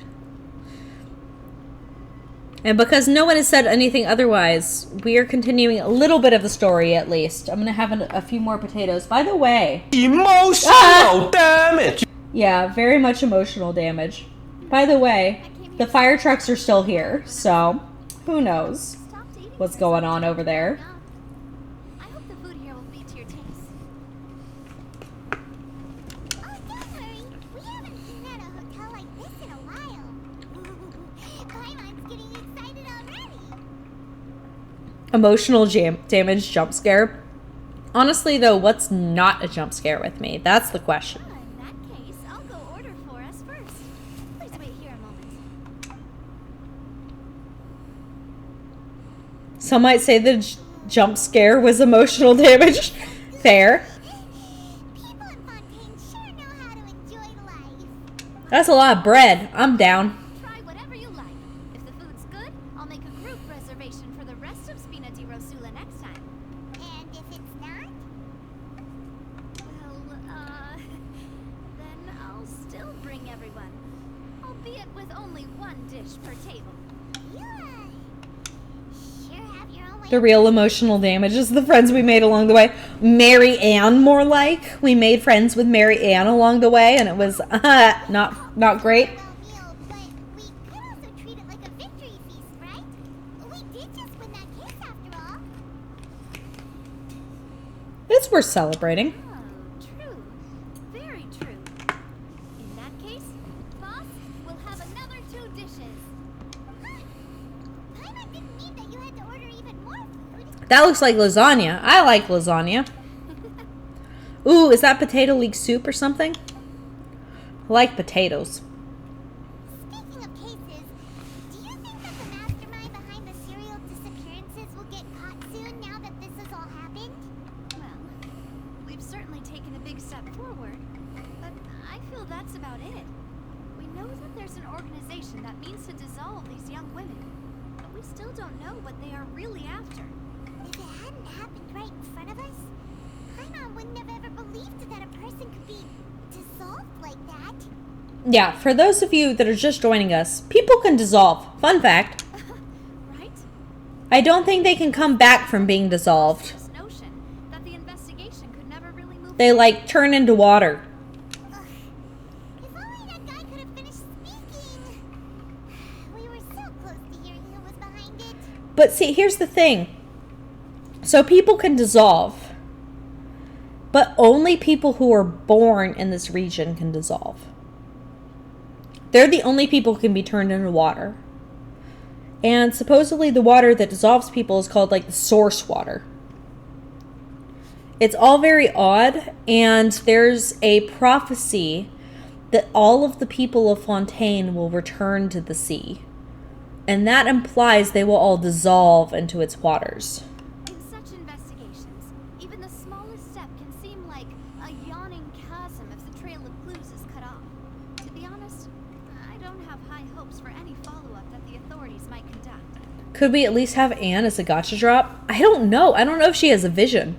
S1: And because no one has said anything otherwise, we are continuing a little bit of the story at least. I'm going to have a few more potatoes. By the way... Emotional damage! Yeah, very much emotional damage. By the way, the fire trucks are still here, so who knows what's going on over there.
S2: I hope the food here will be to your taste. Oh, don't worry. We haven't been at a hotel like this in a while. Paimon's getting excited already.
S1: Emotional damage jump scare. Honestly, though, what's not a jump scare with me? That's the question.
S2: In that case, I'll go order for us first. Please wait here a moment.
S1: Some might say the jump scare was emotional damage. Fair.
S2: People in Fontaine sure know how to enjoy life.
S1: That's a lot of bread. I'm down.
S2: Try whatever you like. If the food's good, I'll make a group reservation for the rest of Spina di Rosula next time. And if it's not? Well, then I'll still bring everyone. Albeit with only one dish per table. Yeah. Sure have your own way.
S1: The real emotional damage is the friends we made along the way. Mary Ann, more like. We made friends with Mary Ann along the way, and it was not great.
S2: Meal, but we could also treat it like a victory feast, right? We did just win that case after all.
S1: It's worth celebrating.
S2: Oh, true. Very true. In that case, boss, we'll have another 2 dishes. Huh. Paimon didn't mean that you had to order even more food.
S1: That looks like lasagna. I like lasagna. Ooh, is that potato leek soup or something? I like potatoes.
S2: Speaking of cases, do you think that the mastermind behind the serial disappearances will get caught soon now that this has all happened? Well, we've certainly taken a big step forward, but I feel that's about it. We know that there's an organization that means to dissolve these young women, but we still don't know what they are really after. If it hadn't happened right in front of us, Paimon wouldn't have ever believed that a person could be dissolved like that.
S1: Yeah, for those of you that are just joining us, people can dissolve. Fun fact.
S2: Right?
S1: I don't think they can come back from being dissolved.
S2: This notion that the investigation could never really move.
S1: They, like, turn into water.
S2: Ugh. If only that guy could have finished speaking. We were so close to hearing who was behind it.
S1: But see, here's the thing. So people can dissolve. But only people who are born in this region can dissolve. They're the only people who can be turned into water. And supposedly the water that dissolves people is called like the source water. It's all very odd, and there's a prophecy that all of the people of Fontaine will return to the sea. And that implies they will all dissolve into its waters.
S2: In such investigations, even the smallest step can seem like a yawning chasm if the trail of clues is cut off. To be honest, I don't have high hopes for any follow-up that the authorities might conduct.
S1: Could we at least have Anne as a gotcha drop? I don't know. I don't know if she has a vision.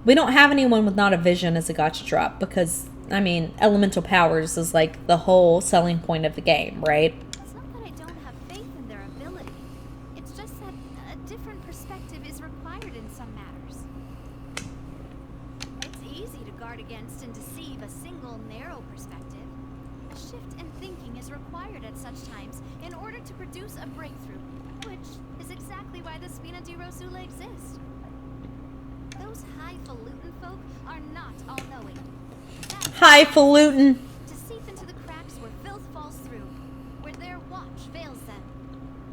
S1: We don't have anyone with not a vision as a gotcha drop because, I mean, elemental powers is like the whole selling point of the game, right?
S2: It's not that I don't have faith in their ability. It's just that a different perspective is required in some matters. It's easy to guard against and deceive a single narrow perspective. A shift in thinking is required at such times in order to produce a breakthrough, which is exactly why the Spina di Rosula exist. Those highfalutin folk are not all-knowing.
S1: Highfalutin.
S2: To seep into the cracks where filth falls through, where their watch fails them.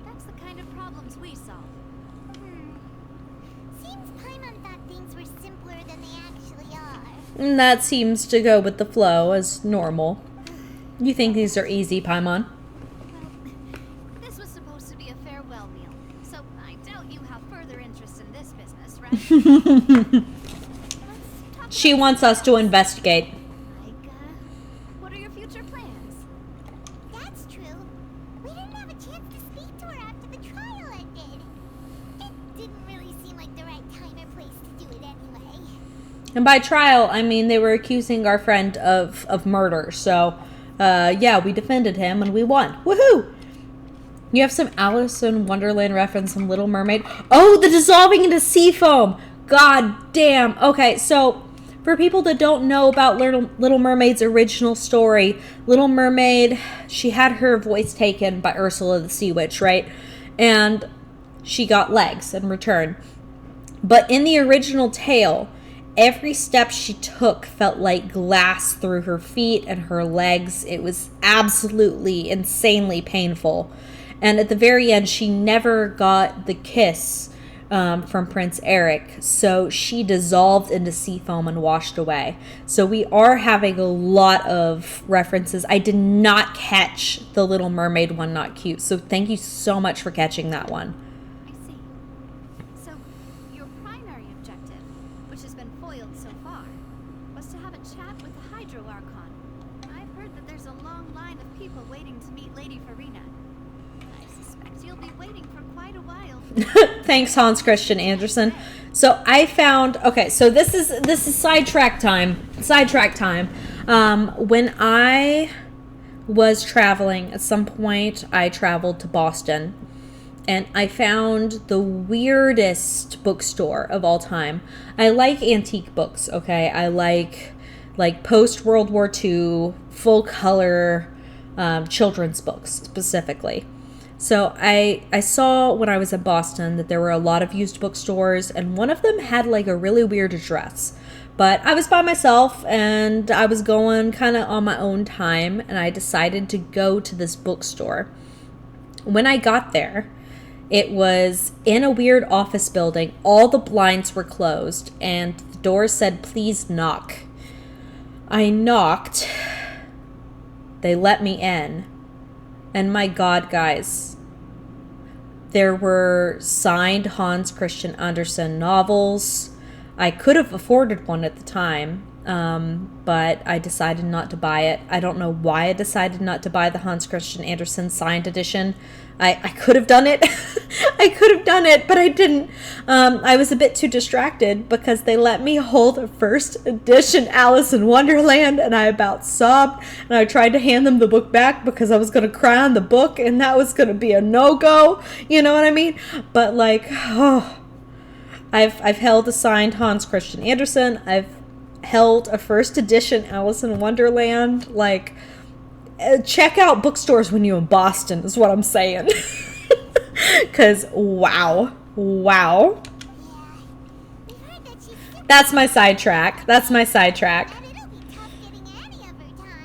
S2: That's the kind of problems we solve. Seems Paimon thought things were simpler than they actually are.
S1: And that seems to go with the flow as normal. You think these are easy, Paimon?
S2: Well, this was supposed to be a farewell meal, so I doubt you have further interest in this business, right? Let's talk
S1: She
S2: about
S1: wants us to investigate.
S2: Like, what are your future plans? That's true. We didn't have a chance to speak to her after the trial ended. It didn't really seem like the right time or place to do it anyway.
S1: And by trial, I mean they were accusing our friend of murder. So, yeah, we defended him and we won. Woohoo! You have some Alice in Wonderland reference from Little Mermaid. Oh, the dissolving into sea foam. God damn. Okay, so for people that don't know about Little Mermaid's original story, Little Mermaid, she had her voice taken by Ursula the Sea Witch, right? And she got legs in return. But in the original tale, every step she took felt like glass through her feet and her legs. It was absolutely insanely painful. And at the very end, she never got the kiss from Prince Eric. So she dissolved into sea foam and washed away. So we are having a lot of references. I did not catch the Little Mermaid one, Not Cute. So thank you so much for catching that one.
S2: I see. So, your primary objective, which has been foiled so far, was to have a chat with the Hydro Archon. I've heard that there's a long line of people waiting to meet Lady Farina. I suspect you'll be waiting for quite a while.
S1: Thanks, Hans Christian Andersen. So I found, okay, so this is sidetrack time. When I was traveling, at some point I traveled to Boston, and I found the weirdest bookstore of all time. I like antique books, okay? I like post World War II, full color children's books specifically. So I saw when I was in Boston that there were a lot of used bookstores, and one of them had like a really weird address. But I was by myself and I was going kind of on my own time, and I decided to go to this bookstore. When I got there, it was in a weird office building. All the blinds were closed and the door said, "Please knock." I knocked. They let me in. And my God, guys, there were signed Hans Christian Andersen novels. I could have afforded one at the time, but I decided not to buy it. I don't know why I decided not to buy the Hans Christian Andersen signed edition. I could have done it. I could have done it, but I didn't. I was a bit too distracted because they let me hold a first edition Alice in Wonderland, and I about sobbed, and I tried to hand them the book back because I was going to cry on the book, and that was going to be a no-go. You know what I mean? But like, oh, I've held a signed Hans Christian Andersen. I've held a first edition Alice in Wonderland. Like, check out bookstores when you're in Boston is what I'm saying. Because wow. That's my sidetrack.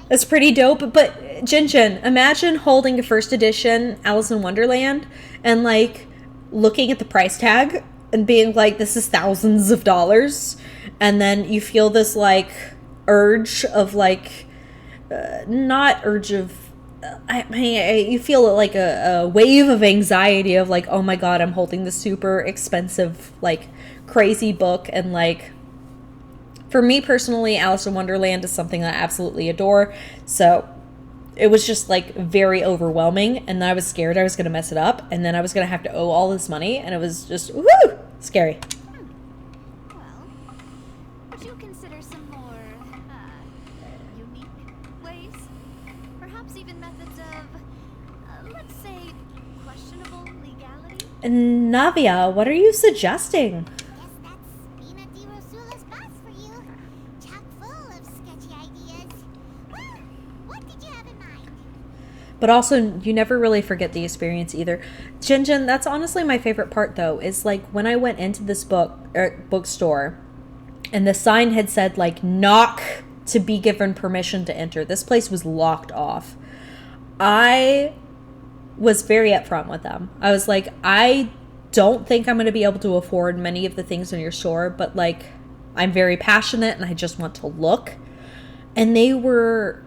S1: It's pretty dope. But Genshin, imagine holding a first edition Alice in Wonderland and like looking at the price tag and being like, this is thousands of dollars. And then you feel this like urge of like, you feel like a wave of anxiety of like, oh my God, I'm holding this super expensive, like crazy book. And like, for me personally, Alice in Wonderland is something I absolutely adore. So it was just like very overwhelming. And I was scared I was going to mess it up. And then I was going to have to owe all this money. And it was just, woo, scary.
S2: Well, would you consider some more, unique ways? Perhaps even methods of, let's say, questionable legality?
S1: Navia, what are you suggesting?
S5: Guess that's Mina Di Rosula's boss for you. Chock full of sketchy ideas. Well, what did you have in mind?
S1: But also, you never really forget the experience either. Jinjin, that's honestly my favorite part, though, is like when I went into this bookstore and the sign had said, like, knock to be given permission to enter. This place was locked off. I was very upfront with them. I was like, I don't think I'm going to be able to afford many of the things in your store, but like, I'm very passionate and I just want to look. And they were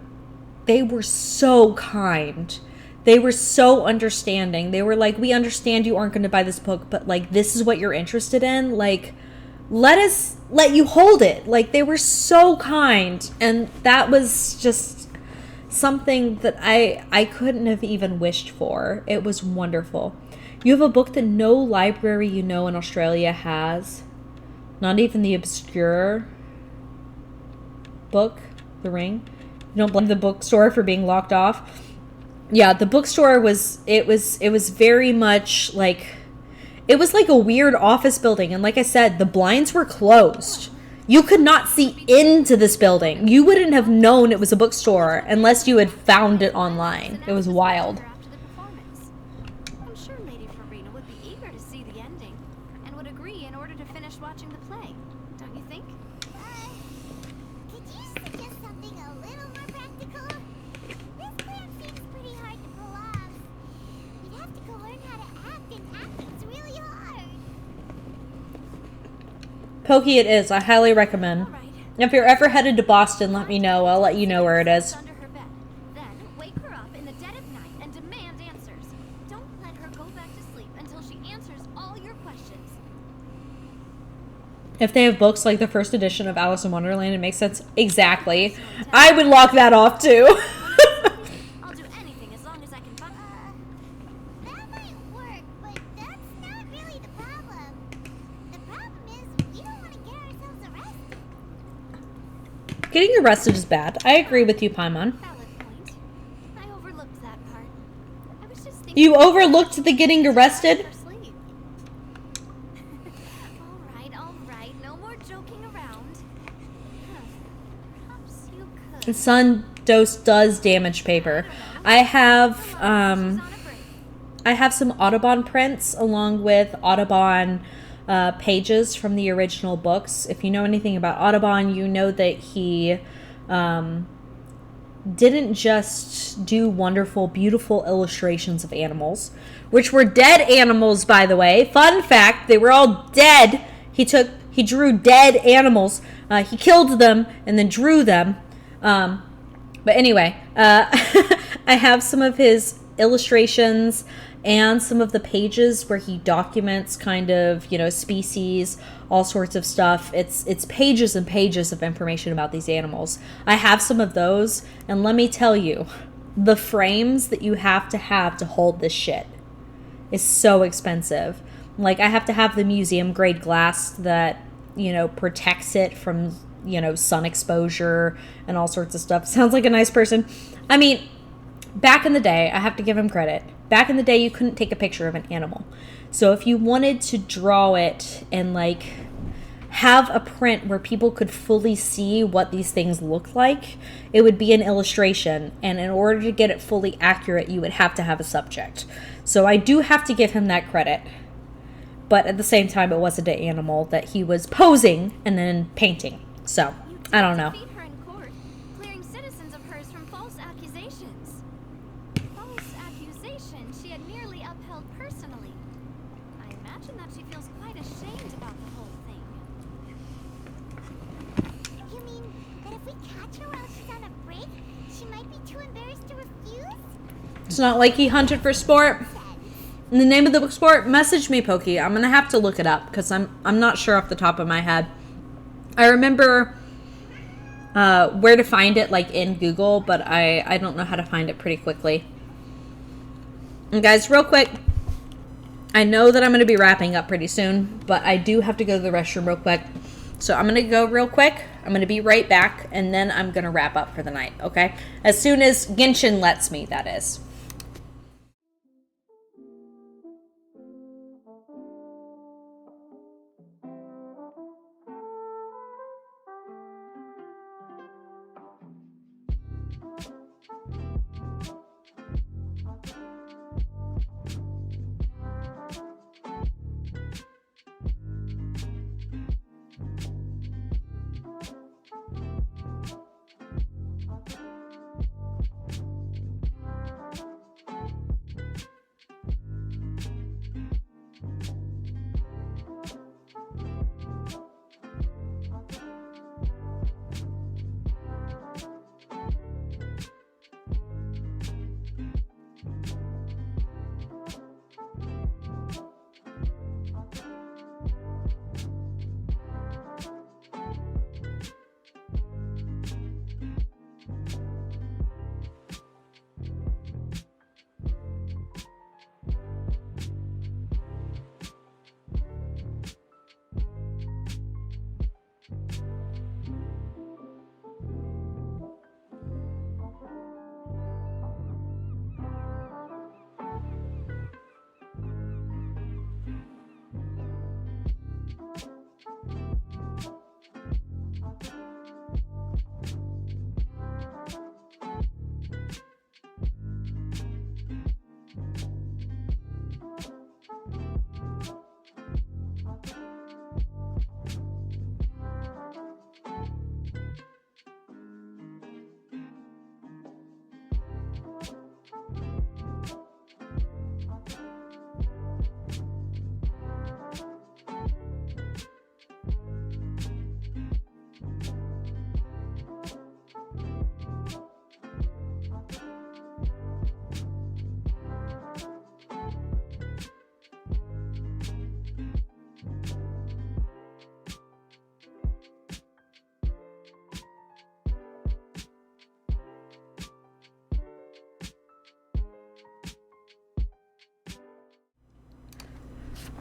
S1: so kind. They were so understanding. They were like, we understand you aren't going to buy this book, but like, this is what you're interested in. Like, let us let you hold it. Like, they were so kind. And that was just something that I couldn't have even wished for. It was wonderful. You have a book that no library you know in Australia has. Not even the obscure book, The Ring. You don't blame the bookstore for being locked off. Yeah, the bookstore was very much like, it was like a weird office building. And like I said, the blinds were closed. You could not see into this building. You wouldn't have known it was a bookstore unless you had found it online. It was wild.
S2: After the performance. I'm sure Lady Farina would be eager to see the ending and would agree in order to finish watching the play. Don't you think?
S5: Could you suggest something a little more practical? This plan seems pretty hard to pull off. You'd have to go learn how to act, and acting's really hard.
S1: Pokey it is. I highly recommend.
S2: All right.
S1: If you're ever headed to Boston, let me know. I'll let you know where it is.
S2: Under her bed. Then wake her up in the dead of night and demand answers. Don't let her go back to sleep until she answers all your questions.
S1: If they have books like the first edition of Alice in Wonderland, it makes sense. Exactly. I would lock that off too.
S2: I'll do anything as long as I can find.
S5: That might work, but that's not really the problem. The problem is we don't want to get ourselves arrested.
S1: Getting arrested is bad. I agree with you, Paimon.
S2: Valid point. I overlooked that part. I was just thinking.
S1: You overlooked the getting arrested?
S2: For sleep. All right. No more joking around. Huh. Perhaps you could.
S1: Sun dose does damage paper. I have
S2: She's on a break.
S1: I have some Audubon prints along with Audubon pages from the original books. If you know anything about Audubon, you know that he didn't just do wonderful, beautiful illustrations of animals, which were dead animals, by the way. Fun fact, they were all dead. He drew dead animals. He killed them and then drew them. But anyway, I have some of his illustrations and some of the pages where he documents kind of, species, all sorts of stuff. It's pages and pages of information about these animals. I have some of those, and let me tell you, the frames that you have to hold this shit is so expensive. Like, I have to have the museum grade glass that, protects it from, sun exposure and all sorts of stuff. Sounds like a nice person. I mean, back in the day, I have to give him credit. Back in the day, you couldn't take a picture of an animal. So if you wanted to draw it and, have a print where people could fully see what these things look like, it would be an illustration. And in order to get it fully accurate, you would have to have a subject. So I do have to give him that credit. But at the same time, it wasn't an animal that he was posing and then painting. So, I don't know.
S2: Defeat her in court, clearing citizens of hers from false accusations. False accusation she had nearly upheld personally. I imagine that she feels quite ashamed about the whole thing.
S5: You mean that if we catch her while she's on a break, she might be too embarrassed to refuse?
S1: It's not like he hunted for sport. In the name of the book sport, message me, Pokey. I'm going to have to look it up because I'm not sure off the top of my head. I remember where to find it, in Google, but I don't know how to find it pretty quickly. And guys, real quick, I know that I'm going to be wrapping up pretty soon, but I do have to go to the restroom real quick. So I'm going to go real quick. I'm going to be right back, and then I'm going to wrap up for the night, okay? As soon as Genshin lets me, that is.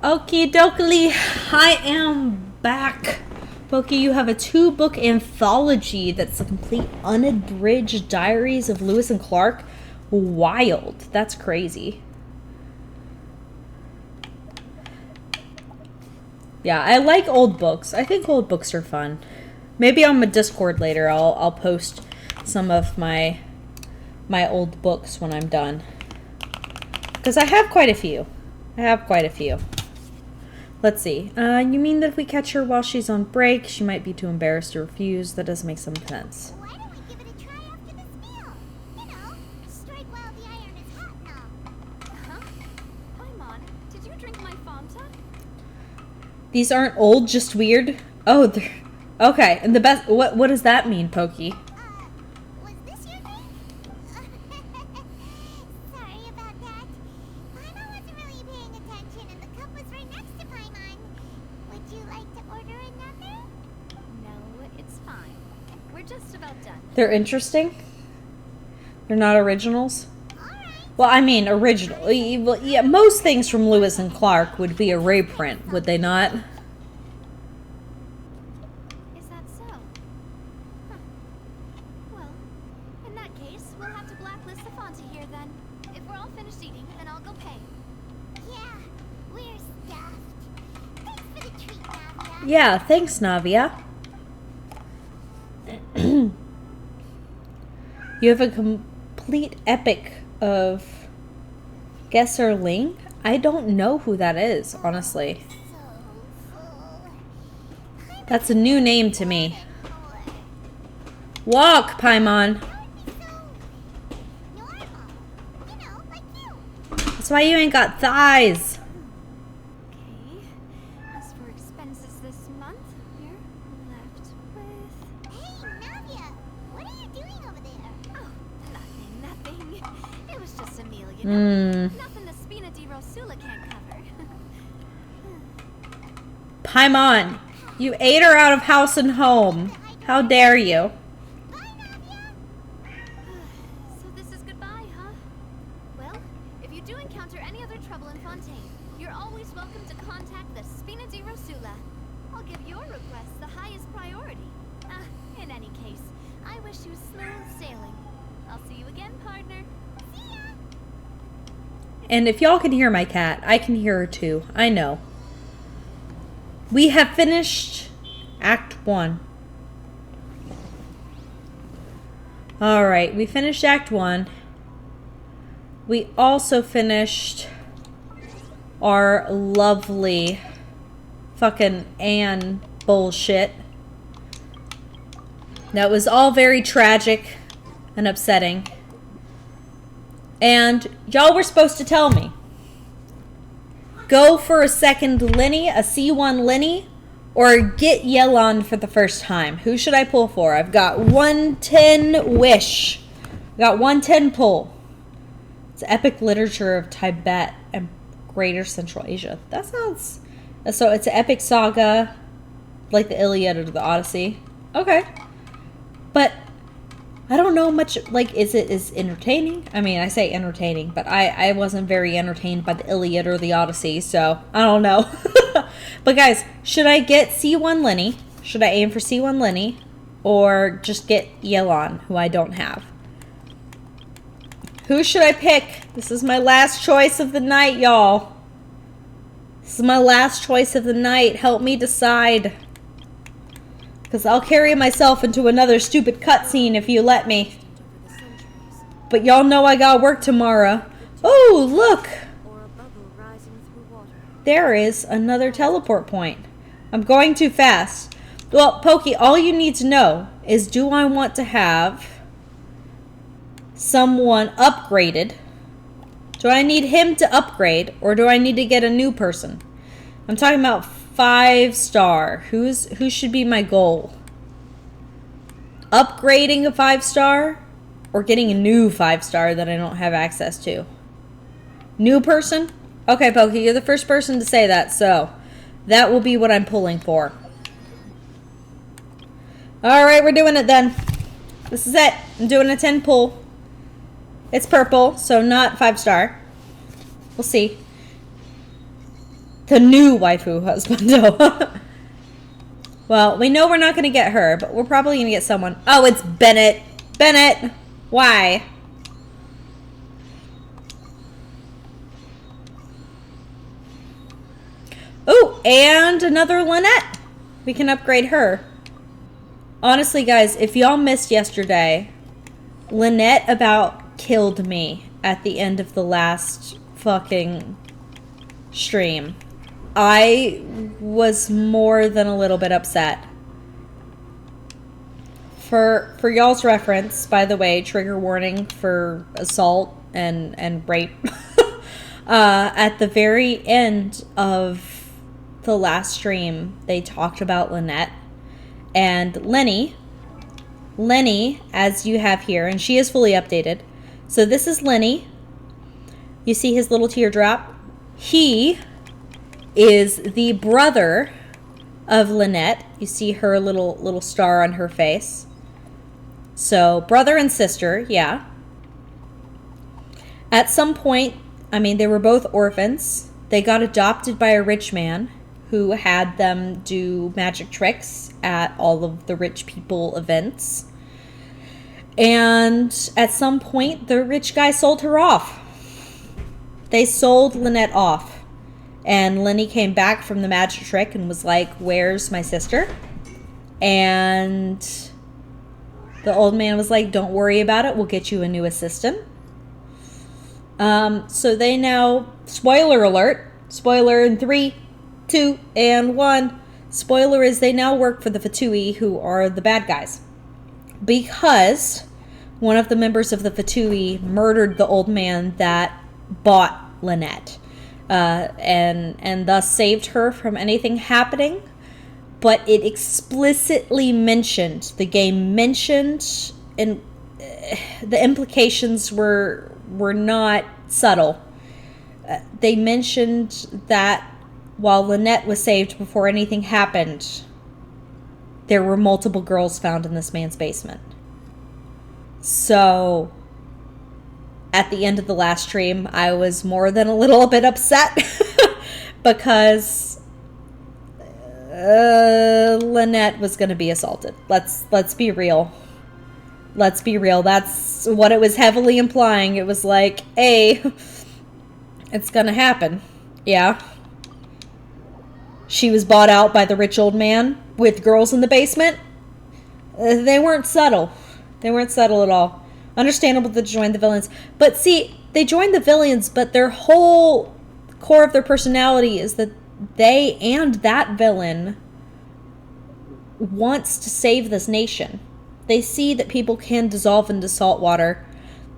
S1: Okie dokie, I am back. Pokey, you have a 2-book anthology that's the complete unabridged diaries of Lewis and Clark. Wild. That's crazy. Yeah, I like old books. I think old books are fun. Maybe on my Discord later I'll post some of my old books when I'm done. Because I have quite a few. Let's see. You mean that if we catch her while she's on break, she might be too embarrassed to refuse? That doesn't make some sense.
S5: Why don't we give it a try after this meal? You know, strike while the iron is hot now.
S2: Huh? Paimon, did you drink my Fanta?
S1: These aren't old, just weird. Oh, they're... Okay, and the best... What does that mean, Pokey?
S5: Was this your thing? Sorry about that. Paimon wasn't really paying attention and the cup was right next to Paimon. Would you like to order another?
S2: No, it's fine. We're just about done.
S1: They're interesting? They're not originals?
S5: Alright.
S1: Well, I mean, original. Well, yeah, most things from Lewis and Clark would be a reprint, would they not?
S2: Is that so? Huh. Well, in that case, we'll have to blacklist the Fanta here then. If we're all finished eating, then I'll go pay.
S5: Yeah, we're stuffed. Thanks for the treat, Navia.
S1: Yeah, thanks, Navia. You have a complete epic of Gesser Ling? I don't know who that is, honestly.
S5: So full.
S1: That's a new name to me. Walk, Paimon.
S5: That would be so normal. You know, like you.
S1: That's why you ain't got thighs.
S2: Okay. As for expenses this month, we're left with...
S5: Hey, Navia, what are you doing over there?
S2: Oh, nothing. It was just a meal, you know?
S1: Hmm.
S2: Nothing the Spina di Rosula can't cover.
S1: Paimon, you ate her out of house and home. How dare you?
S5: Bye, Navia.
S2: So this is goodbye, huh? Well, if you do encounter any other trouble in Fontaine, you're always welcome to contact the Spina di Rosula. I'll give your request the highest priority. In any case, I wish you smooth sailing. I'll see you again, partner.
S5: See ya.
S1: And if y'all can hear my cat, I can hear her too. I know. We have finished Act 1. Alright, we finished Act 1. We also finished our lovely fucking Anne bullshit. That was all very tragic and upsetting. And y'all were supposed to tell me. Go for a second Lenny, a C1 Lenny, or get Yelon for the first time. Who should I pull for? I've got 110 wish. I've got 110 pull. It's epic literature of Tibet and Greater Central Asia. That sounds... So it's an epic saga, like the Iliad or the Odyssey. Okay. But I don't know much, like, is it is entertaining? I mean, I say entertaining, but I wasn't very entertained by the Iliad or the Odyssey, so I don't know. But guys, should I get C1 Lenny? Should I aim for C1 Lenny? Or just get Yelon, who I don't have? Who should I pick? This is my last choice of the night, y'all. This is my last choice of the night. Help me decide. Because I'll carry myself into another stupid cutscene if you let me. But y'all know I got work tomorrow. Oh, look!
S4: Or a bubble rising through water.
S1: There is another teleport point. I'm going too fast. Well, Pokey, all you need to know is, do I want to have someone upgraded? Do I need him to upgrade, or do I need to get a new person? I'm talking about 5-star. Who should be my goal? upgrading a 5-star or getting a new 5-star that I don't have access to? New person? Okay, Pokey, you're the first person to say that, so that will be what I'm pulling for. Alright, we're doing it then. This is it. I'm doing a 10 pull. It's purple, so not 5-star. We'll see. The new waifu husbando. Well, we know we're not going to get her, but we're probably going to get someone. Oh, it's Bennett. Bennett! Why? Oh, and another Lynette. We can upgrade her. Honestly, guys, if y'all missed yesterday, Lynette about killed me at the end of the last fucking stream. I was more than a little bit upset. For y'all's reference, by the way, trigger warning for assault and rape. At the very end of the last stream, they talked about Lynette and Lenny, as you have here, and she is fully updated. So this is Lenny. You see his little teardrop. He is the brother of Lynette. You see her little star on her face. So brother and sister, yeah. At some point, I mean, they were both orphans. They got adopted by a rich man who had them do magic tricks at all of the rich people events. And at some point, the rich guy sold her off. They sold Lynette off. And Lenny came back from the magic trick and was like, "Where's my sister?" And the old man was like, "Don't worry about it. We'll get you a new assistant." So they now, spoiler alert, spoiler in 3, 2, and 1. Spoiler is they now work for the Fatui, who are the bad guys. Because one of the members of the Fatui murdered the old man that bought Lynette. And thus saved her from anything happening. But it explicitly mentioned, the game mentioned, and the implications were not subtle. They mentioned that while Lynette was saved before anything happened, there were multiple girls found in this man's basement. So, at the end of the last stream, I was more than a little bit upset because Lynette was going to be assaulted. Let's be real. Let's be real. That's what it was heavily implying. It was like, hey, it's going to happen. Yeah. She was bought out by the rich old man with girls in the basement. They weren't subtle. They weren't subtle at all. Understandable to join the villains. But see, they joined the villains, but their whole core of their personality is that they and that villain wants to save this nation. They see that people can dissolve into salt water.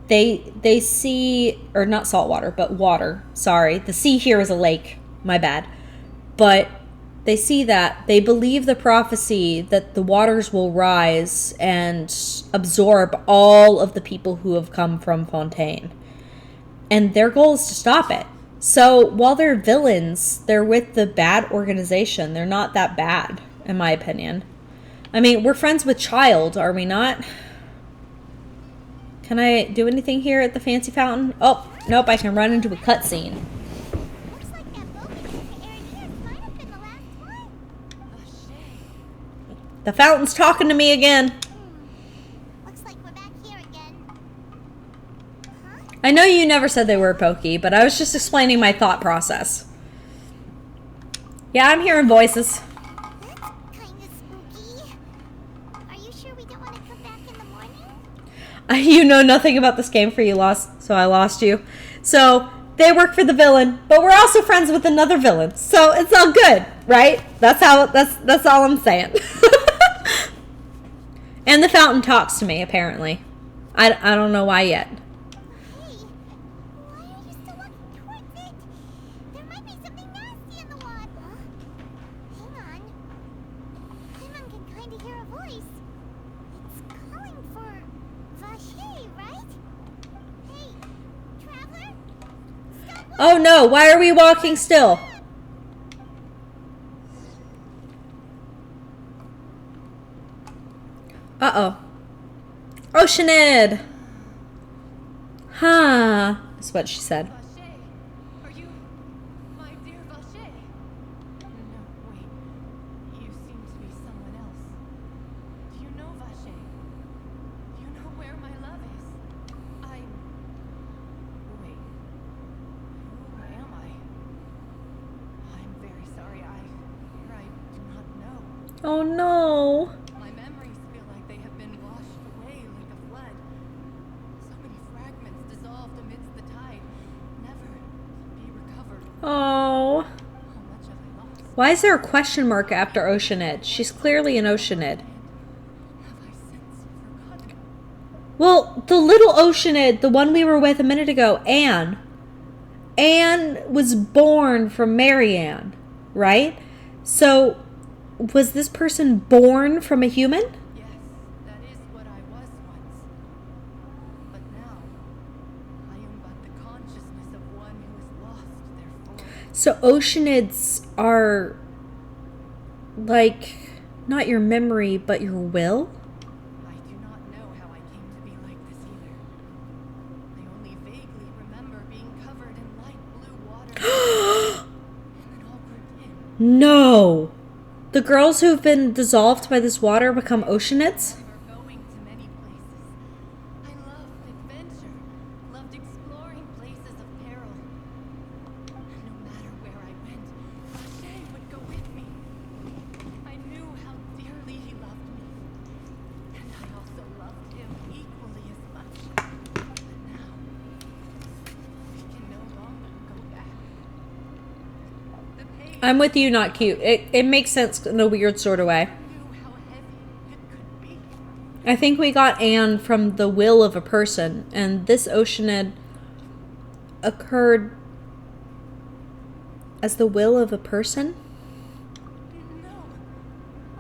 S1: They see, or not salt water, but water. Sorry, the sea here is a lake. My bad. But they see that. They believe the prophecy that the waters will rise and absorb all of the people who have come from Fontaine. And their goal is to stop it. So while they're villains, they're with the bad organization. They're not that bad, in my opinion. I mean, we're friends with Child, are we not? Can I do anything here at the fancy fountain? Oh, nope, I can run into a cutscene.
S5: Looks like that boat in the area here might have been the last one.
S1: The fountain's talking to me again.
S5: Looks like we're back here again. Huh?
S1: I know you never said they were pokey, but I was just explaining my thought process. Yeah, I'm hearing voices.
S5: That's kind of spooky. Are you sure we don't want to come back in the morning?
S1: You know nothing about this game, for you lost, so I lost you. So they work for the villain, but we're also friends with another villain, so it's all good, right? That's all I'm saying. And the fountain talks to me, apparently. I don't know why yet.
S5: Hey, why are you still walking towards it? There might be something nasty in the water. Hang on. Paimon can kind of hear a voice. It's
S1: Oh no, why are we walking still? Uh-oh. Oceanid! Huh, is what she said.
S3: Vache, are you my dear Vache? No, wait. You seem to be someone else. Do you know Vache? Do you know where my love is? Wait. Who am I? I'm very sorry. I do not know.
S1: Oh no.
S3: My memories feel like they have been washed away like a flood. So many fragments dissolved amidst the tide, never to be recovered.
S1: Oh.
S3: How much have I lost?
S1: Why is there a question mark after Oceanid? She's clearly an Oceanid.
S3: Have I since forgotten?
S1: Well, the little Oceanid, the one we were with a minute ago, Anne. Anne was born from Marianne, right? So, was this person born from a human?
S3: Yes, that is what I was once. But now, I am but the consciousness of one who has lost their form.
S1: So Oceanids are like not your memory, but your will?
S3: I do not know how I came to be like this either. I only vaguely remember being covered in light blue water. And then all grew dim.
S1: No. The girls who've been dissolved by this water become Oceanids?
S3: We're going to many places. I loved adventure, loved exploring places of peril. And no matter where I went, Vache would go with me. I knew how dearly he loved me, and I also loved him equally as much. But now, we can no longer go back. The pain
S1: I'm with you, not cute. It makes sense in a weird sort of way.
S3: knew how heavy it could be.
S1: I think we got Anne from the will of a person, and this Oceanid occurred as the will of a person?
S3: No,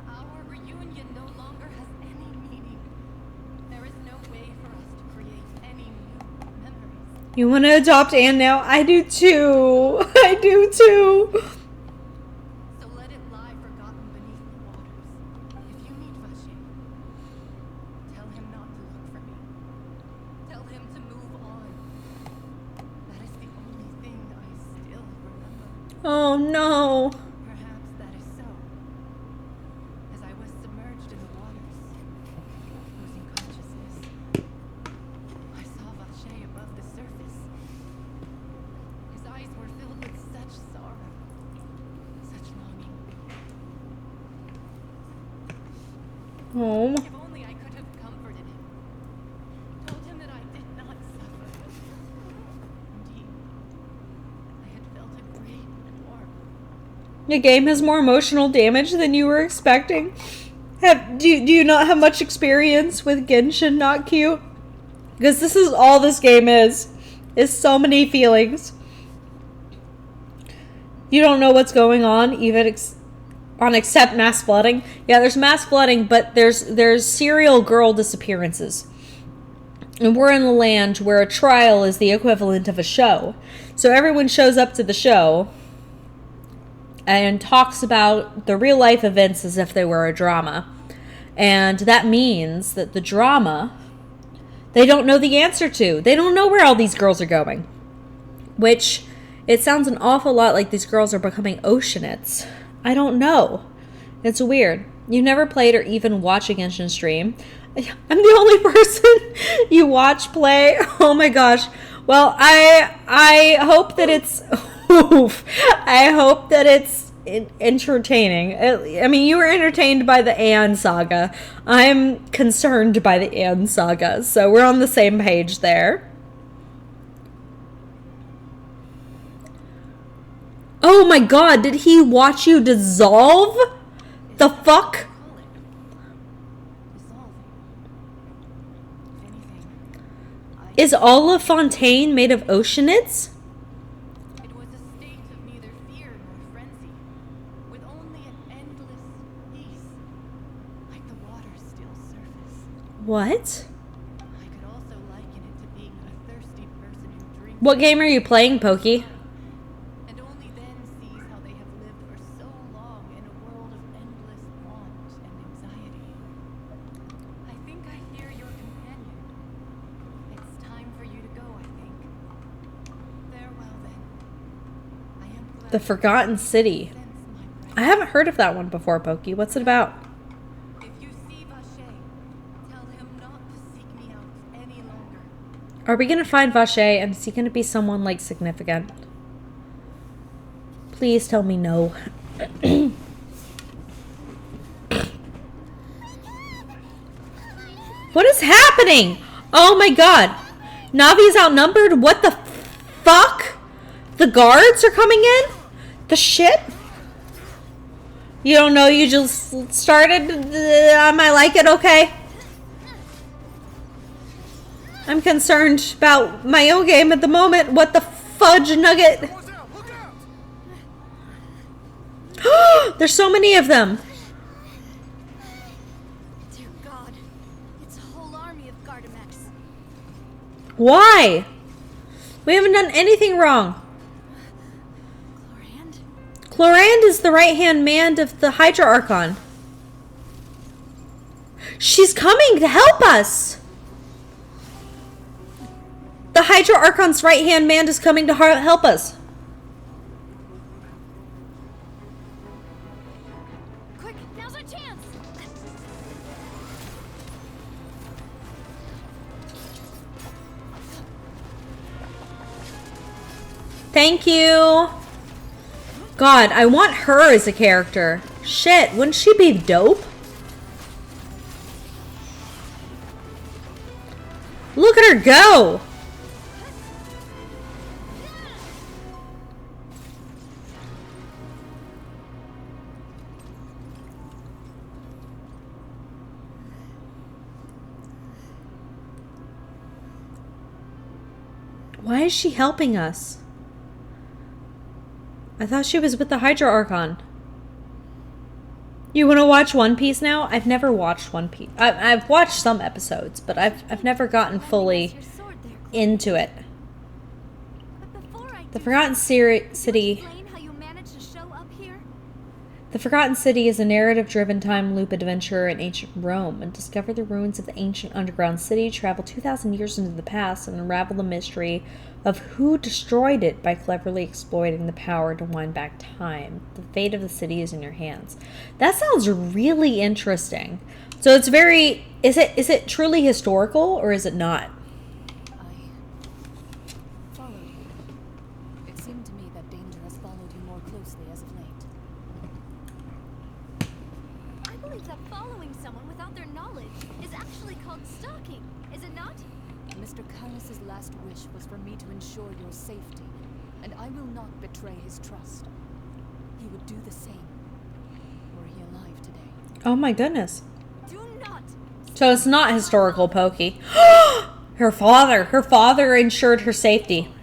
S3: our reunion no longer has any meaning. There is no way for us to create any new memories.
S1: You want to adopt Anne now? I do too. I do too.
S3: So let it lie forgotten beneath the waters. If you meet Vache, tell him not to look for me. Tell him to move on. That is the only thing I still remember.
S1: Oh no.
S3: Perhaps that is so. As I was submerged in the waters, losing consciousness, I saw Vache above the surface. His eyes were filled with such sorrow, such longing.
S1: Oh.
S3: If only I could have comforted him, told him that I did not suffer. Indeed, I had felt a great warmth.
S1: The game has more emotional damage than you were expecting. Do you not have much experience with Genshin Not Cute? Because this is all this game is so many feelings. You don't know what's going on, even except mass flooding. Yeah, there's mass flooding, but there's serial girl disappearances. And we're in a land where a trial is the equivalent of a show. So everyone shows up to the show and talks about the real life events as if they were a drama. And that means that the drama, they don't know the answer to. They don't know where all these girls are going. Which, it sounds an awful lot like these girls are becoming Oceanids. I don't know. It's weird. You never played or even watch a Genshin stream. I'm the only person you watch play. Oh my gosh. Well, I hope that it's oof. I hope that it's entertaining. I mean, you were entertained by the Anne saga. I'm concerned by the Anne saga, so we're on the same page there. Oh my god, did he watch you dissolve? The fuck?
S3: Call it dissolving. If anything,
S1: Is Olive Fontaine made of Oceanids?
S3: it was a state of neither fear nor frenzy, with only an endless peace, like the water's still surface.
S1: What?
S3: I could also liken it to being a thirsty person who drinks.
S1: What game are you playing, Pokey? The Forgotten City. I haven't heard of that one before, Pokey. What's it about?
S3: If you see Vache, tell him not to seek me out any longer.
S1: Are we gonna find Vache and is he gonna be someone like significant? Please tell me no. What is happening? Oh my god. Navi's outnumbered? What the fuck? The guards are coming in? The shit? You don't know, you just started? I might like it, okay? I'm concerned about my own game at the moment. What the fudge nugget? There's so many of them.
S2: Dear God, it's a whole army of Gardamex.
S1: Why? We haven't done anything wrong.
S2: Chlorand?
S1: Chlorand is the right-hand man of the Hydra Archon. She's coming to help us. The Hydra Archon's right-hand man is coming to help us.
S2: Quick, now's our chance!
S1: Thank you. God, I want her as a character. Shit, wouldn't she be dope? Look at her go. Why is she helping us? I thought she was with the Hydra Archon. You want to watch One Piece now? I've never watched One Piece. I've watched some episodes, but I've never gotten fully
S2: Your sword there, Chlorand.
S1: into it.
S2: But before I
S1: The
S2: do,
S1: Forgotten City.
S2: explain how you managed to show up here?
S1: The Forgotten City is a narrative-driven time loop adventure in ancient Rome, and discover the ruins of the ancient underground city, travel 2,000 years into the past, and unravel the mystery of who destroyed it by cleverly exploiting the power to wind back time. The fate of the city is in your hands. That sounds really interesting. So it's very... Is it truly historical, or is it not?
S6: I followed you. It seemed to me that danger has followed you more closely as of late.
S2: I believe that following someone without their knowledge is actually called stalking, is it not?
S6: Mr. Kainis's last wish was for me to ensure your safety, and I will not betray his trust. He would do the same, were he alive today.
S1: Oh my goodness.
S2: Do not!
S1: So it's not historical, Pokey. Her father ensured her safety.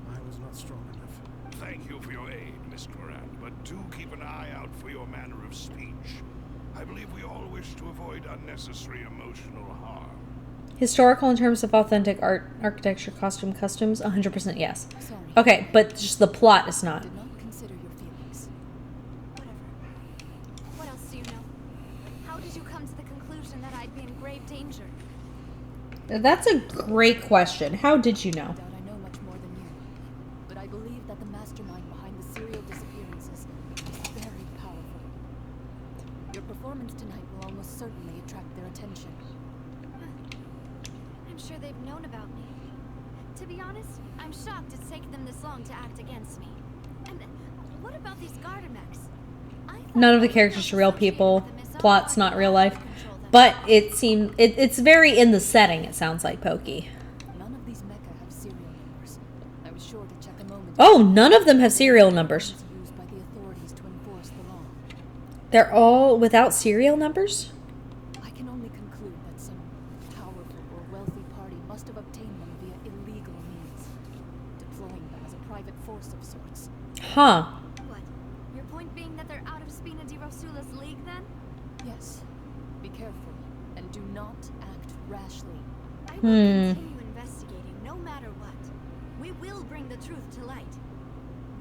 S7: I was not strong enough.
S8: Thank you for your aid, Miss Clorand, but do keep an eye out for your manner of speech. I believe we all wish to avoid unnecessary emotional harm.
S1: Historical in terms of authentic art, architecture, customs, 100% yes.
S6: Sorry.
S1: Okay, but just the plot is not.
S6: Did not consider your feelings.
S2: Whatever. What else do you know? How did you come to the conclusion that I'd be in grave danger?
S1: That's a great question. How did you know?
S6: I doubt I know much more than you, but I believe that the mastermind behind the serial disappearances is very powerful. Your performance tonight will almost certainly attract their attention.
S2: I'm sure they've known about me. To be honest, I'm shocked it's taken them this long to act against me. And what about these Gardamex? I thought
S1: None of the
S2: they
S1: characters are
S2: were
S1: real
S2: associated
S1: people.
S2: with them as
S1: Plot's
S2: somehow
S1: not real life.
S2: control them.
S1: But it's very in the setting, it sounds like, Pokey.
S6: None of these mecha have serial numbers. I was sure to check a moment.
S1: Oh, none of them have serial numbers.
S6: Used by the authorities to enforce the law.
S1: They're all without serial numbers?
S6: I can only conclude that some powerful or wealthy party must have obtained them via illegal means, deploying them as a private force of sorts.
S1: Huh.
S2: What? Your point being that they're out of Spina di Rosula's league, then?
S6: Yes, be careful and do not act rashly.
S2: I will continue investigating no matter what. We will bring the truth to light.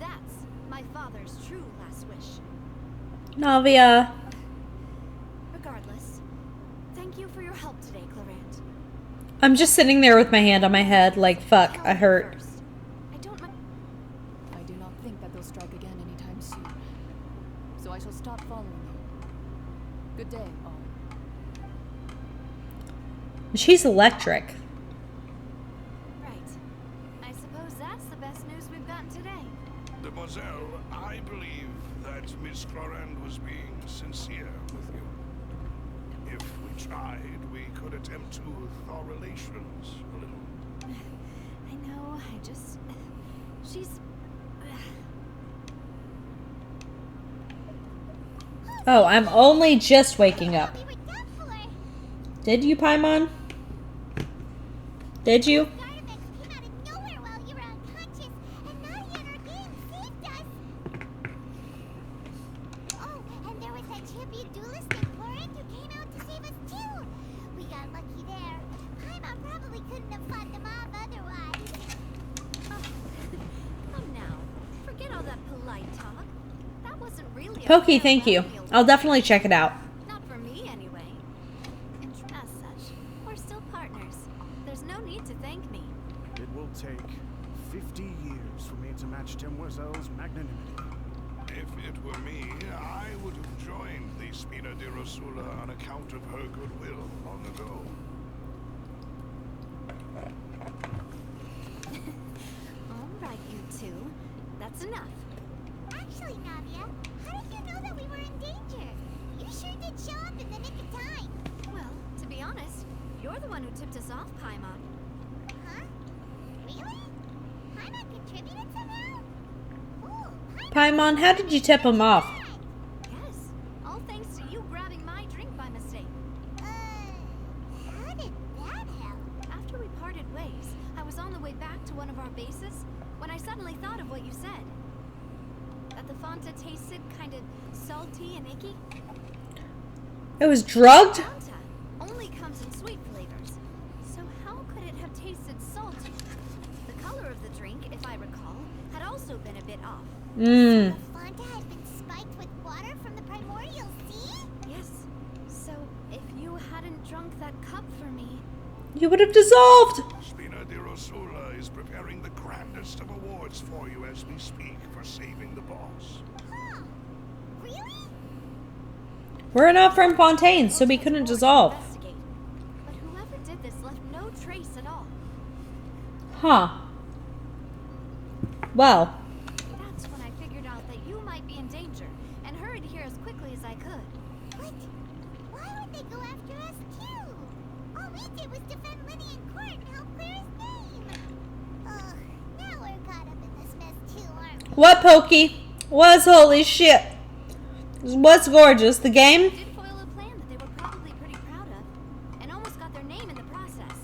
S2: That's my father's true last wish.
S1: Navia.
S2: Regardless, thank you for your help today, Clorand.
S1: I'm just sitting there with my hand on my head like, fuck,
S2: Tell
S1: I
S2: me
S1: hurt.
S2: first. I don't.
S6: I do not think that
S1: She's electric.
S2: Right. I suppose that's the best news we've gotten today.
S8: Demoiselle, I believe that Miss Clorand was being sincere with you. If we tried, we could attempt to thaw relations a little.
S2: I know, she's...
S1: Oh, I'm only just waking up.
S5: We were done for.
S1: Did you, Paimon? Did you?
S5: Gardex came out of nowhere while you were unconscious, and Nadia and her gang saved us. Oh, and there was that champion duelist named Florent who came out to save us too. We got lucky there. Paimon probably couldn't have fought them off otherwise.
S2: Come now. Forget all that polite talk. That wasn't really a
S1: Pokey, thank you.
S2: farewell meal.
S1: I'll definitely check it out.
S2: Not for me, anyway. And as such, we're still partners. There's no need to thank me.
S7: It will take 50 years for me to match Demoiselle's magnanimity.
S8: If it were me, I would have joined the Spina di Rosula on account of her goodwill long ago.
S2: All right, you two. That's enough.
S5: Actually, Nadia, how did you know that we were in danger? You sure did show up in the nick of time.
S2: Well, to be honest, you're the one who tipped us off, Paimon.
S5: Huh? Really? Paimon contributed somehow? Ooh,
S1: Paimon, how did you tip him off?
S2: Yes, all thanks to you grabbing my drink by mistake.
S5: how did that help?
S2: After we parted ways, I was on the way back to one of our bases when I suddenly thought of what you said. That the Fanta tasted kind of salty and icky.
S1: It was drugged?
S2: Fanta only comes in sweet flavors. So how could it have tasted salty? The color of the drink, if I recall, had also been a bit off.
S1: Mmm.
S5: The Fanta had been spiked with water from the primordial sea?
S2: Yes. So if you hadn't drunk that cup for me,
S1: You would have dissolved.
S8: Spina di Rosula is preparing the grandest of awards for you as we speak for saving the boss.
S5: Huh. Really?
S1: We're not from Fontaine, so we couldn't dissolve.
S2: investigate. But whoever did this left no trace at all.
S1: Huh. Well,
S2: That's when I figured out that you might be in danger and hurried here as quickly as I could.
S5: What? Why would they go after us too? All we did was defend Lenny in court and help clear his name. Ugh, now we're caught up in this mess too, aren't we?
S1: what, Pokey? Was holy shit? What's gorgeous? The game?
S2: Did foil a plan that they were probably pretty proud of, and almost got their name in the process.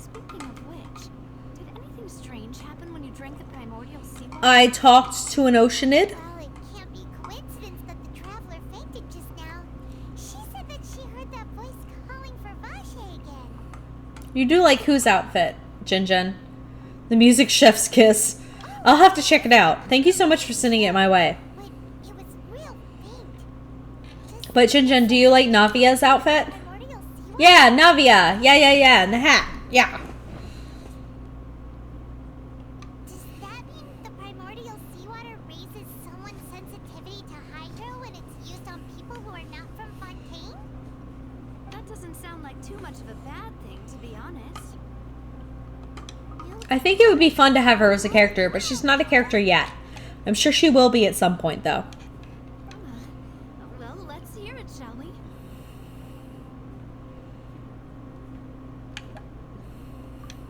S2: Speaking of which, did anything strange happen when you drank the primordial seawater?
S1: I talked to an Oceanid.
S5: Well, it can't be coincidence that the traveler fainted just now. She said that she heard that voice calling for Vache again.
S1: You do like whose outfit, Jin? The music chef's kiss. I'll have to check it out. Thank you so much for sending it my way.
S5: But it was real faint. Just
S1: But Jin, do you like Navia's outfit?
S5: primordial seawater?
S1: Yeah, Navia. Yeah, and the hat. Yeah.
S5: Does that mean the primordial seawater raises someone's sensitivity to hydro when it's used on people who are not from Fontaine?
S2: That doesn't sound like too much of a bad thing, to be honest.
S1: I think it would be fun to have her as a character, but she's not a character yet. I'm sure she will be at some point, though.
S2: Well, let's hear it, shall we?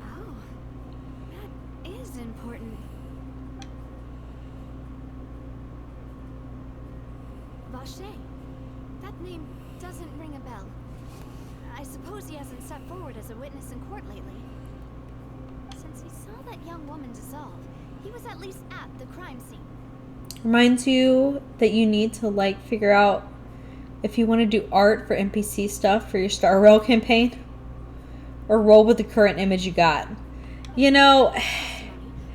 S2: Oh, that is important. Vache. That name doesn't ring a bell. I suppose he hasn't stepped forward as a witness in court lately. Since he saw that young woman dissolve, he was at least at the crime scene.
S1: Reminds you that you need to, like, figure out if you want to do art for NPC stuff for your Star Rail campaign. Or roll with the current image you got. You know,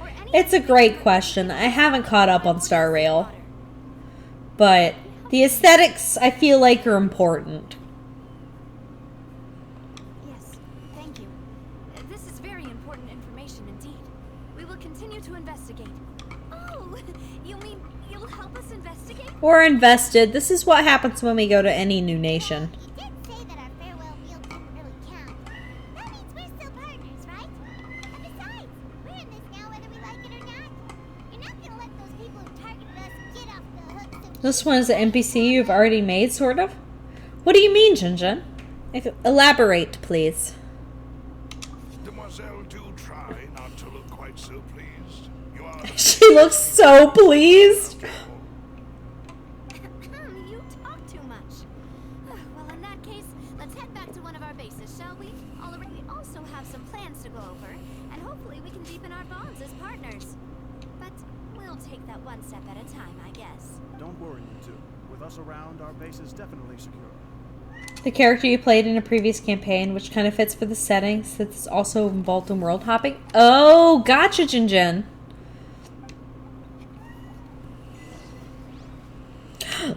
S2: Or any
S1: it's a great question. I haven't caught up on Star Rail. But the aesthetics, I feel like, are important.
S2: Yes, thank you. This is very important information indeed. We will continue to investigate. Oh, you mean you'll help us investigate?
S1: We're invested. This is what happens when we go to any new nation.
S5: You did say that our farewell meal didn't really count. That means
S1: This one is an NPC you've already made, sort of? What do you mean, Jinjin? Elaborate, please.
S8: Demoiselle, do try not to look quite so pleased. You are
S1: She looks so pleased.
S2: You talk too much. Well, in that case, let's head back to one of our bases, shall we? We also have some plans to go over, and hopefully we can deepen our bonds as partners. But we'll take that one step at a time, I guess.
S7: Don't worry, you two. With us around, our base is definitely secure.
S1: The character you played in a previous campaign, which kind of fits for the setting, since it's also involved in world hopping. Oh, gotcha, Jinjin.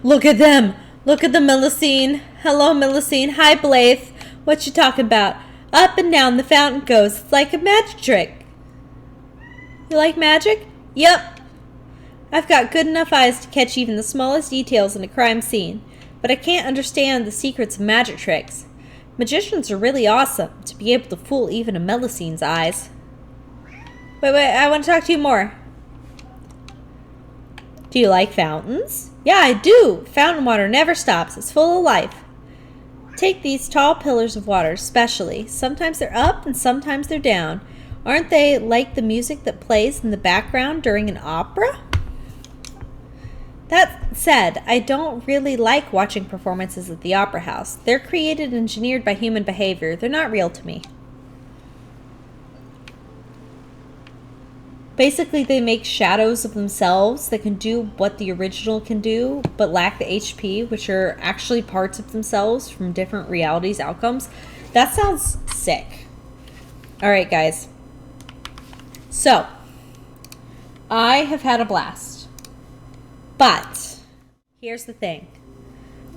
S1: Look at them. Look at the Millicene. Hello, Millicene. Hi, Blythe. What you talking about? Up and down the fountain goes. It's like a magic trick. You like magic? Yep. I've got good enough eyes to catch even the smallest details in a crime scene, but I can't understand the secrets of magic tricks. Magicians are really awesome to be able to fool even a Millicene's eyes. Wait, I want to talk to you more. Do you like fountains? Yeah, I do. Fountain water never stops. It's full of life. Take these tall pillars of water especially. Sometimes they're up and sometimes they're down. Aren't they like the music that plays in the background during an opera? That said, I don't really like watching performances at the opera house. They're created and engineered by human behavior. They're not real to me. Basically, they make shadows of themselves that can do what the original can do, but lack the HP, which are actually parts of themselves from different realities' outcomes. That sounds sick. Alright, guys. So, I have had a blast. But, here's the thing.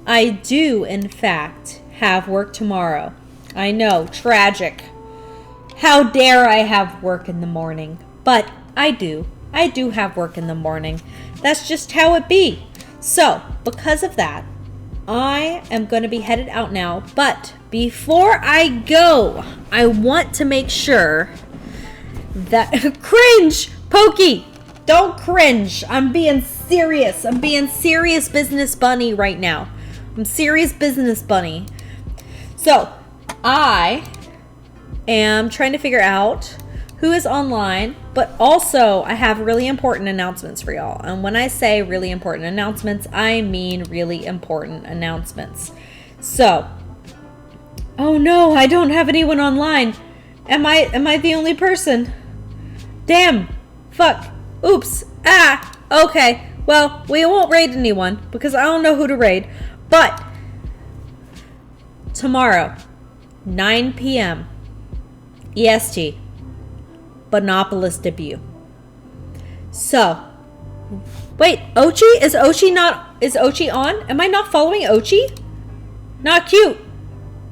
S1: I do, in fact, have work tomorrow. I know, tragic. How dare I have work in the morning? But I do. I do have work in the morning. That's just how it be. So, because of that, I am going to be headed out now. But before I go, I want to make sure that... Cringe! Pokey! Don't cringe. I'm being serious. I'm being serious business bunny right now. I'm serious business bunny. So, I am trying to figure out who is online, but also I have really important announcements for y'all. And when I say really important announcements, I mean really important announcements. So, oh no, I don't have anyone online. Am I the only person? Damn. Fuck. Oops. Ah. Okay. Well, we won't raid anyone because I don't know who to raid. But tomorrow, 9 p.m. EST, Bonopolis debut. So, wait, Ochi? Is Ochi on? Am I not following Ochi? Not cute.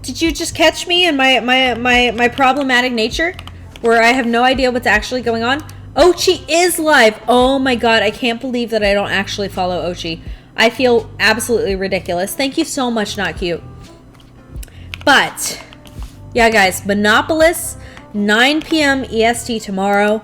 S1: Did you just catch me in my problematic nature where I have no idea what's actually going on? Ochi is live. Oh my god, I can't believe that I don't actually follow Ochi. I feel absolutely ridiculous. Thank you so much, Not Cute. But, yeah guys, Bonopolis, 9 p.m. EST tomorrow.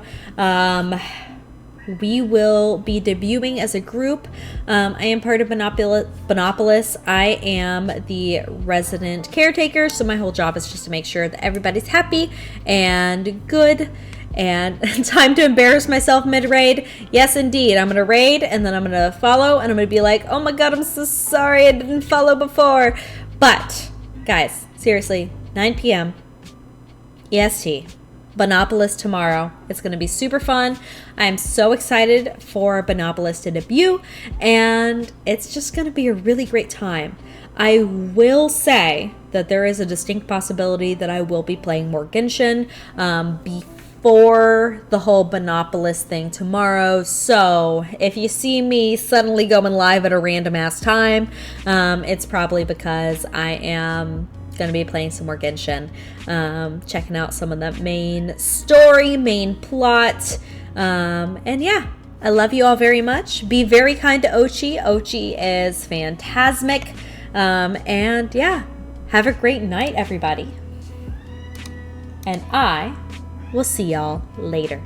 S1: We will be debuting as a group. I am part of Bonopolis. I am the resident caretaker, so my whole job is just to make sure that everybody's happy and good. And time to embarrass myself mid-raid. Yes, indeed. I'm going to raid, and then I'm going to follow, and I'm going to be like, oh my god, I'm so sorry I didn't follow before. But, guys, seriously, 9 p.m. EST. Bonopolis tomorrow. It's going to be super fun. I'm so excited for Bonopolis to debut, and it's just going to be a really great time. I will say that there is a distinct possibility that I will be playing more Genshin before the whole Bonopolis thing tomorrow. So if you see me suddenly going live at a random ass time, it's probably because I am going to be playing some more Genshin, checking out some of the main story, main plot, and yeah, I love you all very much. Be very kind to Ochi. Ochi is phantasmic, and yeah, have a great night, everybody, and I will see y'all later.